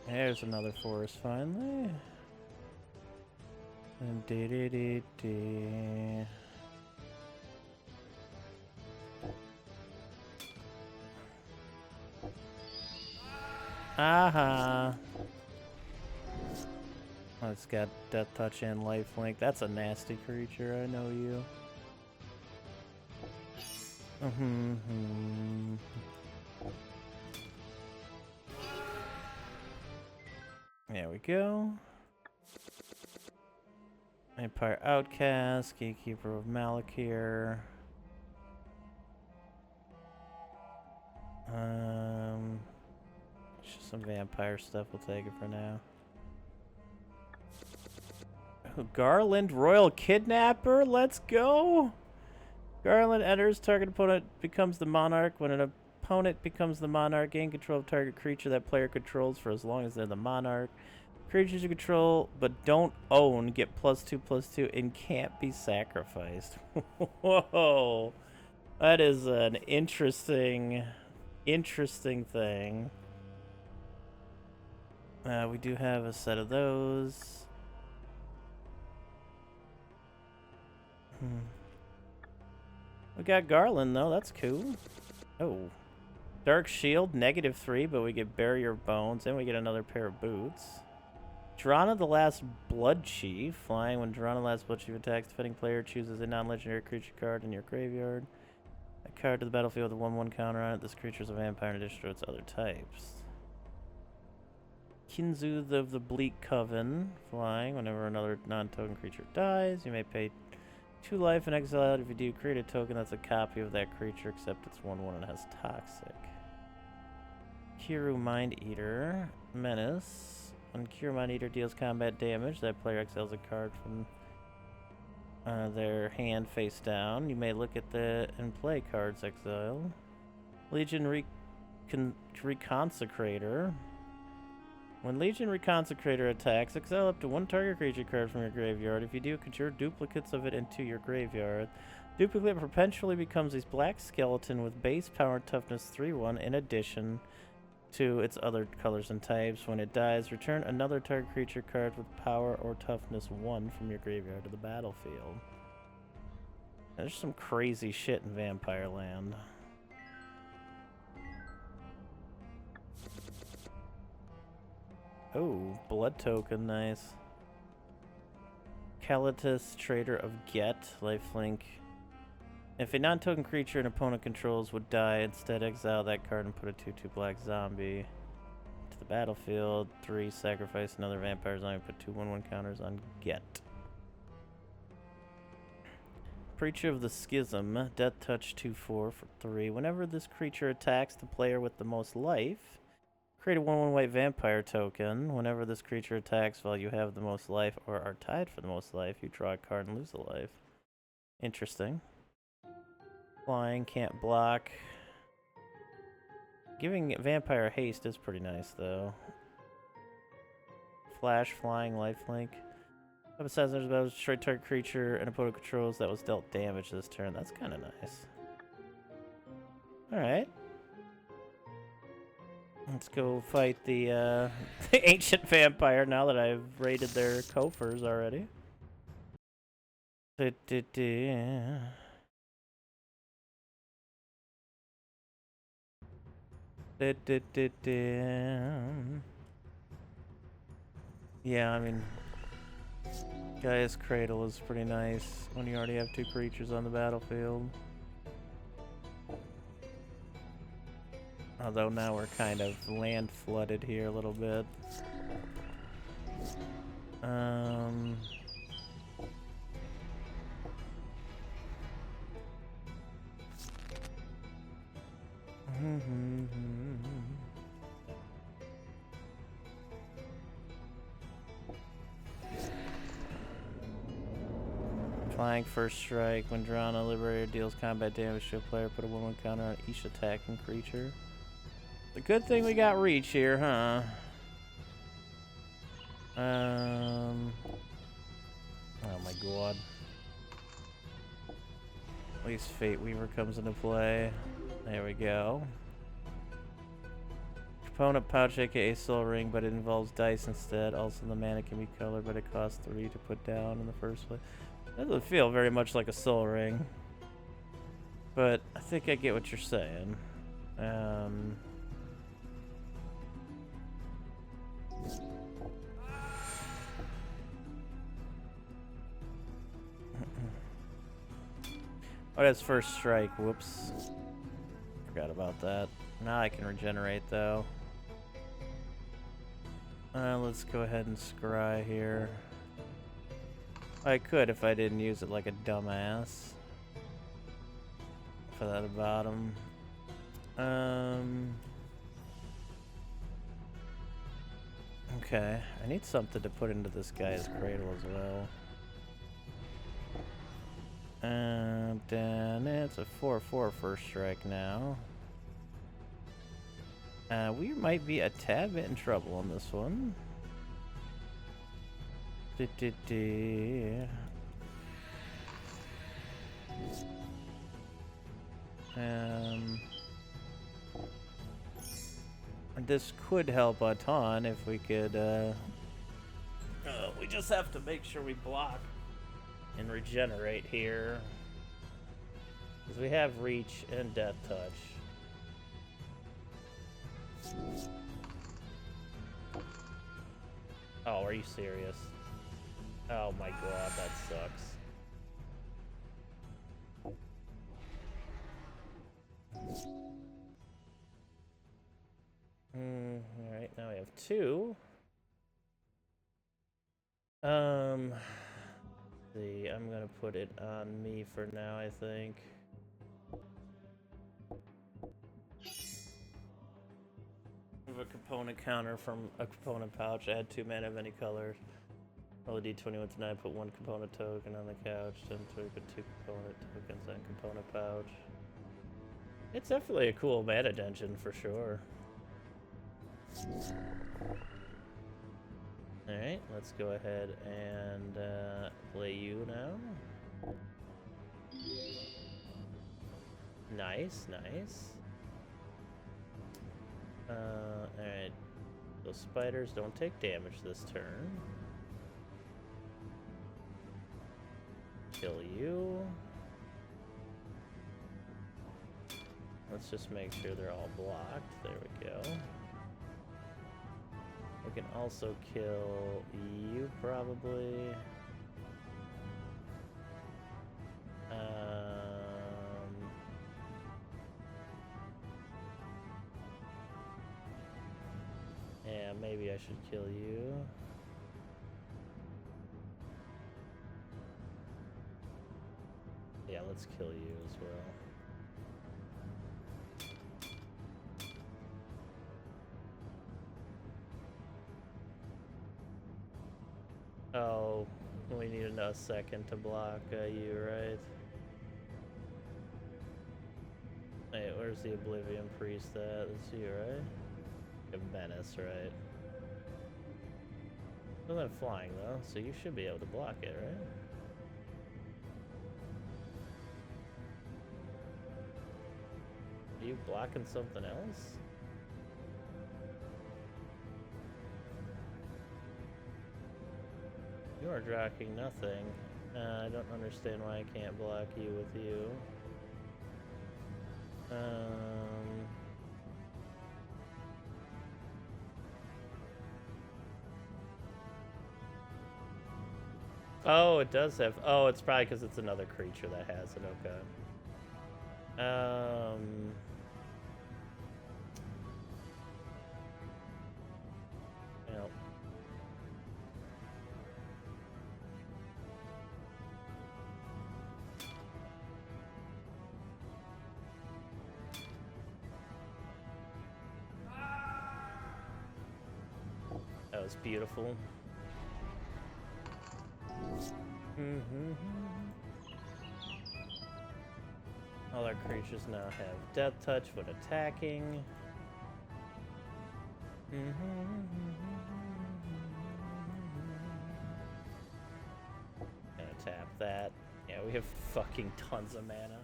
There's another forest finally. And aha. Oh, it's got Death Touch and Lifelink. That's a nasty creature, I know you. There we go. Empire Outcast, Gatekeeper of Malakir. Just some vampire stuff, we'll take it for now. Garland Royal Kidnapper, let's go! Garland enters, target opponent becomes the monarch. When an opponent becomes the monarch, gain control of target creature that player controls for as long as they're the monarch. Creatures you control but don't own get +2/+2 and can't be sacrificed. Whoa! That is an interesting thing. We do have a set of those. We got Garland though, that's cool. Oh. Dark Shield, -3, but we get Barrier Bones, and we get another pair of boots. Drana the Last Blood Chief. Flying. When Drana the Last Blood Chief attacks, defending player chooses a non-legendary creature card in your graveyard. A card to the battlefield with a 1/1 counter on it. This creature is a vampire in addition to its other types. Kinzu of the Bleak Coven. Flying. Whenever another non-token creature dies, you may pay 2 life and exile it. If you do, create a token that's a copy of that creature, except it's 1/1 and has Toxic. Kiru Mind Eater. Menace. When Kiru Mind Eater deals combat damage, that player exiles a card from their hand face down. You may look at the and play cards exiled. Legion Reconsecrator. When Legion Reconsecrator attacks, exile up to 1 target creature card from your graveyard. If you do, conjure duplicates of it into your graveyard. Duplicate perpetually becomes a black skeleton with base power toughness 3/1 in addition to its other colors and types. When it dies, return another target creature card with power or toughness 1 from your graveyard to the battlefield. There's some crazy shit in Vampire Land. Oh, blood token, nice. Calatus, Trader of Get, lifelink. If a non-token creature an opponent controls would die, instead exile that card and put a 2/2 black zombie to the battlefield. 3, sacrifice another vampire zombie, put 2 1/1 counters on Get. Preacher of the Schism, Death Touch 2/4 for 3. Whenever this creature attacks the player with the most life, create a 1/1 white vampire token. Whenever this creature attacks while you have the most life or are tied for the most life, you draw a card and lose a life. Interesting. Flying, can't block. Giving Vampire haste is pretty nice, though. Flash, flying, lifelink. Besides, there's about a destroy target creature and opponent controls that was dealt damage this turn. That's kind of nice. Alright. Let's go fight the ancient vampire now that I've raided their coffers already. Yeah, I mean, Gaia's Cradle is pretty nice when you already have 2 creatures on the battlefield. Although now we're kind of land flooded here a little bit. Flying first strike. When drawn, a liberator deals combat damage to a player. Put a 1/1 counter on each attacking creature. The good thing we got reach here, huh? Oh my god. At least Fate Weaver comes into play. There we go. Opponent pouch, aka Soul Ring, but it involves dice instead. Also, the mana can be colored, but it costs 3 to put down in the first place. That doesn't feel very much like a Soul Ring. But I think I get what you're saying. Oh, that's first strike. Whoops. Forgot about that. Now I can regenerate, though. Let's go ahead and scry here. I could if I didn't use it like a dumbass. For that bottom. Okay, I need something to put into this guy's cradle as well. Then it's a 4/4 first strike now. We might be a tad bit in trouble on this one. This could help a ton if we could, we just have to make sure we block and regenerate here. Because we have reach and death touch. Oh, are you serious? Oh my god, that sucks. Alright, now we have 2. See, I'm gonna put it on me for now, I think. I have a component counter from a component pouch. Add 2 mana of any color. Roll a d20 with 9, put 1 component token on the couch, then put 2 component tokens on component pouch. It's definitely a cool mana dungeon for sure. Alright, let's go ahead and play you now. Nice, nice. Alright. Those spiders don't take damage this turn. Kill you. Let's just make sure they're all blocked. There we go. We can also kill you, probably. Yeah, maybe I should kill you. Yeah, let's kill you as well. Oh, we need a second to block you, right? Hey, where's the Oblivion Priest at? It's you, right? A menace, right? Still not flying though, so you should be able to block it, right? Are you blocking something else? You are blocking nothing. I don't understand why I can't block you with you. Oh, it does have... Oh, it's probably because it's another creature that has it, okay. Yep. That was beautiful. All our creatures now have Death Touch when attacking. Gonna tap that. Yeah, we have fucking tons of mana.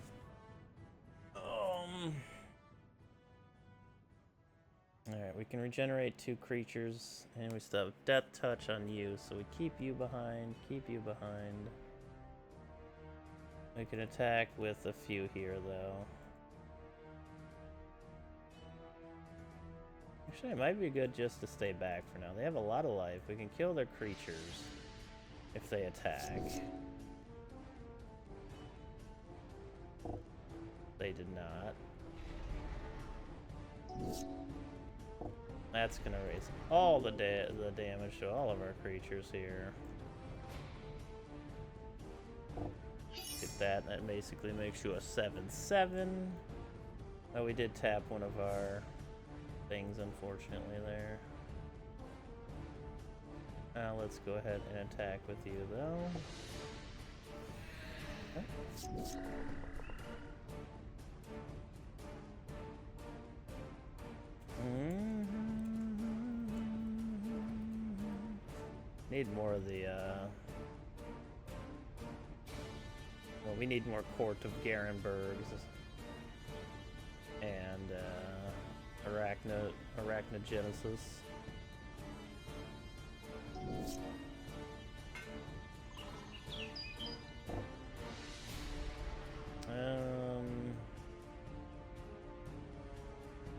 Alright, we can regenerate 2 creatures, and we still have Death Touch on you, so we keep you behind, keep you behind. We can attack with a few here, though. Actually, it might be good just to stay back for now. They have a lot of life. We can kill their creatures if they attack. They did not. That's gonna raise all the damage to all of our creatures here. Get that. That basically makes you a 7/7. Oh, we did tap one of our things, unfortunately, there. Let's go ahead and attack with you, though. Okay. Need more of the, well, we need more Court of Garenbergs and, Arachnogenesis.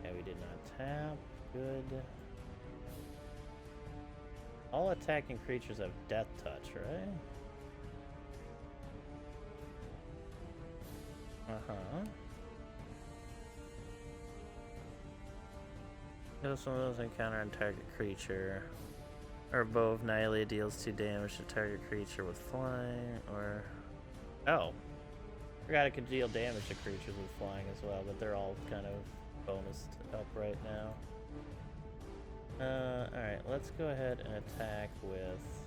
Yeah, we did not tap. Good. All attacking creatures have death touch, right? Uh-huh. This one doesn't encounter on target creature. Or above, Annihilate deals 2 damage to target creature with flying, or... Oh. Forgot it could deal damage to creatures with flying as well, but they're all kind of bonused up right now. Alright, let's go ahead and attack with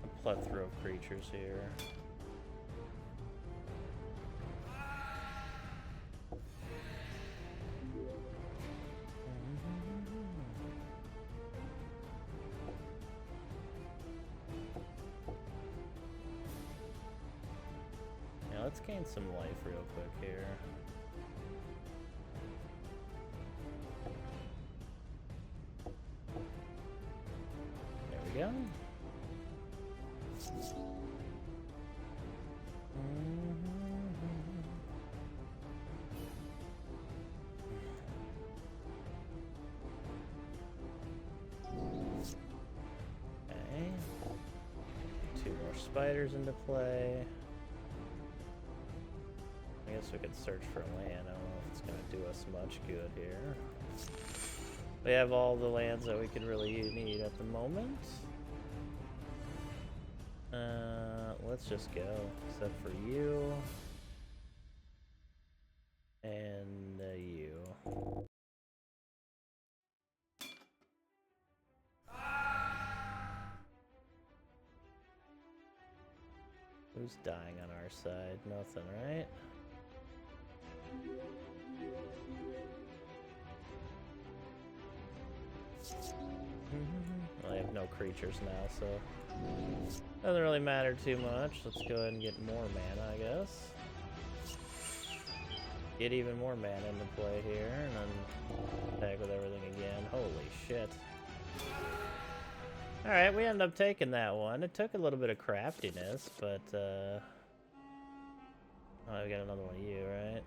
a plethora of creatures here. Yeah, let's gain some life real quick here. There we go. Okay. 2 more spiders into play. I guess we could search for land. I don't know if it's going to do us much good here. We have all the lands that we could really need at the moment. Let's just go, except for you. And you. Who's dying on our side? Nothing, right? Well, I have no creatures now, so doesn't really matter too much. Let's go ahead and get more mana, I guess. Get even more mana into play here, and then attack with everything again. Holy shit. Alright, we ended up taking that one. It took a little bit of craftiness, but, oh, we got another one of you, right?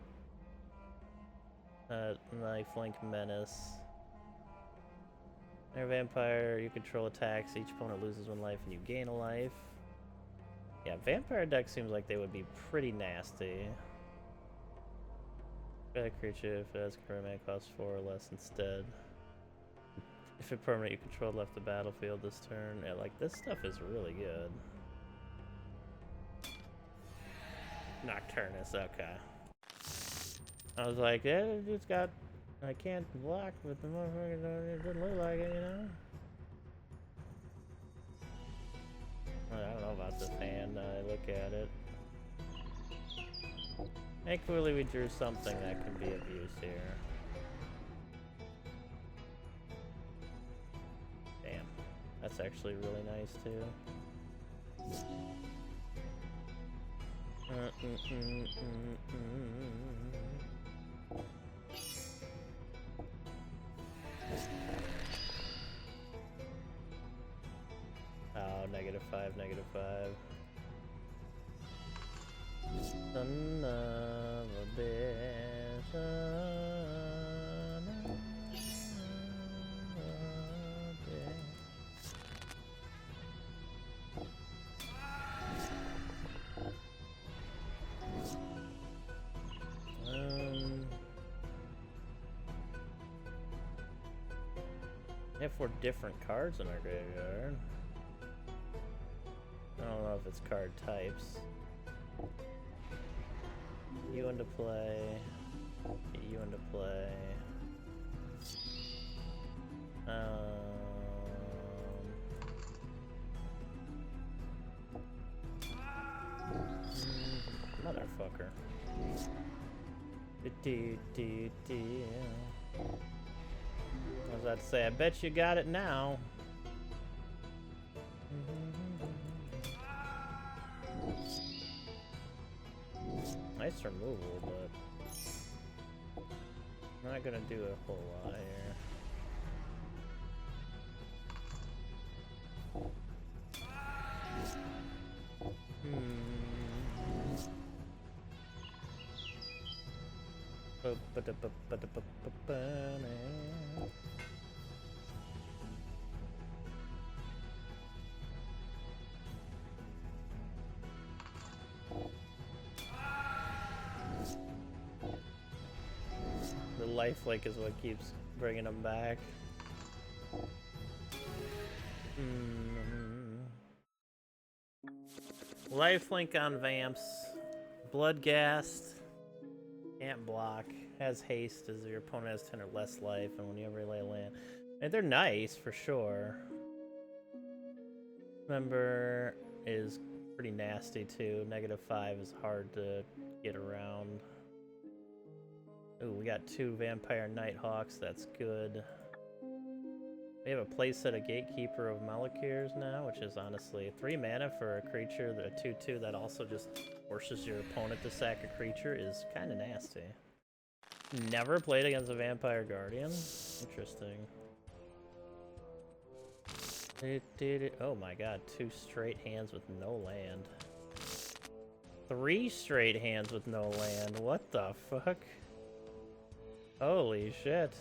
Lifelink Menace. Air Vampire, you control attacks. Each opponent loses 1 life and you gain a life. Yeah, Vampire deck seems like they would be pretty nasty. That creature, if it has current mana, costs 4 or less instead. If a permanent you control left the battlefield this turn. Yeah, like, this stuff is really good. Nocturnus, okay. I was like, yeah, it's got... I can't block with the motherfucker, it didn't look like it, you know? I don't know about this hand, I look at it. Thankfully we drew something that can be of use here. Damn, that's actually really nice too. Oh, -5, -5. Son of a bitch. Son of a bitch. We have 4 different cards in our graveyard. I don't know if it's card types. You into play. You into play. Motherfucker. I was about to say, I bet you got it now. Nice removal, but I'm not gonna do a whole lot here. lifelink is what keeps bringing them back. Lifelink on Vamps. Bloodghast. Can't block. Has haste as your opponent has 10 or less life, and when you relay land. And they're nice for sure. Member is pretty nasty too. -5 is hard to get around. Ooh, we got 2 Vampire Nighthawks, that's good. We have a playset of Gatekeeper of Malakir's now, which is honestly 3 mana for a creature, the 2/2 that also just forces your opponent to sack a creature is kind of nasty. Never played against a Vampire Guardian. Interesting. Oh my god, 2 straight hands with no land. 3 straight hands with no land. What the fuck? Holy shit.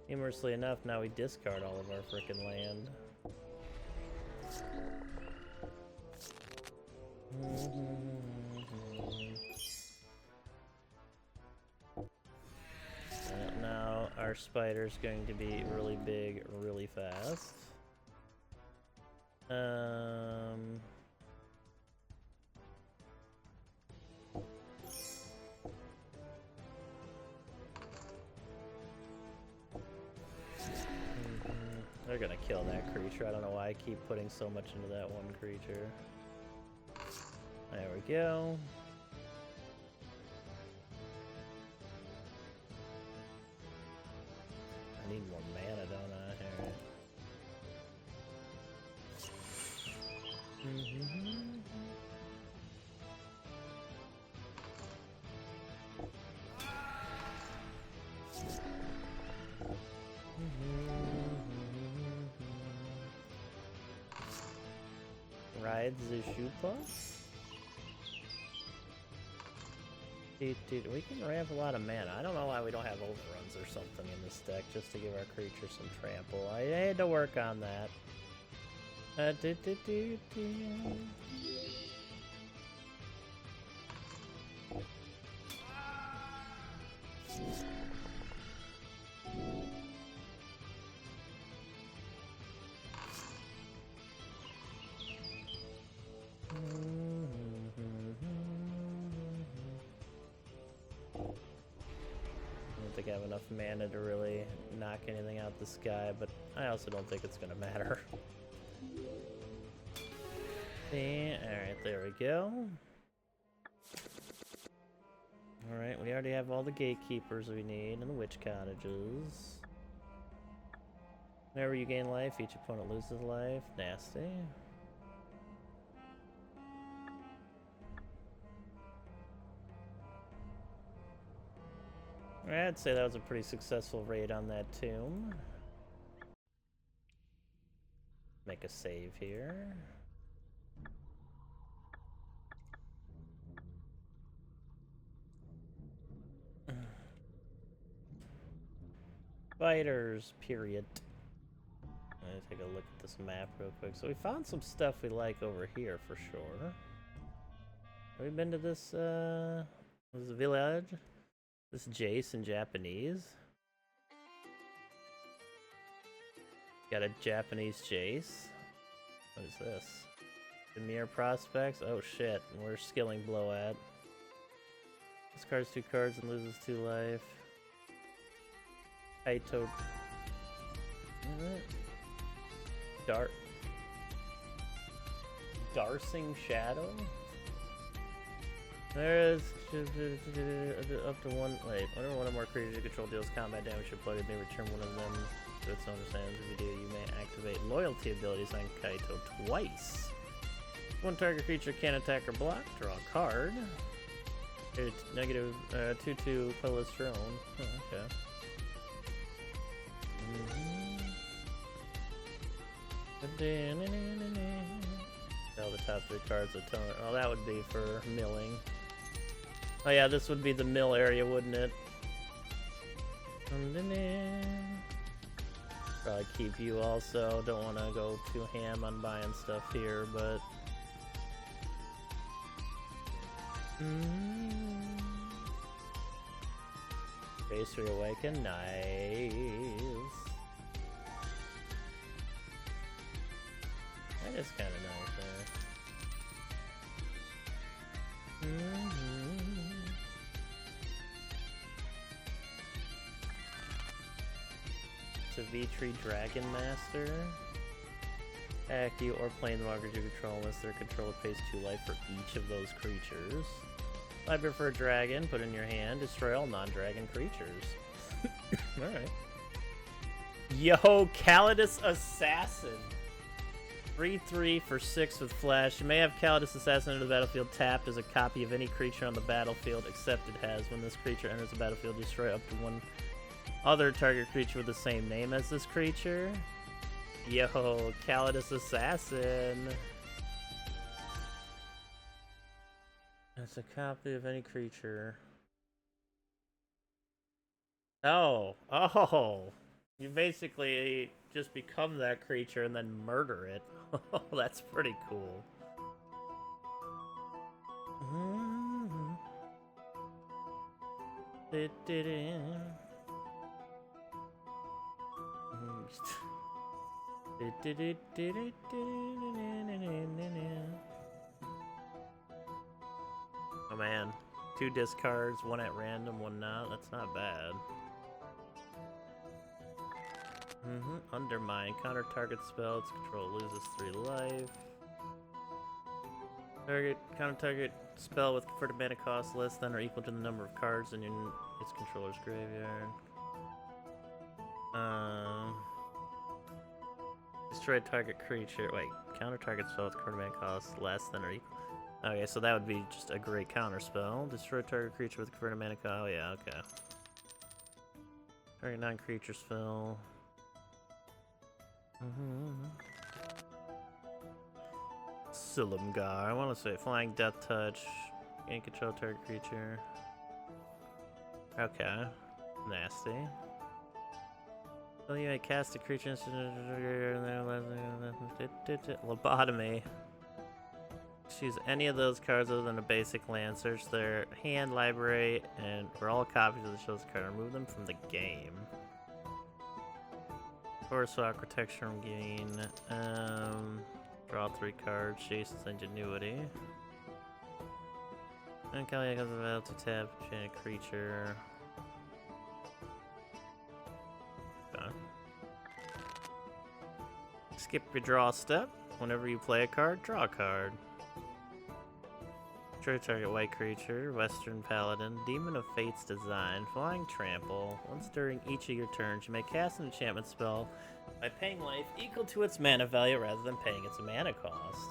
Humorously enough, now we discard all of our frickin' land. And now our spider's going to be really big, really fast. They're gonna kill that creature. I don't know why I keep putting so much into that one creature. There we go. I need more mana, don't I? Ride the Shupa? Dude, we can ramp a lot of mana. I don't know why we don't have overruns or something in this deck just to give our creature some trample. I had to work on that. I have enough mana to really knock anything out the sky, but I also don't think it's gonna matter. Alright, there we go. Alright, we already have all the gatekeepers we need and the witch cottages. Whenever you gain life, each opponent loses life. Nasty. I'd say that was a pretty successful raid on that tomb. Make a save here. Fighters, period. Let me take a look at this map real quick. So we found some stuff we like over here for sure. Have we been to this village? This Jace in Japanese. Got a Japanese Jace. What is this? Demir prospects? Oh shit, we're skilling blow at. Discards 2 cards and loses 2 life. Kaito. Darsing Shadow? There is up to one. Wait, whenever one or more creatures you control deals combat damage, your player may return one of them to its owner's hands. If you do, you may activate loyalty abilities on Kaito twice. One target creature can't attack or block. Draw a card. It's negative 2/2 Pillar's Throne. Oh, okay. All the top 3 cards of tone. Oh, that would be for milling. Oh yeah, this would be the mill area, wouldn't it? Probably keep you also. Don't want to go too ham on buying stuff here, but... Base reawaken, nice. That is kind of nice, It's a V-Tree Dragon Master. Attack you or planeswalkers you control unless their controller pays 2 life for each of those creatures. Library for a dragon, put in your hand, destroy all non-dragon creatures. Alright. Yo, Calidus Assassin! 3/3 for 6 with flash. You may have Calidus Assassin enter the battlefield tapped as a copy of any creature on the battlefield, except it has. When this creature enters the battlefield, destroy up to one other target creature with the same name as this creature. Yo, Calidus Assassin! It's a copy of any creature. Oh! You basically just become that creature and then murder it. Oh, that's pretty cool. Oh man, 2 discards, 1 at random, 1 not. That's not bad. Undermine. Counter target spell. Its control loses 3 life. Counter target spell with converted mana cost less than or equal to the number of cards in its controller's graveyard. Destroy target creature. Wait, counter target spell with converted mana cost less than or equal. Okay, so that would be just a great counter spell. Destroy target creature with converted mana cost. Oh yeah, okay. Target non-creature spell. Silumgar. I want to say Flying Death Touch. Can't control target creature. Okay. Nasty. Well, you may cast a creature. Lobotomy. Choose any of those cards other than a basic land. Search their hand, library, and for all copies of the show's card, remove them from the game. Force Walk, Protection from Gain. Draw 3 cards. Jason's Ingenuity. And Kalia comes available to tap a creature. Okay. Skip your draw step. Whenever you play a card, draw a card. Target white creature, Western Paladin, Demon of Fate's Design, Flying Trample. Once during each of your turns, you may cast an enchantment spell by paying life equal to its mana value rather than paying its mana cost.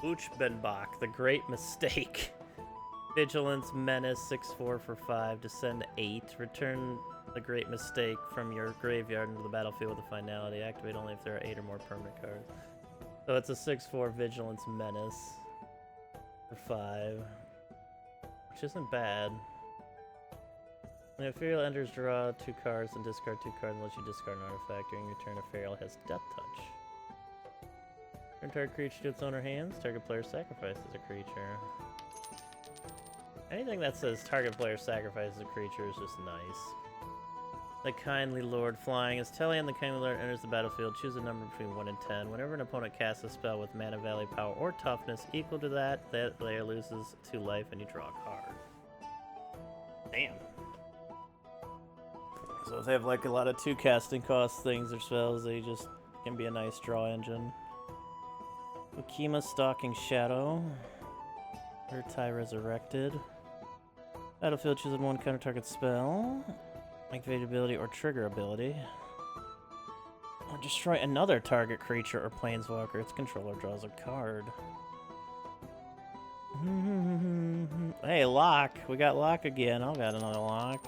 Uchbenbach, the Great Mistake. Vigilance, Menace, 6/4 for 5, descend 8, return the Great Mistake from your graveyard into the battlefield with a finality. Activate only if there are 8 or more permanent cards. So it's a 6/4 Vigilance Menace for 5, which isn't bad. When Ethereal enters, draw 2 cards and discard 2 cards unless you discard an artifact. During your turn, Ethereal has Death Touch. Turn target creature to its owner hands. Target player sacrifices a creature. Anything that says target player sacrifices a creature is just nice. The Kindly Lord flying. As Telion the Kindly Lord enters the battlefield, choose a number between 1 and 10. Whenever an opponent casts a spell with mana value, power, or toughness equal to that player loses 2 life and you draw a card. Damn. So if they have like a lot of 2 casting cost things or spells, they just can be a nice draw engine. Ukima Stalking Shadow. Urtai Resurrected. Battlefield, choose 1 counter target spell. Activate ability or trigger ability. Or destroy another target creature or planeswalker. Its controller draws a card. Hey, Lock. We got Lock again. I've got another Lock.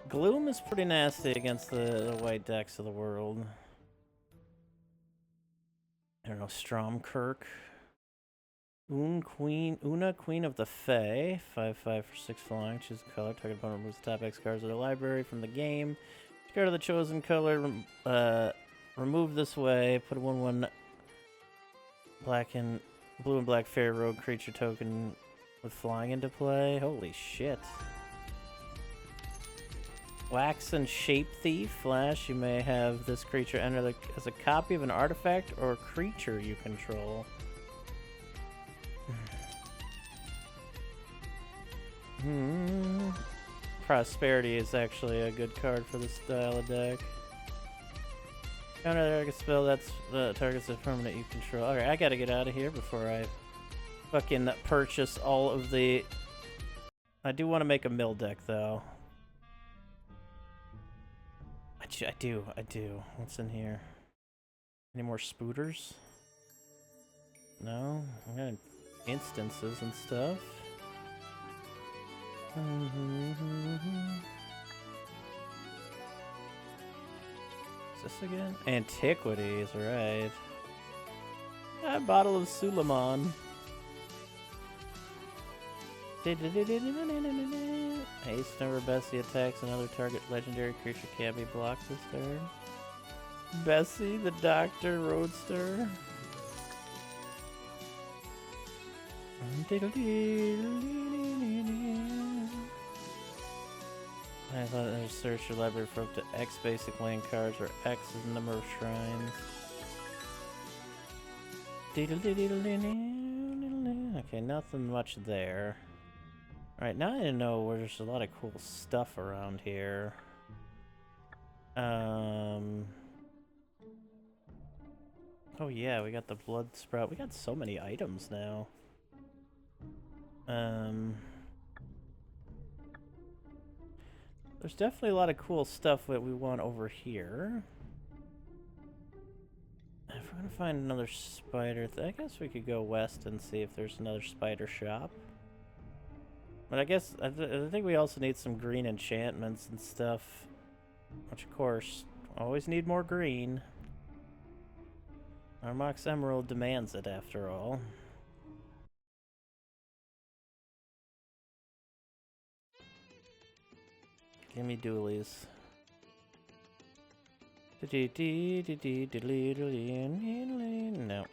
Gloom is pretty nasty against the white decks of the world. I don't know, Stromkirk. Una, Queen of the Fae. 5/5 for 6 flying. Choose a color. Target opponent removes the top X cards of their library from the game. Each card of the chosen color, remove this way. Put a 1/1 Blue and black fairy rogue creature token with flying into play. Holy shit. Wax and Shape Thief. Flash, you may have this creature enter as a copy of an artifact or creature you control. Prosperity is actually a good card for this style of deck. Counter the target spell that's targets a permanent you control. Alright, I gotta get out of here before I fucking purchase all of the... I do want to make a mill deck though. I do. What's in here? Any more spooters? No? I got instances and stuff. Is this again? Antiquities, right. A bottle of Suleiman. Haste whenever Bessie attacks another target legendary creature can't be blocked this turn. Bessie, the Doctor Roadster. I thought there's search your library for up to X basic land cards, where X is the number of shrines. Okay, nothing much there. Alright, now I know where there's a lot of cool stuff around here. Oh yeah, we got the blood sprout. We got so many items now. There's definitely a lot of cool stuff that we want over here. If we're gonna find another spider, I guess we could go west and see if there's another spider shop. But I guess, I think we also need some green enchantments and stuff. Which, of course, always need more green. Armox Emerald demands it, after all. Give me dualies. No.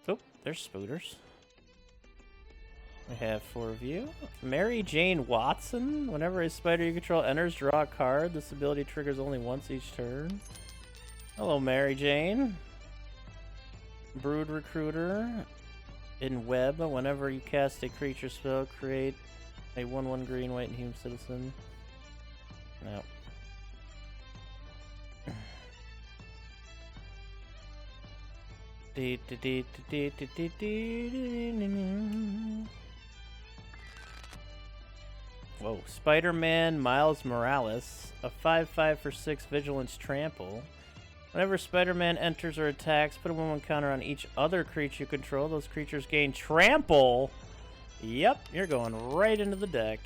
Oh, there's spooters. We have 4 of you. Mary Jane Watson. Whenever a spider you control enters, draw a card. This ability triggers only once each turn. Hello, Mary Jane. Brood Recruiter. In Web, whenever you cast a creature spell, create a 1/1 green, white, and human citizen. No. Whoa. Spider-Man Miles Morales. A 5/5 for 6 Vigilance Trample. Whenever Spider-Man enters or attacks, put a 1/1 counter on each other creature you control. Those creatures gain Trample. Yep, you're going right into the deck.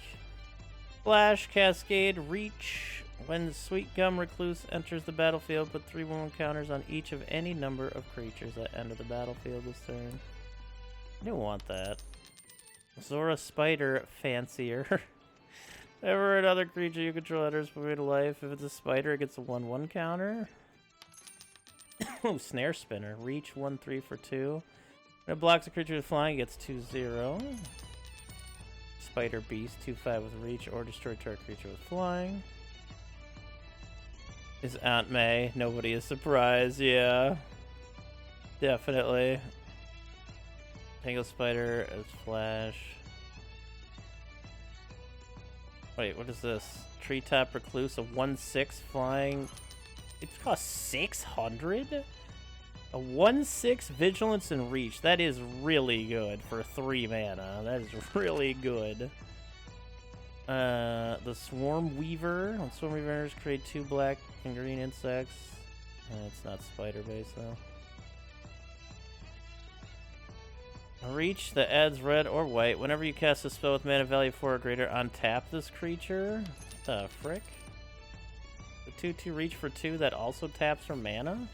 Flash, Cascade, Reach. When Sweet Gum Recluse enters the battlefield, put 3 1/1 counters on each of any number of creatures that enter the battlefield this turn. I don't want that. Zora Spider Fancier. Ever another creature you control enters from to life. If it's a spider, it gets a 1/1 counter. Oh, Snare Spinner. Reach 1/3 for 2. When it blocks a creature with flying, it gets 2/0. Spider Beast 2/5 with Reach, or destroy target creature with flying. Is Aunt May. Nobody is surprised, yeah. Definitely. Tangle Spider as Flash. Wait, what is this? Treetop Recluse, a 1/6 flying. It costs 600? A 1/6 Vigilance and Reach. That is really good for 3 mana. That is really good. The Swarm Weaver. When Swarm Weaver enters, create 2 black and green insects. It's not spider based though. A Reach that adds red or white. Whenever you cast a spell with mana value 4 or greater, untap this creature. What the frick? The 2/2 Reach for 2 that also taps for mana?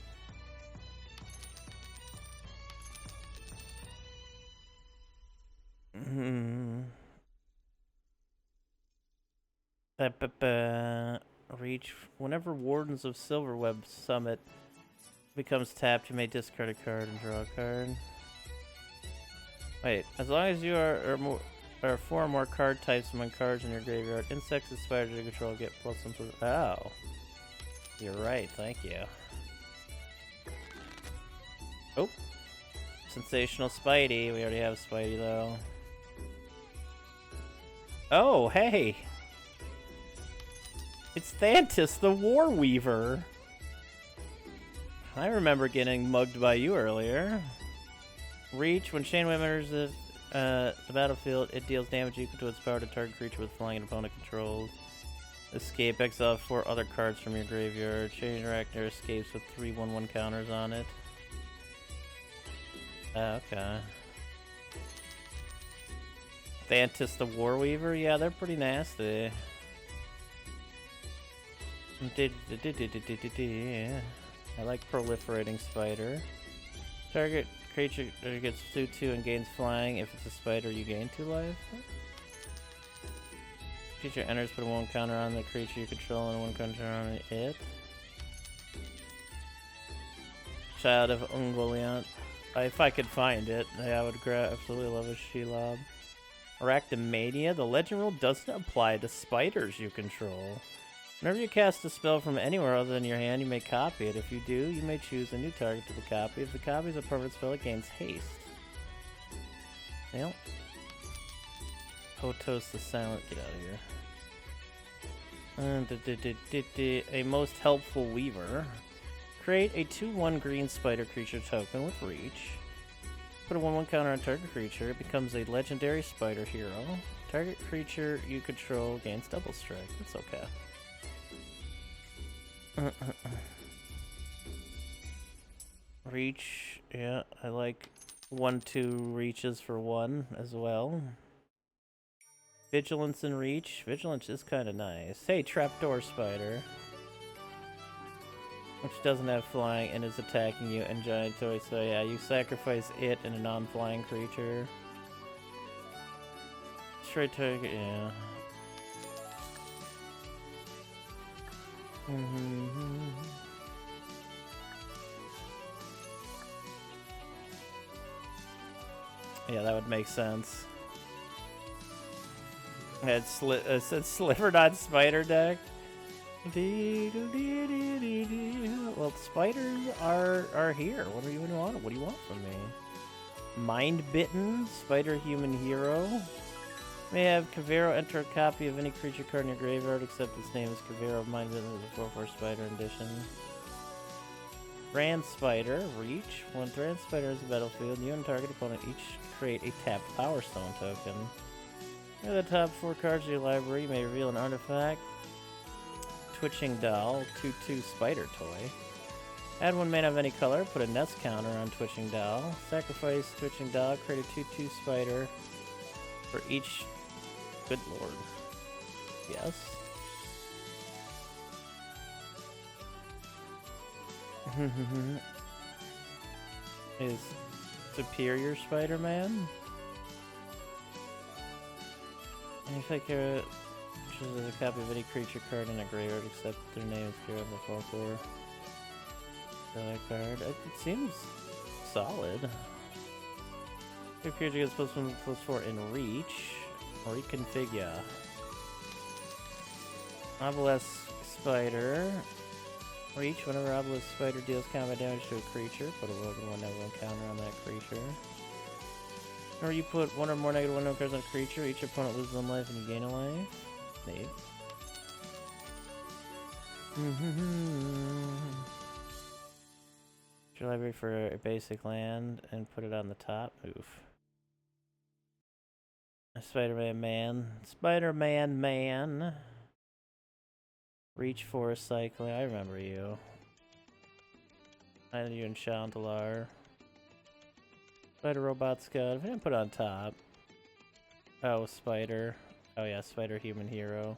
Reach. Whenever Wardens of Silverweb summit, becomes tapped, you may discard a card and draw a card. Wait, as long as you are 4 or more card types among cards in your graveyard, insects and spiders you control get +1. Oh. You're right, thank you. Oh. Sensational Spidey. We already have Spidey, though. Oh, hey! It's Thantis, the War Weaver! I remember getting mugged by you earlier. Reach. When Chain Whip enters the battlefield, it deals damage equal to its power to target creature with flying and opponent controls. Escape. Exile 4 other cards from your graveyard. Chain Arachner escapes with 3 1/1 counters on it. Okay. Thantis the War Weaver? Yeah, they're pretty nasty. I like Proliferating Spider. Target creature gets 2/2 and gains flying. If it's a spider, you gain 2 life. Creature enters, put a 1 counter on the creature you control and a 1 counter on it. Child of Ungoliant. If I could find it, I would absolutely love a Shelob. Arachnomania. The legend rule doesn't apply to spiders you control. Whenever you cast a spell from anywhere other than your hand, you may copy it. If you do, you may choose a new target to the copy. If the copy is a permanent spell, it gains haste. Well. Potos the Silent. Get out of here. A most helpful weaver. Create a 2/1 green spider creature token with reach. Put a 1/1 counter on target creature. It becomes a legendary spider hero. Target creature you control gains double strike. That's okay. Reach. Yeah, I like 1/2 reaches for 1 as well. Vigilance and reach. Vigilance is kind of nice. Hey, Trapdoor Spider. Which doesn't have flying and is attacking you and giant toy, so yeah, you sacrifice it and a non-flying creature. Straight target, yeah. Yeah, that would make sense. It said Slivered on Spider deck. Well, spiders are here. What do you want? What do you want from me? Mind Bitten, Spider Human Hero. May have Kavero enter a copy of any creature card in your graveyard except its name is Kavero. Mind Bitten is a 4/4 Spider edition. Thran Spider, Reach. When Thran Spider is a battlefield, you and target opponent each create a tapped Power Stone token. Near the top 4 cards of your library, you may reveal an artifact. Twitching Doll, 2/2 Spider Toy. Add 1 mana of any color, put a nest counter on Twitching Doll. Sacrifice Twitching Doll, create a 2/2 Spider for each. Good lord. Yes. Is Superior Spider-Man? And if I care, chooses a copy of any creature card in a graveyard except their name is here on the 4/4. That card. It seems solid. If creature gets +1/+4 in reach, reconfigure. Obelisk Spider. Reach. Whenever Obelisk Spider deals combat damage to a creature, put a -1/-1 counter on that creature. Or you put 1 or more -1/-1 cards on a creature, each opponent loses 1 life and you gain a life. Neat. Your library for a basic land and put it on the top. Oof. Spider-Man man. Spider-Man man. Reach for cycling. I remember you. I had you in Shandalar. Spider Robot Scout. If I didn't put it on top. Oh, Spider. Oh yeah, Spider Human Hero.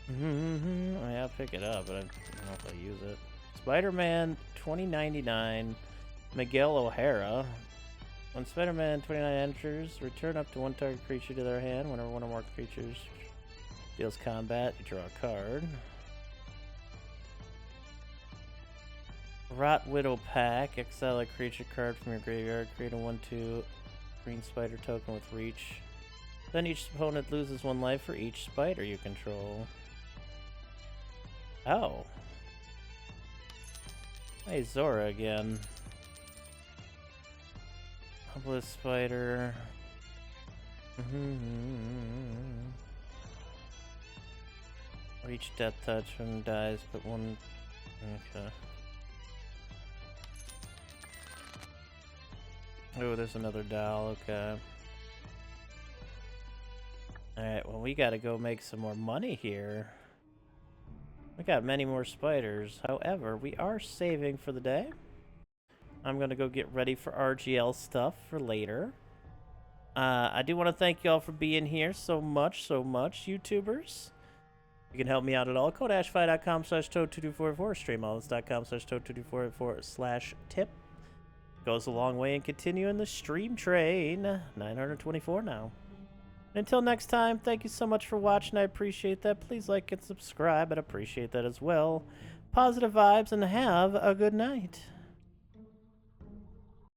Yeah, I'll pick it up, but I don't know if I use it. Spider-Man 2099. Miguel O'Hara. When Spider-Man 29 enters, return up to 1 target creature to their hand. Whenever 1 or more creatures deals combat, you draw a card. Rot Widow Pack. Exile a creature card from your graveyard. Create a 1/2 green spider token with reach. Then each opponent loses 1 life for each spider you control. Oh. Hey, Zora again. Obelisk spider. Reach death touch when it dies, put 1. Okay. Oh, there's another doll, okay. Alright, well, we gotta go make some more money here. We got many more spiders. However, we are saving for the day. I'm gonna go get ready for RGL stuff for later. I do want to thank y'all for being here so much, YouTubers. You can help me out at all. Codashfi.com/toad2244, streamallins.com/toad2244/tip. Goes a long way in continuing the stream train. 924 now. Until next time, thank you so much for watching. I appreciate that. Please like and subscribe. I'd appreciate that as well. Positive vibes and have a good night.